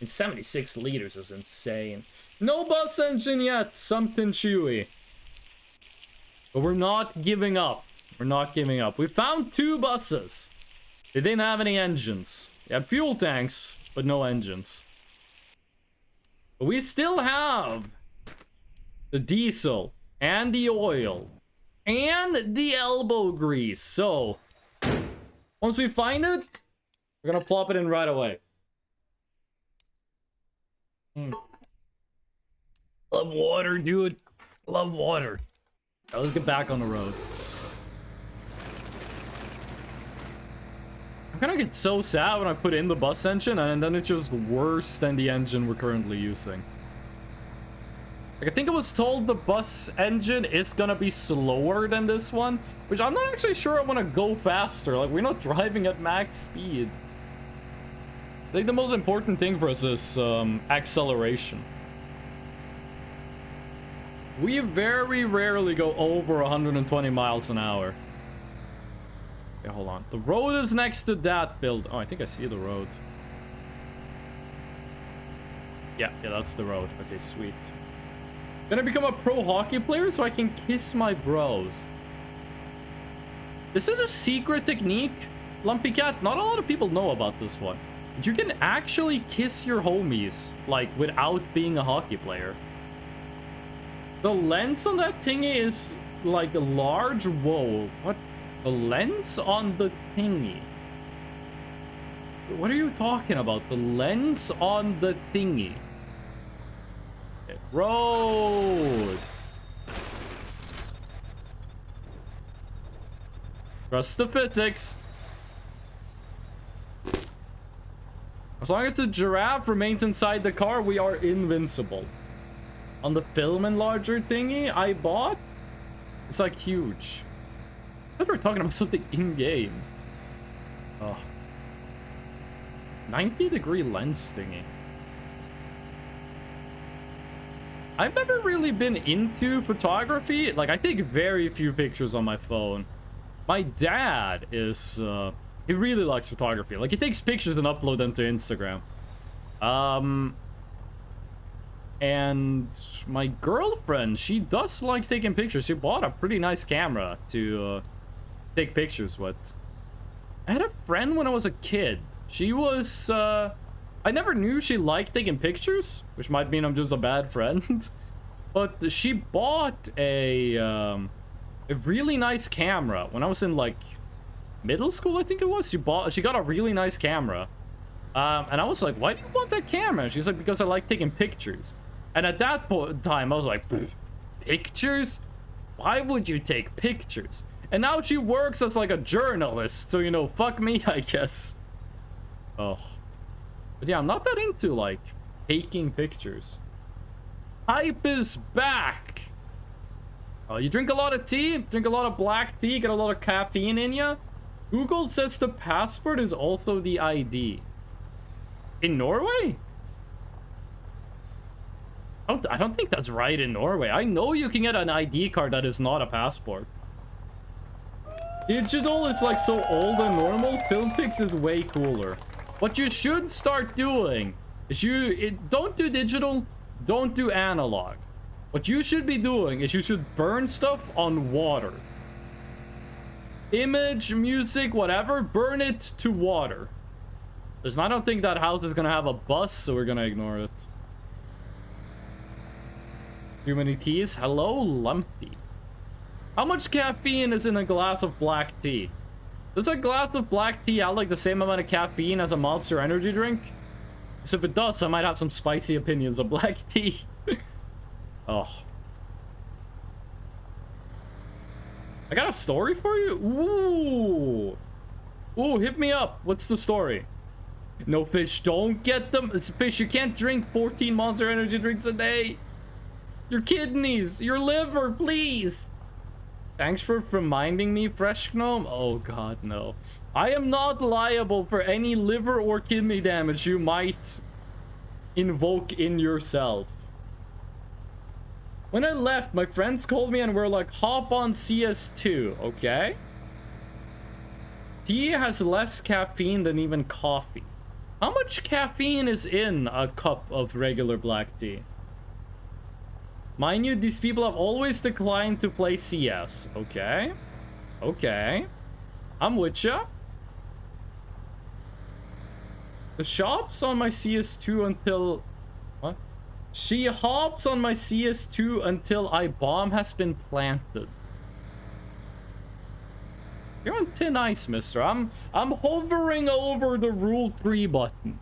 And 76 liters is insane. No bus engine yet. Something chewy. But we're not giving up. We're not giving up. We found 2 buses. They didn't have any engines. They had fuel tanks, but no engines. But we still have the diesel and the oil and the elbow grease. So once we find it, we're gonna plop it in right away. Love water, dude. Love water. Right, let's get back on the road. I'm gonna get so sad when I put in the bus engine and then it's just worse than the engine we're currently using. Like, I think I was told the bus engine is gonna be slower than this one, which I'm not actually sure I want to go faster. Like, we're not driving at max speed. I think the most important thing for us is acceleration. We very rarely go over 120 miles an hour. Okay, hold on. The road is next to that build. Oh, I think I see the road. Yeah, that's the road. Okay, sweet. Gonna become a pro hockey player so I can kiss my bros. This is a secret technique, Lumpy Cat. Not a lot of people know about this one. You can actually kiss your homies, like, without being a hockey player. The lens on that thingy is, like, a large... Whoa, what? The lens on the thingy? What are you talking about? The lens on the thingy. Okay. Road. Trust the physics. As long as the giraffe remains inside the car, we are invincible. On the film enlarger thingy I bought, it's like huge. I thought we were talking about something in-game. Oh. 90-degree lens thingy. I've never really been into photography. Like, I take very few pictures on my phone. My dad is, he really likes photography. Like, he takes pictures and uploads them to Instagram. And my girlfriend, she does like taking pictures. She bought a pretty nice camera to take pictures with. I had a friend when I was a kid. She was, I never knew she liked taking pictures, which might mean I'm just a bad friend. But she bought a really nice camera when I was in, like, middle school, I think it was. She got a really nice camera. And I was like, why do you want that camera? She's like, because I like taking pictures. And at that time, I was like, pictures? Why would you take pictures? And now she works as, like, a journalist. So, you know, fuck me, I guess. Oh. But yeah, I'm not that into, like, taking pictures. Hype is back. Oh, you drink a lot of tea? Drink a lot of black tea? Get a lot of caffeine in ya? Google says the passport is also the ID. In Norway? I don't think that's right in Norway. I know you can get an ID card that is not a passport. Digital is like so old and normal. Film pics is way cooler. What you should start doing is don't do digital, don't do analog. What you should be doing is you should burn stuff on water. Image, music, whatever, burn it to water. Because I don't think that house is gonna have a bus, so we're gonna ignore it. Too many teas? Hello, Lumpy. How much caffeine is in a glass of black tea? Does a glass of black tea have like the same amount of caffeine as a Monster energy drink? Because if it does, I might have some spicy opinions of black tea. Oh. I got a story for you? Ooh. Ooh, hit me up. What's the story? No, Fish, don't get them. Fish, you can't drink 14 Monster energy drinks a day. Your kidneys, your liver, please. Thanks for reminding me, Fresh Gnome. Oh, God, no. I am not liable for any liver or kidney damage you might invoke in yourself. When I left, my friends called me and were like, hop on CS2, okay? Tea has less caffeine than even coffee. How much caffeine is in a cup of regular black tea? Mind you, these people have always declined to play CS. Okay. Okay. I'm with ya. The shop's on my CS2 until... What? She hops on my CS2 until I bomb has been planted. You're on thin ice, mister. I'm hovering over the rule 3 button.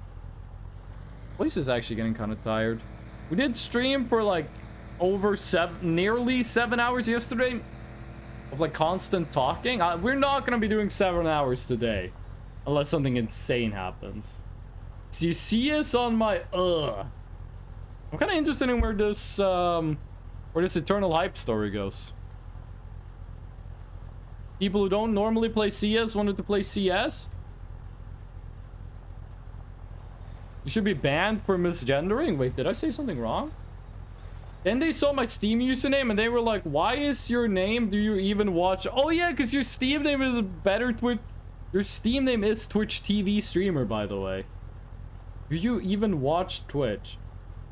Place is actually getting kind of tired. We did stream for like over nearly 7 hours yesterday of like constant talking. We're not gonna be doing 7 hours today unless something insane happens. So you see us on my I'm kind of interested in where this eternal hype story goes. People who don't normally play CS wanted to play CS. You should be banned for misgendering. Wait, did I say something wrong? Then they saw my Steam username and they were like, why is your name? Do you even watch? Oh yeah, because your Steam name is a better Twitch. Your Steam name is Twitch TV streamer, by the way. Do you even watch Twitch?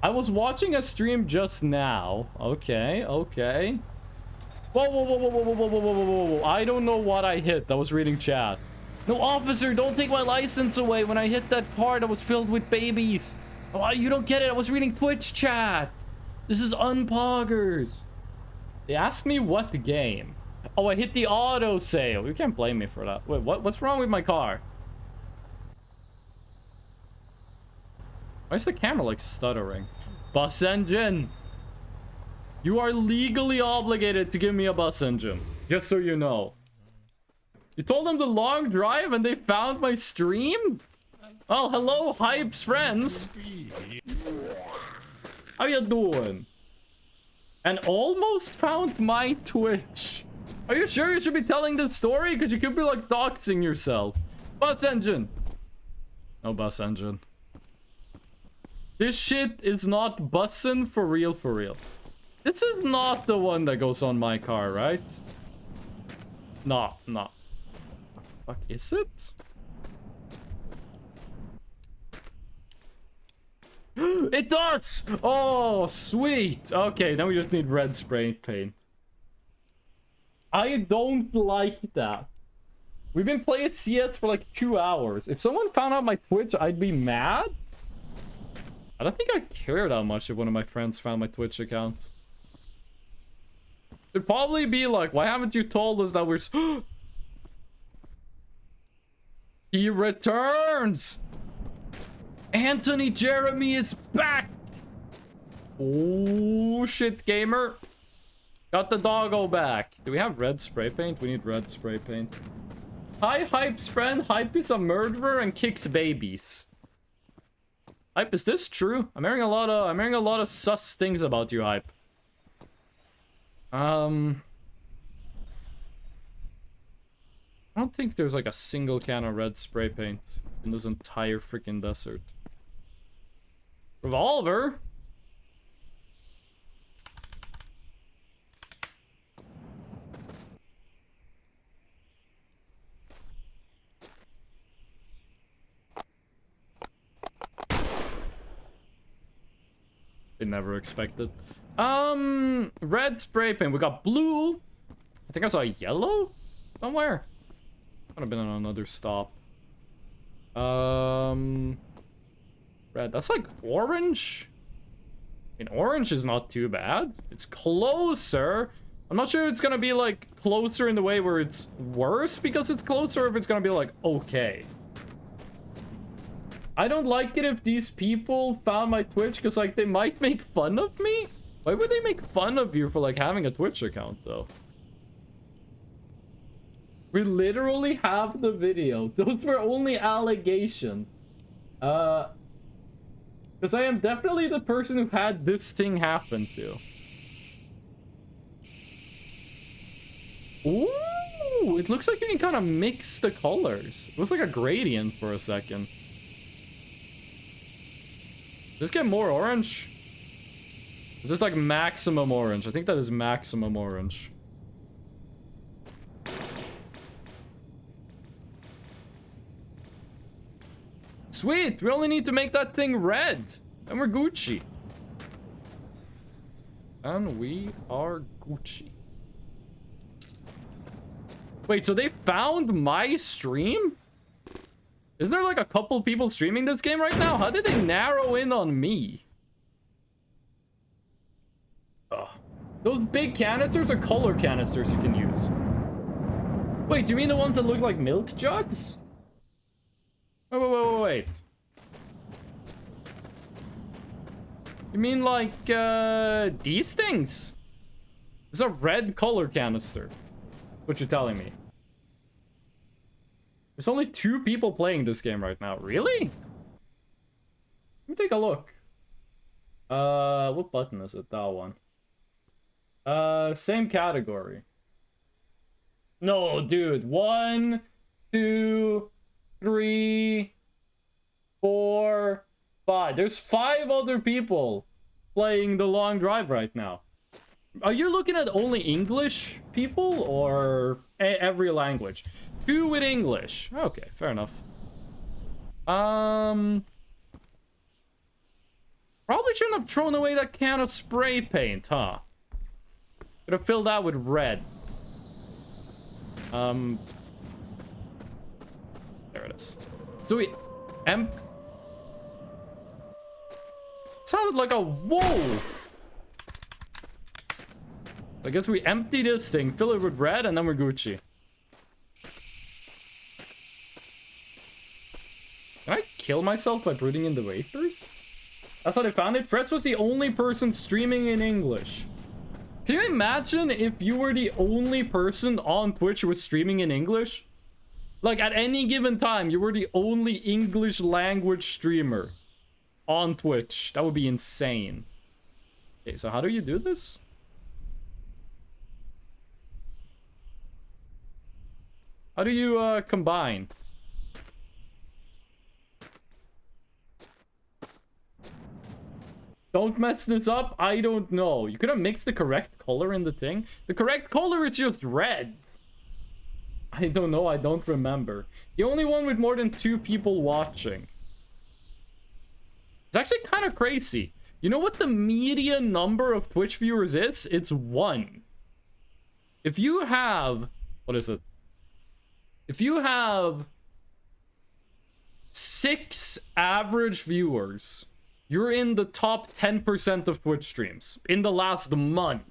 I was watching a stream just now. Okay, okay. Whoa, whoa, whoa, whoa, whoa, whoa, whoa, whoa, whoa, whoa, whoa. I don't know what I hit. I was reading chat. No, officer, don't take my license away. When I hit that car that was filled with babies. Oh, you don't get it. I was reading Twitch chat. This is unpoggers. They asked me what game. Oh, I hit the auto sale. You can't blame me for that. Wait, what's wrong with my car? Why is the camera like stuttering? Bus engine. You are legally obligated to give me a bus engine. Just so you know. You told them the long drive and they found my stream? Oh, hello, Hype's friends. How you doing? And almost found my Twitch. Are you sure you should be telling this story? Because you could be like doxing yourself. Bus engine. No bus engine. This shit is not bussin' for real, for real. This is not the one that goes on my car, right? No, no. What the fuck is it? It does! Oh, sweet. Okay, now we just need red spray paint. I don't like that. We've been playing CS for like 2 hours. If someone found out my Twitch, I'd be mad. I don't think I'd care that much if one of my friends found my Twitch account. It'd probably be like, why haven't you told us that we're... He returns! Anthony Jeremy is back! Oh, shit, gamer. Got the doggo back. Do we have red spray paint? We need red spray paint. Hi, Hype's friend. Hype is a murderer and kicks babies. Hype, is this true? I'm hearing a lot of sus things about you, Hype. I don't think there's like a single can of red spray paint in this entire freaking desert. Revolver? They never expected. Red spray paint. We got blue. I think I saw yellow somewhere. Could have been on another stop. Red. That's like orange. I mean, orange is not too bad. It's closer. I'm not sure it's gonna be like closer in the way where it's worse because it's closer, or if it's gonna be like okay. I don't like it if these people found my Twitch because like they might make fun of me. Why would they make fun of you for like having a Twitch account though? We literally have the video. Those were only allegations. Because I am definitely the person who had this thing happen to. Ooh, it looks like you can kind of mix the colors. It looks like a gradient for a second. Does this get more orange? Is this like maximum orange? I think that is maximum orange. Sweet! We only need to make that thing red. And we're Gucci. And we are Gucci. Wait, so they found my stream? Isn't there like a couple people streaming this game right now? How did they narrow in on me? Ugh. Those big canisters are color canisters you can use. Wait, do you mean the ones that look like milk jugs? Wait. You mean like, these things? It's a red color canister. What you're telling me. There's only 2 people playing this game right now. Really? Let me take a look. What button is it? That one. Same category. No, dude. 1, 2, 3, 4, 5. There's 5 other people playing the long drive right now. Are you looking at only English people or every language? 2 with English. Okay, fair enough. Probably shouldn't have thrown away that can of spray paint, huh? Could have filled that with red. There it is. So we sounded like a wolf. I guess we empty this thing, fill it with red, and then we're Gucci. Can I kill myself by brooding in the wafers? That's how they found it. Fresh was the only person streaming in English. Can you imagine if you were the only person on Twitch who was streaming in English? Like, at any given time, you were the only English language streamer on Twitch. That would be insane. Okay, so how do you do this? How do you combine? Don't mess this up. I don't know. You could have mixed the correct color in the thing. The correct color is just red. I don't know. I don't remember. The only one with more than 2 people watching. It's actually kind of crazy. You know what the median number of Twitch viewers is? It's 1. If you have... What is it? If you have 6 average viewers... You're in the top 10% of Twitch streams in the last month.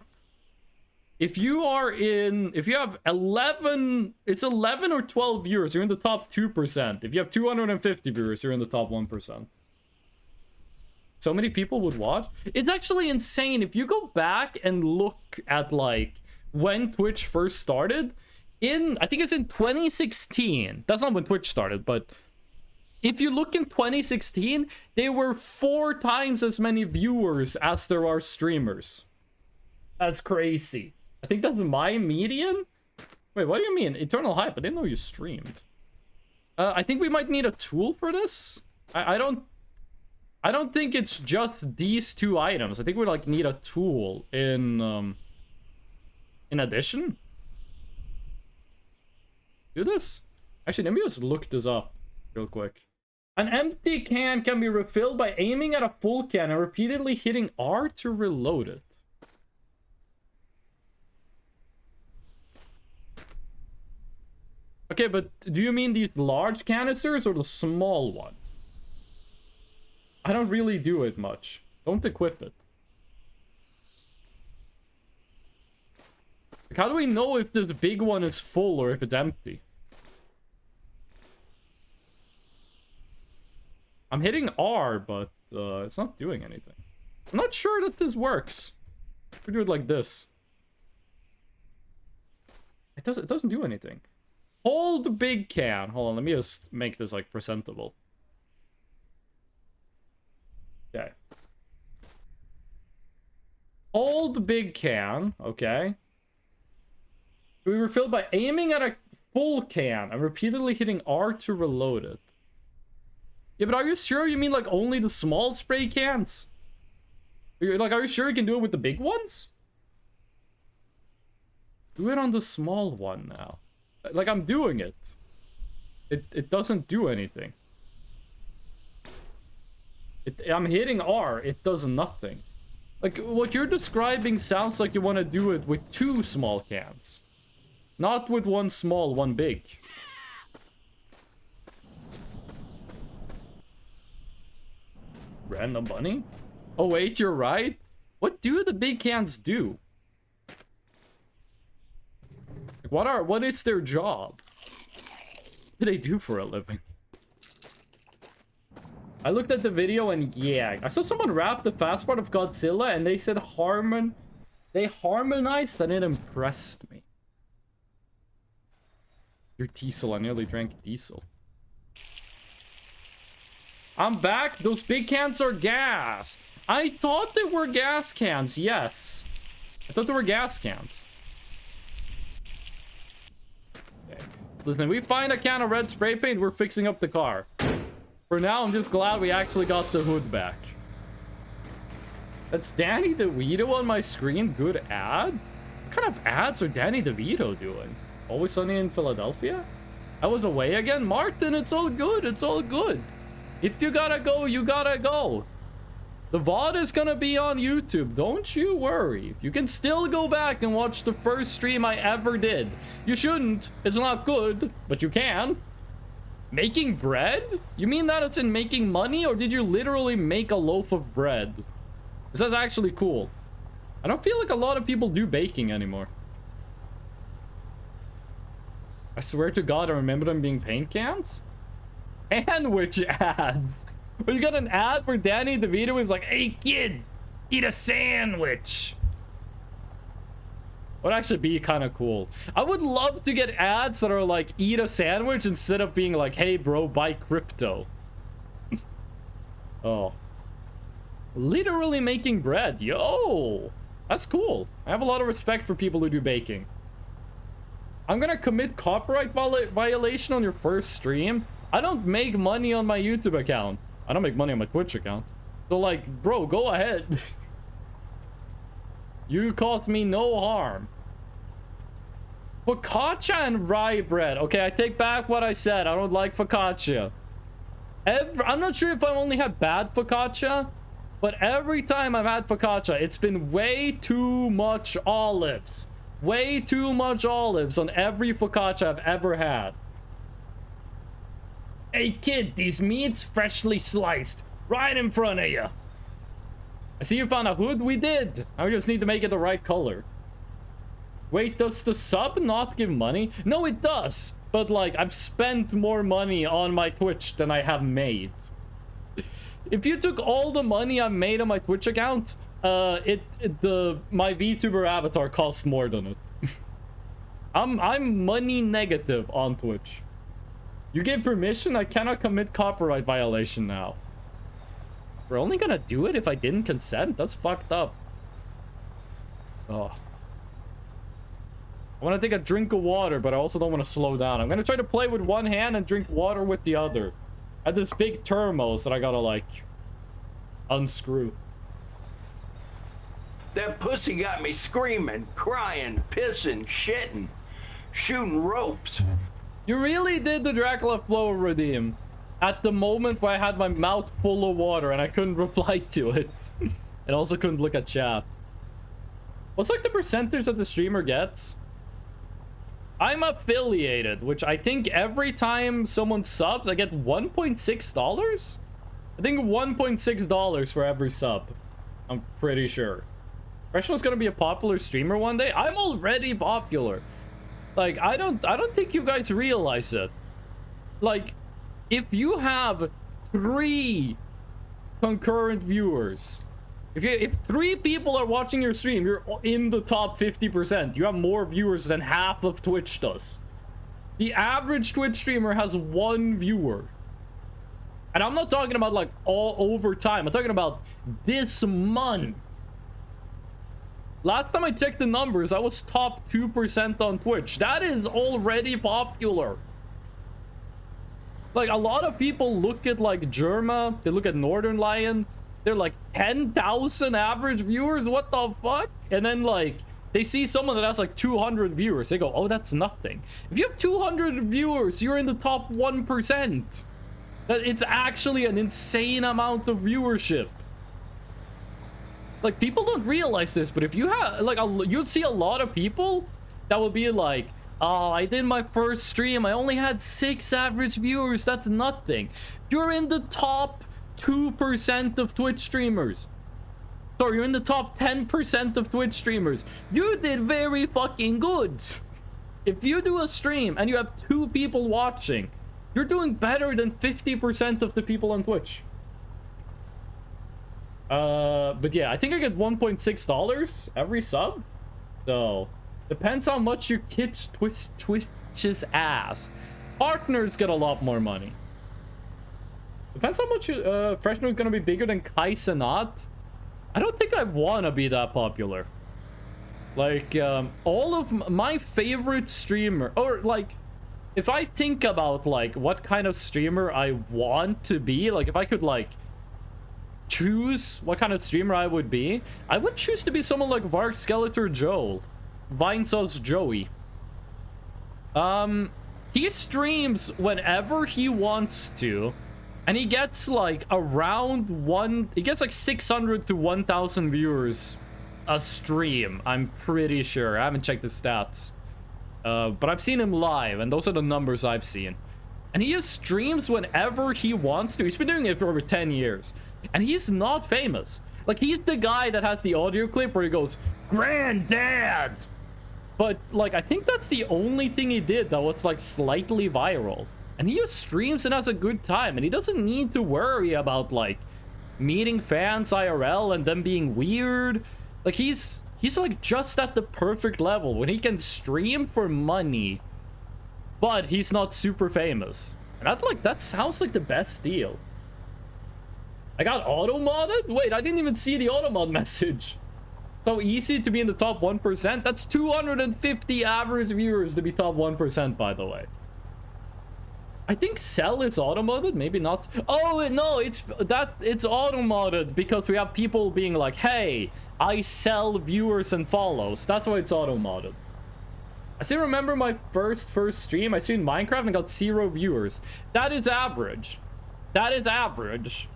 If you have 11, it's 11 or 12 viewers, you're in the top 2%. If you have 250 viewers, you're in the top 1%. So many people would watch. It's actually insane. If you go back and look at, like, when Twitch first started, I think it's in 2016. That's not when Twitch started, but... If you look in 2016, there were 4 times as many viewers as there are streamers. That's crazy. I think that's my median? Wait, what do you mean? Eternal Hype? I didn't know you streamed. I think we might need a tool for this. I don't think it's just these 2 items. I think we like need a tool in addition. Do this? Actually, let me just look this up real quick. An empty can be refilled by aiming at a full can and repeatedly hitting R to reload it. Okay, but do you mean these large canisters or the small ones? I don't really do it much. Don't equip it. Like, how do we know if this big one is full or if it's empty? I'm hitting R, but it's not doing anything. I'm not sure that this works. We do it like this. It doesn't do anything. Hold big can. Hold on, let me just make this like presentable. Okay. Hold big can. Okay. We refilled by aiming at a full can and repeatedly hitting R to reload it. Yeah, but are you sure you mean like only the small spray cans? Like, are you sure you can do it with the big ones? Do it on the small one now. Like, I'm doing it. It doesn't do anything. I'm hitting R. It does nothing. Like, what you're describing sounds like you want to do it with 2 small cans. Not with 1 small, 1 big. Random bunny? Oh wait, you're right. What do the big cans do? Like, what is their job? What do they do for a living? I looked at the video and yeah, I saw someone rap the fast part of Godzilla and they said they harmonized and it impressed me. Your diesel, I nearly drank diesel. I'm back. Those big cans are gas. I thought they were gas cans, yes. I thought they were gas cans. Okay. Listen, if we find a can of red spray paint, we're fixing up the car. For now, I'm just glad we actually got the hood back. That's Danny DeVito on my screen. Good ad? What kind of ads are Danny DeVito doing? Always Sunny in Philadelphia? I was away again? Martin, it's all good. It's all good. If you gotta go, you gotta go. The VOD is gonna be on YouTube. Don't you worry. You can still go back and watch the first stream I ever did. You shouldn't. It's not good, but you can. Making bread? You mean that it's in making money, or did you literally make a loaf of bread? This is actually cool. I don't feel like a lot of people do baking anymore. I swear to God, I remember them being paint cans. Sandwich ads. Well, you got an ad where Danny DeVito is like, "Hey kid, eat a sandwich." Would actually be kind of cool. I would love to get ads that are like, "Eat a sandwich," instead of being like, "Hey bro, buy crypto." Oh. Literally making bread. Yo, that's cool. I have a lot of respect for people who do baking. I'm gonna commit copyright violation on your first stream. I don't make money on my YouTube account. I don't make money on my Twitch account. So like, bro, go ahead. You caused me no harm. Focaccia and rye bread. Okay, I take back what I said. I don't like focaccia. I'm not sure if I only had bad focaccia, but every time I've had focaccia, it's been way too much olives. Way too much olives on every focaccia I've ever had. Hey kid, these meats freshly sliced. Right in front of you. I see you found a hood. We did. I just need to make it the right color. Wait, does the sub not give money? No, it does. But like, I've spent more money on my Twitch than I have made. If you took all the money I made on my Twitch account, my VTuber avatar costs more than it. I'm money negative on Twitch. You gave permission? I cannot commit copyright violation now. We're only gonna do it if I didn't consent? That's fucked up. Oh. I want to take a drink of water, but I also don't want to slow down. I'm gonna try to play with one hand and drink water with the other. I had this big thermos that I gotta, like, unscrew. That pussy got me screaming, crying, pissing, shitting, shooting ropes. You really did the Dracula flow redeem at the moment where I had my mouth full of water and I couldn't reply to it. And also couldn't look at chat. What's like the percentage that the streamer gets? I'm affiliated, which I think every time someone subs, I get $1.6? I think $1.6 for every sub. I'm pretty sure. Freshnell's gonna be a popular streamer one day. I'm already popular. Like, I don't think you guys realize it. Like, if you have 3 concurrent viewers, if 3 people are watching your stream, you're in the top 50%. You have more viewers than half of Twitch does. The average Twitch streamer has 1 viewer. And I'm not talking about like all over time. I'm talking about this month. Last time I checked the numbers, I was top 2% on Twitch. That is already popular. Like, a lot of people look at, like, Germa. They look at Northern Lion. They're, like, 10,000 average viewers. What the fuck? And then, like, they see someone that has, like, 200 viewers. They go, oh, that's nothing. If you have 200 viewers, you're in the top 1%. It's actually an insane amount of viewership. Like, people don't realize this, but if you have, like, you'd see a lot of people that would be like, oh, I did my first stream. I only had 6 average viewers. That's nothing. You're in the top 2% of Twitch streamers. Sorry, you're in the top 10% of Twitch streamers. You did very fucking good. If you do a stream and you have 2 people watching, you're doing better than 50% of the people on Twitch. But yeah, I think I get $1.6 every sub. So, depends how much you Twitch's ass. Partners get a lot more money. Depends how much Freshner is gonna be bigger than Kai Sanat. I don't think I want to be that popular. Like, all of my favorite streamer, or like, if I think about like what kind of streamer I want to be, like if I could like choose what kind of streamer I would be, I would choose to be someone like Varg Skeletor Joel, Vinesauce Joey. He streams whenever he wants to, and he gets like he gets like 600 to 1,000 viewers a stream, I'm pretty sure. I haven't checked the stats. But I've seen him live, and those are the numbers I've seen. And he just streams whenever he wants to. He's been doing it for over 10 years. And he's not famous. Like, he's the guy that has the audio clip where he goes, "Granddad!" But, like, I think that's the only thing he did that was, like, slightly viral. And he just streams and has a good time. And he doesn't need to worry about, like, meeting fans IRL and them being weird. Like, he's like just at the perfect level when he can stream for money, but he's not super famous. And that sounds like the best deal. I got auto-modded? Wait, I didn't even see the auto-mod message. So easy to be in the top 1%? That's 250 average viewers to be top 1%, by the way. I think Cell is auto-modded, maybe not. Oh, no, it's auto-modded because we have people being like, hey, I sell viewers and follows. That's why it's auto-modded. I still remember my first stream. I streamed Minecraft and got 0 viewers. That is average. That is average.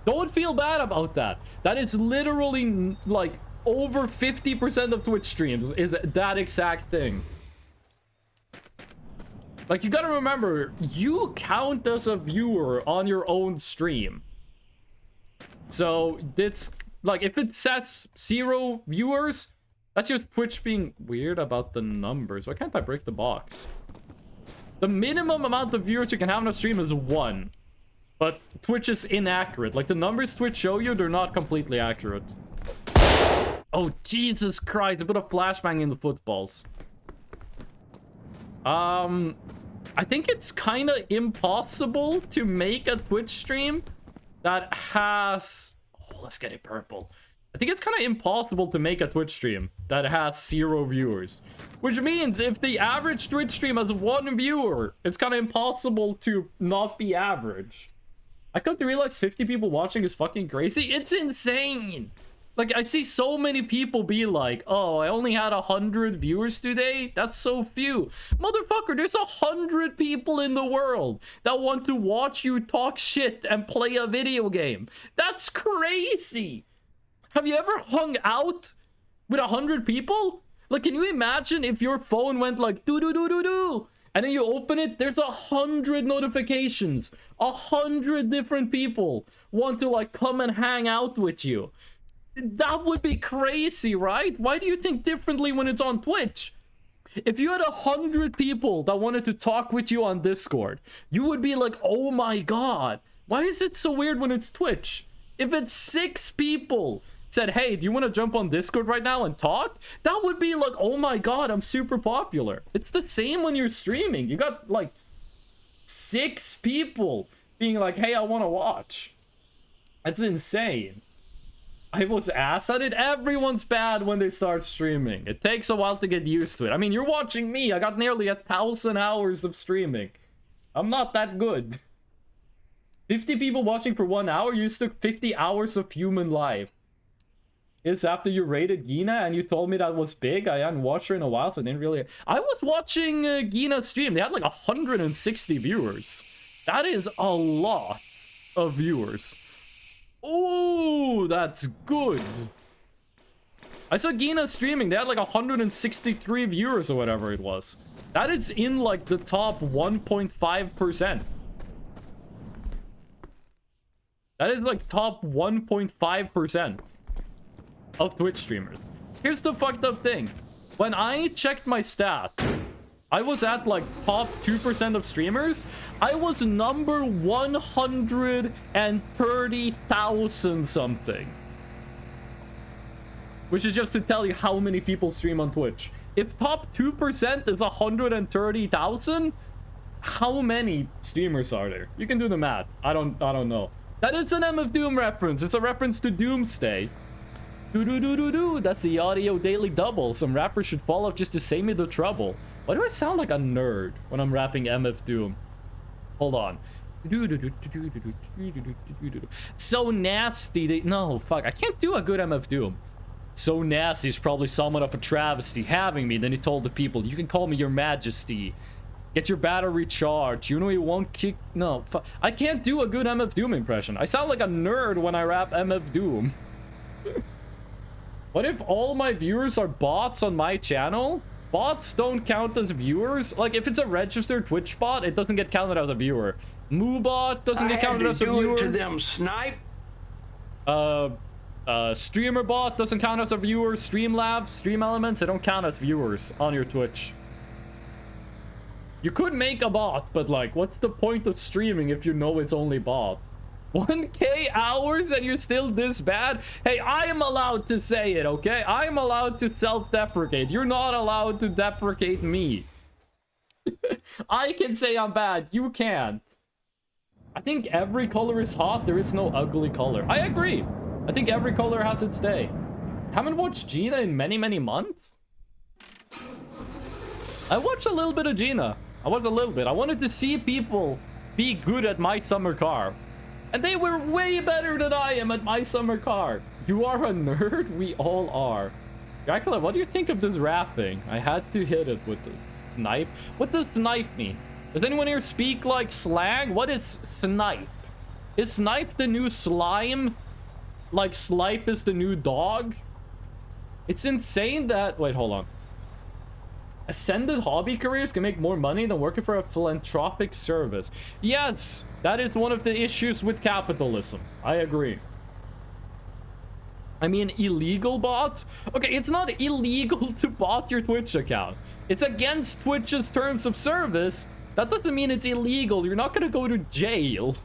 Don't feel bad about that. That is literally like over 50% of Twitch streams is that exact thing. Like, you gotta remember, you count as a viewer on your own stream. So, it's, like, if it says 0 viewers, that's just Twitch being weird about the numbers. Why can't I break the box? The minimum amount of viewers you can have on a stream is 1. But Twitch is inaccurate. Like, the numbers Twitch show you, they're not completely accurate. Oh, Jesus Christ, I put a flashbang in the footballs. I think it's kind of impossible to make a Twitch stream that has... Oh, let's get it purple. I think it's kind of impossible to make a Twitch stream that has 0 viewers. Which means if the average Twitch stream has 1 viewer, it's kind of impossible to not be average. I come to realize 50 people watching is fucking crazy. It's insane! Like, I see so many people be like, oh, I only had 100 viewers today? That's so few. Motherfucker, there's 100 people in the world that want to watch you talk shit and play a video game. That's crazy. Have you ever hung out with 100 people? Like, can you imagine if your phone went like, do-do-do-do-do, and then you open it, there's 100 notifications. 100 different people want to, like, come and hang out with you. That would be crazy, right? Why do you think differently when it's on Twitch? If you had 100 people that wanted to talk with you on Discord, you would be like, oh my god, why is it so weird when it's Twitch? If it's 6 people said, hey, do you want to jump on Discord right now and talk? That would be like, oh my god, I'm super popular. It's the same when you're streaming. You got like 6 people being like, hey, I want to watch. That's insane. I was ass at it. Everyone's bad when they start streaming. It takes a while to get used to it. I mean, you're watching me. I got nearly 1,000 hours of streaming. I'm not that good. 50 people watching for 1 hour? You took 50 hours of human life. It's after you rated Gina and you told me that was big. I hadn't watched her in a while, so I didn't really... I was watching Gina's stream. They had like 160 viewers. That is a lot of viewers. Oh, that's good. I saw Gina streaming. They had like 163 viewers or whatever it was. That is in like the top 1.5%. That is like top 1.5% of Twitch streamers. Here's the fucked up thing. When I checked my stat, I was at like top 2% of streamers. I was number 130,000 something. Which is just to tell you how many people stream on Twitch. If top 2% is 130,000, how many streamers are there? You can do the math. I don't know. That is an MF Doom reference. It's a reference to Doomsday. Do. That's the audio daily double. Some rappers should fall off just to save me the trouble. Why do I sound like a nerd when I'm rapping MF Doom? Hold on. So nasty. No, fuck. I can't do a good MF Doom. So nasty is probably somewhat of a travesty. Having me, then he told the people, you can call me your majesty. Get your battery charged. You know he won't kick. No, fuck. I can't do a good MF Doom impression. I sound like a nerd when I rap MF Doom. What if all my viewers are bots on my channel? Bots don't count as viewers. Like, if it's a registered Twitch bot, it doesn't get counted as a viewer. Moobot doesn't get counted as a viewer. To them, snipe. Streamer bot doesn't count as a viewer. Streamlabs, Stream Elements, they don't count as viewers on your Twitch. You could make a bot, but like, what's the point of streaming if you know it's only bots? 1K hours and you're still this bad? Hey, I am allowed to say it, okay? I am allowed to self-deprecate. You're not allowed to deprecate me. I can say I'm bad. You can't. I think every color is hot. There is no ugly color. I agree. I think every color has its day. Haven't watched Gina in many, many months. I watched a little bit of Gina. I watched a little bit. I wanted to see people be good at My Summer Car. And they were way better than I am at My Summer Car. You are a nerd? We all are. Dracula, what do you think of this rapping? I had to hit it with the snipe. What does snipe mean? Does anyone here speak like slang? What is snipe? Is snipe the new slime? Like Slipe is the new dog? It's insane that... Wait, hold on. Ascended hobby careers can make more money than working for a philanthropic service. Yes, that is one of the issues with capitalism. I agree. I mean, illegal bots? Okay, it's not illegal to bot your Twitch account. It's against Twitch's terms of service. That doesn't mean it's illegal. You're not gonna go to jail.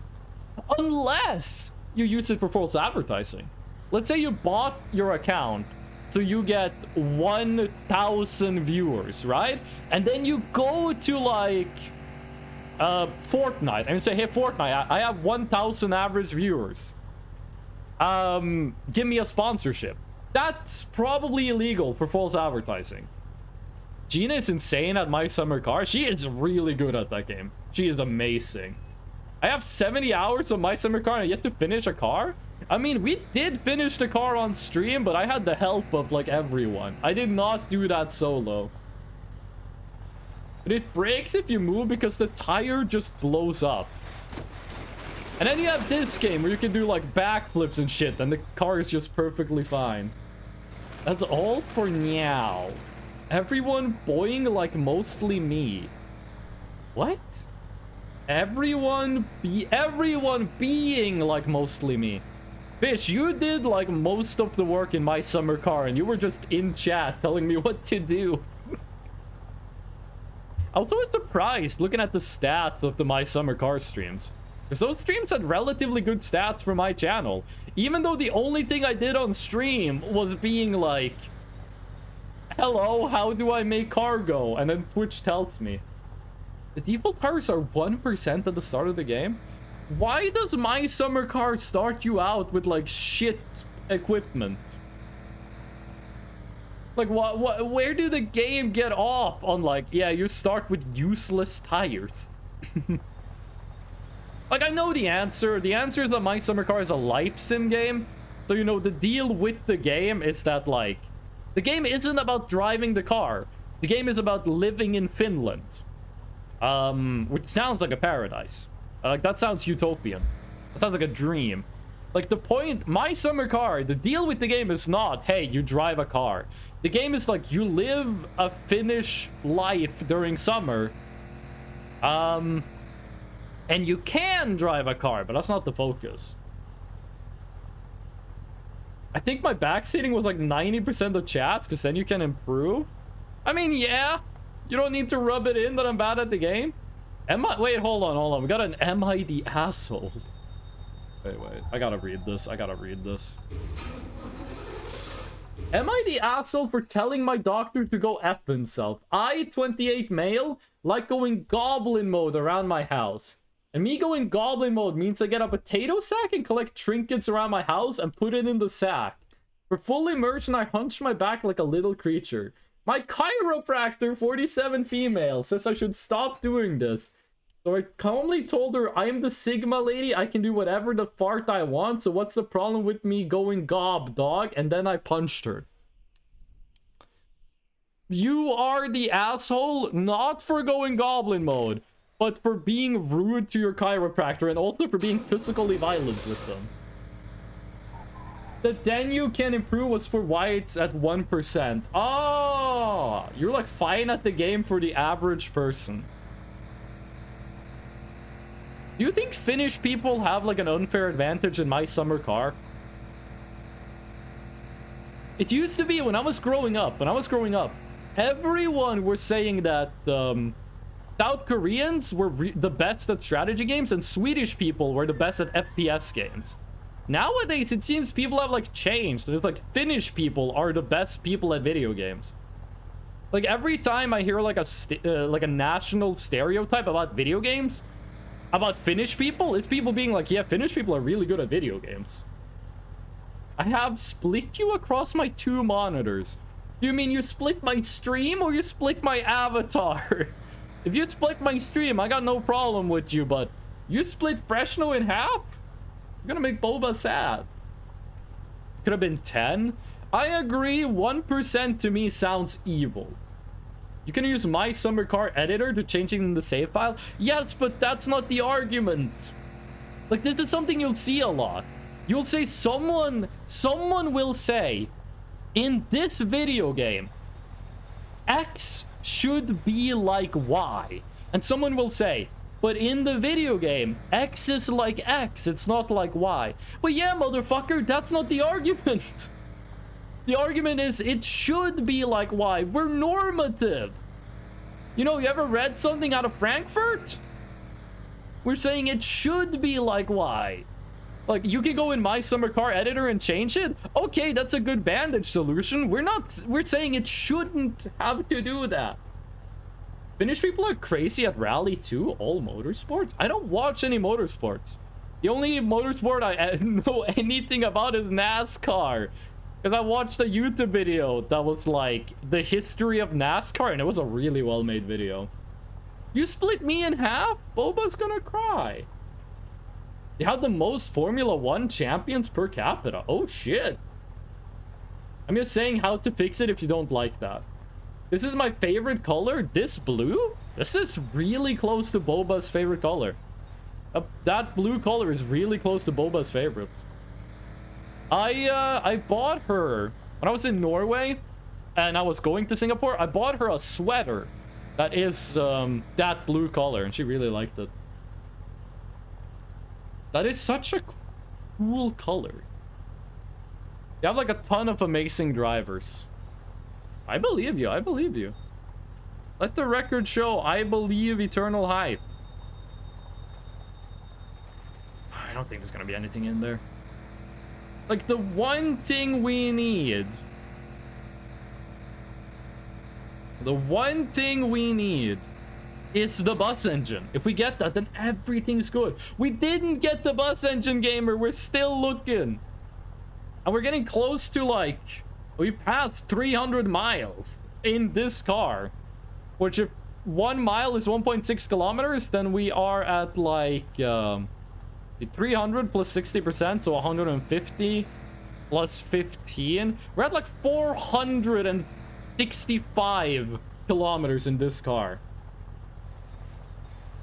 Unless you use it for false advertising. Let's say you bought your account so you get 1,000 viewers, right? And then you go to like Fortnite and say, hey Fortnite, I have 1,000 average viewers. Give me a sponsorship. That's probably illegal for false advertising. Gina is insane at My Summer Car. She is really good at that game. She is amazing. I have 70 hours of My Summer Car and I yet to finish a car. I mean, we did finish the car on stream, but I had the help of like everyone. I did not do that solo. But it breaks if you move because the tire just blows up. And then you have this game where you can do like backflips and shit and the car is just perfectly fine. That's all for now. Everyone boing like mostly me. What? Everyone being like mostly me. Bitch, you did like most of the work in My Summer Car and you were just in chat telling me what to do. I was always surprised looking at the stats of the My Summer Car streams. Because those streams had relatively good stats for my channel. Even though the only thing I did on stream was being like, hello, how do I make cargo? And then Twitch tells me. The default tires are 1% at the start of the game? Why does My Summer Car start you out with like shit equipment? Like where do the game get off on like, yeah, you start with useless tires? Like, I know the answer. The answer is that My Summer Car is a life sim game. So, you know, the deal with the game is that like, the game isn't about driving the car. The game is about living in Finland. Which sounds like a paradise. Like, that sounds utopian. That sounds like a dream. Like, the point, My Summer Car, the deal with the game is not, hey, you drive a car. The game is like, you live a Finnish life during summer. And you can drive a car, but that's not the focus. I think my backseating was like 90% of chats, because then you can improve. I mean, yeah. You don't need to rub it in that I'm bad at the game. Wait, hold on. We got an am I the asshole? Wait. I gotta read this. Am I the asshole for telling my doctor to go F himself? I, 28 male, like going goblin mode around my house. And me going goblin mode means I get a potato sack and collect trinkets around my house and put it in the sack. For full immersion, I hunched my back like a little creature. My chiropractor, 47 female, says I should stop doing this. So I calmly told her, I am the Sigma lady, I can do whatever the fart I want, so what's the problem with me going gob, dog? And then I punched her. You are the asshole, not for going goblin mode, but for being rude to your chiropractor and also for being physically violent with them. The then you can improve was for why it's at 1%. Oh, you're like fine at the game for the average person. Do you think Finnish people have like an unfair advantage in my summer car? It used to be when I was growing up, everyone was saying that South Koreans were the best at strategy games and Swedish people were the best at FPS games. Nowadays, it seems people have like changed. There's like Finnish people are the best people at video games. Like every time I hear like a national stereotype about video games, about Finnish people, it's people being like, yeah, Finnish people are really good at video games. I have split you across my 2 monitors. You mean you split my stream or you split my avatar? If you split my stream, I got no problem with you, but you split Freshno in half? You're gonna make Boba sad. Could have been 10. I agree, 1% to me sounds evil. You can use my summer car editor to change it in the save file. Yes, but that's not the argument. Like, this is something you'll see a lot. You'll say someone will say, in this video game, X should be like Y. And someone will say, but in the video game, X is like X, it's not like Y. But yeah, motherfucker, that's not the argument. The argument is it should be like Y. We're normative. You know, you ever read something out of Frankfurt? We're saying it should be like Y. Like, you can go in my summer car editor and change it? Okay, that's a good bandage solution. We're saying it shouldn't have to do that. Finnish people are crazy at Rally 2, all motorsports? I don't watch any motorsports. The only motorsport I know anything about is NASCAR. Because I watched a YouTube video that was like the history of NASCAR, and it was a really well-made video. You split me in half? Boba's gonna cry. They have the most Formula 1 champions per capita. Oh shit. I'm just saying how to fix it if you don't like that. This is my favorite color. This blue? This is really close to Boba's favorite color. That blue color is really close to Boba's favorite. I bought her when I was in Norway and I was going to Singapore. I bought her a sweater that is that blue color, and she really liked it. That is such a cool color. You have like a ton of amazing drivers. I believe you. I believe you. Let the record show I believe eternal hype. I don't think there's gonna be anything in there. Like, the one thing we need... The one thing we need is the bus engine. If we get that, then everything's good. We didn't get the bus engine, gamer. We're still looking. And we're getting close to, like... We passed 300 miles in this car. Which, if 1 mile is 1.6 kilometers, then we are at, like... 300 plus 60%, so 150 plus 15. We're at like 465 kilometers in this car.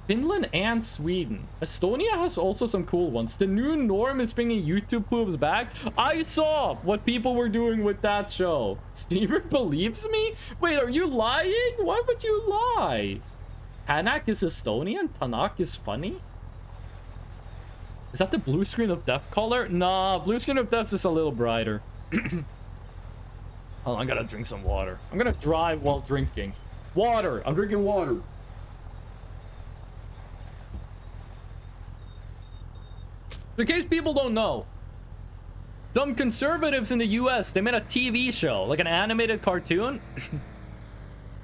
Finland and Sweden. Estonia has also some cool ones. The new norm is bringing YouTube poops back. I saw what people were doing with that show. Stever believes me? Wait, are you lying? Why would you lie? Tanak is Estonian? Tanak is funny? Is that the blue screen of death color? Nah, blue screen of death is a little brighter. Hold on, I gotta drink some water. I'm gonna drive while drinking. Water! I'm drinking water. In case people don't know, some conservatives in the US, they made a TV show, like an animated cartoon.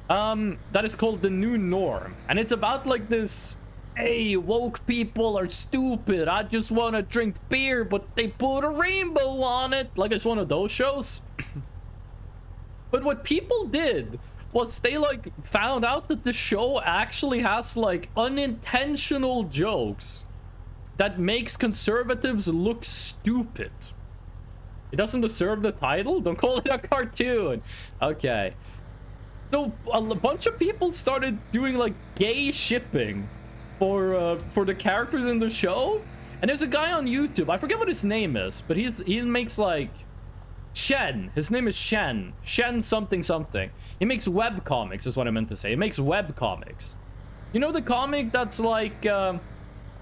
That is called The New Norm. And it's about like this Hey, woke people are stupid. I just want to drink beer, but they put a rainbow on it. Like it's one of those shows. But what people did was they like found out that the show actually has like unintentional jokes that makes conservatives look stupid. It doesn't deserve the title? Don't call it a cartoon. Okay. So a bunch of people started doing like gay shipping for the characters in the show. And there's a guy on YouTube, I forget what his name is, but he makes like Shen. His name is Shen. Shen something something. He makes web comics is what I meant to say. He makes web comics. You know the comic that's like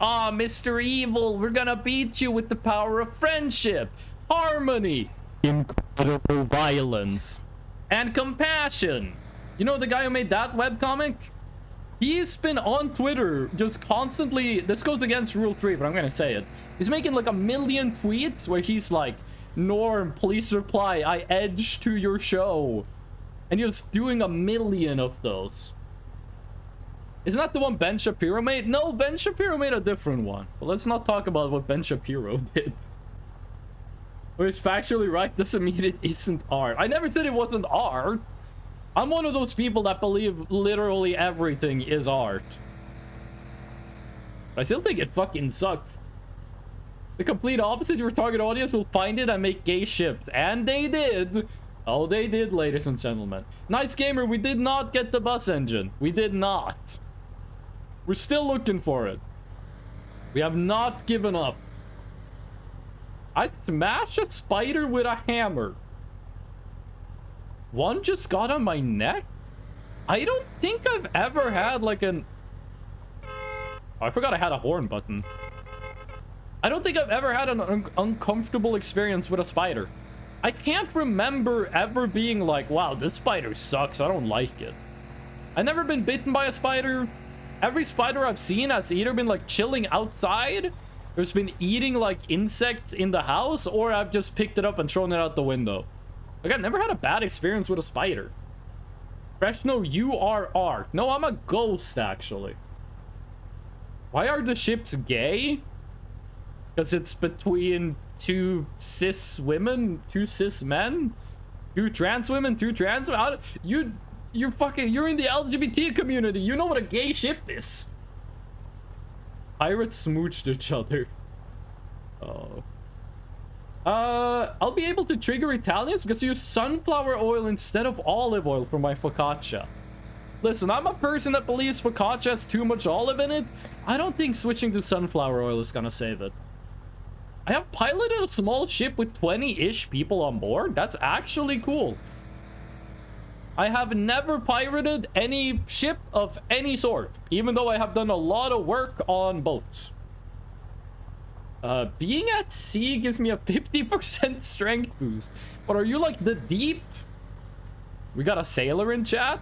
Mr. Evil, we're gonna beat you with the power of friendship, harmony, incredible violence, and compassion. You know the guy who made that webcomic? He's been on Twitter just constantly, this goes against rule 3, but I'm gonna say it. He's making like 1 million tweets where he's like, Norm, please reply, I edge to your show. And he's doing 1 million of those. Isn't that the one Ben Shapiro made? No, Ben Shapiro made a different one. But let's not talk about what Ben Shapiro did. But it's factually right, doesn't mean it isn't art. I never said it wasn't art. I'm one of those people that believe literally everything is art. But I still think it fucking sucks. The complete opposite, your target audience will find it and make gay ships. And they did. Oh, they did, ladies and gentlemen. Nice gamer, we did not get the bus engine. We did not. We're still looking for it. We have not given up. I'd smash a spider with a hammer. One just got on my neck? I don't think I've ever had like an... Oh, I forgot I had a horn button. I don't think I've ever had an uncomfortable experience with a spider. I can't remember ever being like, wow, this spider sucks, I don't like it. I've never been bitten by a spider. Every spider I've seen has either been like chilling outside, there's been eating like insects in the house, or I've just picked it up and thrown it out the window. Like, I've never had a bad experience with a spider. Freshno, you are art. No, I'm a ghost, actually. Why are the ships gay? Because it's between 2 cis women, 2 cis men, 2 trans women, 2 trans... You're in the LGBT community. You know what a gay ship is. Pirates smooched each other. Oh. I'll be able to trigger Italians because I use sunflower oil instead of olive oil for my focaccia. Listen, I'm a person that believes focaccia has too much olive in it. I don't think switching to sunflower oil is gonna save it. I have piloted a small ship with 20-ish people on board. That's actually cool. I have never pirated any ship of any sort, even though I have done a lot of work on boats. Being at sea gives me a 50% strength boost. But are you like the deep? We got a sailor in chat.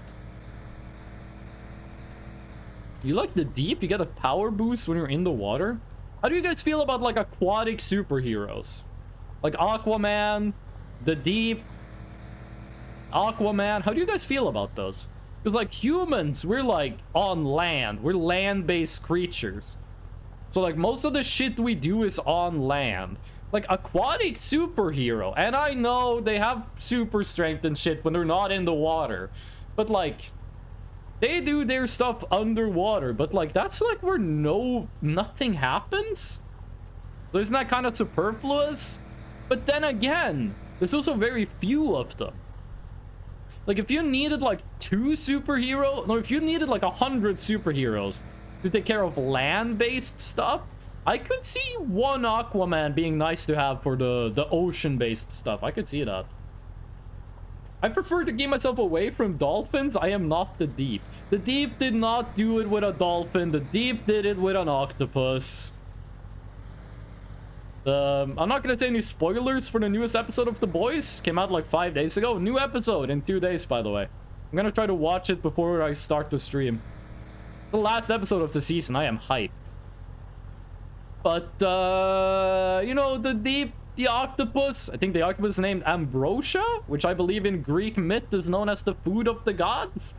You like the deep? You get a power boost when you're in the water? How do you guys feel about like aquatic superheroes? Like Aquaman, the Deep, Aquaman. How do you guys feel about those? Because like humans, we're like on land. We're land-based creatures. So like most of the shit we do is on land. Like aquatic superhero. And I know they have super strength and shit when they're not in the water. But like... they do their stuff underwater, but like that's like where nothing happens. So isn't that kind of superfluous? But then again, there's also very few of them. Like if you needed like 2 superheroes, no, if you needed like 100 superheroes to take care of land-based stuff, I could see 1 Aquaman being nice to have for the ocean-based stuff. I could see that. I prefer to keep myself away from dolphins. I am not the Deep. The Deep did not do it with a dolphin. The Deep did it with an octopus. I'm not gonna say any spoilers for the newest episode of The Boys. Came out like 5 days ago. New episode in 2 days, by the way. I'm gonna try to watch it before I start the stream. The last episode of the season. I am hyped. But, you know, the Deep... the octopus, I think the octopus is named Ambrosia, which I believe in Greek myth is known as the food of the gods.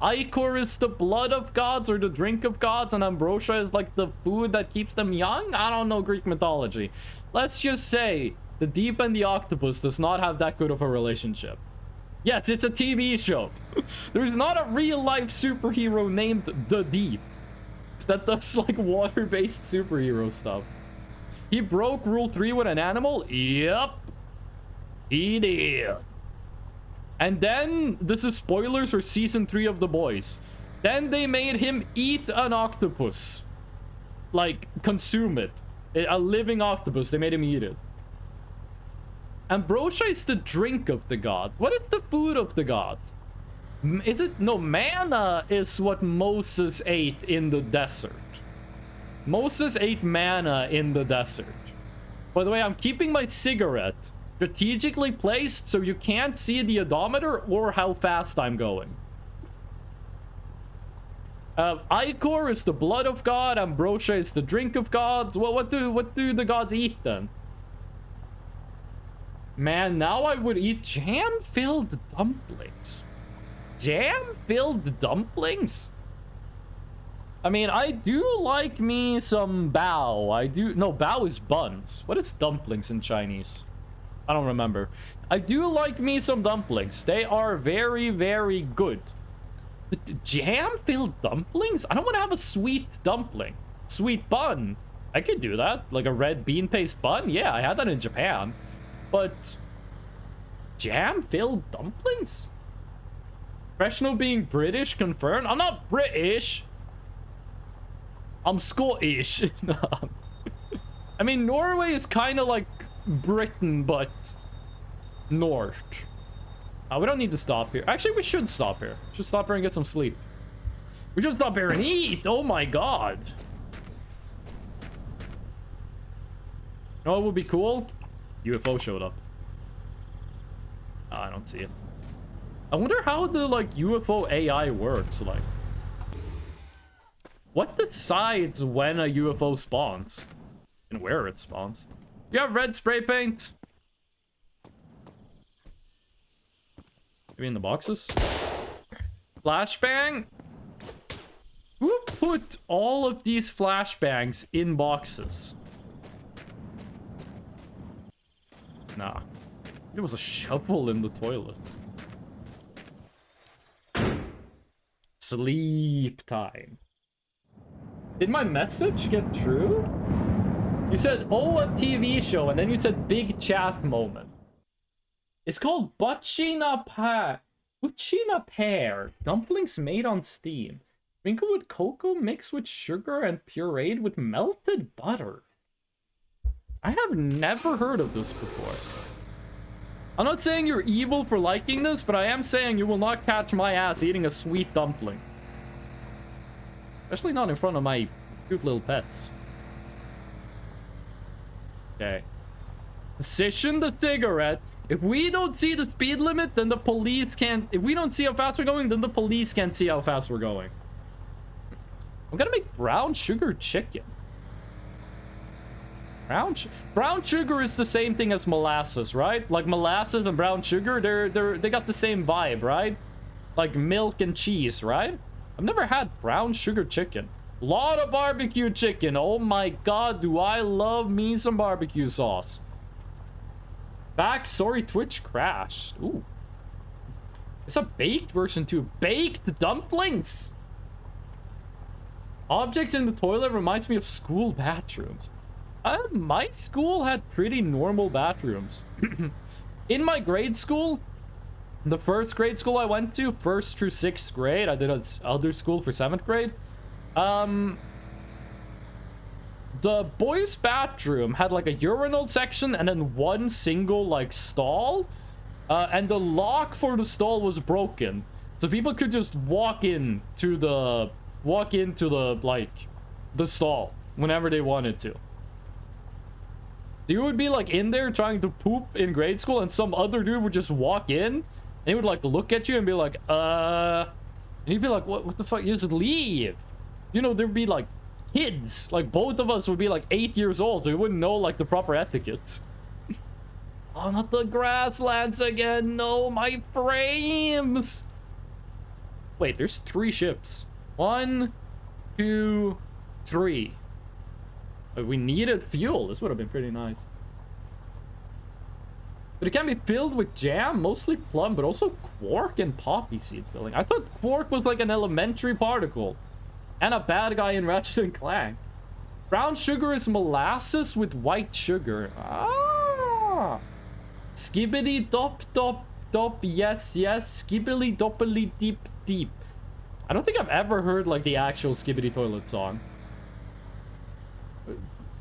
Ichor is the blood of gods or the drink of gods, and ambrosia is like the food that keeps them young? I don't know Greek mythology. Let's just say the Deep and the octopus does not have that good of a relationship. Yes, it's a TV show. There's not a real-life superhero named The Deep that does like water-based superhero stuff. He broke rule 3 with an animal? Yep. He did. And then, this is spoilers for season 3 of The Boys. Then they made him eat an octopus. Like, consume it. A living octopus, they made him eat it. Ambrosia is the drink of the gods. What is the food of the gods? Is it? No, manna is what Moses ate in the desert. Moses ate manna in the desert. By the way, I'm keeping my cigarette strategically placed so you can't see the odometer or how fast I'm going. Ichor is the blood of God. Ambrosia is the drink of gods. Well, what do the gods eat then? Man, now I would eat jam-filled dumplings. Jam-filled dumplings? I mean, I do like me some bao. No, bao is buns. What is dumplings in Chinese? I don't remember. I do like me some dumplings. They are very, very good. But jam-filled dumplings? I don't want to have a sweet dumpling. Sweet bun. I could do that. Like a red bean paste bun? Yeah, I had that in Japan. But jam-filled dumplings? Professional being British confirmed? I'm not British. I'm Scottish. I mean, Norway is kind of like Britain, but north. We don't need to stop here. Actually, we should stop here. We should stop here and get some sleep. We should stop here and eat. Oh my god. You know what would be cool? UFO showed up. Oh, I don't see it. I wonder how the like UFO AI works. Like, what decides when a UFO spawns and where it spawns? You have red spray paint? Maybe in the boxes? Flashbang? Who put all of these flashbangs in boxes? Nah. There was a shovel in the toilet. Sleep time. Did my message get through? You said, oh, a TV show, and then you said big chat moment. It's called Buchina pear. Dumplings made on steam. Sprinkled with cocoa mixed with sugar and pureed with melted butter. I have never heard of this before. I'm not saying you're evil for liking this, but I am saying you will not catch my ass eating a sweet dumpling. Especially not in front of my cute little pets. Okay. Position the cigarette. If we don't see the speed limit, then the police can't... If we don't see how fast we're going, then the police can't see how fast we're going. I'm gonna make brown sugar chicken. Brown sugar is the same thing as molasses, right? Like molasses and brown sugar, they got the same vibe, right? Like milk and cheese, right? I've never had brown sugar chicken. Lot of barbecue chicken. Oh my god, do I love me some barbecue sauce. Back, sorry, Twitch crashed. Ooh. It's a baked version too. Baked dumplings. Objects in the toilet reminds me of school bathrooms. My school had pretty normal bathrooms. In my grade school, the first grade school I went to, 1st through 6th grade, I did other school for 7th grade. The boys' bathroom had like a urinal section and then one single like stall. And the lock for the stall was broken. So people could just walk into the stall whenever they wanted to. You would be like in there trying to poop in grade school and some other dude would just walk in and he would like look at you and be like, and you'd be like, what the fuck? You just leave. You know, there'd be like kids, like both of us would be like 8 years old, so we wouldn't know like the proper etiquette. Oh, not the grasslands again. No, my frames. Wait, there's 3 ships. 1, 2, 3. We needed fuel. This would have been pretty nice. But it can be filled with jam, mostly plum, but also quark and poppy seed filling. I thought quark was like an elementary particle. And a bad guy in Ratchet and Clank. Brown sugar is molasses with white sugar. Ah! Skibbity dop dop dop, yes, yes. Skibbily doppily deep deep. I don't think I've ever heard like the actual Skibbity Toilet song.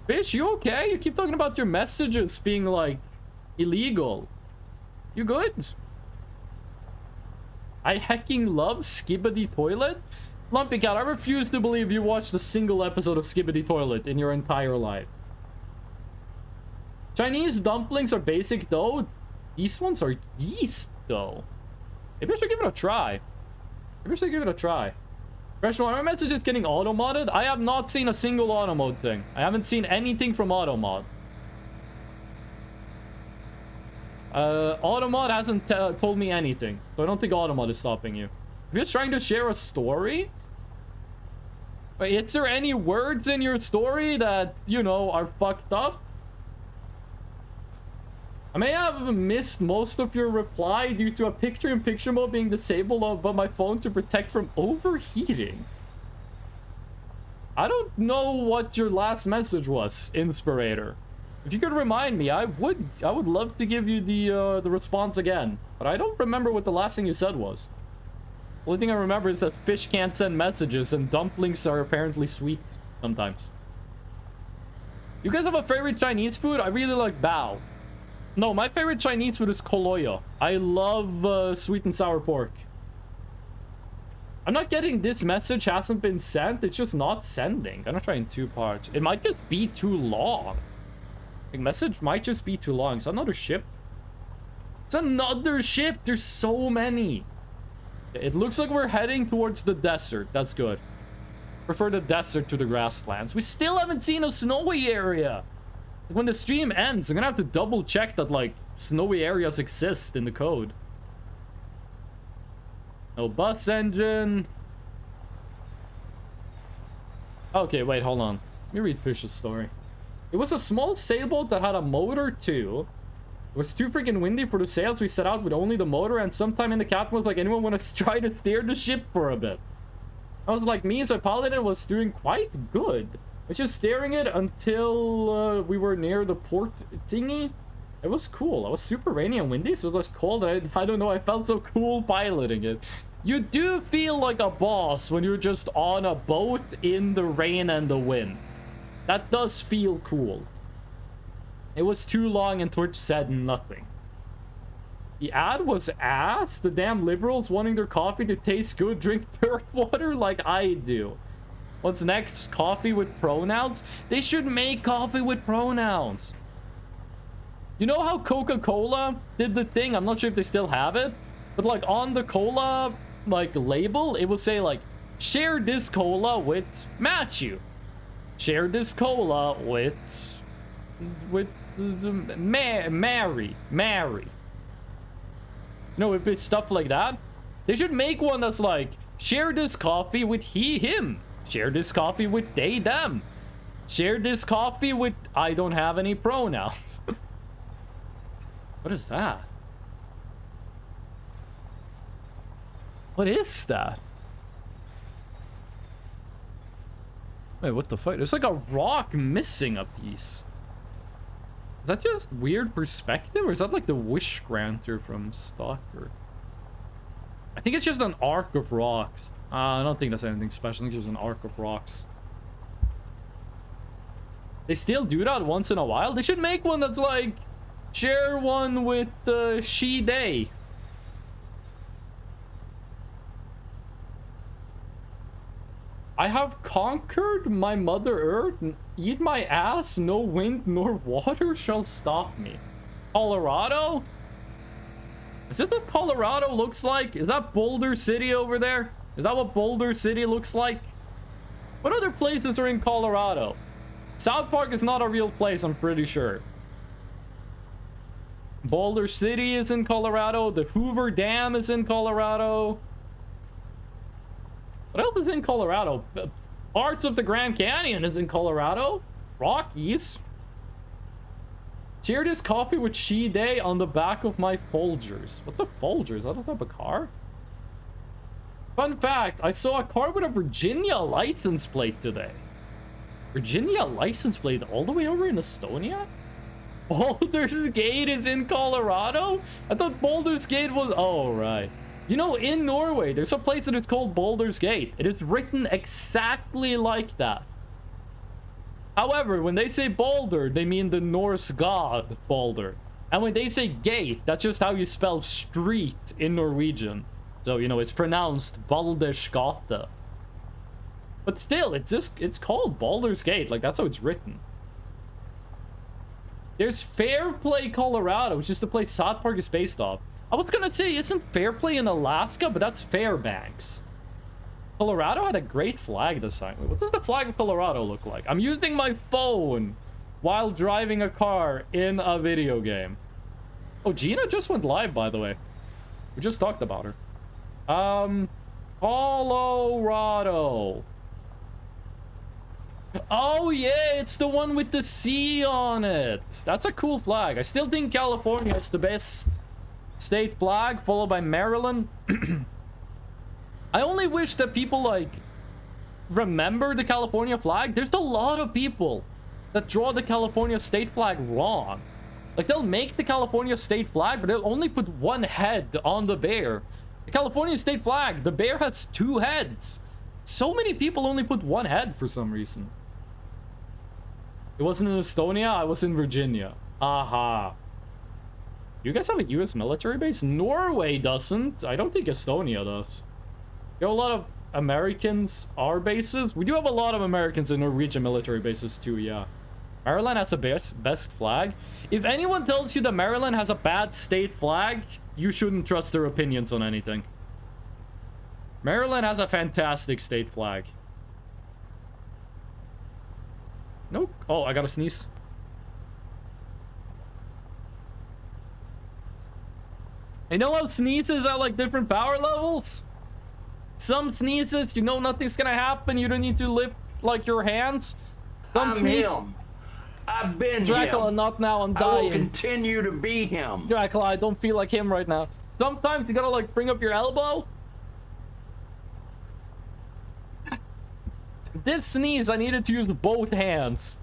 Fish, you okay? You keep talking about your messages being like illegal. You good? I hecking love Skibbity Toilet? Lumpy Cat, I refuse to believe you watched a single episode of Skibbity Toilet in your entire life. Chinese dumplings are basic dough. These ones are yeast dough. Maybe I should give it a try. Maybe I should give it a try. Fresh one, my message is getting auto-modded. I have not seen a single auto-mod thing. I haven't seen anything from auto-mod. Auto-mod hasn't told me anything. So I don't think auto-mod is stopping you. If you're just trying to share a story? Wait, is there any words in your story that, you know, are fucked up? I may have missed most of your reply due to a picture-in-picture mode being disabled on my phone to protect from overheating. I don't know what your last message was, Inspirator. If you could remind me, I would love to give you the response again. But I don't remember what the last thing you said was. The only thing I remember is that fish can't send messages and dumplings are apparently sweet sometimes. You guys have a favorite Chinese food? I really like bao. No, my favorite Chinese food is koloyo. I love sweet and sour pork. I'm not getting this message hasn't been sent. It's just not sending. I'm gonna try in 2 parts. It might just be too long. The message might just be too long. It's another ship. It's another ship. There's so many. It looks like we're heading towards the desert. That's good. Prefer the desert to the grasslands. We still haven't seen a snowy area. When the stream ends, I'm gonna have to double check that, like, snowy areas exist in the code. No bus engine. Okay, wait, hold on. Let me read Fish's story. It was a small sailboat that had a motor too. It was too freaking windy for the sails. We set out with only the motor, and sometime in the captain was like, anyone want to try to steer the ship for a bit? I was like, me as a pilot was doing quite good. I was just steering it until we were near the port thingy. It was cool. It was super rainy and windy, so it was cold. I don't know, I felt so cool piloting it. You do feel like a boss when you're just on a boat in the rain and the wind. That does feel cool. It was too long and Twitch said nothing. The ad was ass. The damn liberals wanting their coffee to taste good drink dirt water like I do. What's next? Coffee with pronouns? They should make coffee with pronouns. You know how Coca-Cola did the thing? I'm not sure if they still have it. But like on the cola like label, it will say like, share this cola with Matthew. Share this cola with Mary. You know, it'd be stuff like that. They should make one that's like, share this coffee with he, him. Share this coffee with they, them. Share this coffee with I don't have any pronouns. What is that? What is that? Wait, what the fuck? There's like a rock missing a piece. Is that just weird perspective? Or is that like the wish granter from Stalker? I think it's just an arc of rocks. I don't think that's anything special. I think it's just an arc of rocks. They still do that once in a while? They should make one that's like, share one with she, they. I have conquered my mother earth. Eat my ass. No wind nor water shall stop me. Colorado? Is this what Colorado looks like? Is that Boulder City over there? Is that what Boulder City looks like? What other places are in Colorado? South Park is not a real place, I'm pretty sure. Boulder City is in Colorado. The Hoover Dam is in Colorado. What else is in Colorado? Parts of the Grand Canyon is in Colorado. Rockies. Share this coffee with She Day on the back of my Folgers. What's a Folgers? I don't have a car. Fun fact, I saw a car with a Virginia license plate today. Virginia license plate all the way over in Estonia? Baldur's Gate is in Colorado? I thought Baldur's Gate was... Oh, right. You know, in Norway, there's a place that is called Baldur's Gate. It is written exactly like that. However, when they say Baldur, they mean the Norse god Baldur. And when they say gate, that's just how you spell street in Norwegian. So, you know, it's pronounced Baldur's Gate. But still, it's called Baldur's Gate. Like, that's how it's written. There's Fairplay, Colorado, which is the place South Park is based off. I was gonna say, isn't Fairplay in Alaska? But that's Fairbanks. Colorado had a great flag this time. What does the flag of Colorado look like? I'm using my phone while driving a car in a video game. Oh, Gina just went live, by the way. We just talked about her. Colorado. Oh, yeah, it's the one with the C on it. That's a cool flag. I still think California is the best state flag, followed by Maryland. I only wish that people, like, remember the California flag. There's a lot of people that draw the California state flag wrong. Like, they'll make the California state flag, but they'll only put one head on the bear. The California state flag, the bear has 2 heads. So many people only put 1 head for some reason. It wasn't in Estonia, I was in Virginia. Aha. You guys have a US military base? Norway doesn't. I don't think Estonia does. You have a lot of Americans, our bases. We do have a lot of Americans in Norwegian military bases too, yeah. Maryland has the best flag. If anyone tells you that Maryland has a bad state flag, you shouldn't trust their opinions on anything. Maryland has a fantastic state flag. Nope. Oh, I gotta sneeze. I know how sneezes at like different power levels. Some sneezes, you know nothing's gonna happen. You don't need to lift like your hands. Some sneeze. Him. I've been Dracula, him. not now. I'm I dying. will continue to be him. Dracula, I don't feel like him right now. Sometimes you gotta like bring up your elbow. This sneeze, I needed to use both hands.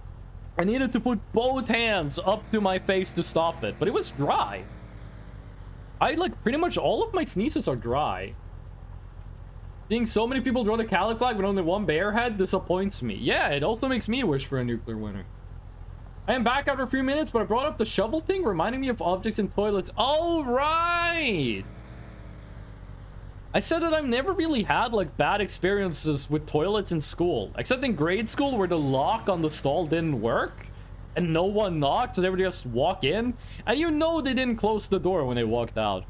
I needed to put both hands up to my face to stop it, but it was dry. I like pretty much all of my sneezes are dry. Seeing so many people draw the Cali flag with only 1 bear head disappoints me. Yeah, it also makes me wish for a nuclear winter. I am back after a few minutes, but I brought up the shovel thing, reminding me of objects in toilets. Oh, right! I said that I've never really had, like, bad experiences with toilets in school. Except in grade school, where the lock on the stall didn't work. And no one knocked, so they would just walk in. And you know they didn't close the door when they walked out.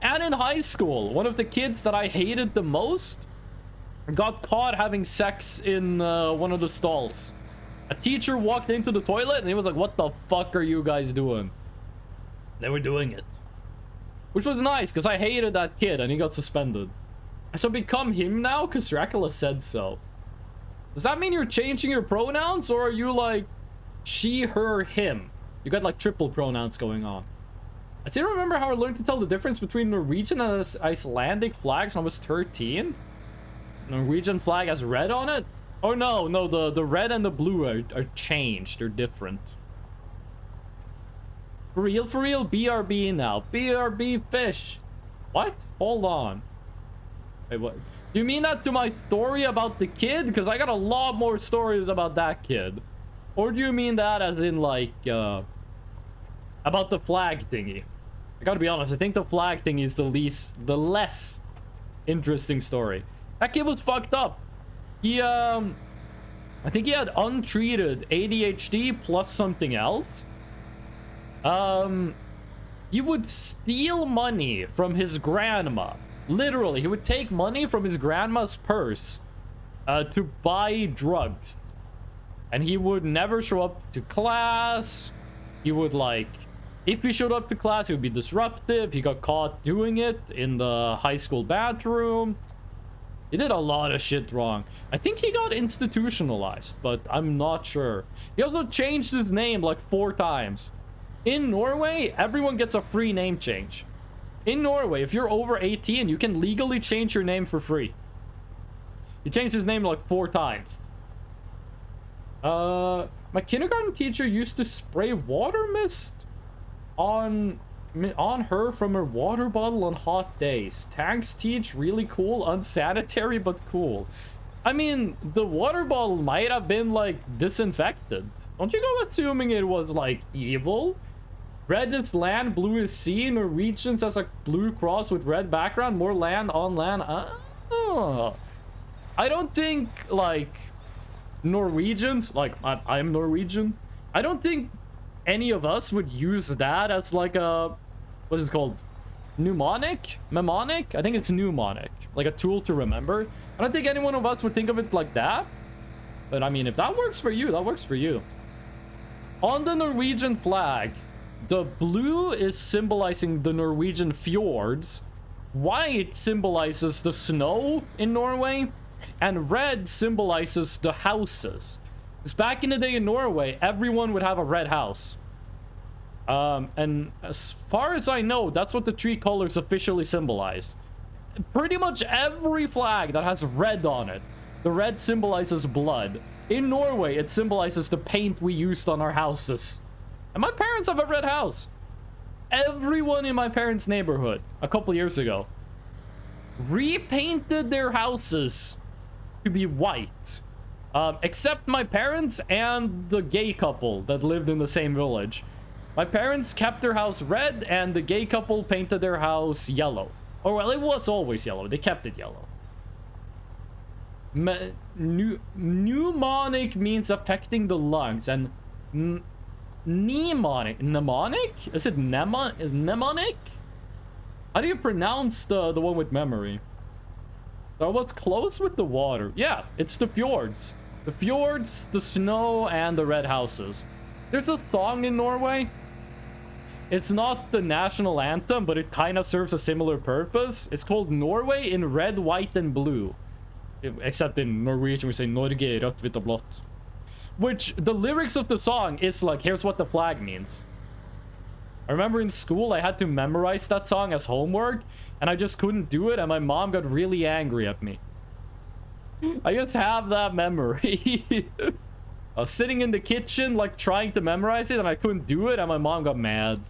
And in high school, one of the kids that I hated the most got caught having sex in one of the stalls. A teacher walked into the toilet and he was like, "What the fuck are you guys doing?" They were doing it. Which was nice, because I hated that kid and he got suspended. I shall become him now, because Dracula said so. Does that mean you're changing your pronouns, or are you like she, her, him? You got like triple pronouns going on. I still remember how I learned to tell the difference between Norwegian and Icelandic flags when I was 13. Norwegian flag has red on it? Oh no, the red and the blue are changed. They're different. For real, BRB now. BRB fish. What? Hold on. Wait, what? You mean that to my story about the kid? Because I got a lot more stories about that kid. Or do you mean that as in like, about the flag thingy? I gotta be honest, I think the flag thingy is the less interesting story. That kid was fucked up. He, I think he had untreated ADHD plus something else. He would steal money from his grandma. Literally, he would take money from his grandma's purse to buy drugs. And he would never show up to class. He would like, if he showed up to class, he would be disruptive. He got caught doing it in the high school bathroom. He did a lot of shit wrong. I think he got institutionalized, but I'm not sure. He also changed his name like 4 times. In Norway, everyone gets a free name change. In Norway, if you're over 18, you can legally change your name for free. He changed his name like 4 times. My kindergarten teacher used to spray water mist on her from her water bottle on hot days. Tanks teach, really cool, unsanitary, but cool. I mean, the water bottle might have been, like, disinfected. Don't you go assuming it was, like, evil? Red is land, blue is sea. Norwegians has a blue cross with red background. More land on land. Oh. I don't think, like, Norwegians, like, I'm Norwegian. I don't think any of us would use that as, like, a, what is it called? Mnemonic? Mnemonic? I think it's mnemonic. Like a tool to remember. I don't think any one of us would think of it like that. But, I mean, if that works for you, that works for you. On the Norwegian flag, the blue is symbolizing the Norwegian fjords. White symbolizes the snow in Norway. And red symbolizes the houses. Because back in the day in Norway, everyone would have a red house. And as far as I know, that's what the 3 colors officially symbolize. Pretty much every flag that has red on it, the red symbolizes blood. In Norway, it symbolizes the paint we used on our houses. And my parents have a red house. Everyone in my parents' neighborhood, a couple years ago, repainted their houses to be white. Except my parents and the gay couple that lived in the same village. My parents kept their house red, and the gay couple painted their house yellow. Or, well, it was always yellow. They kept it yellow. Pneumonic means affecting the lungs, and mnemonic? Is it mnemonic? How do you pronounce the one with memory? So I was close with the water. Yeah, it's the fjords. The fjords, the snow, and the red houses. There's a song in Norway. It's not the national anthem, but it kind of serves a similar purpose. It's called Norway in red, white, and blue. Except in Norwegian, we say Norge, rødt, hvitt og blått. Which, the lyrics of the song is like, here's what the flag means. I remember in school, I had to memorize that song as homework, and I just couldn't do it, and my mom got really angry at me. I just have that memory. I was sitting in the kitchen, like, trying to memorize it, and I couldn't do it, and my mom got mad.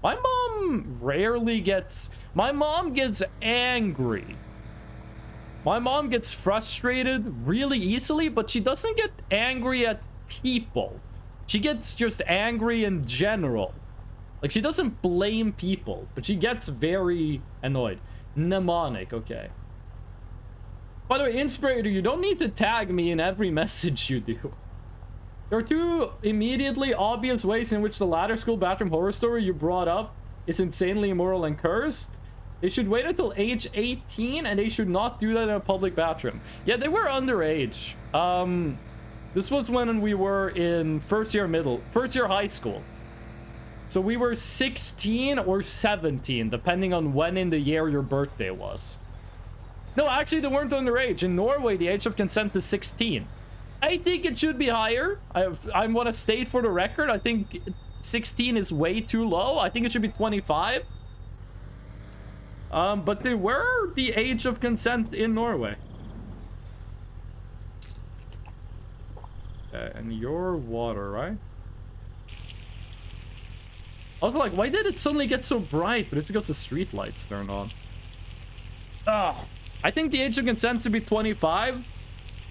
My mom rarely gets... My mom gets angry. My mom gets frustrated really easily, but she doesn't get angry at people. She gets just angry in general. Like, she doesn't blame people, but she gets very annoyed. Mnemonic, okay. By the way, Inspirator, you don't need to tag me in every message you do. There are 2 immediately obvious ways in which the ladder school bathroom horror story you brought up is insanely immoral and cursed. They should wait until age 18, and they should not do that in a public bathroom. Yeah, they were underage. This was when we were in first year high school. So we were 16 or 17, depending on when in the year your birthday was. No, actually, they weren't underage. In Norway, the age of consent is 16. I think it should be higher. I want to state for the record, I think 16 is way too low. I think it should be 25. But they were the age of consent in Norway. And your water, right? I was like, why did it suddenly get so bright? But it's because the street lights turned on. I think the age of consent should be 25.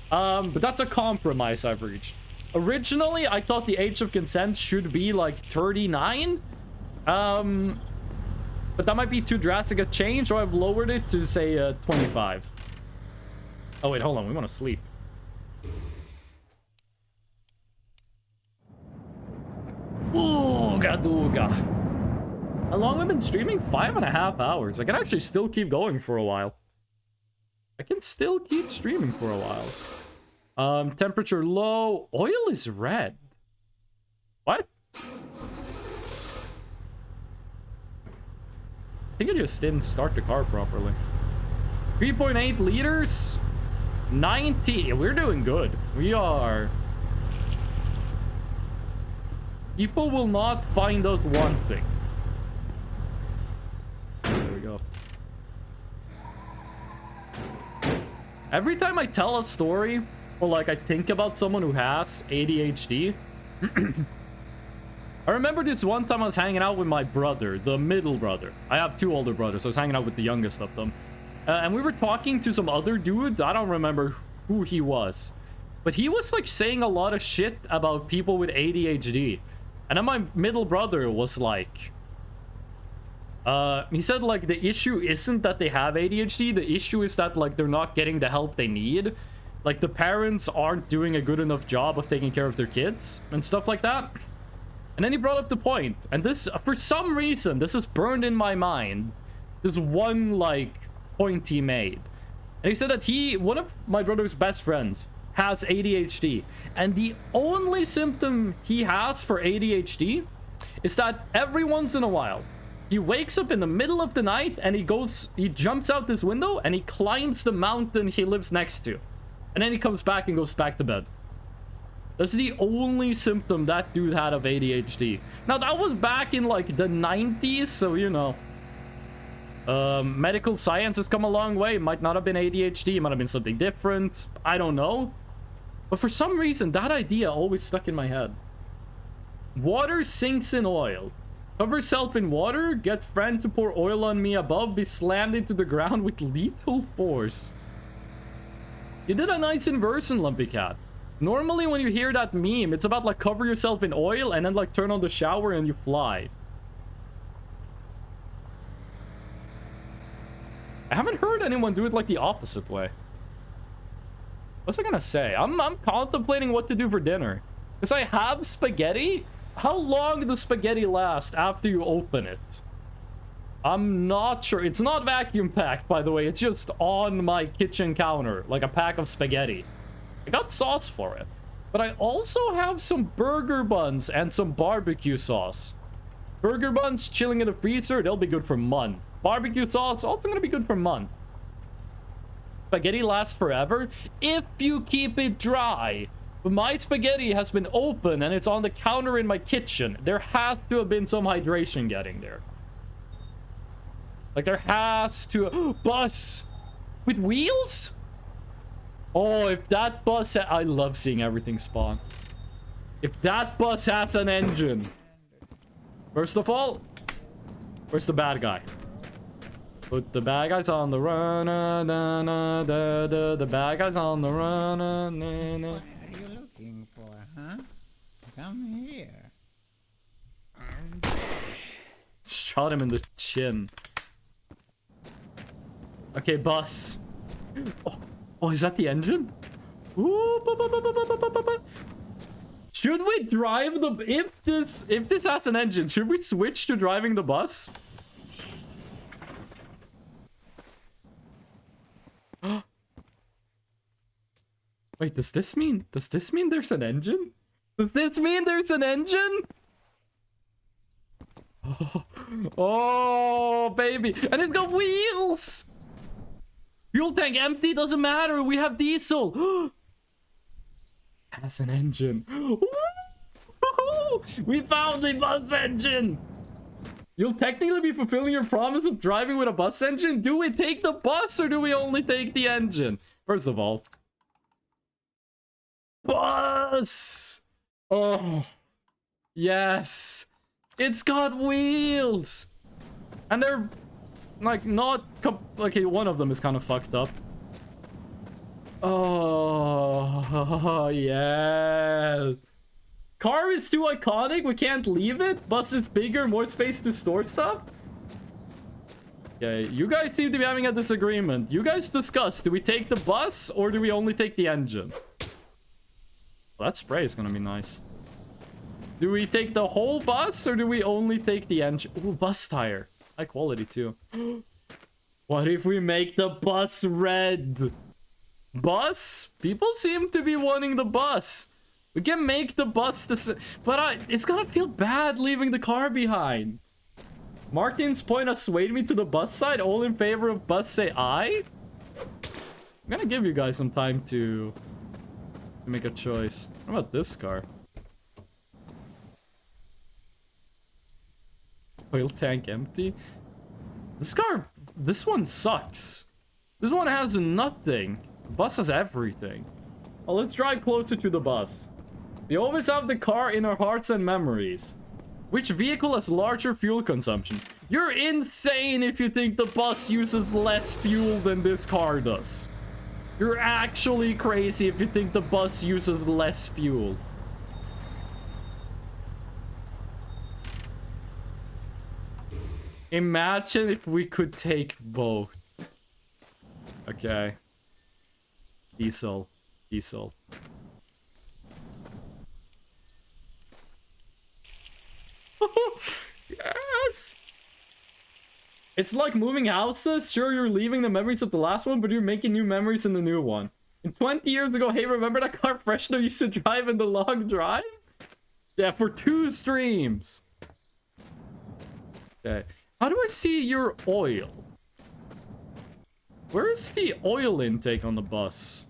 But that's a compromise I've reached. Originally, I thought the age of consent should be like 39. But that might be too drastic a change, so I've lowered it to say 25. Oh wait, hold on, we want to sleep. Ooga dooga. How long have I been streaming? 5.5 hours. I can actually still keep going for a while. I can still keep streaming for a while. Temperature low. Oil is red. What? I think I just didn't start the car properly. 3.8 liters. 90. We're doing good. We are. People will not find out one thing. There we go. Every time I tell a story, or like I think about someone who has ADHD, I remember this one time I was hanging out with my brother, the middle brother. I have 2 older brothers, so I was hanging out with the youngest of them. And we were talking to some other dude. I don't remember who he was. But he was like saying a lot of shit about people with ADHD. And then my middle brother was like... he said like the issue isn't that they have ADHD. The issue is that like they're not getting the help they need. Like the parents aren't doing a good enough job of taking care of their kids and stuff like that. And then he brought up the point. And this, for some reason, this is burned in my mind. This one like point he made. And he said that one of my brother's best friends has ADHD. And the only symptom he has for ADHD is that every once in a while, he wakes up in the middle of the night and he jumps out this window and he climbs the mountain he lives next to. And then he comes back and goes back to bed. That's the only symptom that dude had of ADHD. Now, that was back in like the 90s, so you know. Medical science has come a long way. It might not have been ADHD, it might have been something different. I don't know. But for some reason, that idea always stuck in my head. Water sinks in oil. Cover self in water, get friend to pour oil on me above, be slammed into the ground with lethal force. You did a nice inversion, Lumpy Cat. Normally when you hear that meme, it's about like cover yourself in oil and then like turn on the shower and you fly. I haven't heard anyone do it like the opposite way. What's I gonna say? I'm contemplating what to do for dinner. Because I have spaghetti. How long does spaghetti last after you open it? I'm not sure. It's not vacuum packed, by the way. It's just on my kitchen counter, like a pack of spaghetti. I got sauce for it. But I also have some burger buns and some barbecue sauce. Burger buns chilling in the freezer, they'll be good for a month. Barbecue sauce, also gonna be good for a month. Spaghetti lasts forever if you keep it dry. But my spaghetti has been open and it's on the counter in my kitchen. There has to have been some hydration getting there. Like there has to... Bus! With wheels? Oh, if that bus... I love seeing everything spawn. If that bus has an engine. First of all, where's the bad guy? Put the bad guys on the run. The bad guys on the run. What are you looking for, huh? Come here. Shot him in the chin. Okay, bus. Oh, is that the engine? Ooh, should we drive the... If this has an engine, should we switch to driving the bus? Wait, does this mean there's an engine? Does this mean there's an engine? Oh, baby. And it's got wheels. Fuel tank empty, doesn't matter. We have diesel. Has an engine. We found the bus engine. You'll technically be fulfilling your promise of driving with a bus engine. Do we take the bus or do we only take the engine? First of all, bus. Oh, yes. It's got wheels. And they're like not... Okay, one of them is kind of fucked up. Oh, yeah. Car is too iconic. We can't leave it. Bus is bigger, more space to store stuff. Okay, you guys seem to be having a disagreement. You guys discuss. Do we take the bus or do we only take the engine? Well, that spray is gonna be nice. Do we take the whole bus or do we only take the engine? Ooh, bus tire. High quality too. What if we make the bus red? Bus? People seem to be wanting the bus. We can make the bus but it's gonna feel bad leaving the car behind. Martin's point has swayed me to the bus side. All in favor of bus say aye. gonna give you guys some time to make a choice. How about this car? Oil tank empty. This one sucks. This one has nothing. The bus has everything. Well, let's drive closer to the bus. We always have the car in our hearts and memories. Which vehicle has larger fuel consumption? You're insane if you think the bus uses less fuel than this car does. You're actually crazy if you think the bus uses less fuel. Imagine if we could take both. Okay. Diesel. Diesel. Yes! It's like moving houses. Sure, you're leaving the memories of the last one, but you're making new memories in the new one. And 20 years ago, hey, remember that car Fresno used to drive in the long drive? Yeah, for 2 streams. Okay. How do I see your oil? Where's the oil intake on the bus?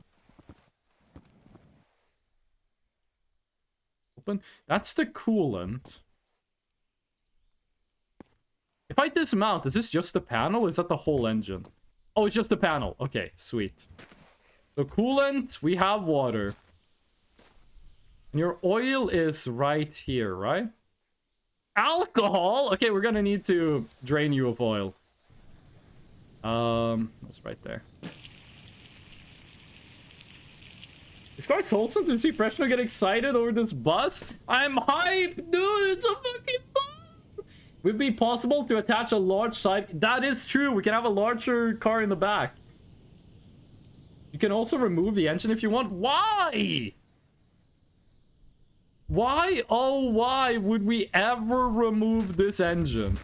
Open. That's the coolant. If I dismount, is this just the panel? Or is that the whole engine? Oh, it's just the panel. Okay, sweet. So coolant, we have water. And your oil is right here, right? Alcohol? Okay, we're gonna need to drain you of oil. That's right there. It's quite wholesome to see Fresno get excited over this bus. I'm hyped, dude. It's a fucking bus. Would it be possible to attach a large side? That is true. We can have a larger car in the back. You can also remove the engine if you want. Why? Why, oh why would we ever remove this engine?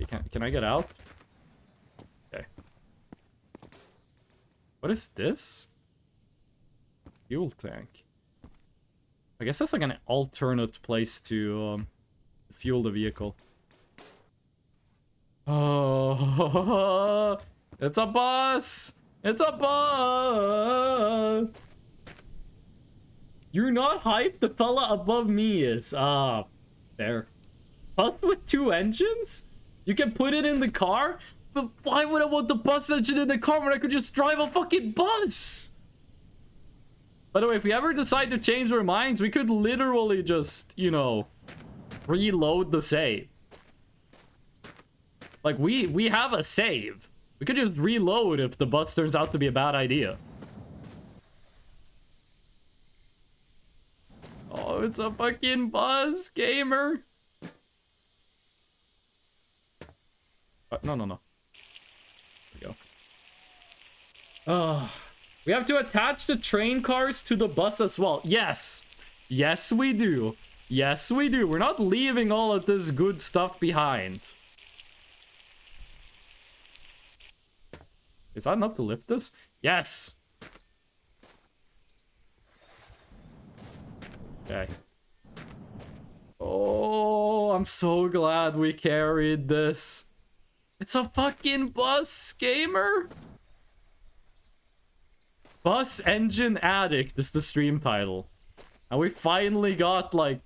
Okay, can I get out? Okay. What is this? Fuel tank. I guess that's like an alternate place to fuel the vehicle. Oh, it's a bus! It's a bus! You're not hyped? The fella above me is. Ah, there. Bus with 2 engines? You can put it in the car? But why would I want the bus engine in the car when I could just drive a fucking bus? By the way, if we ever decide to change our minds, we could literally just, you know, reload the save. Like, we have a save. We could just reload if the bus turns out to be a bad idea. Oh, it's a fucking bus, gamer. No. There we go. We have to attach the train cars to the bus as well. Yes. Yes, we do. Yes, we do. We're not leaving all of this good stuff behind. Is that enough to lift this? Yes. Okay. Oh, I'm so glad we carried this. It's a fucking bus, gamer. Bus Engine Addict is the stream title. And we finally got, like,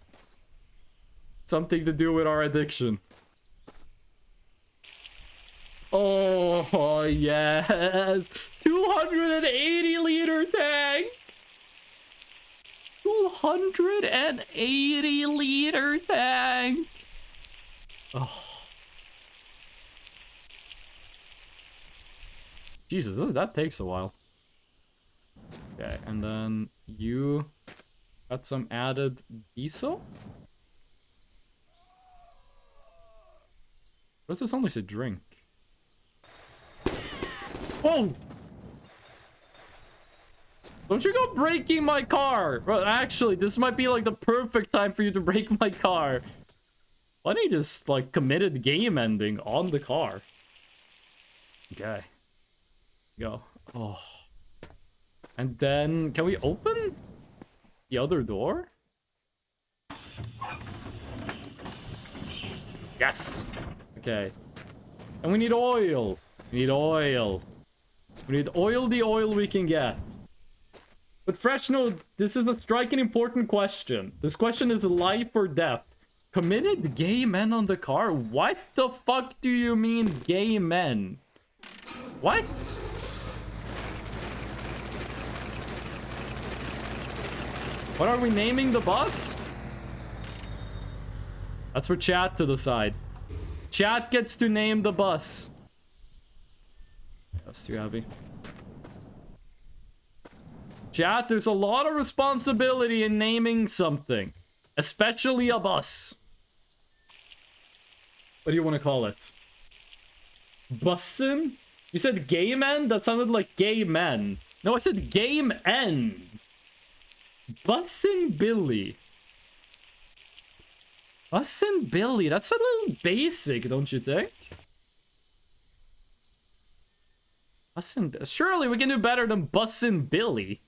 something to do with our addiction. Oh, yes. 280 liter tank. 280 liter tank. Oh. Jesus, that takes a while. Okay, and then you got some added diesel? What does this only say drink? Whoa! Don't you go breaking my car! Bro, actually, this might be like the perfect time for you to break my car. Why don't you just, like, committed game ending on the car? Okay. Go. Oh. And then, can we open the other door? Yes! Okay. And we need oil. We need oil. We need oil the oil we can get. But Freshno, this is a striking important question. This question is life or death. Committed gay men on the car? What the fuck do you mean gay men? What? What are we naming the bus? That's for chat to decide. Chat gets to name the bus. That's too heavy. Chat, there's a lot of responsibility in naming something. Especially a bus. What do you want to call it? Bussin'? You said gay men? That sounded like gay men. No, I said game end. Bussin' Billy. Bussin' Billy. That's a little basic, don't you think? Surely we can do better than Bussin' Billy.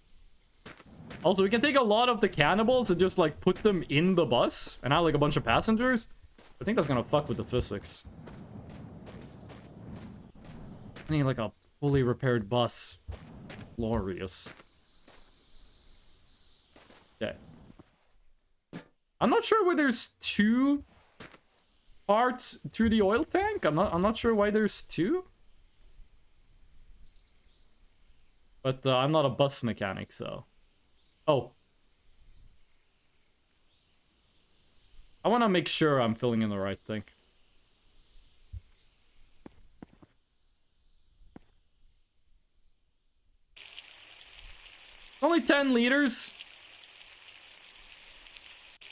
Also, we can take a lot of the cannibals and just, like, put them in the bus and have, like, a bunch of passengers. I think that's gonna fuck with the physics. I need, like, a fully repaired bus. Glorious. Okay. I'm not sure why there's 2 parts to the oil tank. I'm not sure why there's 2. But I'm not a bus mechanic, so... Oh. I want to make sure I'm filling in the right thing. Only 10 liters.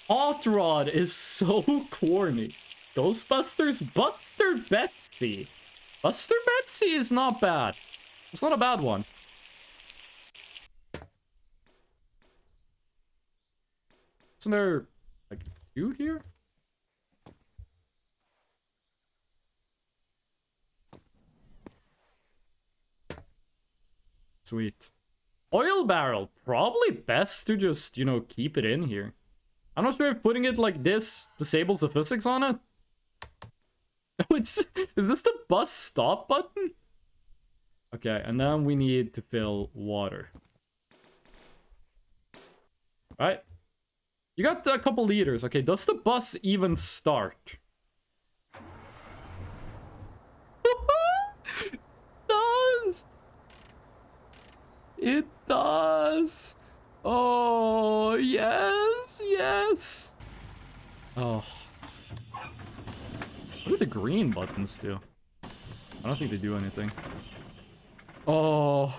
Hot Rod is so corny. Ghostbusters? Buster Betsy. Buster Betsy is not bad. It's not a bad one. Isn't there, like, 2 here? Sweet. Oil barrel. Probably best to just, you know, keep it in here. I'm not sure if putting it like this disables the physics on it. No, is this the bus stop button? Okay, and then we need to fill water. Right? You got a couple liters. Okay, does the bus even start? It does! It does! Oh, yes, yes! Oh. What do the green buttons do? I don't think they do anything. Oh,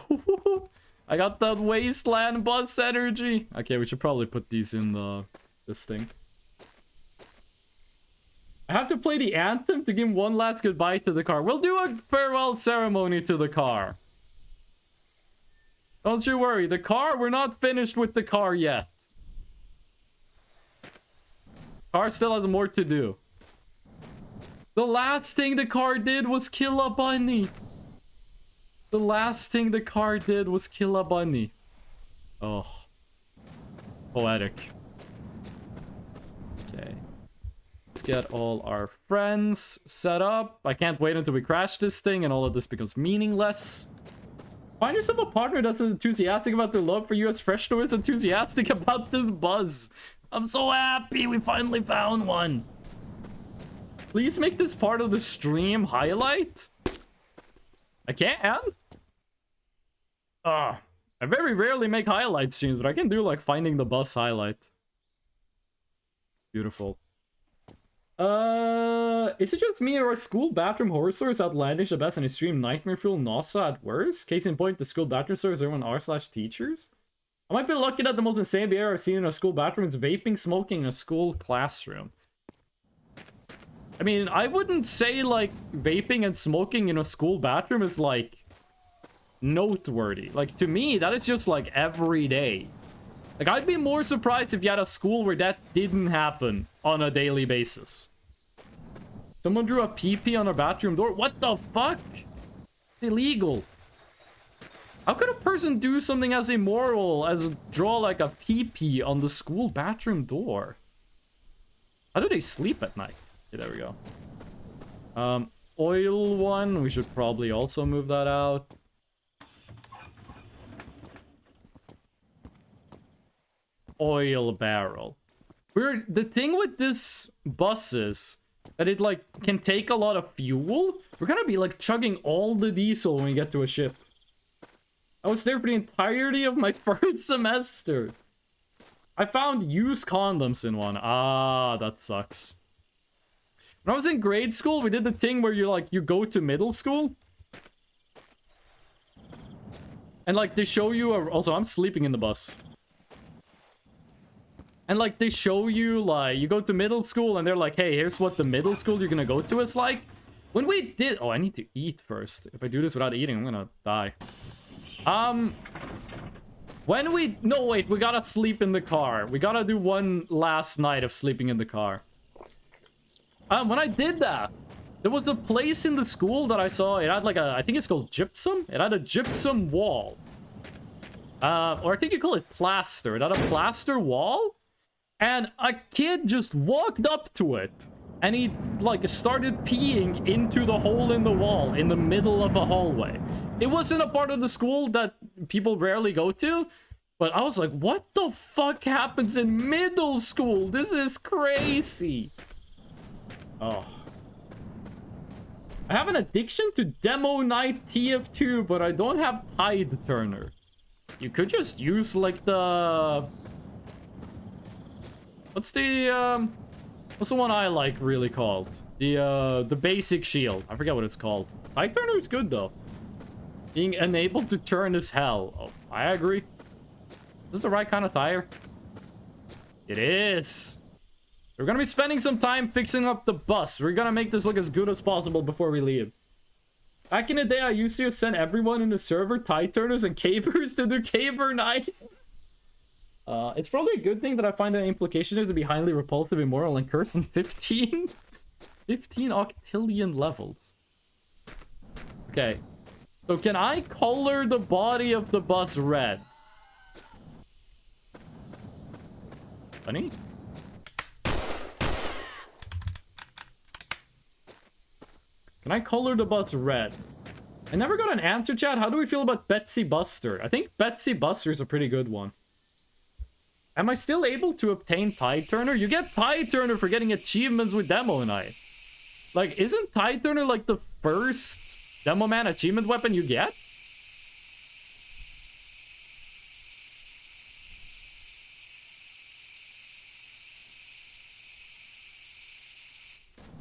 I got that wasteland bus energy. Okay, we should probably put these in this thing. I have to play the anthem to give one last goodbye to the car. We'll do a farewell ceremony to the car. Don't you worry, the car, we're not finished with the car yet. Car still has more to do. The last thing the car did was kill a bunny. The last thing the car did was kill a bunny. Oh. Poetic. Okay. Let's get all our friends set up. I can't wait until we crash this thing and all of this becomes meaningless. Find yourself a partner that's enthusiastic about their love for you as Freshno is enthusiastic about this buzz. I'm so happy we finally found one. Please make this part of the stream highlight. I can? I very rarely make highlight streams, but I can do like finding the bus highlight. Beautiful. Is it just me or are school bathroom horror stories outlandish at best and extreme nightmare fuel nausea at worst? Case in point, the school bathroom stories everyone r/teachers? I might be lucky that the most insane behavior I've seen in a school bathroom is vaping, smoking in a school classroom. I mean, I wouldn't say like vaping and smoking in a school bathroom is like noteworthy. Like to me, that is just like every day. Like I'd be more surprised if you had a school where that didn't happen on a daily basis. Someone drew a pee-pee on a bathroom door. What the fuck? It's illegal. How could a person do something as immoral as draw like a pee-pee on the school bathroom door? How do they sleep at night? Okay, there we go. Oil one. We should probably also move that out. oil barrel. The thing with this bus is that it like can take a lot of fuel. We're gonna be like chugging all the diesel when we get to a ship. I was there for the entirety of my first semester. I found used condoms in one. Ah, that sucks. When I was in grade school, we did the thing where you go to middle school. And like they show you also I'm sleeping in the bus. And like they show you like you go to middle school and they're like, hey, here's what the middle school you're gonna go to is like. When we did, oh, I need to eat first. If I do this without eating, I'm gonna die. No, wait, we gotta sleep in the car. We gotta do one last night of sleeping in the car. When I did that, there was the place in the school that I saw. It had like I think it's called gypsum. It had a gypsum wall. Or I think you call it plaster. It had a plaster wall. And a kid just walked up to it. And he, like, started peeing into the hole in the wall in the middle of a hallway. It wasn't a part of the school that people rarely go to. But I was like, what the fuck happens in middle school? This is crazy. Oh. I have an addiction to Demo Night TF2, but I don't have Tide Turner. You could just use, like, the... What's the one I like really called? The basic shield. I forget what it's called. Tide Turner is good, though. Being unable to turn is hell. Oh, I agree. Is this the right kind of tire? It is. We're gonna be spending some time fixing up the bus. We're gonna make this look as good as possible before we leave. Back in the day, I used to send everyone in the server Tide Turners and cavers to do caver night. It's probably a good thing that I find the implication is to be highly repulsive, immoral, and cursed in 15 octillion levels. Okay. So can I color the body of the bus red? Funny? Can I color the bus red? I never got an answer, chat. How do we feel about Betsy Buster? I think Betsy Buster is a pretty good one. Am I still able to obtain Tide Turner? You get Tide Turner for getting achievements with Demo Night. Like, isn't Tide Turner like the first Demo Man achievement weapon you get?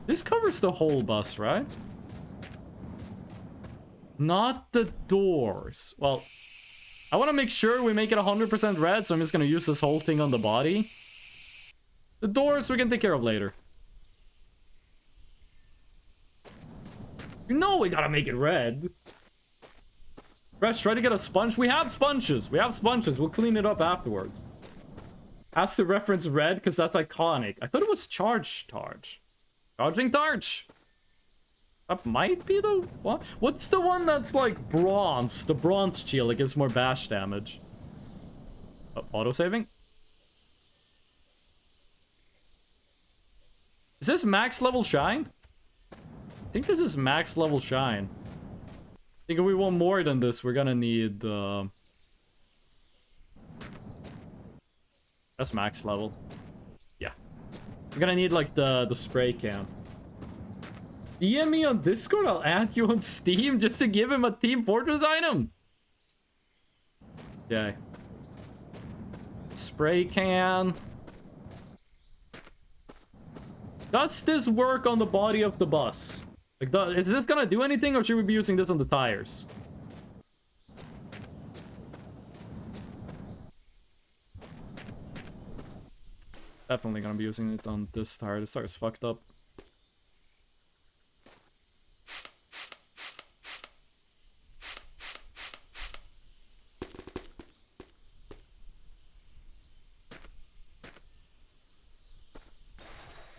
This covers the whole bus, right? Not the doors. Well, I want to make sure we make it 100% red, so I'm just going to use this whole thing on the body. The doors we can take care of later. You know we gotta make it red. Fresh, try to get a sponge. We have sponges. We have sponges. We'll clean it up afterwards. Has to reference red because that's iconic. I thought it was charging targe. That might be the one. What's the one that's like bronze? The bronze shield. It gives more bash damage. Oh, auto-saving? Is this max level shine? I think this is max level shine. I think if we want more than this, we're gonna need... That's max level. Yeah. We're gonna need like the spray can. DM me on Discord, I'll add you on Steam just to give him a Team Fortress item. Okay. Spray can. Does this work on the body of the bus? Like, is this gonna do anything, or should we be using this on the tires? Definitely gonna be using it on this tire. This tire is fucked up.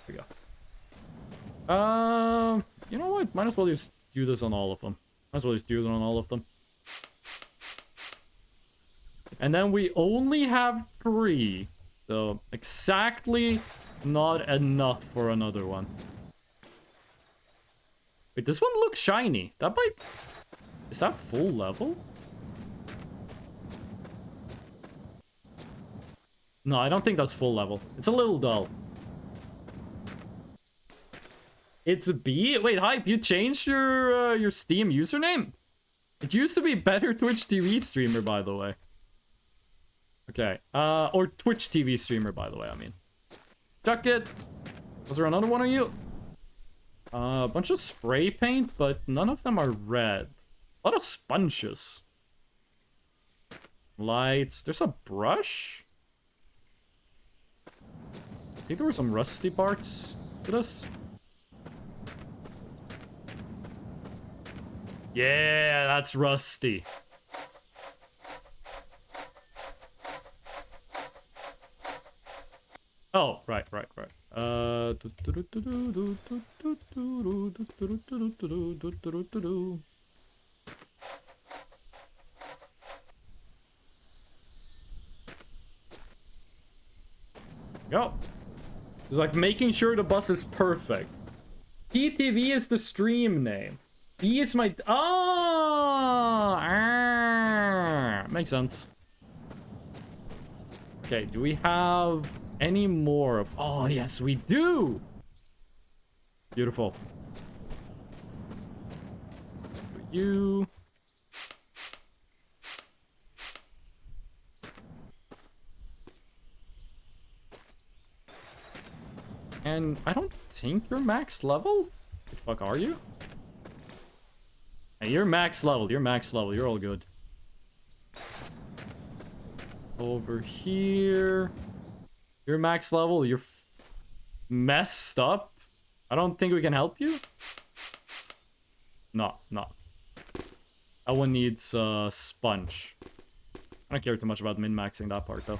There we go. You know what? Might as well just do this on all of them. Might as well just do it on all of them. And then we only have 3. So, exactly not enough for another one. Wait, this one looks shiny. That might... Is that full level? No, I don't think that's full level. It's a little dull. It's a B? Wait, Hype, you changed your Steam username? It used to be Better Twitch TV Streamer, by the way. Okay, or Twitch TV Streamer, by the way, I mean. Chuck it! Was there another one of you? A bunch of spray paint, but none of them are red. A lot of sponges. Lights. There's a brush? I think there were some rusty parts to this. Yeah, that's rusty. Oh, right. Go. It's like making sure the bus is perfect. TTV is the stream name. B is my... Oh! Makes sense. Okay, do we have any more of... Oh, yes, we do! Beautiful. You... And I don't think you're max level? What the fuck are you? Hey, you're max level. You're max level. You're all good. Over here. You're max level. You're messed up. I don't think we can help you. No. That one needs sponge. I don't care too much about min-maxing that part though.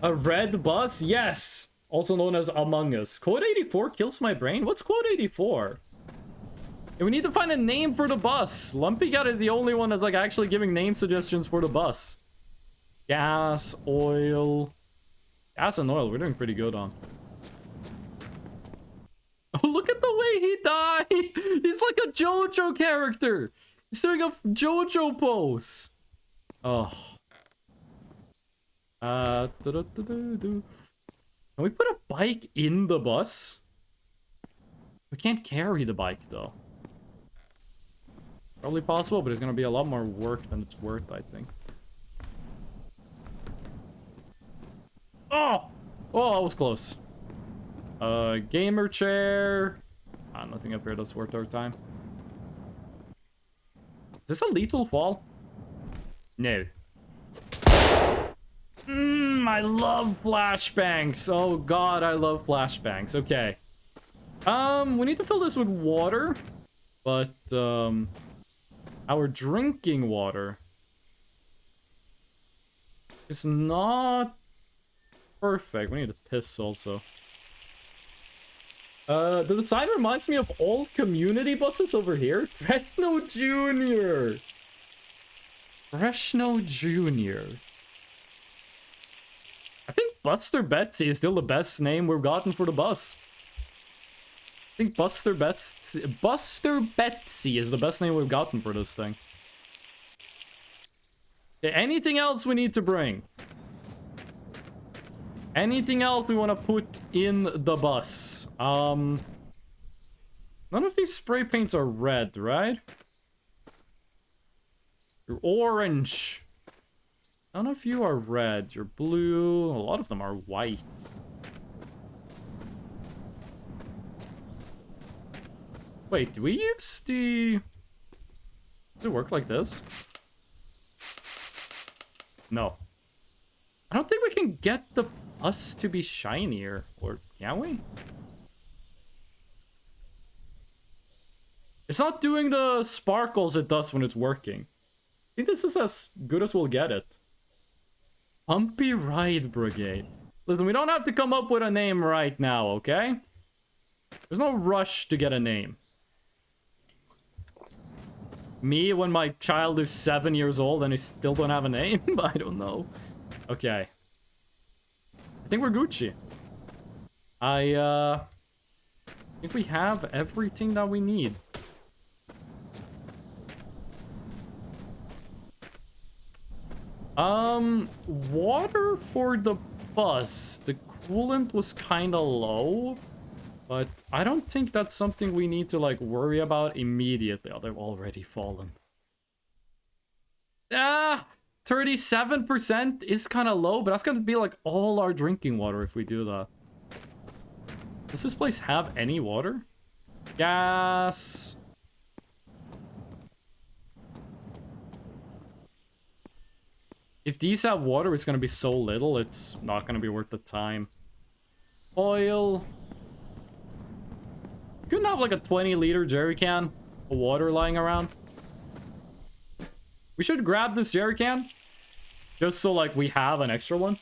A red bus? Yes! Also known as Among Us. Code 84 kills my brain? What's Code 84? Yeah, we need to find a name for the bus. Lumpy Cat is the only one that's like actually giving name suggestions for the bus. Gas, oil. Gas and oil, we're doing pretty good on. Oh, look at the way he died! He's like a JoJo character! He's doing a JoJo pose! Oh. Can we put a bike in the bus? We can't carry the bike, though. Probably possible, but it's gonna be a lot more work than it's worth, I think. Oh! Oh, that was close. Gamer chair. Nothing up here that's worth our time. Is this a lethal fall? No. I love flashbangs. Oh god, I love flashbangs. Okay. We need to fill this with water. But, our drinking water is not perfect. We need to piss also. The design reminds me of old community buses over here. Fresno Jr. Fresno Jr. I think Buster Betsy is still the best name we've gotten for the bus. I think Buster Betsy is the best name we've gotten for this thing. Okay, anything else we need to bring? Anything else we want to put in the bus? None of these spray paints are red, right? You're orange. None of you are red. You're blue. A lot of them are white. Wait, do we use the... Does it work like this? No. I don't think we can get the bus to be shinier. Or can we? It's not doing the sparkles it does when it's working. I think this is as good as we'll get it. Pumpy Ride Brigade. Listen, we don't have to come up with a name right now, okay? There's no rush to get a name. Me when my child is 7 years old and I still don't have a name? I don't know. Okay. I think we're Gucci. I think we have everything that we need. Water for the bus. The coolant was kind of low, but I don't think that's something we need to like worry about immediately. Oh, they've already fallen. 37% is kind of low, but that's gonna be like all our drinking water if we do that. Does this place have any water? Gas. If these have water, it's gonna be so little, it's not gonna be worth the time. Oil. Couldn't have like a 20-liter jerry can of water lying around. We should grab this jerry can, just so like we have an extra one.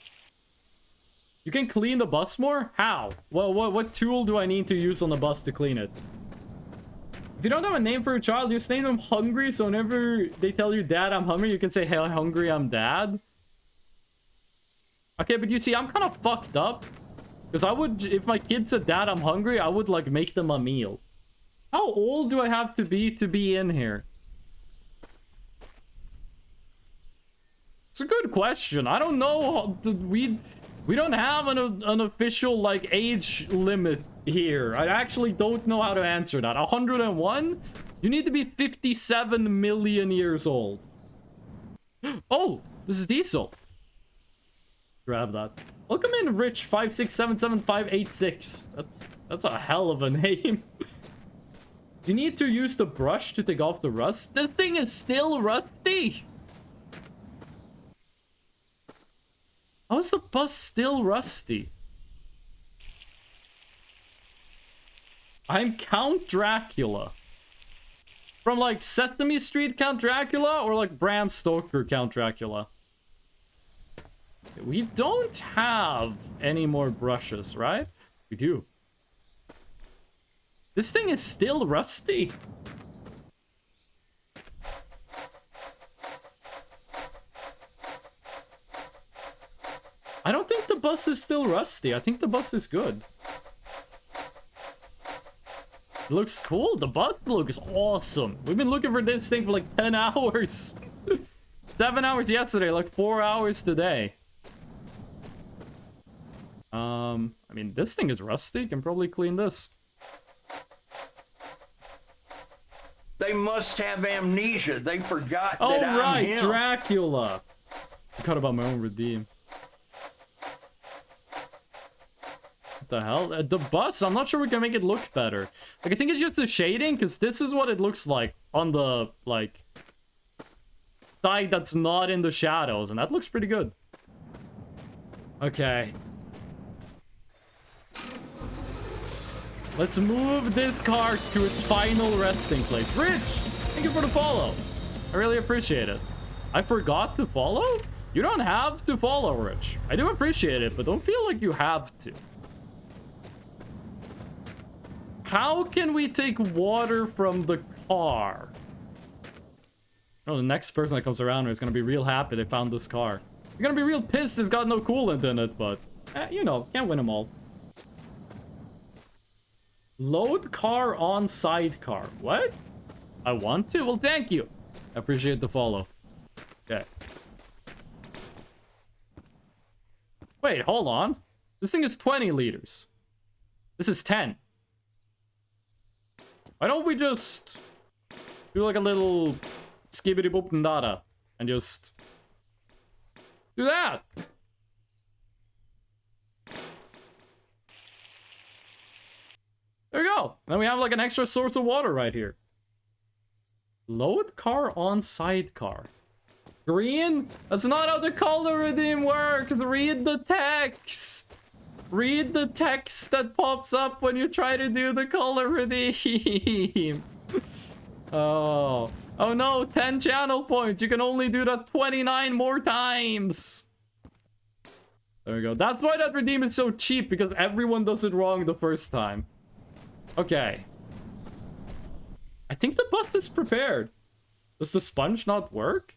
You can clean the bus more? How? Well, what tool do I need to use on the bus to clean it? If you don't have a name for your child, just name them Hungry, so whenever they tell you, Dad, I'm hungry, you can say, hey, Hungry, I'm Dad. Okay, but you see, I'm kind of fucked up. Because I would, if my kid said, Dad, I'm hungry, I would, like, make them a meal. How old do I have to be in here? It's a good question. I don't know. We don't have an official, like, age limit here. I actually don't know how to answer that. 101? You need to be 57 million years old. Oh, this is Diesel. Grab that. Welcome in, Rich 5677586. That's a hell of a name. You need to use the brush to take off the rust. This thing is still rusty. How is the bus still rusty? I'm Count Dracula. From like Sesame Street Count Dracula or like Bram Stoker Count Dracula? We don't have any more brushes, right? We do. This thing is still rusty. I don't think the bus is still rusty. I think the bus is good. It looks cool. The bus looks awesome. We've been looking for this thing for like 10 hours. 7 hours yesterday, like 4 hours today. I mean, this thing is rusty. Can probably clean this. They must have amnesia. They forgot Oh, that I'm right, him. Dracula. I forgot about my own redeem. What the hell? The bus, I'm not sure we can make it look better. Like, I think it's just the shading, because this is what it looks like on the, like, side that's not in the shadows, and that looks pretty good. Okay. Let's move this car to its final resting place. Rich, thank you for the follow. I really appreciate it. I forgot to follow? You don't have to follow, Rich. I do appreciate it, but don't feel like you have to. How can we take water from the car? Oh, the next person that comes around is gonna be real happy they found this car. You're gonna be real pissed it's got no coolant in it, but you know, can't win them all. Load car on sidecar. What? I want to? Well, thank you. I appreciate the follow. Okay. Wait, hold on. This thing is 20 liters. This is 10. Why don't we just do like a little skibbity boop and dada and just do that? There we go. Then we have like an extra source of water right here. Load car on sidecar. Green? That's not how the color redeem works. Read the text. Read the text that pops up when you try to do the color redeem. Oh. Oh no, 10 channel points. You can only do that 29 more times. There we go. That's why that redeem is so cheap, because everyone does it wrong the first time. Okay. I think the bus is prepared. Does the sponge not work?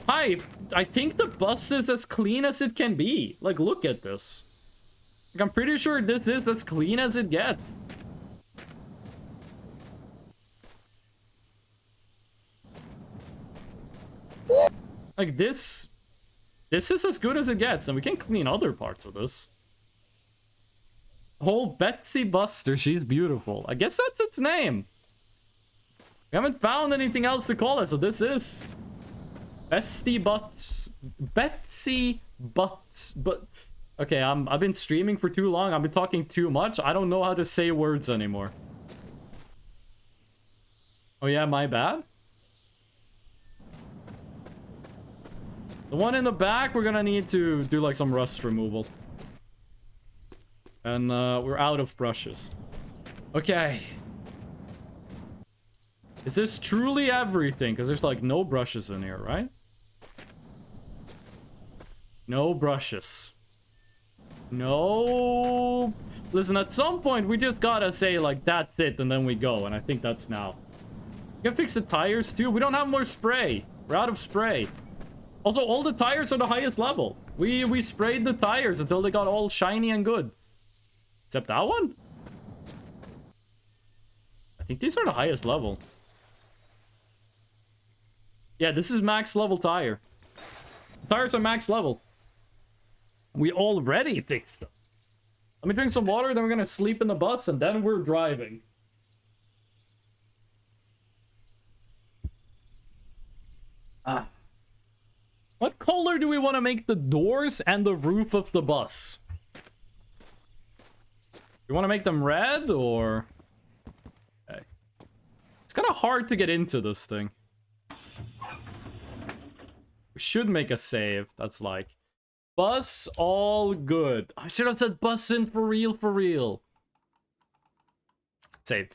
Hi, I think the bus is as clean as it can be. Like, look at this. Like, I'm pretty sure this is as clean as it gets. Like, this is as good as it gets, and we can clean other parts of this. Whole Betsy Buster, she's beautiful. I guess that's its name. We haven't found anything else to call it, so this is... Betsy Butts. Betsy Butts. But... Okay, I've been streaming for too long. I've been talking too much. I don't know how to say words anymore. Oh yeah, my bad. The one in the back, we're gonna need to do like some rust removal. And we're out of brushes. Okay. Is this truly everything? Because there's like no brushes in here, right? No brushes. No. Listen, at some point we just gotta say like that's it and then we go, and I think that's now. We can fix the tires too. We don't have more spray. We're out of spray. Also, all the tires are the highest level. We sprayed the tires until they got all shiny and good. Except that one? I think these are the highest level. Yeah, this is max level tire. The tires are max level. We already fixed them. Let me drink some water, then we're gonna sleep in the bus, and then we're driving. What color do we want to make the doors and the roof of the bus? You want to make them red, or... Okay. It's kind of hard to get into this thing. We should make a save. That's like... Bus all good. I should have said bus in for real, for real. Save.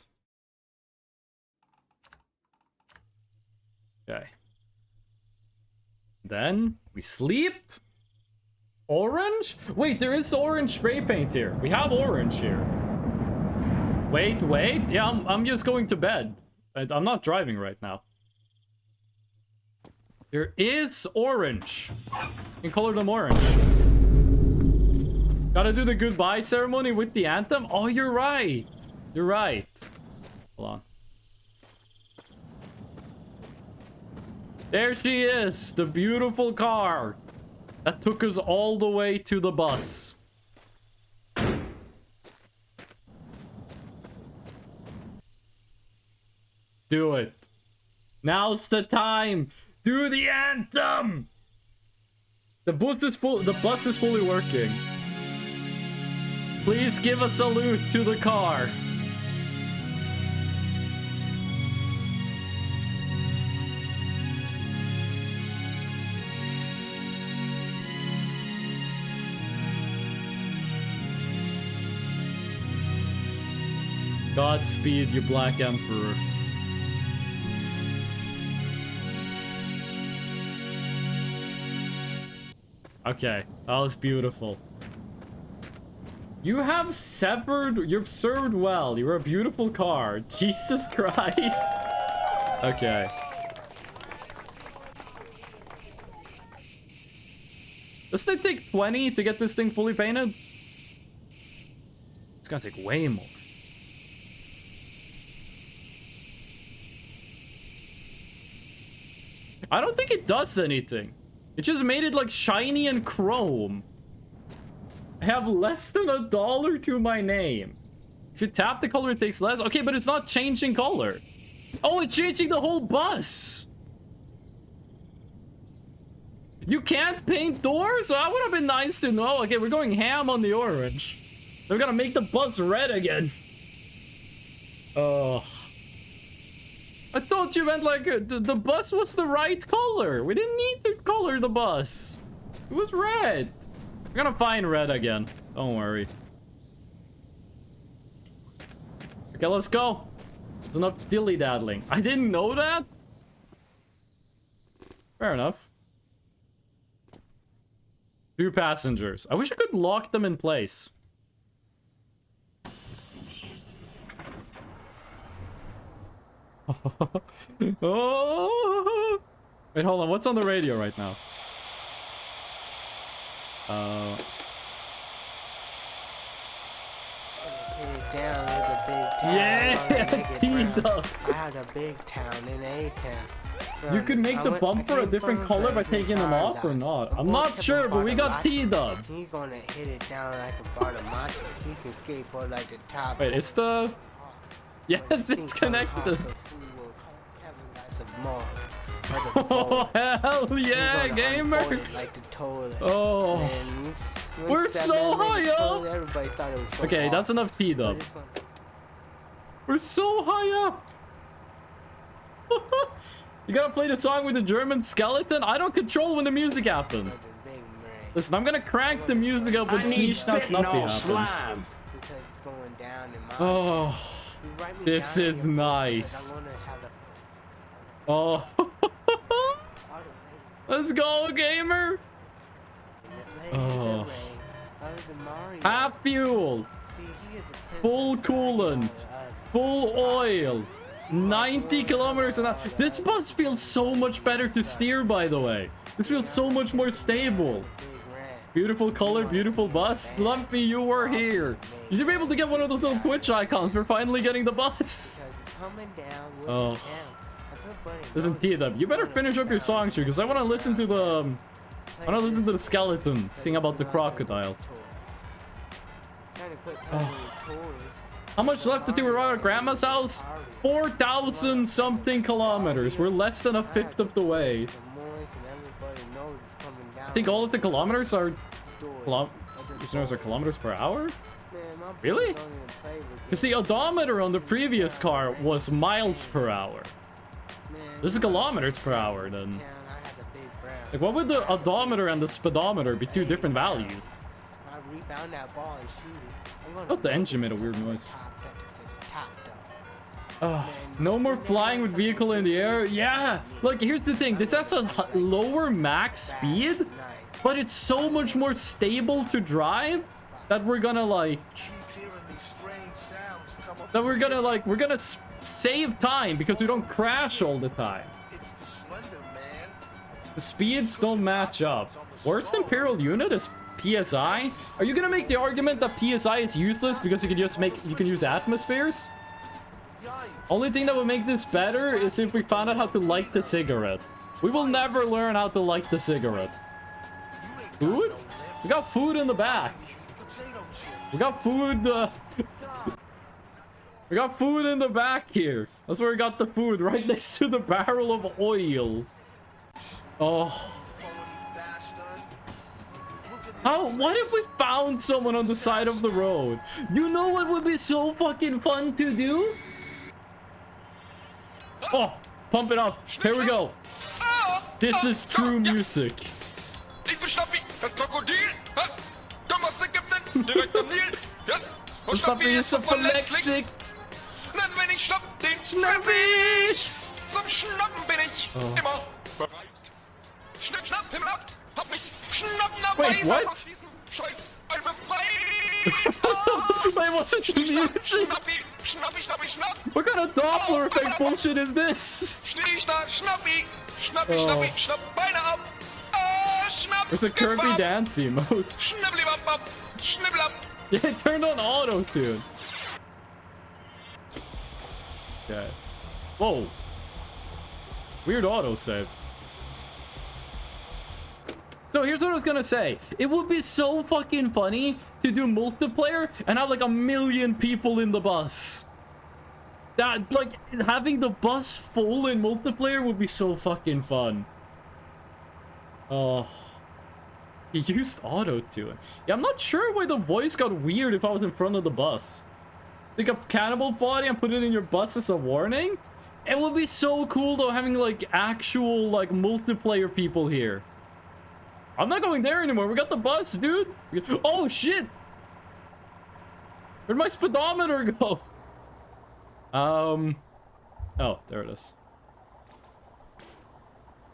Okay. Then we sleep. Orange? Wait, there is orange spray paint here. We have orange here. Wait. Yeah, I'm just going to bed. I'm not driving right now. There is orange. You can color them orange. Gotta do the goodbye ceremony with the anthem? Oh, you're right. You're right. Hold on. There she is. The beautiful car that took us all the way to the bus. Do it. Now's the time. Do the anthem! The bus is fully working. Please give a salute to the car. Godspeed, you Black Emperor. Okay, that was beautiful. You have you've served well. You're a beautiful car. Jesus Christ. Okay. Doesn't it take 20 to get this thing fully painted? It's gonna take way more. I don't think it does anything. It just made it like shiny and chrome. I have less than $1 to my name. If you tap the color, it takes less. Okay, but it's not changing color. Oh, it's changing the whole bus. You can't paint doors? That would have been nice to know. Okay, we're going ham on the orange. We're gonna make the bus red again. Oh. I thought you meant like the bus was the right color. We didn't need to color the bus. It was red. We're gonna find red again. Don't worry. Okay, let's go. There's enough dilly-daddling. I didn't know that? Fair enough. 2 passengers. I wish I could lock them in place. Oh. Wait, hold on. What's on the radio right now? Hit it down with the big town. Yeah, T-Dub. I had a big town in A-town. You could make the bumper a different color by taking them off or not. I'm not sure, but we got T-Dub. He's gonna hit it down like a Bartamachi. He can skateboard like the top. Wait, it's the... Yes, it's connected. Oh, hell yeah, gamer! Like the toilet. Oh. Man, We're that so man made high the up. toilet, everybody thought it was so Okay, that's awesome. enough T-Dub. But it's gonna- We're so high up. You gotta play the song with the German skeleton? I don't control when the music happens. Like a big brain. Listen, I'm gonna crank the music up when I need Sneeze Not Snuffy fentanyl happens. slime. Because it's going down in my Oh, You write me this down in is your book nice. because I wanna have a oh. Let's go, gamer. Oh. Half fuel, full coolant, full oil, 90 kilometers an hour. This bus feels so much better to steer, by the way. This feels so much more stable. Beautiful color, beautiful bus. Lumpy, you were here. You should be able to get one of those little Twitch icons for finally getting the bus. Oh. Listen, T-Dub, you better finish up your songs here, because I want to listen to the skeleton sing about the crocodile. How much left to arrive at Grandma's house? 4,000 something kilometers. We're less than a fifth of the way. I think all of the kilometers are kilometers per hour? Really? Because the odometer on the previous car was miles per hour. This is kilometers per hour then. Like, what would the odometer and the speedometer be two different values? Oh, the engine made a weird noise. No more flying with vehicle in the air. Yeah, look, here's the thing. This has a lower max speed, but it's so much more stable to drive that we're gonna like... we're gonna save time because we don't crash all the time. The speeds don't match up. Worst Imperial unit is PSI? Are you gonna make the argument that PSI is useless because you can use atmospheres? Only thing that would make this better is if we found out how to light the cigarette. We will never learn how to light the cigarette. Food? We got food in the back. We got food, we got food in the back here. That's where we got the food, right next to the barrel of oil. Oh. What if we found someone on the side of the road? You know what would be so fucking fun to do? Oh, pump it up. Here we go. This is true music. Ich bin Schnappi, das Krokodil. Du musst Ägypten, direkt am Nil. Ja, und Schnappi ist so verletzlich. Denn wenn ich schnapp, den fress ich. Zum Schnappen bin ich immer bereit. Schnipp, schnapp, Himmel ab, hab mich schnappnerweise aus diesem Scheiß befreit. Wait, what's with the music? Schnappi, Schnappi, Schnappi, Schnapp. What kind of Doppler effect bullshit is this? Schneestar, Schnappi, Schnappi, Schnappi, Schnapp Beine ab. Schnapp, There's a Kirby dance mode. Schnibbli-bap-bap, schnibbelab. Yeah, it turned on auto-tune. Okay. Whoa. Weird autosave. So here's what I was gonna say. It would be so fucking funny to do multiplayer and have like 1 million people in the bus. That, like, having the bus full in multiplayer would be so fucking fun. Oh. He used auto-tune. Yeah, I'm not sure why the voice got weird if I was in front of the bus. Pick up cannibal body and put it in your bus as a warning? It would be so cool though, having like actual like multiplayer people here. I'm not going there anymore. We got the bus, dude. Oh shit. Where'd my speedometer go? Oh, there it is.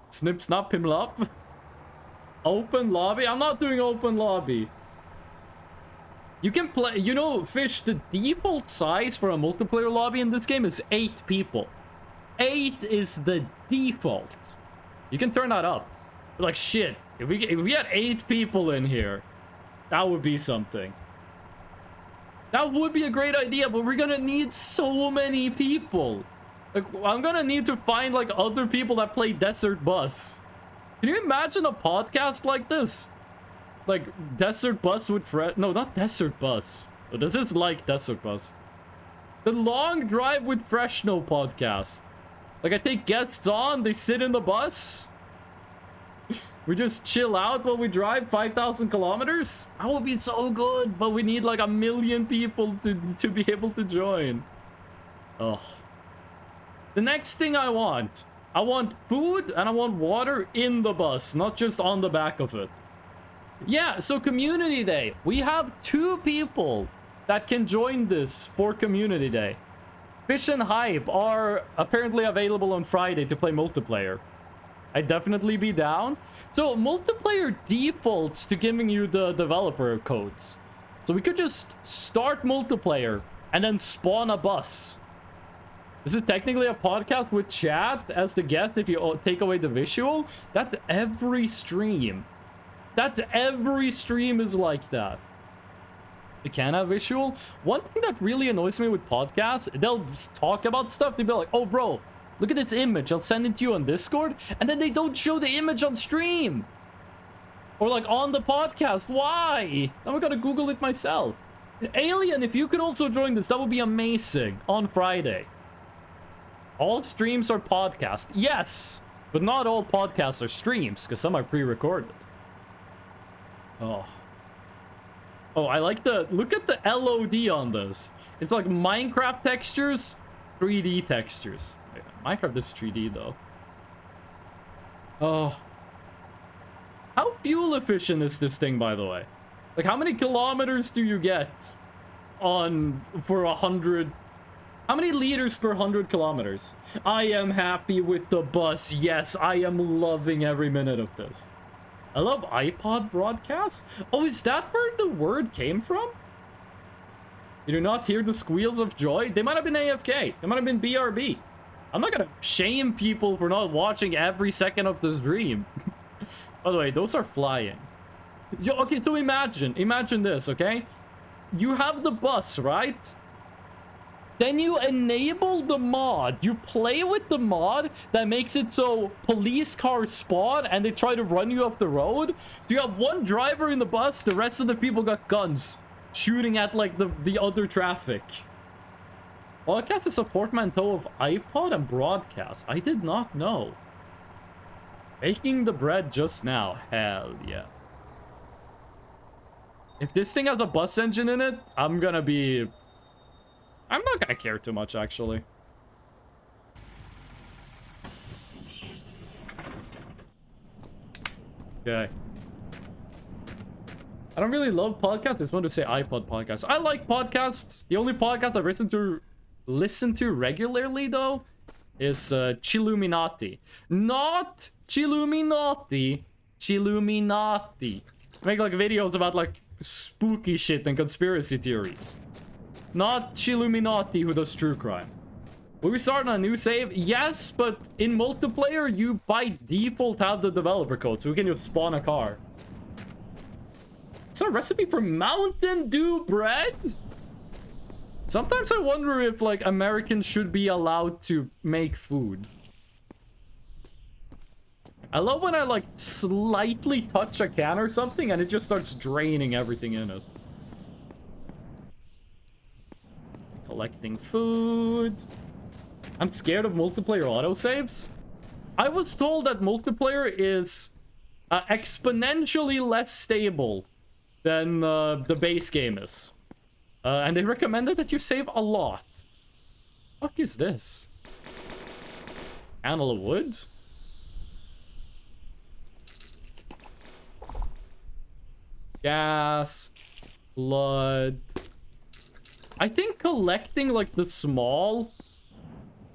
Snip, snap, him up. Open lobby? I'm not doing open lobby. You can play, you know, Fish, the default size for a multiplayer lobby in this game is 8 people. 8 is the default. You can turn that up. But like, shit, if we had 8 people in here, that would be something. That would be a great idea, but we're gonna need so many people. Like, I'm gonna need to find like other people that play Desert Bus. Can you imagine a podcast like this? Like Desert Bus with no, not Desert Bus. Oh, this is like Desert Bus. The Long Drive with Freshno podcast. Like, I take guests on, they sit in the bus. We just chill out while we drive 5,000 kilometers. That would be so good, but we need like 1 million people to be able to join. Oh. The next thing I want food and I want water in the bus, not just on the back of it. Yeah, so Community Day. We have 2 people that can join this for Community Day. Fish and Hype are apparently available on Friday to play multiplayer. I'd definitely be down. So multiplayer defaults to giving you the developer codes. So we could just start multiplayer and then spawn a bus. This is technically a podcast with chat as the guest if you take away the visual. That's every stream. That's every stream is like that. They can have visual. One thing that really annoys me with podcasts, they'll talk about stuff. They'll be like, oh, bro, look at this image. I'll send it to you on Discord. And then they don't show the image on stream. Or like on the podcast. Why? Now I gotta Google it myself. Alien, if you could also join this, that would be amazing on Friday. All streams are podcasts. Yes, but not all podcasts are streams because some are pre-recorded. Oh. Oh, I like look at the LOD on this. It's like Minecraft textures, 3D textures. Wait, Minecraft is 3D though. Oh. How fuel efficient is this thing, by the way? Like, how many kilometers do you get for 100? How many liters per 100 kilometers? I am happy with the bus. Yes, I am loving every minute of this. I love iPod broadcast. Oh, is that where the word came from? You do not hear the squeals of joy? They might have been AFK. They might have been BRB. I'm not gonna shame people for not watching every second of the stream. By the way, those are flying. Yo, okay, so imagine this, okay? You have the bus, right? Then you enable the mod. You play with the mod that makes it so police cars spawn and they try to run you off the road. So you have one driver in the bus, the rest of the people got guns shooting at like the other traffic. Podcast is a portmanteau of iPod and broadcast. I did not know. Baking the bread just now. Hell yeah. If this thing has a bus engine in it, I'm not gonna care too much, actually. Okay. I don't really love podcasts. I just want to say iPod podcasts. I like podcasts. The only podcast I've listen to regularly, though, is Chilluminati. Not Chilluminati. Chilluminati. Make like videos about like spooky shit and conspiracy theories. Not Chilluminati who does true crime. Will we start on a new save? Yes, but in multiplayer, you by default have the developer code, so we can just spawn a car. It's a recipe for Mountain Dew bread? Sometimes I wonder if, like, Americans should be allowed to make food. I love when I, like, slightly touch a can or something and it just starts draining everything in it. Collecting food. I'm scared of multiplayer autosaves. I was told that multiplayer is exponentially less stable than the base game is. And they recommended that you save a lot. What the fuck is this? Panel of wood? Gas. Blood. I think collecting, like, the small,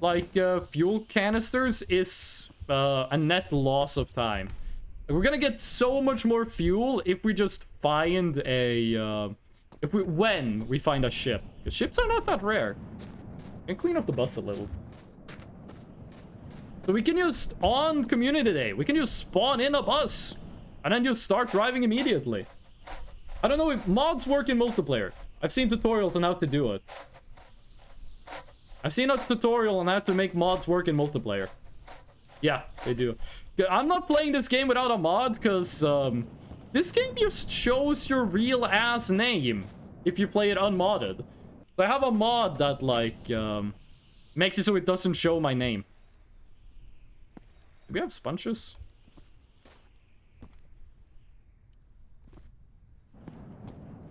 like, fuel canisters is a net loss of time. Like, we're gonna get so much more fuel if we just find a, when we find a ship. Because ships are not that rare. And clean up the bus a little. So we can just, on Community Day, we can just spawn in a bus. And then just start driving immediately. I don't know if mods work in multiplayer. I've seen tutorials on how to do it. I've seen a tutorial on how to make mods work in multiplayer. Yeah, they do. I'm not playing this game without a mod, because, this game just shows your real ass name if you play it unmodded. So I have a mod that, like, makes it so it doesn't show my name. Do we have sponges?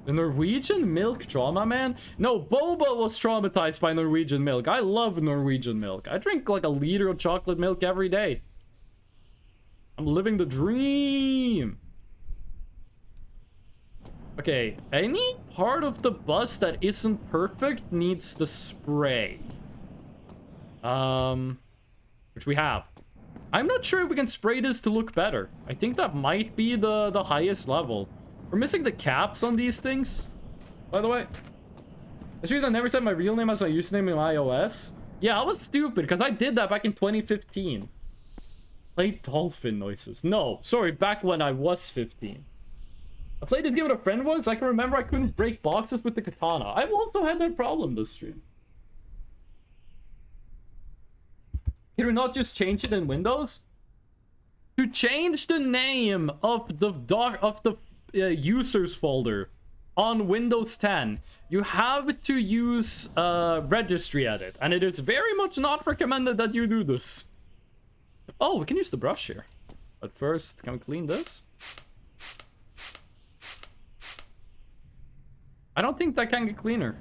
The Norwegian milk trauma, man? No, Boba was traumatized by Norwegian milk. I love Norwegian milk. I drink like a liter of chocolate milk every day. I'm living the dream. Okay, any part of the bus that isn't perfect needs the spray. Which we have. I'm not sure if we can spray this to look better. I think that might be the highest level. We're missing the caps on these things, by the way. It's reason I never said my real name as my username in iOS. Yeah, I was stupid because I did that back in 2015. Play dolphin noises. No, sorry, back when I was 15. I played this game with a friend once. I can remember I couldn't break boxes with the katana. I've also had that problem this stream. Can we not just change it in Windows? To change the name of the users folder on Windows 10, you have to use registry edit, and it is very much not recommended that you do this. Oh, we can use the brush here. But first, can we clean this? I don't think that can get cleaner.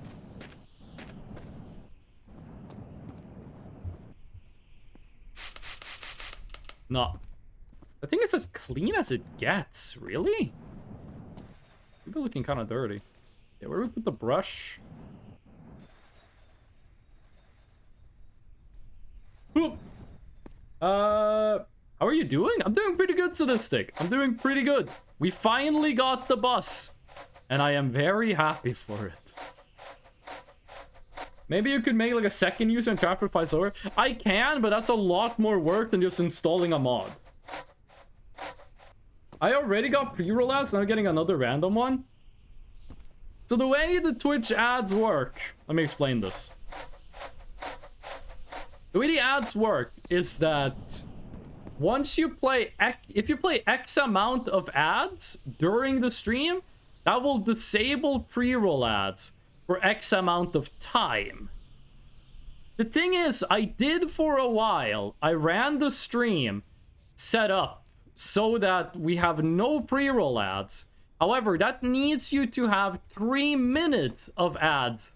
No. I think it's as clean as it gets, really? People looking kind of dirty. Yeah, where do we put the brush? Oop. How are you doing? I'm doing pretty good, Sadistic. I'm doing pretty good. We finally got the bus. And I am very happy for it. Maybe you could make like a second user and transfer files over. I can, but that's a lot more work than just installing a mod. I already got pre-roll ads, now I'm getting another random one. So the way the Twitch ads work, let me explain this. The way the ads work is that once you play, if you play X amount of ads during the stream, that will disable pre-roll ads for X amount of time. The thing is, I did for a while. I ran the stream set up so that we have no pre-roll ads. However, that needs you to have 3 minutes of ads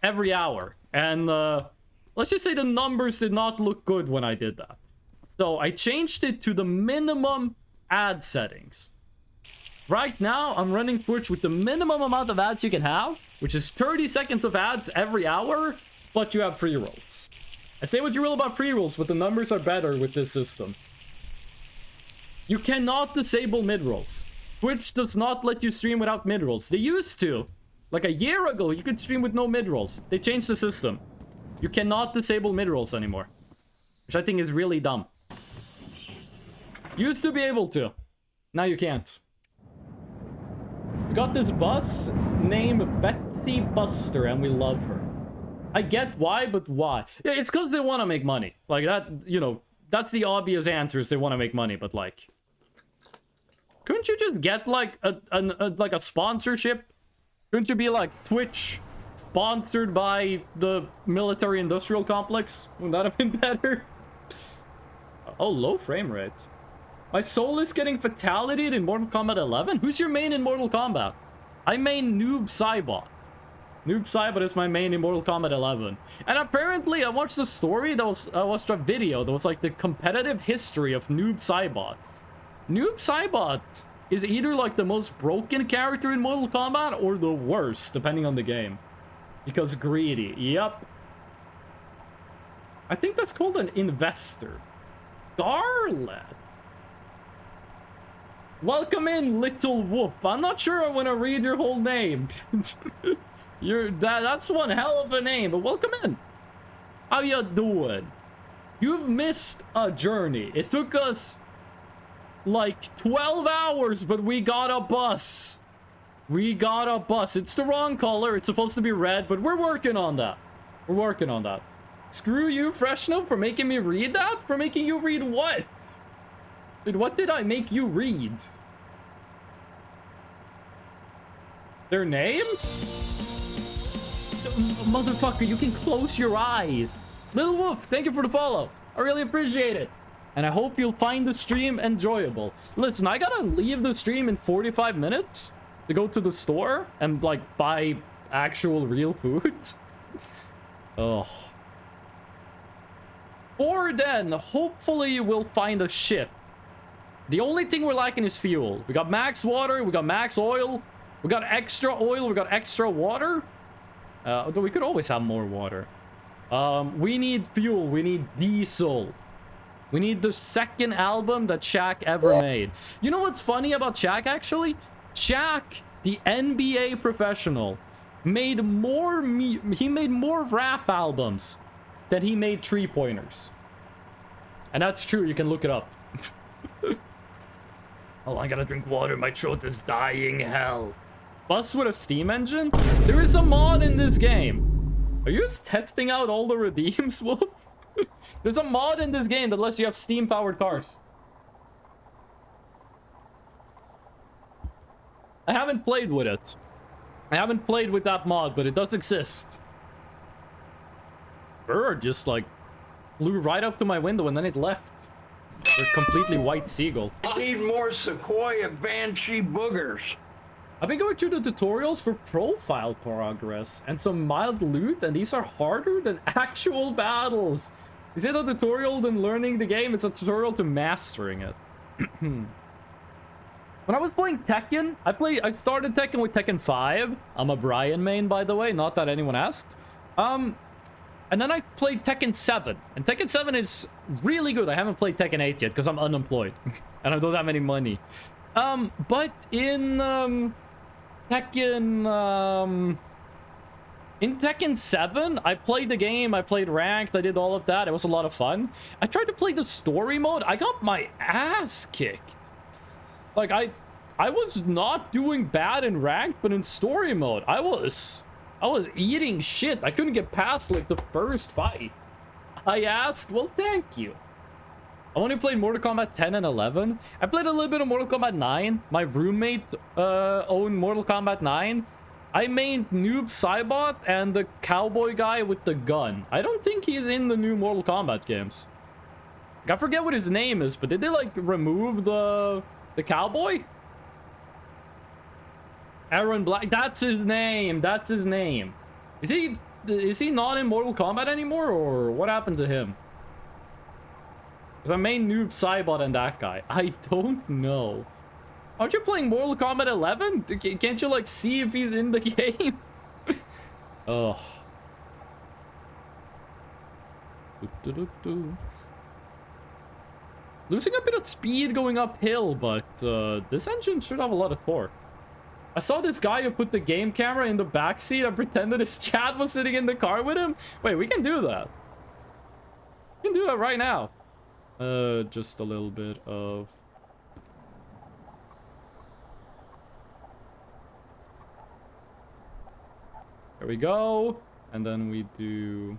every hour. And let's just say the numbers did not look good when I did that. So I changed it to the minimum ad settings. Right now, I'm running Twitch with the minimum amount of ads you can have, which is 30 seconds of ads every hour, but you have pre-rolls. I say what you will about pre-rolls, but the numbers are better with this system. You cannot disable mid-rolls. Twitch does not let you stream without mid-rolls. They used to. Like a year ago, you could stream with no mid-rolls. They changed the system. You cannot disable mid-rolls anymore, which I think is really dumb. Used to be able to. Now you can't. We got this bus named Betsy Buster, and we love her. I get why, but why? Yeah, it's because they want to make money. Like that, you know, that's the obvious answer is they want to make money, but like... Couldn't you just get like a sponsorship? Couldn't you be like Twitch sponsored by the military industrial complex? Wouldn't that have been better? Oh, low frame rate. My soul is getting fatalityed in Mortal Kombat 11? Who's your main in Mortal Kombat? I main Noob Saibot. Noob Saibot is my main in Mortal Kombat 11. And apparently I watched the story I watched a video that was like the competitive history of Noob Saibot. Noob Saibot is either like the most broken character in Mortal Kombat or the worst, depending on the game. Because greedy. Yep. I think that's called an investor. Scarlet. Welcome in, little wolf. I'm not sure I want to read your whole name. That's one hell of a name, but welcome in. How you doing? You've missed a journey. It took us like 12 hours, but we got a bus. We got a bus. It's the wrong color. It's supposed to be red, but we're working on that. We're working on that. Screw you, Freshno, for making me read that? For making you read what? Dude, what did I make you read? Their name? Motherfucker, you can close your eyes. Little Wolf, thank you for the follow. I really appreciate it. And I hope you'll find the stream enjoyable. Listen, I gotta leave the stream in 45 minutes to go to the store and, like, buy actual real food. Oh. Or then, hopefully we'll find a ship. The only thing we're lacking is fuel. We got max water, we got max oil, we got extra oil, we got extra water. Although we could always have more water. We need fuel, we need diesel. We need the second album that Shaq ever made. You know what's funny about Shaq, actually? Shaq, the NBA professional, made more rap albums than he made three-pointers. And that's true, you can look it up. Oh, I gotta drink water, my throat is dying, hell. Bus with a steam engine? There is a mod in this game. Are you just testing out all the redeems, Wolf? There's a mod in this game that lets you have steam-powered cars. I haven't played with it. I haven't played with that mod, but it does exist. Bird just, like, flew right up to my window and then it left. A completely white seagull. I need more Sequoia Banshee boogers. I've been going through the tutorials for profile progress and some mild loot, and these are harder than actual battles. Is it a tutorial than learning the game? It's a tutorial to mastering it. When I was playing Tekken, I started Tekken with Tekken 5. I'm a Brian main, by the way, not that anyone asked. And then I played Tekken 7. And Tekken 7 is really good. I haven't played Tekken 8 yet because I'm unemployed. And I don't have any money. But in Tekken 7, I played the game, I played ranked, I did all of that. It was a lot of fun. I tried to play the story mode. I got my ass kicked. Like, I was not doing bad in ranked, but in story mode, I was eating shit. I couldn't get past, like, the first fight. I asked, well, thank you. I only played Mortal Kombat 10 and 11. I played a little bit of Mortal Kombat 9. My roommate owned Mortal Kombat 9. I made Noob Saibot and the cowboy guy with the gun. I don't think he's in the new Mortal Kombat games. I forget what his name is, but did they, like, remove the cowboy? Aaron Black. That's his name. That's his name. Is he not in Mortal Kombat anymore, or what happened to him? Because I made Noob Saibot and that guy. I don't know. Aren't you playing Mortal Kombat 11? Can't you, like, see if he's in the game? Oh. Losing a bit of speed going uphill, but this engine should have a lot of torque. I saw this guy who put the game camera in the backseat and pretended his chat was sitting in the car with him. Wait, we can do that. We can do that right now. Just a little bit of... There we go. And then we do...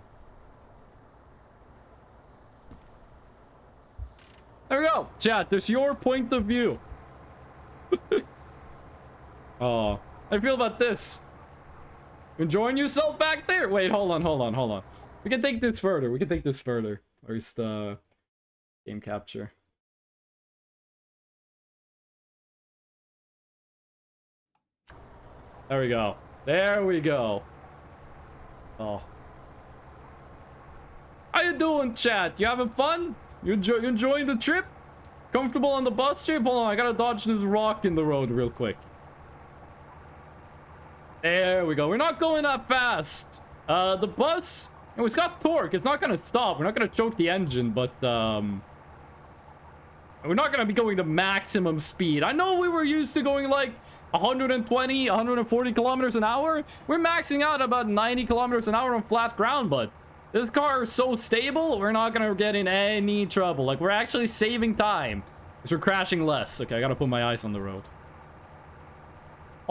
There we go. Chat, there's your point of view. Oh, how do you feel about this? Enjoying yourself back there? Wait, hold on. We can take this further. Where's the game capture? There we go. Oh. How you doing, chat? You having fun? You enjoying the trip? Comfortable on the bus trip? Hold on, I gotta dodge this rock in the road real quick. There we go. We're not going that fast. The bus, it's got torque. It's not gonna stop. We're not gonna choke the engine, but we're not gonna be going to maximum speed. I know we were used to going like 120, 140 kilometers an hour. We're maxing out about 90 kilometers an hour on flat ground, but this car is so stable, we're not gonna get in any trouble. Like, we're actually saving time because we're crashing less. Okay, I gotta put my eyes on the road.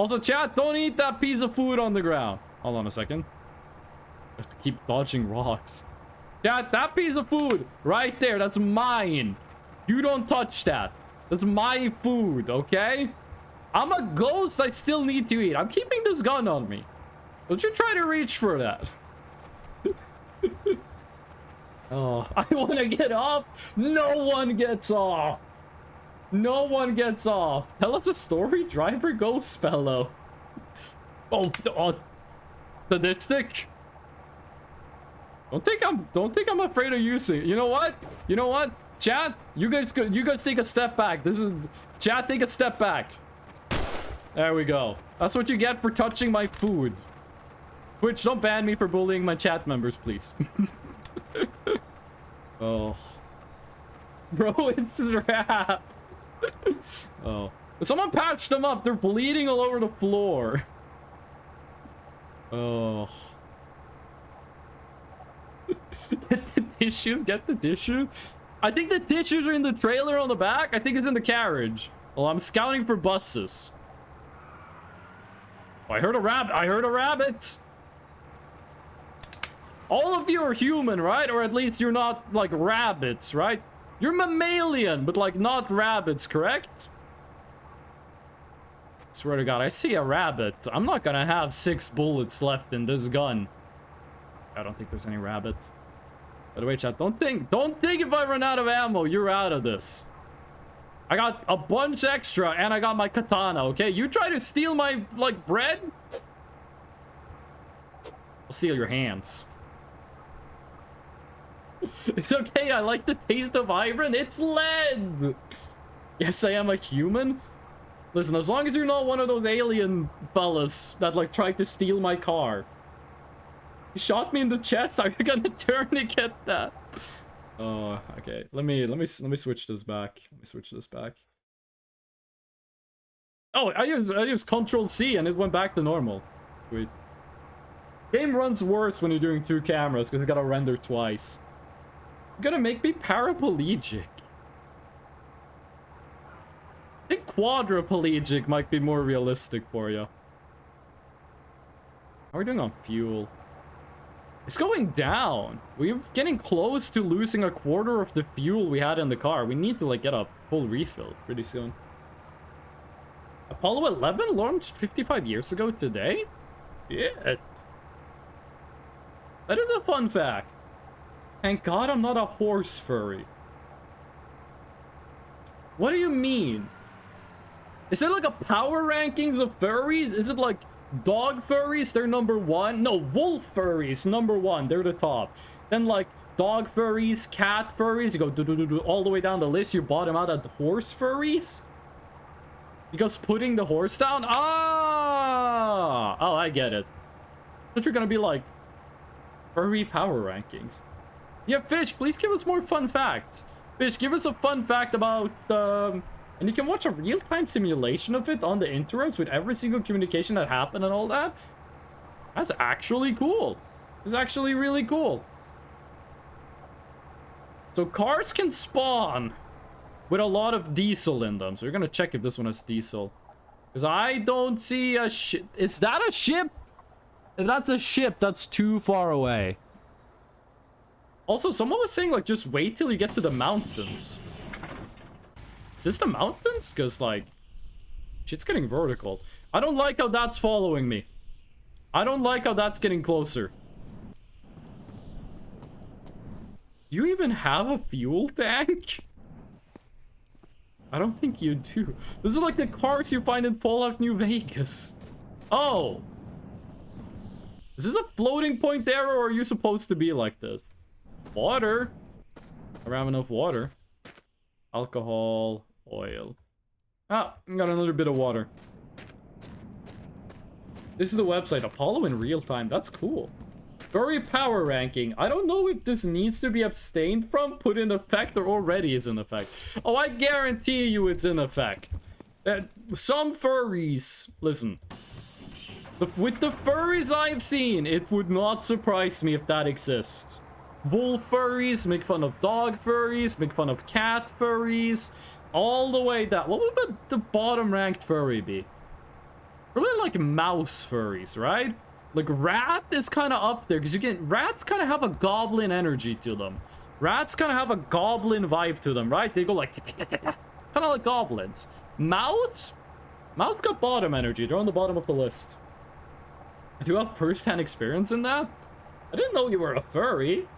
Also, chat, don't eat that piece of food on the ground. Hold on a second. I have to keep dodging rocks. Chat, that piece of food right there, that's mine. You don't touch that. That's my food, okay? I'm a ghost. I still need to eat. I'm keeping this gun on me. Don't you try to reach for that. Oh, I want to get off. No one gets off. No one gets off. Tell us a story, driver ghost fellow. Oh, sadistic. Don't think I'm afraid of using it. You know what? You know what? Chat, you guys take a step back. This is chat, take a step back. There we go. That's what you get for touching my food. Twitch, don't ban me for bullying my chat members, please. Oh. Bro, it's rap. Oh. Someone patched them up. They're bleeding all over the floor. Oh. Get the tissues. Get the tissues. I think the tissues are in the trailer on the back. I think it's in the carriage. Well, I'm scouting for buses. Oh, I heard a rabbit. I heard a rabbit. All of you are human, right? Or at least you're not like rabbits, right? You're mammalian, but like not rabbits, correct? Swear to God, I see a rabbit. I'm not gonna have 6 bullets left in this gun. I don't think there's any rabbits. By the way, chat, don't think if I run out of ammo, you're out of this. I got a bunch extra and I got my katana, okay? You try to steal my, like, bread? I'll steal your hands. It's okay, I like the taste of iron. It's lead! Yes, I am a human. Listen, as long as you're not one of those alien fellas that, like, tried to steal my car. He shot me in the chest. Are you gonna tourniquet that? Oh, okay. Let me switch this back. Let me switch this back. Oh, I used Control C and it went back to normal. Wait. Game runs worse when you're doing 2 cameras because you gotta render twice. You're gonna make me paraplegic. I think quadriplegic might be more realistic for you. How are we doing on fuel? It's going down. We're getting close to losing a quarter of the fuel we had in the car. We need to like get a full refill pretty soon. Apollo 11 launched 55 years ago today? Shit. That is a fun fact. Thank God I'm not a horse furry. What do you mean? Is there like a power rankings of furries? Is it like dog furries, they're number 1? No, wolf furries, number 1. They're the top. Then like dog furries, cat furries, you go all the way down the list. You bottom out at horse furries? Because putting the horse down? Ah! Oh, I get it. But you're gonna be like furry power rankings. Yeah, Fish, please give us more fun facts. Fish, give us a fun fact about and you can watch a real-time simulation of it on the interwebs with every single communication that happened and all that. That's actually cool. It's actually really cool. So cars can spawn with a lot of diesel in them. So we're gonna check if this one has diesel. Because I don't see a ship. Is that a ship? If that's a ship, that's too far away. Also, someone was saying, like, just wait till you get to the mountains. Is this the mountains? Because, like, shit's getting vertical. I don't like how that's following me. I don't like how that's getting closer. You even have a fuel tank? I don't think you do. This is like the cars you find in Fallout New Vegas. Oh. Is this a floating point error or are you supposed to be like this? Water. I don't have enough water. Alcohol, oil. Ah, got another bit of water. This is the website, Apollo in real time. That's cool. Furry power ranking. I don't know if this needs to be abstained from, put in effect, or already is in effect. Oh, I guarantee you it's in effect. Some furries... Listen. With the furries I've seen, it would not surprise me if that exists. Wolf furries, make fun of dog furries, make fun of cat furries, all the way down. What would the bottom ranked furry be? Really like mouse furries, right? Like rat is kind of up there because rats kind of have a goblin energy to them. Rats kind of have a goblin vibe to them, right? They go like kind of like goblins. Mouse got bottom energy. They're on the bottom of the list. Do you have first-hand experience in that? I didn't know you were a furry.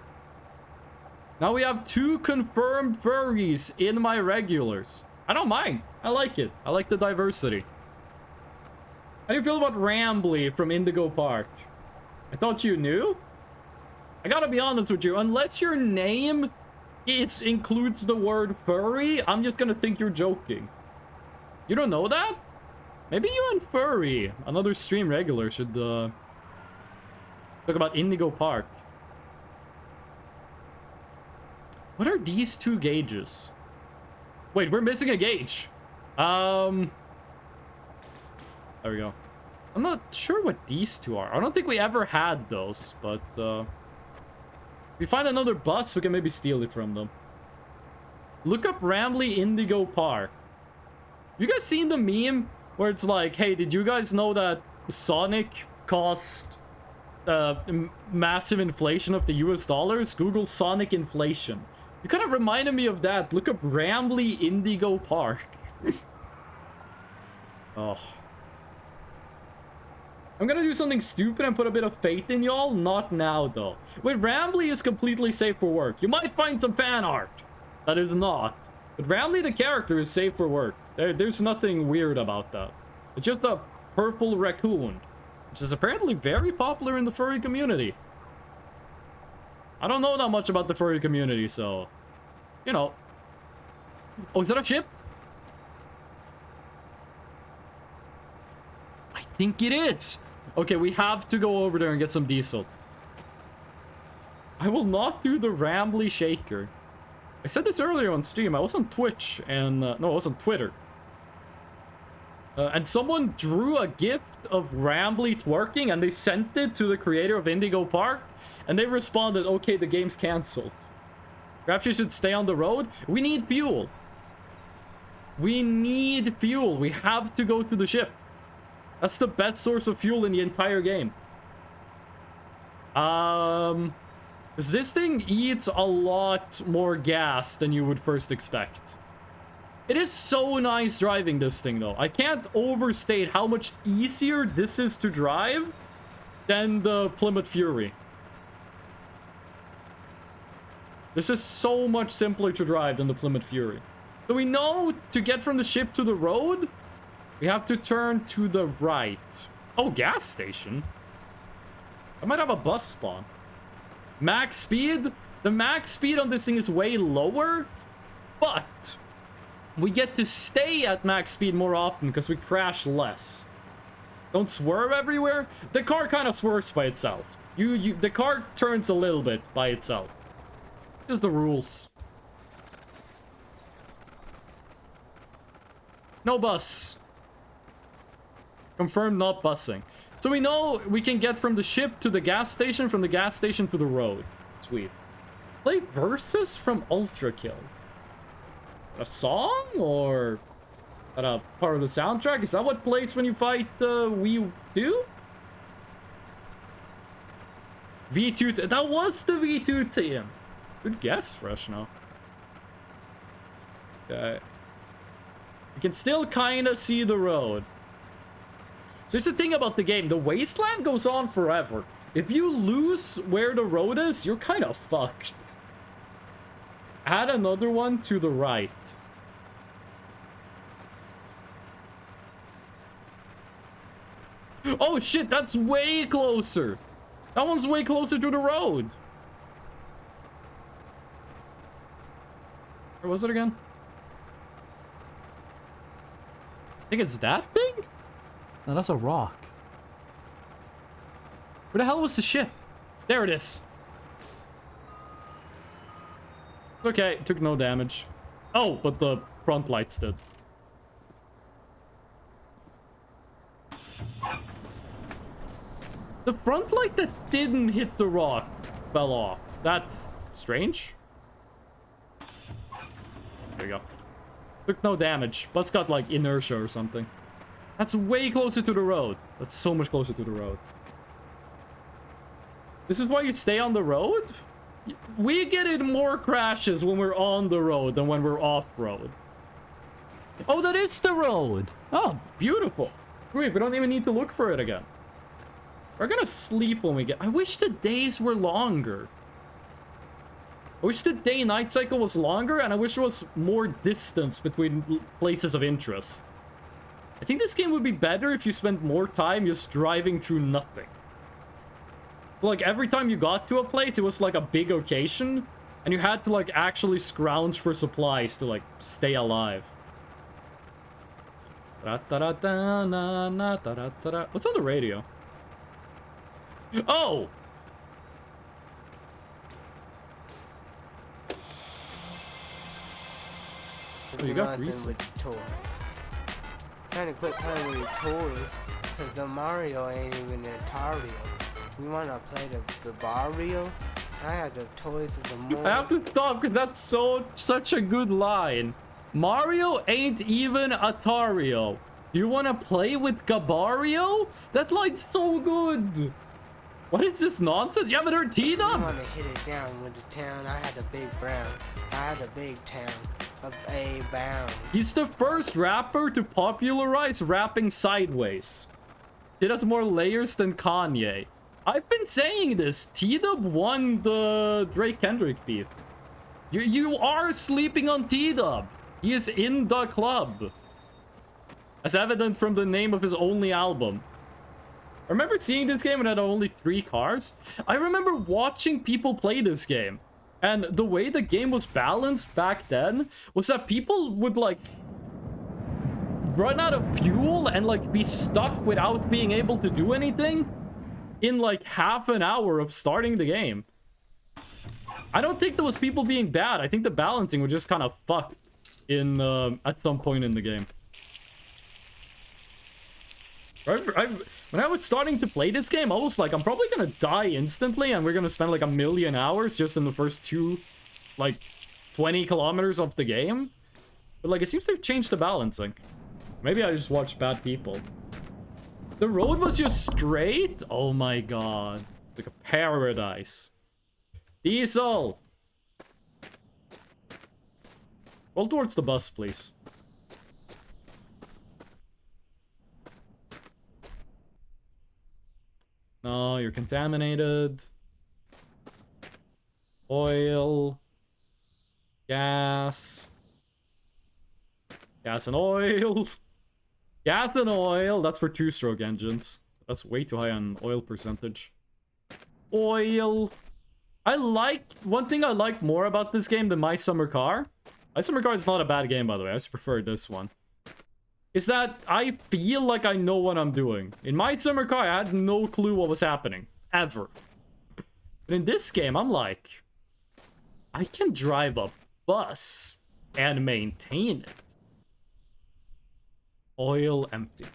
Now we have 2 confirmed furries in my regulars. I don't mind. I like it. I like the diversity. How do you feel about Rambly from Indigo Park? I thought you knew? I gotta be honest with you. Unless your name includes the word furry, I'm just gonna think you're joking. You don't know that? Maybe you and Furry, another stream regular, should talk about Indigo Park. What are these 2 gauges? Wait, we're missing a gauge. There we go. I'm not sure what these 2 are. I don't think we ever had those, but if we find another bus, we can maybe steal it from them. Look up Rambly Indigo Park. You guys seen the meme where it's like, hey, did you guys know that Sonic caused massive inflation of the US dollars? Google Sonic inflation. You kind of reminded me of that. Look up Rambly Indigo Park. Oh. I'm gonna do something stupid and put a bit of faith in y'all. Not now, though. Wait, Rambly is completely safe for work. You might find some fan art that is not. But Rambly the character is safe for work. There's nothing weird about that. It's just a purple raccoon, which is apparently very popular in the furry community. I don't know that much about the furry community, so... You know. Oh, is that a ship? I think it is. Okay, we have to go over there and get some diesel. I will not do the Rambly Shaker. I said this earlier on stream. I was on Twitch and... no, I was on Twitter. And someone drew a gift of Rambly twerking and they sent it to the creator of Indigo Park. And they responded, okay, the game's cancelled. Perhaps you should stay on the road. We need fuel. We need fuel. We have to go to the ship. That's the best source of fuel in the entire game. Because this thing eats a lot more gas than you would first expect. It is so nice driving this thing, though. I can't overstate how much easier this is to drive than the Plymouth Fury. This is so much simpler to drive than the Plymouth Fury. So we know to get from the ship to the road, we have to turn to the right. Oh, gas station. I might have a bus spawn. Max speed. The max speed on this thing is way lower, but we get to stay at max speed more often because we crash less. Don't swerve everywhere. The car kind of swerves by itself. The car turns a little bit by itself. Just the rules. No bus. Confirmed not busing. So we know we can get from the ship to the gas station, from the gas station to the road. Sweet. Play Versus from Ultra Kill. A song or a part of the soundtrack? Is that what plays when you fight Wii 2? V2. That was the V2 team. Good guess, Fresh now. Okay. You can still kind of see the road. So it's the thing about the game. The wasteland goes on forever. If you lose where the road is, you're kind of fucked. Add another one to the right. Oh shit, that's way closer. That one's way closer to the road. Where was it again? I think it's that thing? No, that's a rock. Where the hell was the ship? There it is. Okay, took no damage. Oh, but the front lights did. The front light that didn't hit the rock fell off. That's strange. There you go. Took no damage. Bus got like inertia or something. That's way closer to the road. That's so much closer to the road. This is why you stay on the road? We get in more crashes when we're on the road than when we're off-road. Oh, that is the road. Oh, beautiful. Wait, we don't even need to look for it again. We're gonna sleep when we get... I wish the days were longer. I wish the day-night cycle was longer, and I wish there was more distance between places of interest. I think this game would be better if you spent more time just driving through nothing. Like, every time you got to a place, it was like a big occasion, and you had to, like, actually scrounge for supplies to, like, stay alive. What's on the radio? Oh! So you got nothing with toys. Trying to quit playing with your toys, cause the Mario ain't even Atari. We wanna play the Mario. I have the toys of the more. I have to stop because that's such a good line. Mario ain't even Atario. You wanna play with Gabario? That line's so good. What is this nonsense? You haven't heard T-Dub? I wanna hit it down with the town. I had a big brown. I had a big town of a bound. He's the first rapper to popularize rapping sideways. It has more layers than Kanye. I've been saying this. T-Dub won the Drake-Kendrick beef. You are sleeping on T-Dub. He is in the club. As evident from the name of his only album. I remember seeing this game and it had only 3 cars. I remember watching people play this game. And the way the game was balanced back then was that people would, like, run out of fuel and, like, be stuck without being able to do anything in, like, half an hour of starting the game. I don't think there was people being bad. I think the balancing was just kind of fucked in, at some point in the game. When I was starting to play this game, I was like, I'm probably gonna die instantly, and we're gonna spend like 1,000,000 hours just in the first 20 kilometers of the game. But like, it seems to have changed the balancing. Maybe I just watched bad people. The road was just straight? Oh my god. Like a paradise. Diesel! Roll towards the bus, please. No, you're contaminated. Oil. Gas. Gas and oil. Gas and oil. That's for 2-stroke engines. That's way too high on oil percentage. Oil. One thing I like more about this game than My Summer Car. My Summer Car is not a bad game, by the way. I just prefer this one. Is that I feel like I know what I'm doing. In My Summer Car, I had no clue what was happening. Ever. But in this game, I'm like, I can drive a bus and maintain it. Oil empty.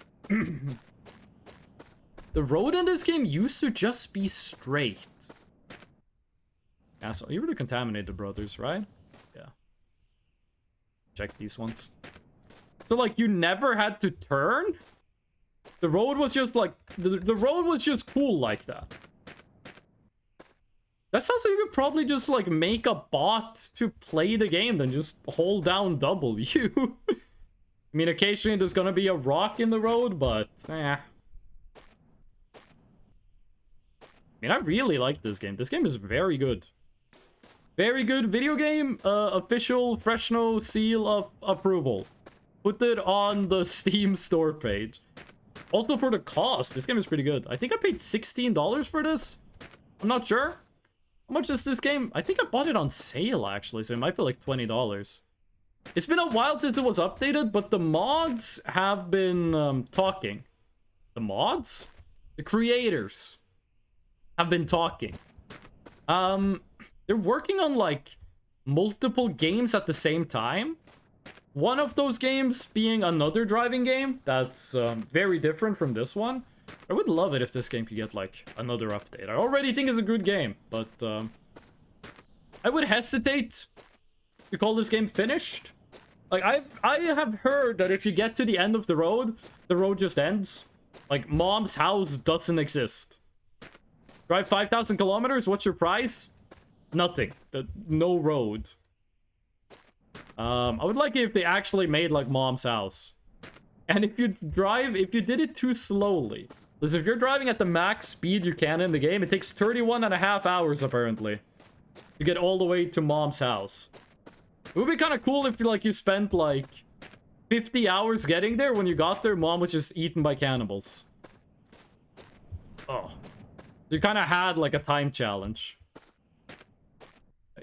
The road in this game used to just be straight. Yeah, so you were the contaminated brothers, right? Yeah. Check these ones. So, like, you never had to turn? The road was just, like... The road was just cool like that. That sounds like you could probably just, like, make a bot to play the game, then just hold down W. I mean, occasionally there's gonna be a rock in the road, but... I mean, I really like this game. This game is very good. Very good video game. Official Fresno seal of approval. Put it on the Steam store page. Also for the cost, this game is pretty good. I think I paid $16 for this. I'm not sure. How much is this game? I think I bought it on sale, actually, so it might be like $20. It's been a while since it was updated, but the mods have been talking. The mods? The creators have been talking. They're working on, like, multiple games at the same time. One of those games being another driving game that's very different from this one. I would love it if this game could get, like, another update. I already think it's a good game, but I would hesitate to call this game finished. Like, I have heard that if you get to the end of the road just ends. Like, mom's house doesn't exist. Drive 5,000 kilometers, what's your price? Nothing. No road. I would like it if they actually made, like, mom's house. And if you did it too slowly. Because if you're driving at the max speed you can in the game, it takes 31.5 hours, apparently, to get all the way to mom's house. It would be kind of cool if, like, you spent, like, 50 hours getting there. When you got there, mom was just eaten by cannibals. Oh. You kind of had, like, a time challenge.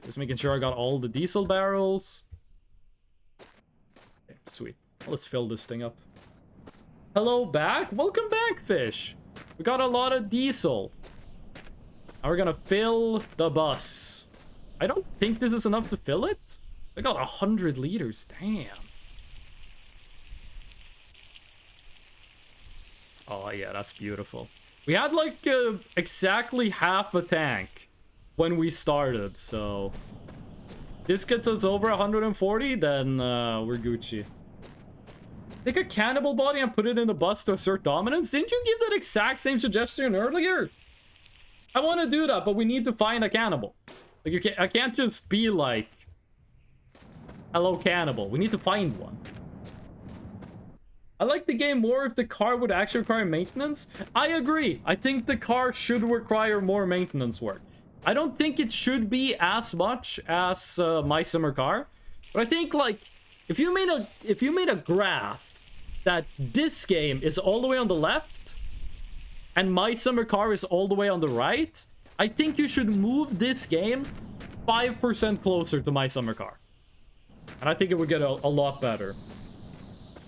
Just making sure I got all the diesel barrels. Okay, sweet. Let's fill this thing up. Hello back. Welcome back, fish. We got a lot of diesel. Now we're gonna fill the bus. I don't think this is enough to fill it. I got 100 liters. Damn. Oh, yeah, that's beautiful. We had, like, exactly half a tank when we started, so... This gets us over 140, then we're Gucci. Take a cannibal body and put it in the bus to assert dominance? Didn't you give that exact same suggestion earlier? I want to do that, but we need to find a cannibal. Like, I can't just be like... Hello, cannibal. We need to find one. I like the game more if the car would actually require maintenance. I agree. I think the car should require more maintenance work. I don't think it should be as much as My Summer Car. But I think, like, if you made a graph that this game is all the way on the left and My Summer Car is all the way on the right, I think you should move this game 5% closer to My Summer Car. And I think it would get a lot better.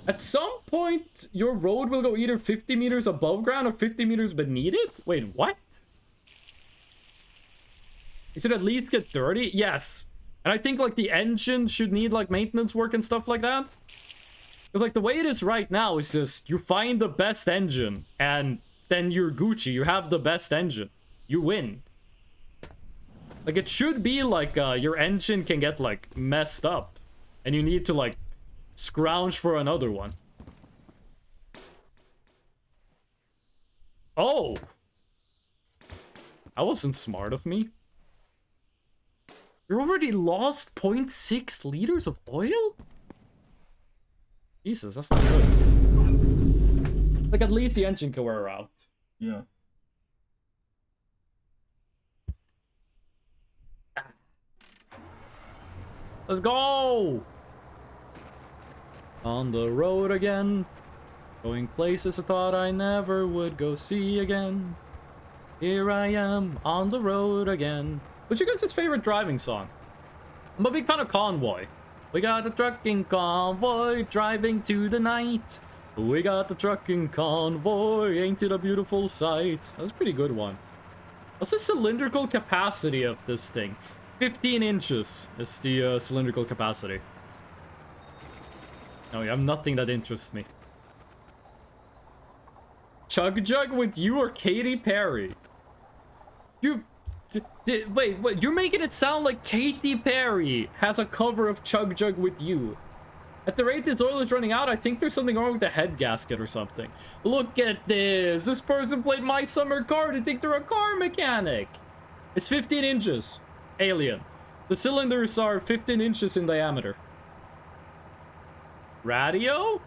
At some point, your road will go either 50 meters above ground or 50 meters beneath it? Wait, what? You should at least get 30? Yes. And I think, like, the engine should need, like, maintenance work and stuff like that. Because, like, the way it is right now is just, you find the best engine, and then you're Gucci. You have the best engine. You win. Like, it should be, like, your engine can get, like, messed up. And you need to, like, scrounge for another one. Oh! That wasn't smart of me. You already lost 0.6 liters of oil? Jesus, that's not good. Like, at least the engine can wear out. Yeah. Let's go! On the road again. Going places I thought I never would go see again. Here I am, on the road again. What's your guys' favorite driving song? I'm a big fan of Convoy. We got a trucking convoy driving to the night. We got the trucking convoy, ain't it a beautiful sight? That's a pretty good one. What's the cylindrical capacity of this thing? 15 inches is the cylindrical capacity. No, you have nothing that interests me. Chug Jug with you or Katy Perry? You... Wait, you're making it sound like Katy Perry has a cover of Chug Jug with you. At the rate this oil is running out, I think there's something wrong with the head gasket or something. Look at this. This person played My Summer Car. They think they're a car mechanic. It's 15 inches. Alien. The cylinders are 15 inches in diameter. Radio?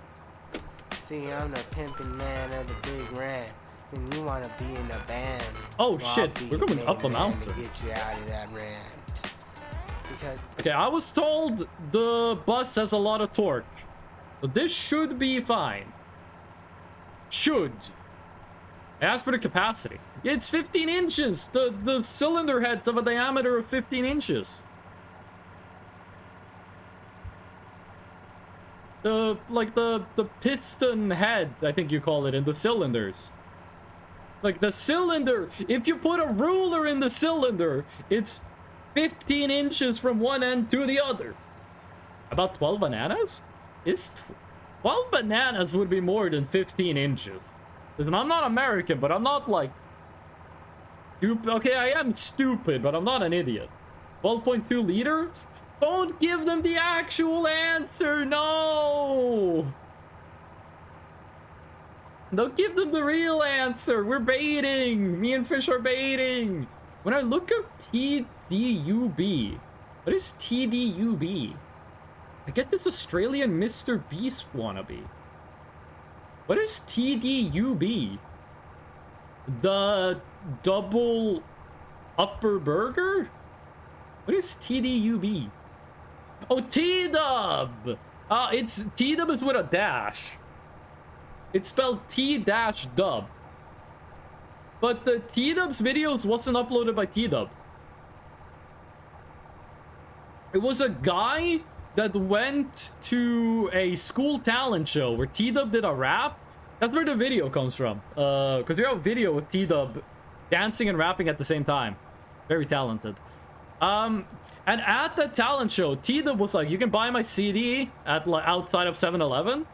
See, I'm the pimpin' man of the big rant. And you want to be in a band. Oh, shit. We're going up a mountain. To get you out of that rant. Because... Okay, I was told the bus has a lot of torque. So this should be fine. Should. I asked for the capacity. Yeah, it's 15 inches. The cylinder heads have a diameter of 15 inches. The piston head, I think you call it, in the cylinders. Like, the cylinder, if you put a ruler in the cylinder, it's 15 inches from one end to the other. About 12 bananas? 12 bananas would be more than 15 inches. Listen, I'm not American, but I'm not, like... stupid. Okay, I am stupid, but I'm not an idiot. 12.2 liters? Don't give them the actual answer. No. Don't give them the real answer. We're baiting. Me and Fish are baiting. When I look up TDUB, what is TDUB? I get this Australian Mr. Beast wannabe. What is TDUB? The double upper burger? What is TDUB? Oh, T-dub! It's T-dub is with a dash. It's spelled T-dub. But the T-dub's videos wasn't uploaded by T-dub. It was a guy that went to a school talent show where T-dub did a rap. That's where the video comes from. Because you have a video with T-dub dancing and rapping at the same time. Very talented. And at the talent show, T-dub was like, you can buy my CD at like outside of 7-Eleven.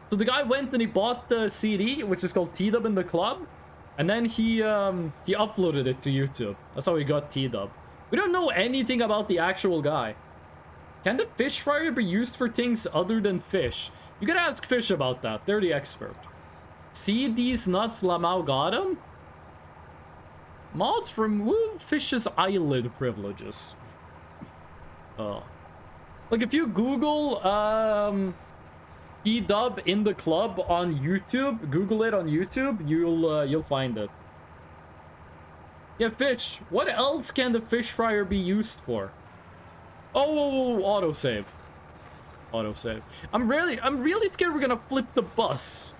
So the guy went and he bought the CD, which is called T-dub in the Club. And then he uploaded it to YouTube. That's how he got T-dub. We don't know anything about the actual guy. Can the fish fryer be used for things other than fish? You gotta ask Fish about that. They're the expert. See these nuts Lamau got him? Mods remove Fish's eyelid privileges. Oh. Like if you Google T-dub in the Club on YouTube, Google it on YouTube, you'll find it. Yeah, Fish. What else can the fish fryer be used for? Oh, autosave. Autosave. I'm really scared we're gonna flip the bus.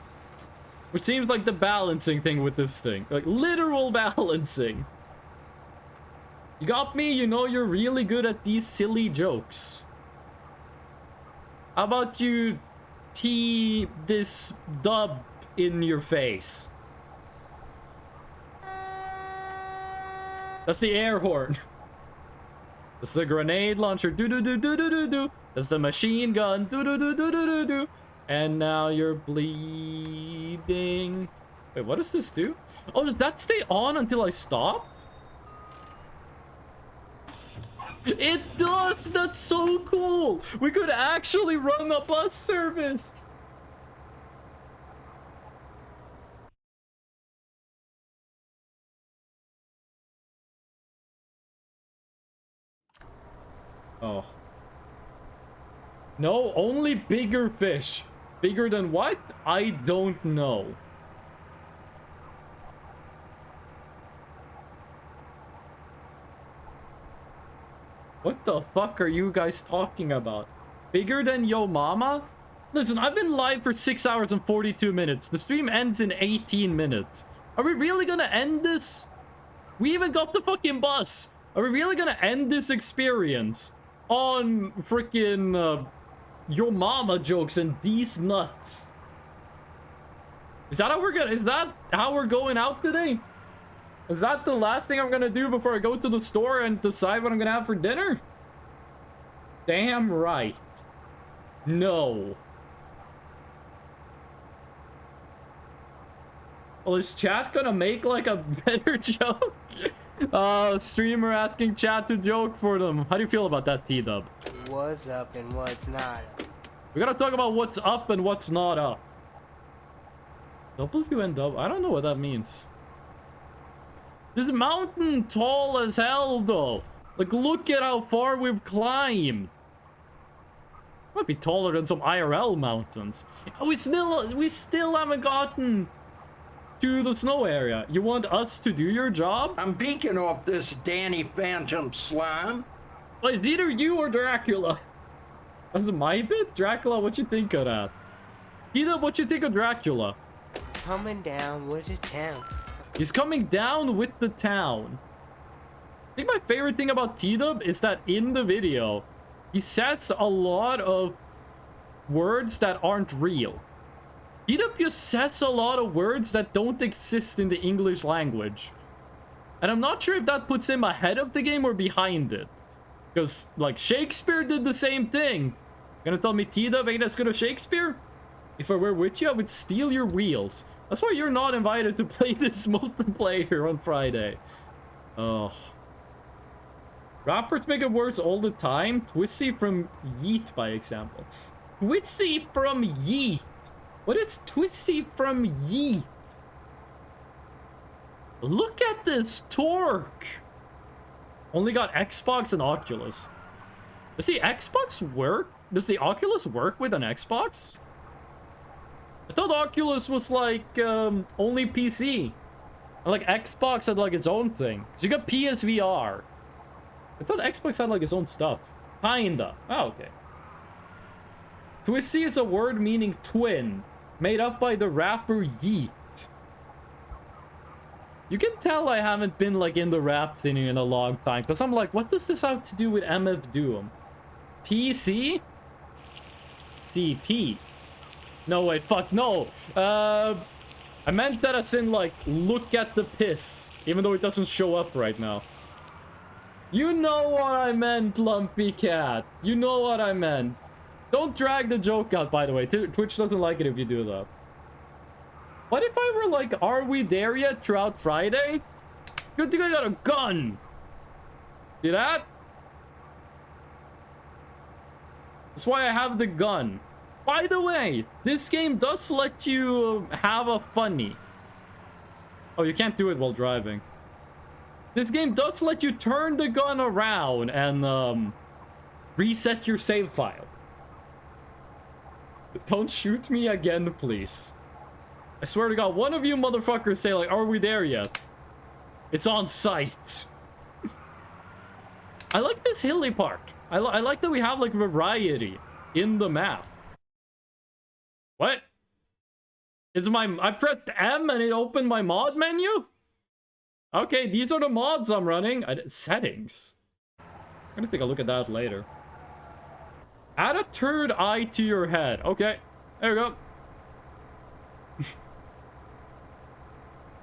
Which seems like the balancing thing with this thing. Like, literal balancing. You got me? You know you're really good at these silly jokes. How about you tee this dub in your face? That's the air horn. That's the grenade launcher. Do-do-do-do-do-do-do. That's the machine gun. Do-do-do-do-do-do-do. And now you're bleeding. Wait, what does this do? Oh, does that stay on until I stop? It does! That's so cool! We could actually run a bus service! Oh. No, only bigger fish. Bigger than what? I don't know. What the fuck are you guys talking about? Bigger than Yo Mama? Listen, I've been live for 6 hours and 42 minutes. The stream ends in 18 minutes. Are we really gonna end this? We even got the fucking bus. Are we really gonna end this experience on freaking Yo Mama jokes and these nuts? Is that how we're going out today? Is that the last thing I'm gonna do before I go to the store and decide what I'm gonna have for dinner? Damn right. No. Well, is chat gonna make like a better joke? Streamer asking chat to joke for them. How do you feel about that, T-dub? What's up and what's not up? We gotta talk about what's up and what's not up. WNW? I don't know what that means. This mountain tall as hell, though. Like, look at how far we've climbed. Might be taller than some IRL mountains. We still haven't gotten to the snow area. You want us to do your job? I'm beaking off this Danny Phantom slime. Well, it's either you or Dracula. That's my bit? Dracula, what you think of that? Either what you think of Dracula? Coming down with the town. He's coming down with the town. I think my favorite thing about T-dub is that in the video, he says a lot of words that aren't real. T-dub just says a lot of words that don't exist in the English language. And I'm not sure if that puts him ahead of the game or behind it. Because, like, Shakespeare did the same thing. Gonna tell me T-dub ain't as good as Shakespeare? If I were with you, I would steal your wheels. That's why you're not invited to play this multiplayer on Friday. Oh. Rappers make it worse all the time. Twissy from Yeet, by example. Twissy from Yeet. What is Twissy from Yeet? Look at this torque. Only got Xbox and Oculus. Does the Xbox work? Does the Oculus work with an Xbox? I thought Oculus was like only PC. And like Xbox had like its own thing. So you got PSVR. I thought Xbox had like its own stuff. Kinda. Oh, okay. Twissy is a word meaning twin, made up by the rapper Yeet. You can tell I haven't been like in the rap thing in a long time, because I'm like, what does this have to do with MF Doom? PC? CP? No, wait, fuck, no. I meant that as in like, look at the piss, even though it doesn't show up right now. You know what I meant, Lumpy Cat. You know what I meant. Don't drag the joke out, by the way. Twitch doesn't like it if you do that. What if I were like, are we there yet throughout Friday? Good thing I got a gun. See that? That's why I have the gun. By the way, this game does let you have a funny. Oh, you can't do it while driving. This game does let you turn the gun around and reset your save file. Don't shoot me again, please. I swear to God, one of you motherfuckers say like, are we there yet? It's on site. I like this hilly part. I like that we have like variety in the map. What? I pressed M and it opened my mod menu? Okay, these are the mods I'm running. Settings. I'm gonna take a look at that later. Add a third eye to your head. Okay, there we go.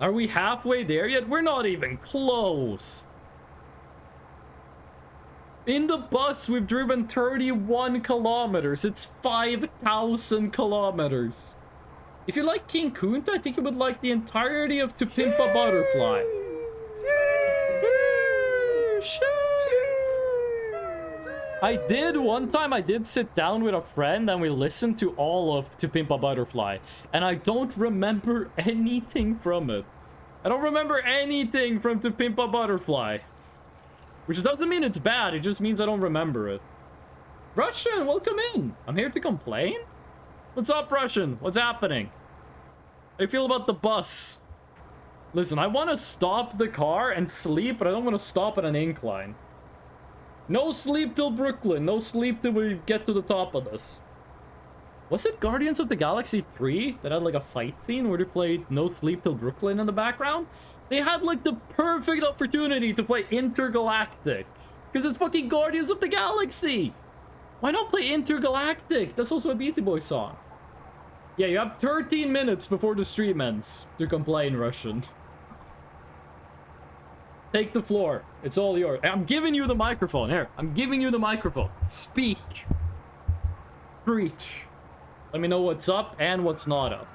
Are we halfway there yet? We're not even close. In the bus, we've driven 31 kilometers. It's 5,000 kilometers. If you like King Kunta, I think you would like the entirety of To Pimp a Butterfly. One time I did sit down with a friend and we listened to all of To Pimp a Butterfly. And I don't remember anything from it. I don't remember anything from To Pimp a Butterfly. Which doesn't mean it's bad, it just means I don't remember it. Russian, welcome in. I'm here to complain? What's up, Russian? What's happening? How do you feel about the bus? Listen, I want to stop the car and sleep, but I don't want to stop at an incline. No sleep till Brooklyn. No sleep till we get to the top of this. Was it Guardians of the Galaxy 3 that had like a fight scene where they played No Sleep Till Brooklyn in the background? They had like the perfect opportunity to play Intergalactic. Because it's fucking Guardians of the Galaxy. Why not play Intergalactic? That's also a Beastie Boys song. Yeah, you have 13 minutes before the stream ends to complain, Russian. Take the floor. It's all yours. I'm giving you the microphone. Here, I'm giving you the microphone. Speak. Preach. Let me know what's up and what's not up.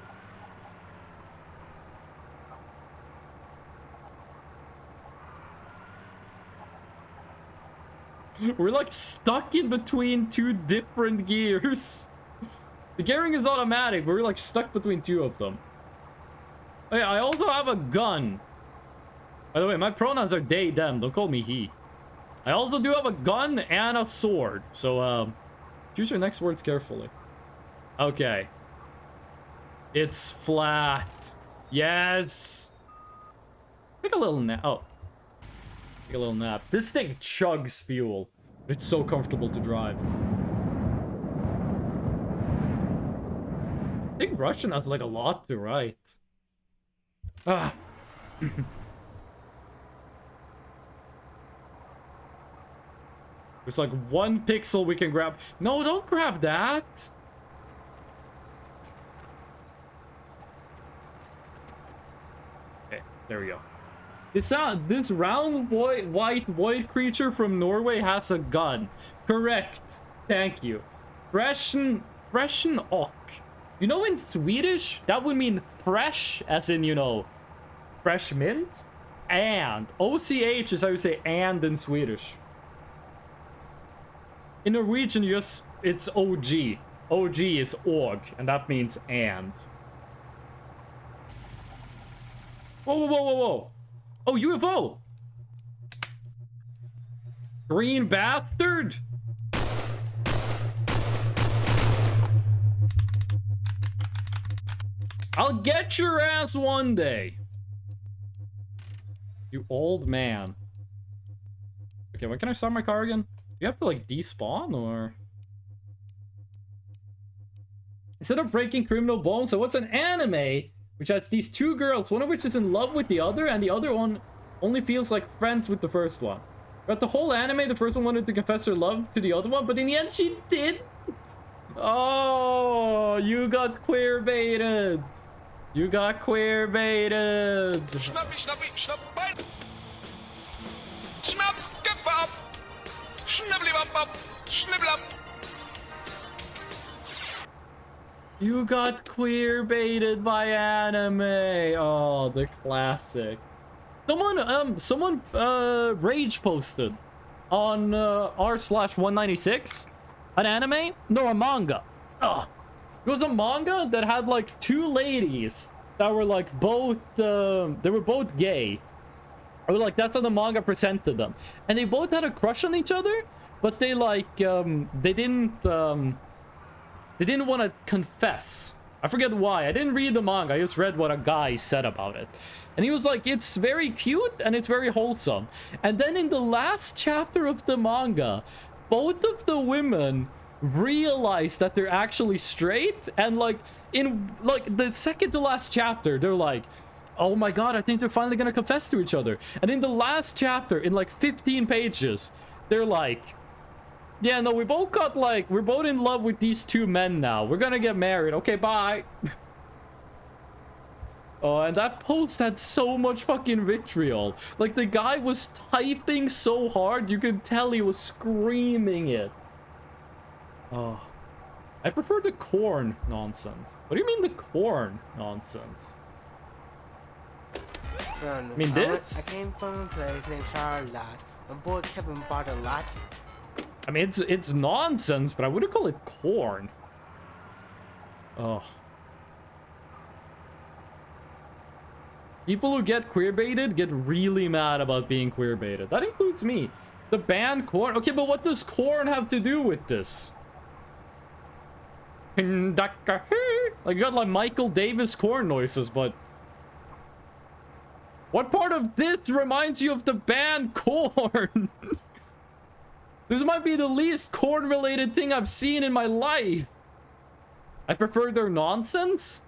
We're like stuck in between two different gears. The gearing is automatic, but we're like stuck between two of them. Hey, I also have a gun. By the way, my pronouns are they, them. Don't call me he. I also do have a gun and a sword. So, choose your next words carefully. Okay. It's flat. Yes. Take a little nap. Oh. Take a little nap. This thing chugs fuel. It's so comfortable to drive. I think Russian has like a lot to write. Ah. There's like one pixel we can grab. No, don't grab that. Okay, there we go. This round white void creature from Norway has a gun. Correct. Thank you. Freshen ok. You know, in Swedish, that would mean fresh, as in, you know, fresh mint. And OCH is how you say and in Swedish. In Norwegian, it's OG. OG is org, and that means and. Whoa, whoa, whoa, whoa, whoa. Oh, UFO! Green bastard! I'll get your ass one day. You old man. Okay, when can I start my car again? You have to like despawn or? Instead of breaking criminal bones, so what's an anime which has these two girls, one of which is in love with the other, and the other one only feels like friends with the first one. But the whole anime, the first one wanted to confess her love to the other one, but in the end she did. Oh, you got queer baited. You got queer baited. Schnappi, schnappi, schnapp, bein. Schnapp, Köpfe ab. Schnibbelibab, schnibbelab. You got queer baited by anime. Oh, the classic. Someone rage posted on r/196 an anime? No, a manga. Ugh. It was a manga that had like two ladies that were like both they were both gay. Or like that's how the manga presented them. And they both had a crush on each other, but they like they didn't want to confess. I forget why. I didn't read the manga. I just read what a guy said about it. And he was like, it's very cute and it's very wholesome. And then in the last chapter of the manga, both of the women realize that they're actually straight, and like in like the second to last chapter they're like, oh my god, I think they're finally gonna confess to each other. And in the last chapter, in like 15 pages, they're like, yeah, no, we're both in love with these two men now, we're gonna get married, okay, bye. Oh, and that post had so much fucking vitriol. Like the guy was typing so hard you could tell he was screaming it. Oh, I prefer the corn nonsense. What do you mean the corn nonsense? I mean this? I came from a place named Charlotte. My boy Kevin bought a lot. I mean, it's nonsense, but I wouldn't call it corn. Oh. People who get queerbaited get really mad about being queerbaited. That includes me. The band Korn. Okay, but what does Korn have to do with this? Like, you got like Michael Davis Korn noises, but what part of this reminds you of the band Korn? This might be the least Korn related thing I've seen in my life. I prefer their nonsense.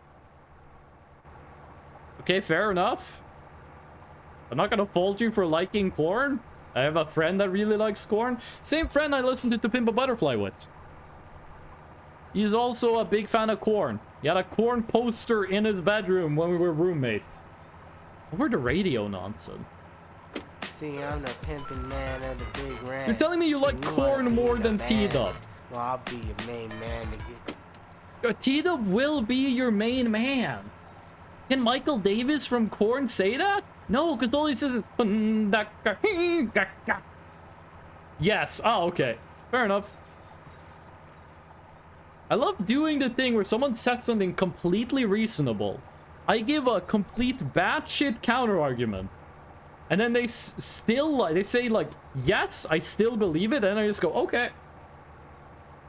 Okay, fair enough. I'm not gonna fault you for liking Korn. I have a friend that really likes Korn. Same friend I listened to Pimp a Butterfly with. He's also a big fan of Korn. He had a Korn poster in his bedroom when we were roommates. What were the radio nonsense? See, I'm the pimpin' man of the big ranch. You're telling me you like Korn more than T-Dub? Well, I'll be your main man to get. T-Dub will be your main man. Can Michael Davis from Korn say that? No, because all he says is... Yes. Oh, okay. Fair enough. I love doing the thing where someone says something completely reasonable. I give a complete batshit counter argument. And then they they say like, yes, I still believe it. And I just go, okay.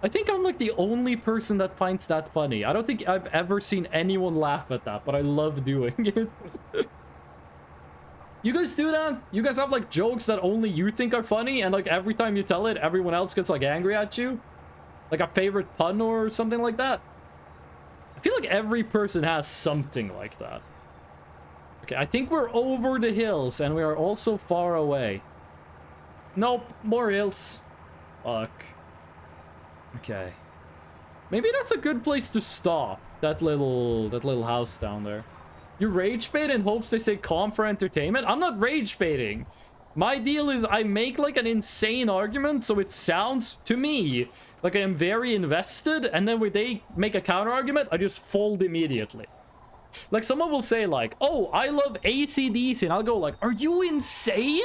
I think I'm like the only person that finds that funny. I don't think I've ever seen anyone laugh at that, but I love doing it. You guys do that? You guys have like jokes that only you think are funny, and like every time you tell it, everyone else gets like angry at you? Like a favorite pun or something like that? I feel like every person has something like that. Okay, I think we're over the hills, and we are also far away. Nope, more hills. Fuck. Okay. Maybe that's a good place to stop. That little house down there. You rage bait in hopes they say calm for entertainment? I'm not rage baiting. My deal is I make like an insane argument so it sounds to me like I am very invested, and then when they make a counter argument, I just fold immediately. Like someone will say like, oh, I love AC/DC, and I'll go like, are you insane?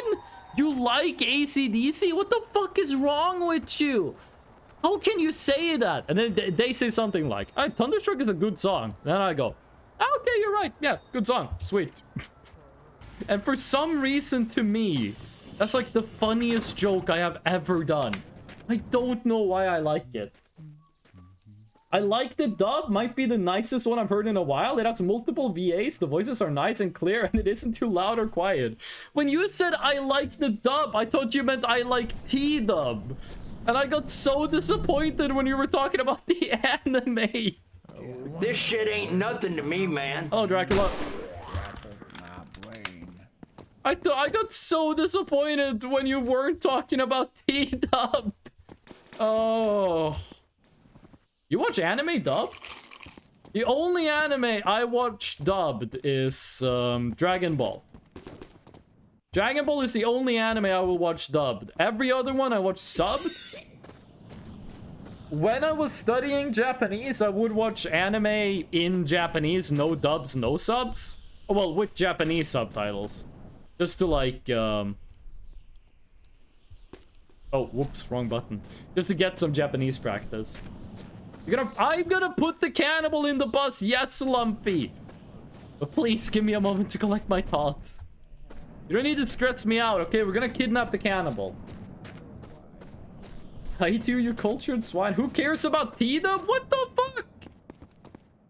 You like AC/DC? What the fuck is wrong with you? How can you say that? And then they say something like, "Hey, Thunderstruck is a good song." Then I go, "Okay, you're right. Yeah, good song. Sweet." And for some reason, to me, that's like the funniest joke I have ever done. I don't know why I like it. I like the dub. Might be the nicest one I've heard in a while. It has multiple VAs. The voices are nice and clear, and it isn't too loud or quiet. When you said I like the dub, I thought you meant I like T-dub. And I got so disappointed when you were talking about the anime. This shit ain't nothing to me, man. Oh, Dracula. I got so disappointed when you weren't talking about T-dub. Oh. You watch anime dubbed? The only anime I watch dubbed is Dragon Ball. Dragon Ball is the only anime I will watch dubbed. Every other one I watch subbed. When I was studying Japanese, I would watch anime in Japanese, no dubs, no subs. Well, with Japanese subtitles. Just to like, oh, whoops, wrong button. Just to get some Japanese practice. I'm gonna put the cannibal in the bus. Yes, Lumpy. But please give me a moment to collect my thoughts. You don't need to stress me out, okay? We're gonna kidnap the cannibal. I do, you cultured swine. Who cares about T-dub? What the fuck?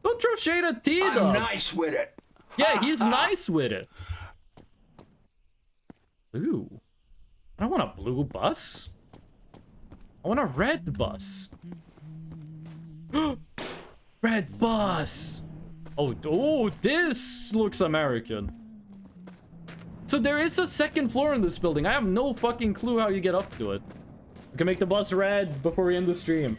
Don't throw shade at T-dub. I'm nice with it. Yeah, he's nice with it. Ooh. I don't want a blue bus. I want a red bus. Red bus. Oh, this looks American. So there is a second floor in this building. I have no fucking clue how you get up to it. We can make the bus red before we end the stream.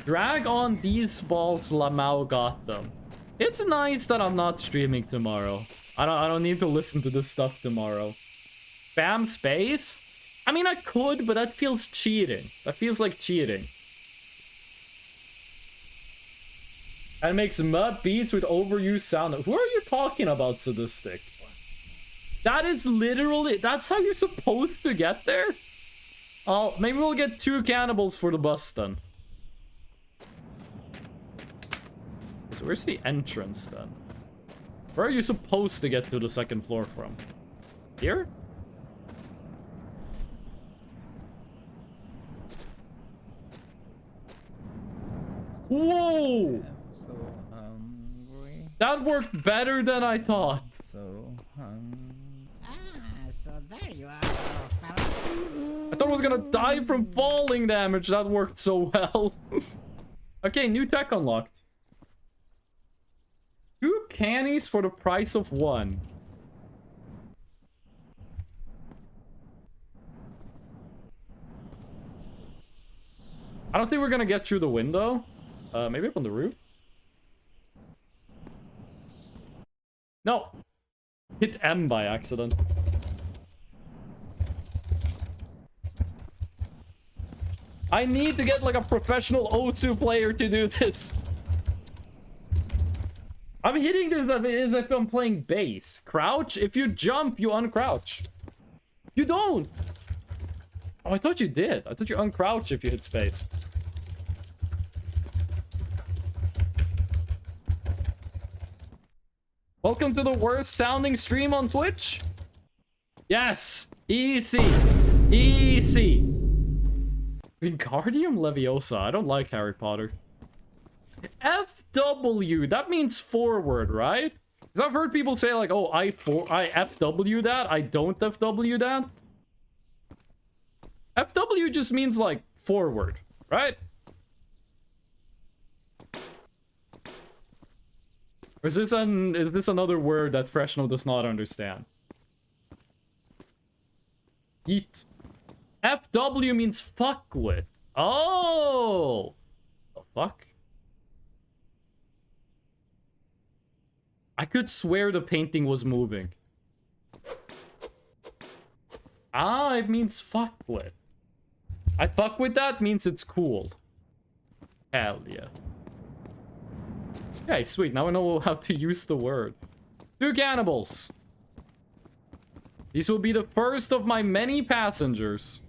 Drag on these balls, Lamau got them. It's nice that I'm not streaming tomorrow. I don't need to listen to this stuff tomorrow. Spam space? I mean, I could, but that feels cheating. That feels like cheating. And makes mud beats with overused sound. Who are you talking about, Sadistic? That is literally... That's how you're supposed to get there? Oh, maybe we'll get 2 cannibals for the bus then. So where's the entrance then? Where are you supposed to get to the second floor from? Here? Whoa! That worked better than I thought. So there you are, fella. I thought I was gonna die from falling damage. That worked so well. Okay, new tech unlocked. 2 cannies for the price of 1. I don't think we're gonna get through the window. Maybe up on the roof? No! Hit M by accident. I need to get like a professional Otsu player to do this. I'm hitting this as if I'm playing bass. Crouch? If you jump, you uncrouch. You don't! Oh, I thought you did. I thought you uncrouch if you hit space. Welcome to the worst sounding stream on Twitch. Yes, easy, easy. Wingardium Leviosa. I don't like Harry Potter. FW. That means forward, right? Because I've heard people say like, "Oh, I FW that. I don't FW that." FW just means like forward, right? Or is this another word that Freshnel does not understand? Yeet. FW means fuck with. Oh! The fuck? I could swear the painting was moving. Ah, it means fuck with. I fuck with that means it's cool. Hell yeah. Okay, sweet. Now I know how to use the word. 2 cannibals. These will be the first of my many passengers.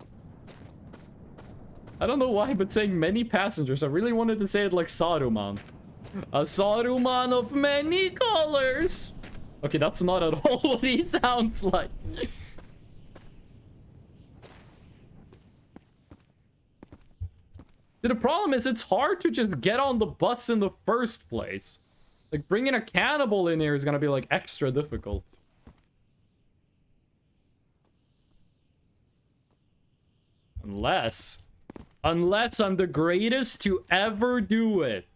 I don't know why, but saying many passengers, I really wanted to say it like Saruman. A Saruman of many colors. Okay, that's not at all what he sounds like. The problem is it's hard to just get on the bus in the first place. Like, bringing a cannibal in here is gonna be, like, extra difficult. Unless I'm the greatest to ever do it.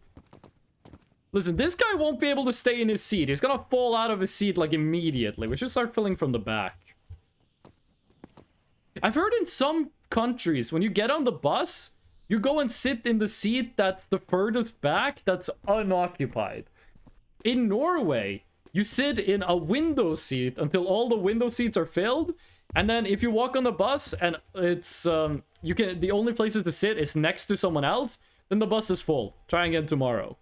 Listen, this guy won't be able to stay in his seat. He's gonna fall out of his seat, like, immediately. We should start filling from the back. I've heard in some countries, when you get on the bus, you go and sit in the seat that's the furthest back that's unoccupied. In Norway, you sit in a window seat until all the window seats are filled. And then if you walk on the bus and it's, the only places to sit is next to someone else, then the bus is full. Try again tomorrow.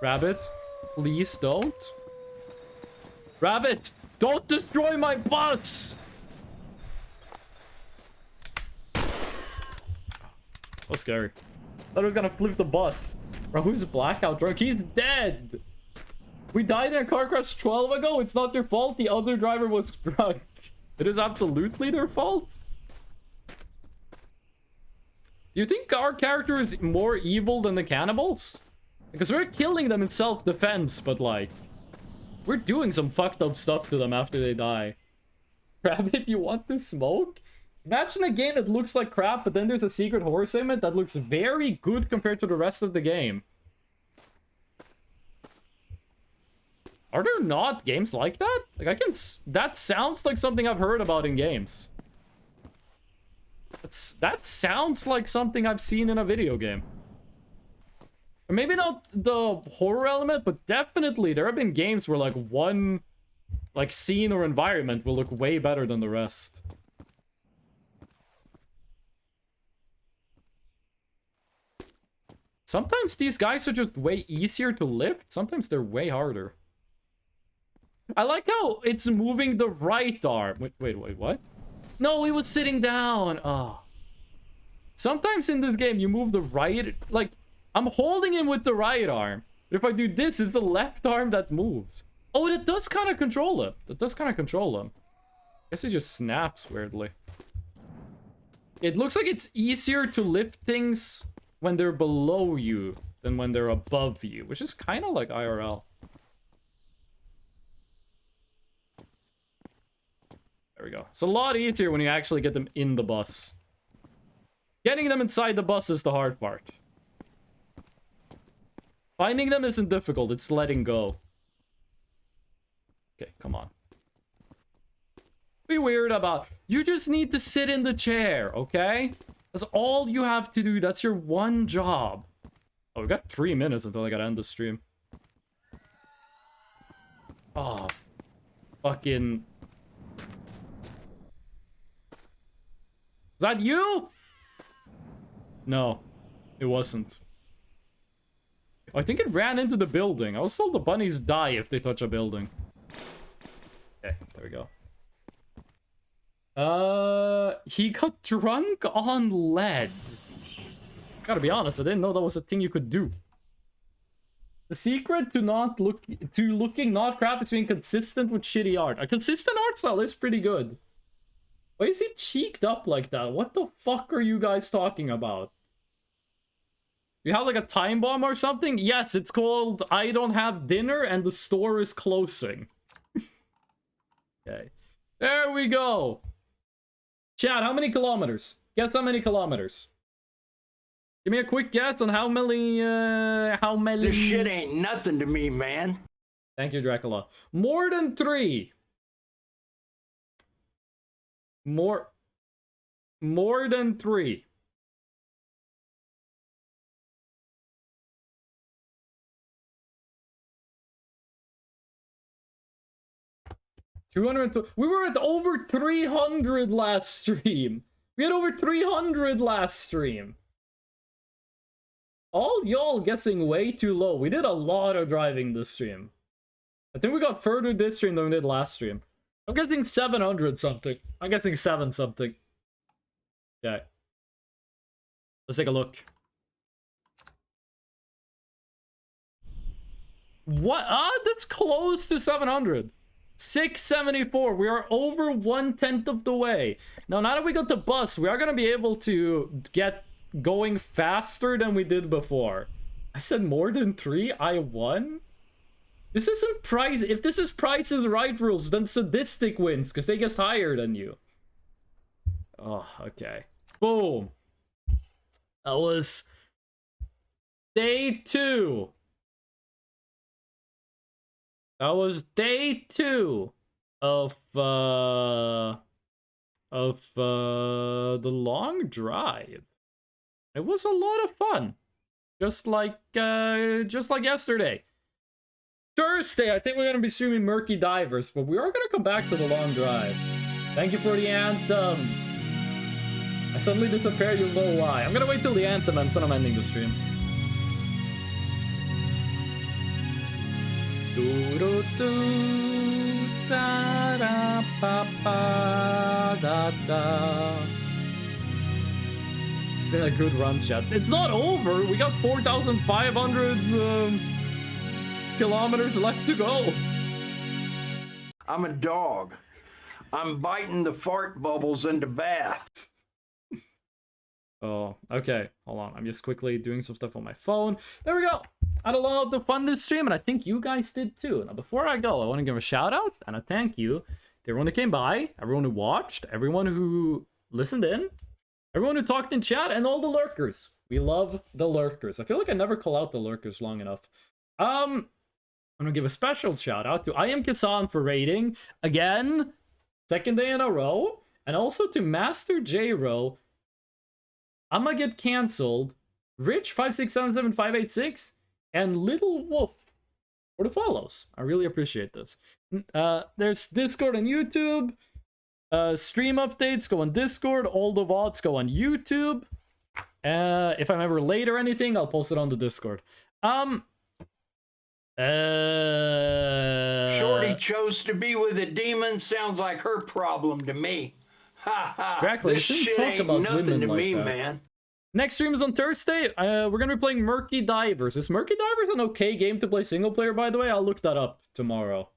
Rabbit, please don't. Rabbit, don't destroy my bus! Oh, scary. Thought he was gonna flip the bus. Bro, who's blackout drunk? He's dead! We died in a car crash 12 ago. It's not your fault. The other driver was drunk. It is absolutely their fault. Do you think our character is more evil than the cannibals? Because we're killing them in self-defense, but like, we're doing some fucked up stuff to them after they die. Rabbit, you want to smoke? Imagine a game that looks like crap, but then there's a secret horror segment that looks very good compared to the rest of the game. Are there not games like that? Like, that sounds like something I've heard about in games. That sounds like something I've seen in a video game. Or maybe not the horror element, but definitely there have been games where, like, one, like, scene or environment will look way better than the rest. Sometimes these guys are just way easier to lift. Sometimes they're way harder. I like how it's moving the right arm. Wait, what? No, he was sitting down. Oh. Sometimes in this game, you move the right... Like, I'm holding him with the right arm. But if I do this, it's the left arm that moves. Oh, that does kind of control him. That does kind of control him. I guess it just snaps weirdly. It looks like it's easier to lift things when they're below you than when they're above you, which is kind of like IRL. There we go. It's a lot easier when you actually get them in the bus. Getting them inside the bus is the hard part. Finding them isn't difficult, it's letting go. Okay, come on. Be weird about... You just need to sit in the chair, okay? That's all you have to do. That's your one job. Oh, we got 3 minutes until I gotta end the stream. Oh. Fucking... Is that you? No, it wasn't. I think it ran into the building. I was told the bunnies die if they touch a building. Okay, there we go. He got drunk on lead. Gotta be honest, I didn't know that was a thing you could do. The secret to looking not crap is being consistent with shitty art. A consistent art style is pretty good. Why is he cheeked up like that? What the fuck are you guys talking about? You have like a time bomb or something? Yes, it's called I don't have dinner and the store is closing. Okay. There we go. Chat, how many kilometers? Guess how many kilometers? Give me a quick guess on how many... This shit ain't nothing to me, man. Thank you, Dracula. More than 3. More than 3. We were at over 300 last stream. We had over 300 last stream. All y'all guessing way too low. We did a lot of driving this stream. I think we got further this stream than we did last stream. I'm guessing 700 something. I'm guessing 7 something. Okay. Let's take a look. What? Ah, that's close to 700. 674. We are over 1/10 of the way. Now that we got the bus, we are going to be able to get going faster than we did before. I said more than 3. I won? This isn't Price. If this is Price is Right rules, then Sadistic wins because they get higher than you. Oh, okay. Boom. That was day 2. That was day 2 of the long drive. It was a lot of fun, just like yesterday. Thursday, I think we're gonna be streaming Murky Divers, but we are gonna come back to the long drive. Thank you for the anthem. I suddenly disappear. You'll know why. I'm gonna wait till the anthem ends, and I'm ending the stream. It's been a good run, chat. It's not over. We got 4,500 kilometers left to go. I'm a dog. I'm biting the fart bubbles in the bath. Oh, okay. Hold on. I'm just quickly doing some stuff on my phone. There we go. I had a lot of fun this stream, and I think you guys did too. Now, before I go, I want to give a shout out and a thank you to everyone who came by, everyone who watched, everyone who listened in, everyone who talked in chat, and all the lurkers. We love the lurkers. I feel like I never call out the lurkers long enough. I'm gonna give a special shout out to I Am Kisan for raiding again, 2nd day in a row, and also to Master J Ro. I'ma get cancelled. Rich 5677586 and Little Wolf for the follows. I really appreciate this. There's Discord and YouTube. Stream updates go on Discord. All the VODs go on YouTube. If I'm ever late or anything, I'll post it on the Discord. Shorty chose to be with a demon. Sounds like her problem to me. Ha ha. Exactly. This shit ain't nothing to me, man. Next stream is on Thursday. We're gonna be playing Murky Divers. Is Murky Divers an okay game to play single player, by the way? I'll look that up tomorrow.